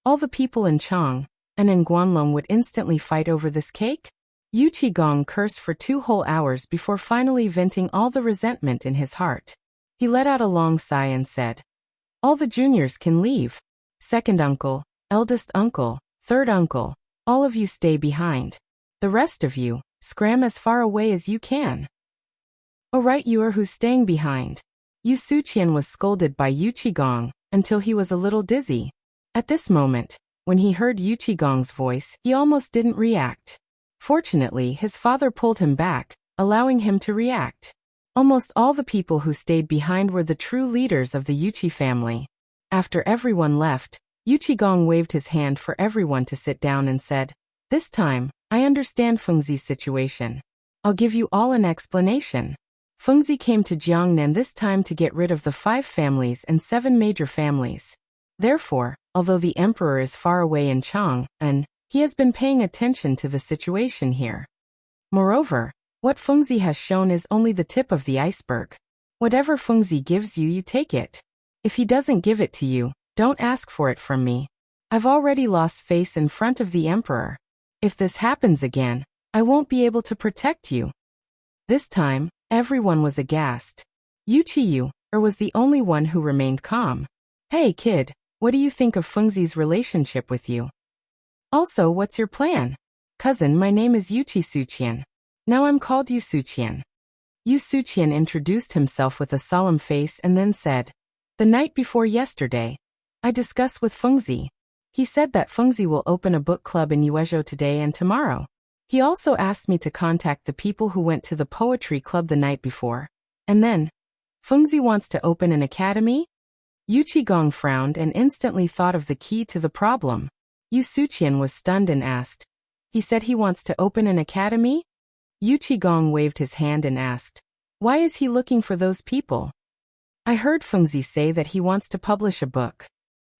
all the people in Chang and in Guanlong would instantly fight over this cake? Yuchigong cursed for 2 whole hours before finally venting all the resentment in his heart. He let out a long sigh and said, All the juniors can leave. Second uncle, eldest uncle, third uncle, all of you stay behind. The rest of you, scram as far away as you can. Oh right, you are who's staying behind. Yu Suqian was scolded by Yuchigong until he was a little dizzy. At this moment, when he heard Yuchigong's voice, he almost didn't react. Fortunately, his father pulled him back, allowing him to react. Almost all the people who stayed behind were the true leaders of the Yuchi family. After everyone left, Yuchigong waved his hand for everyone to sit down and said, This time, I understand Fengzi's situation. I'll give you all an explanation. Fengzi came to Jiangnan this time to get rid of the 5 families and 7 major families. Therefore, although the emperor is far away in Chang'an, he has been paying attention to the situation here. Moreover, what Fengzi has shown is only the tip of the iceberg. Whatever Fengzi gives you, you take it. If he doesn't give it to you, don't ask for it from me. I've already lost face in front of the emperor. If this happens again, I won't be able to protect you. This time, everyone was aghast. Yuchi Yuer was the only one who remained calm. Hey kid, what do you think of Fengzi's relationship with you? Also, what's your plan? Cousin, my name is Yuchi Suqian. Now I'm called Yu Suqian. Yu Suqian introduced himself with a solemn face and then said, The night before yesterday, I discussed with Fengzi. He said that Fengzi will open a book club in Yuezhou today and tomorrow. He also asked me to contact the people who went to the poetry club the night before. And then, Fengzi wants to open an academy? Yu Qigong frowned and instantly thought of the key to the problem. Yu Suqian was stunned and asked, "He said he wants to open an academy?" Yu Qigong waved his hand and asked, "Why is he looking for those people?" "I heard Fengzi say that he wants to publish a book."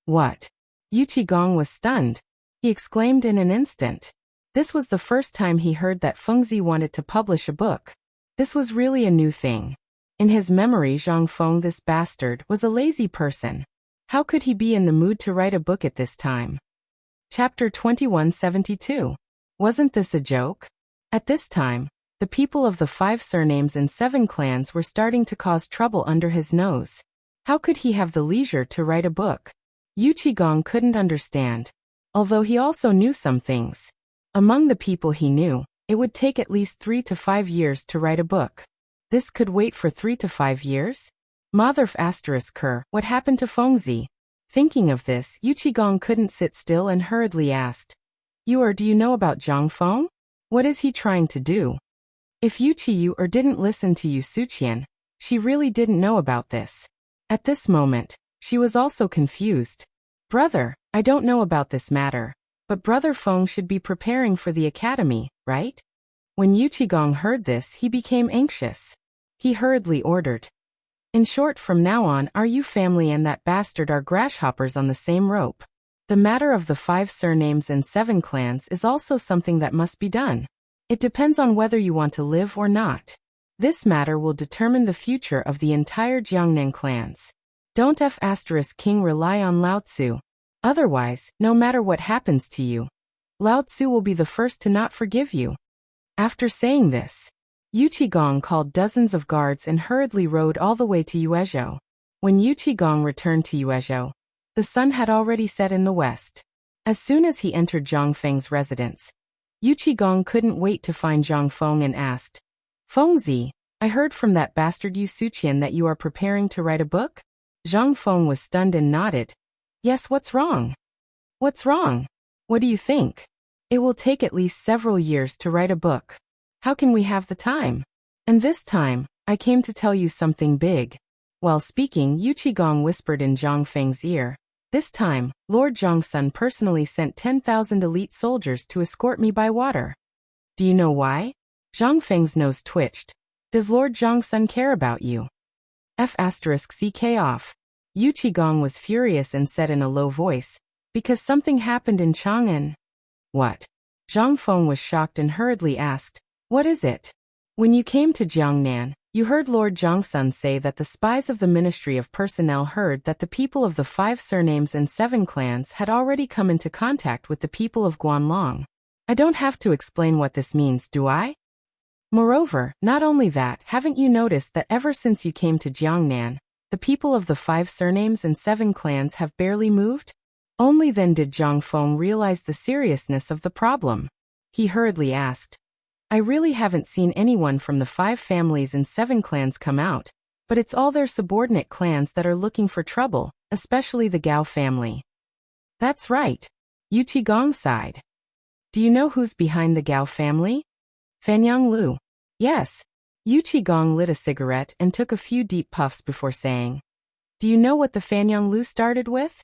"What?" Yu Qigong was stunned. He exclaimed in an instant. This was the first time he heard that Fengzi wanted to publish a book. This was really a new thing. In his memory, Zhang Feng, this bastard, was a lazy person. How could he be in the mood to write a book at this time? Chapter 2172. Wasn't this a joke? At this time, the people of the 5 surnames and 7 clans were starting to cause trouble under his nose. How could he have the leisure to write a book? Yu Qigong couldn't understand. Although he also knew some things. Among the people he knew, it would take at least 3 to 5 years to write a book. This could wait for 3 to 5 years? Motherf **Ker, what happened to Fengzi? Thinking of this, Yu Qigong couldn't sit still and hurriedly asked, do you know about Zhang Feng? What is he trying to do?" If Yu Qiyu didn't listen to Yu Suqian, she really didn't know about this. At this moment, she was also confused. "Brother, I don't know about this matter, but Brother Feng should be preparing for the academy, right?" When Yu Qigong heard this, he became anxious. He hurriedly ordered, "In short, from now on, our Yu family and that bastard are grasshoppers on the same rope. The matter of the 5 surnames and 7 clans is also something that must be done. It depends on whether you want to live or not. This matter will determine the future of the entire Jiangnan clans. Don't **King rely on Lao Tzu. Otherwise, no matter what happens to you, Lao Tzu will be the first to not forgive you." After saying this, Yu Qigong called dozens of guards and hurriedly rode all the way to Yuezhou. When Yu Qigong returned to Yuezhou, the sun had already set in the west. As soon as he entered Zhang Feng's residence, Yu Qigong couldn't wait to find Zhang Feng and asked, "Fengzi, I heard from that bastard Yu Suqian that you are preparing to write a book?" Zhang Feng was stunned and nodded. "Yes, what's wrong?" "What's wrong? What do you think? It will take at least several years to write a book. How can we have the time? And this time, I came to tell you something big." While speaking, Yu Qigong whispered in Zhang Feng's ear, "This time, Lord Zhongsun personally sent 10,000 elite soldiers to escort me by water." "Do you know why?" Zhang Feng's nose twitched. "Does Lord Zhongsun care about you?" **CK off. Yu Qigong was furious and said in a low voice, "Because something happened in Chang'an." "What?" Zhang Feng was shocked and hurriedly asked, "What is it?" "When you came to Jiangnan, you heard Lord Zhongsun say that the spies of the Ministry of Personnel heard that the people of the 5 surnames and 7 clans had already come into contact with the people of Guanlong. I don't have to explain what this means, do I? Moreover, not only that, haven't you noticed that ever since you came to Jiangnan, the people of the 5 surnames and 7 clans have barely moved?" Only then did Zhang Feng realize the seriousness of the problem. He hurriedly asked, "I really haven't seen anyone from the 5 families and 7 clans come out, but it's all their subordinate clans that are looking for trouble, especially the Gao family." "That's right." Yu Qigong sighed. "Do you know who's behind the Gao family?" "Fanyang Lu." "Yes." Yu Qigong lit a cigarette and took a few deep puffs before saying, "Do you know what the Fanyang Lu started with?"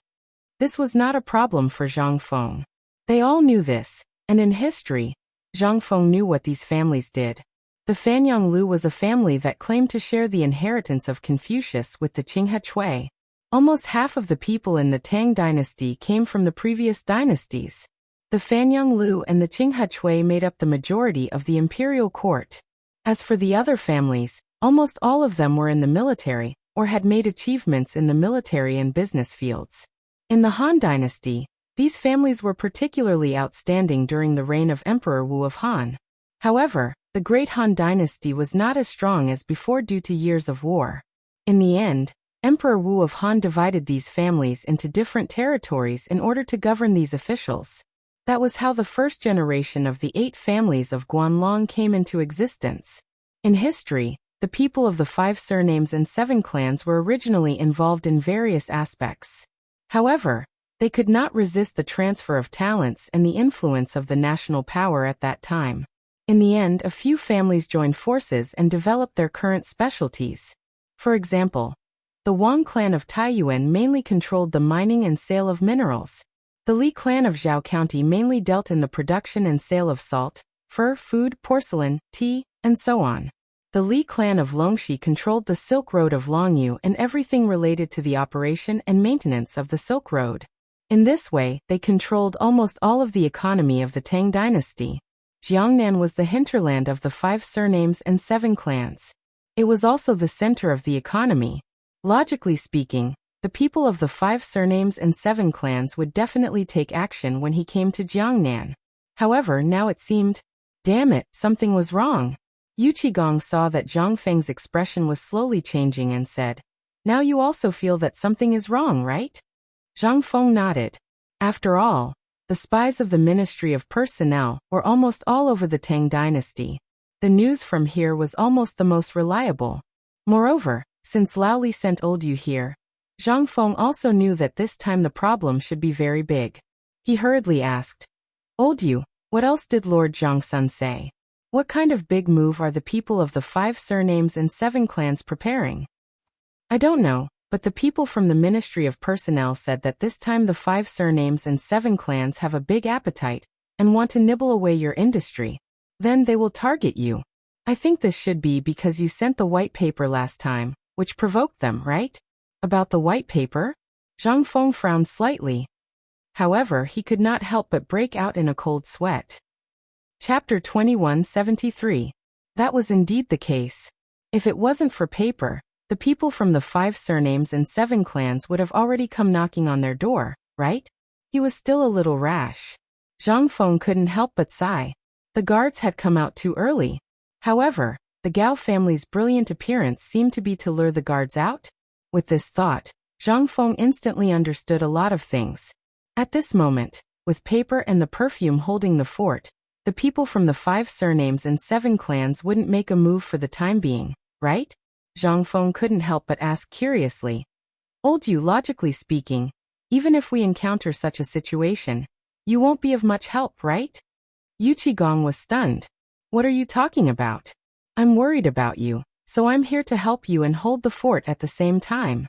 This was not a problem for Zhang Feng. They all knew this, and in history, Zhang Feng knew what these families did. The Fanyang Lu was a family that claimed to share the inheritance of Confucius with the Qinghe Chui. Almost half of the people in the Tang dynasty came from the previous dynasties. The Fanyang Lu and the Qinghe Chui made up the majority of the imperial court. As for the other families, almost all of them were in the military, or had made achievements in the military and business fields. In the Han dynasty, these families were particularly outstanding during the reign of Emperor Wu of Han. However, the Great Han dynasty was not as strong as before due to years of war. In the end, Emperor Wu of Han divided these families into different territories in order to govern these officials. That was how the first generation of the 8 families of Guanlong came into existence. In history, the people of the 5 surnames and 7 clans were originally involved in various aspects. However, they could not resist the transfer of talents and the influence of the national power at that time. In the end, a few families joined forces and developed their current specialties. For example, The Wang clan of Taiyuan mainly controlled the mining and sale of minerals. The Li clan of Zhao County mainly dealt in the production and sale of salt, fur, food, porcelain, tea, and so on. The Li clan of Longxi controlled the Silk Road of Longyu and everything related to the operation and maintenance of the Silk Road. In this way, they controlled almost all of the economy of the Tang dynasty. Jiangnan was the hinterland of the 5 surnames and 7 clans. It was also the center of the economy. Logically speaking, the people of the 5 surnames and 7 clans would definitely take action when he came to Jiangnan. However, now it seemed, damn it, something was wrong. Yu Qigong saw that Zhang Feng's expression was slowly changing and said, "Now you also feel that something is wrong, right?" Zhang Feng nodded. After all, the spies of the Ministry of Personnel were almost all over the Tang dynasty. The news from here was almost the most reliable. Moreover, since Lao Li sent old Yu here, Zhang Feng also knew that this time the problem should be very big. He hurriedly asked, "Old Yu, what else did Lord Zhangsun say? What kind of big move are the people of the 5 surnames and 7 clans preparing?" "I don't know, but the people from the Ministry of Personnel said that this time the 5 surnames and 7 clans have a big appetite and want to nibble away your industry. Then they will target you. I think this should be because you sent the white paper last time, which provoked them, right?" About the white paper? Zhang Feng frowned slightly. However, he could not help but break out in a cold sweat. Chapter 2173. That was indeed the case. If it wasn't for paper, the people from the 5 surnames and 7 clans would have already come knocking on their door, right? He was still a little rash. Zhang Feng couldn't help but sigh. The guards had come out too early. However, the Gao family's brilliant appearance seemed to be to lure the guards out. With this thought, Zhang Feng instantly understood a lot of things. At this moment, with paper and the perfume holding the fort, the people from the 5 surnames and 7 clans wouldn't make a move for the time being, right? Zhang Feng couldn't help but ask curiously. "Old Yu, logically speaking, even if we encounter such a situation, you won't be of much help, right?" Yu Qigong was stunned. "What are you talking about? I'm worried about you, so I'm here to help you and hold the fort at the same time."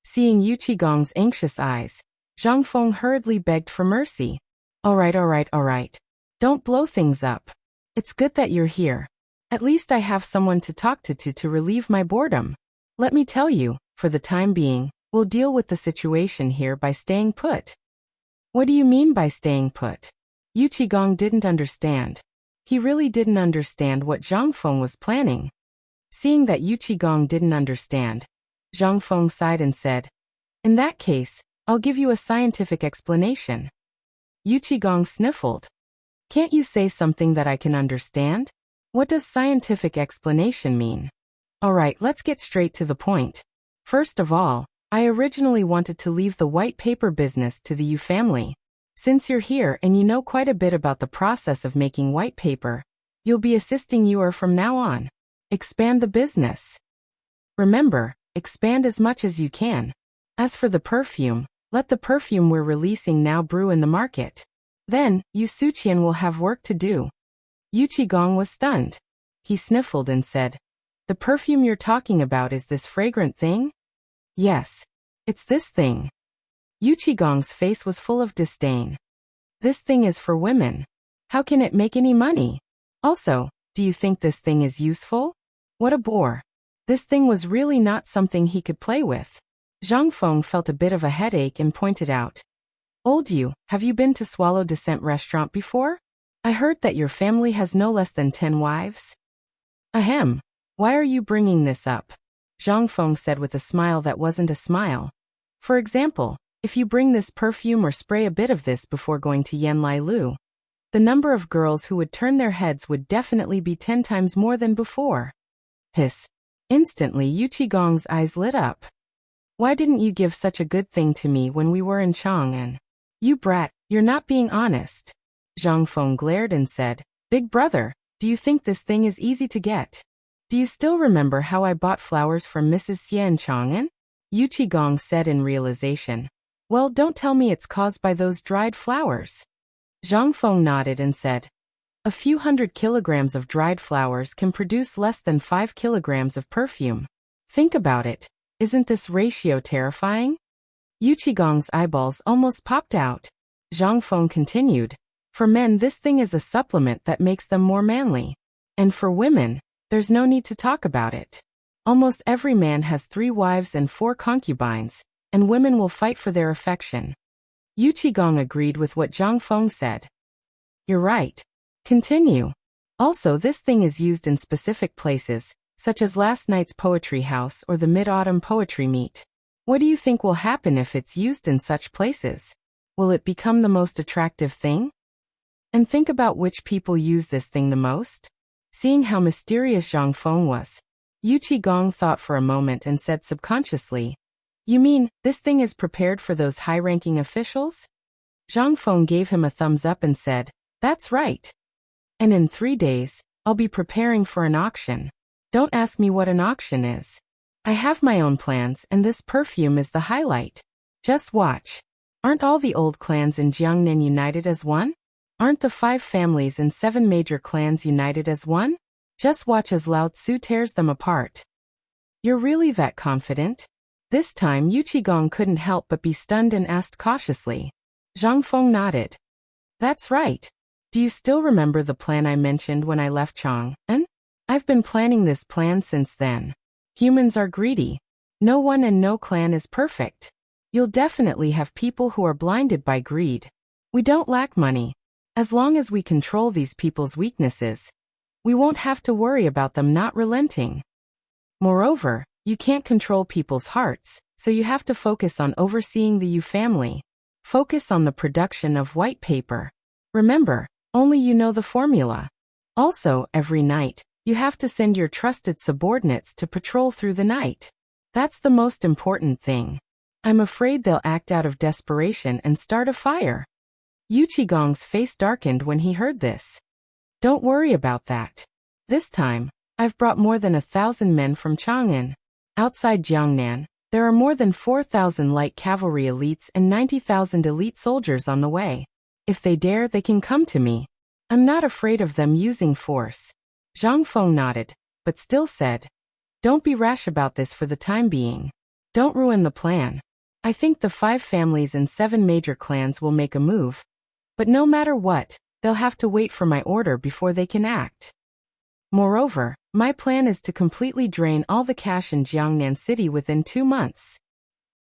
Seeing Yu Qigong's anxious eyes, Zhang Feng hurriedly begged for mercy. All right. Don't blow things up. It's good that you're here. At least I have someone to talk to relieve my boredom. Let me tell you, for the time being, we'll deal with the situation here by staying put." "What do you mean by staying put?" Yu Qigong didn't understand. He really didn't understand what Zhang Feng was planning. Seeing that Yu Qigong didn't understand, Zhang Feng sighed and said, "In that case, I'll give you a scientific explanation." Yu Qigong sniffled. "Can't you say something that I can understand? What does scientific explanation mean?" "All right, let's get straight to the point. First of all, I originally wanted to leave the white paper business to the Yu family. Since you're here and you know quite a bit about the process of making white paper, you'll be assisting Yuer from now on. Expand the business. Remember, expand as much as you can. As for the perfume, let the perfume we're releasing now brew in the market. Then, Yu Suqian will have work to do." Yu Qigong was stunned. He sniffled and said, "The perfume you're talking about is this fragrant thing?" "Yes. It's this thing." Yu Qigong's face was full of disdain. "This thing is for women. How can it make any money? Also, do you think this thing is useful? What a bore. This thing was really not something he could play with." Zhang Feng felt a bit of a headache and pointed out, "Old Yu, have you been to Swallow Descent restaurant before? I heard that your family has no less than 10 wives." "Ahem. Why are you bringing this up?" Zhang Feng said with a smile that wasn't a smile. "For example, if you bring this perfume or spray a bit of this before going to Yanlai Lu, the number of girls who would turn their heads would definitely be 10 times more than before." Hiss. Instantly Yu Qigong's eyes lit up. "Why didn't you give such a good thing to me when we were in Chang'an? You brat, you're not being honest." Zhang Feng glared and said, "Big brother, do you think this thing is easy to get? Do you still remember how I bought flowers from Mrs. Xie in Chang'an?" Yu Qigong said in realization, "Well, don't tell me it's caused by those dried flowers." Zhang Feng nodded and said, "A few 100 kilograms of dried flowers can produce less than 5 kilograms of perfume. Think about it. Isn't this ratio terrifying? Yuqigong's eyeballs almost popped out. Zhang Feng continued. For men, this thing is a supplement that makes them more manly. And for women, there's no need to talk about it. Almost every man has 3 wives and 4 concubines, and women will fight for their affection. Yuqigong agreed with what Zhang Feng said. You're right. Continue. Also, this thing is used in specific places, such as last night's poetry house or the Mid-Autumn Poetry Meet. What do you think will happen if it's used in such places? Will it become the most attractive thing? And think about which people use this thing the most. Seeing how mysterious Zhang Feng was, Yuqigong thought for a moment and said subconsciously, You mean, this thing is prepared for those high-ranking officials? Zhang Feng gave him a thumbs up and said, That's right. And in 3 days, I'll be preparing for an auction. Don't ask me what an auction is. I have my own plans and this perfume is the highlight. Just watch. Aren't all the old clans in Jiangnan united as one? Aren't the 5 families and 7 major clans united as one? Just watch as Lao Tzu tears them apart. You're really that confident? This time Yuqigong couldn't help but be stunned and asked cautiously. Zhang Feng nodded. That's right. Do you still remember the plan I mentioned when I left Chang'an? I've been planning this plan since then. Humans are greedy. No one and no clan is perfect. You'll definitely have people who are blinded by greed. We don't lack money. As long as we control these people's weaknesses, we won't have to worry about them not relenting. Moreover, you can't control people's hearts, so you have to focus on overseeing the Yu family. Focus on the production of white paper. Remember, only you know the formula. Also, every night, you have to send your trusted subordinates to patrol through the night. That's the most important thing. I'm afraid they'll act out of desperation and start a fire. Yuqigong's face darkened when he heard this. Don't worry about that. This time, I've brought more than 1,000 men from Chang'an. Outside Jiangnan, there are more than 4,000 light cavalry elites and 90,000 elite soldiers on the way. If they dare, they can come to me. I'm not afraid of them using force. Zhang Feng nodded, but still said, Don't be rash about this for the time being. Don't ruin the plan. I think the 5 families and 7 major clans will make a move. But no matter what, they'll have to wait for my order before they can act. Moreover, my plan is to completely drain all the cash in Jiangnan City within 2 months.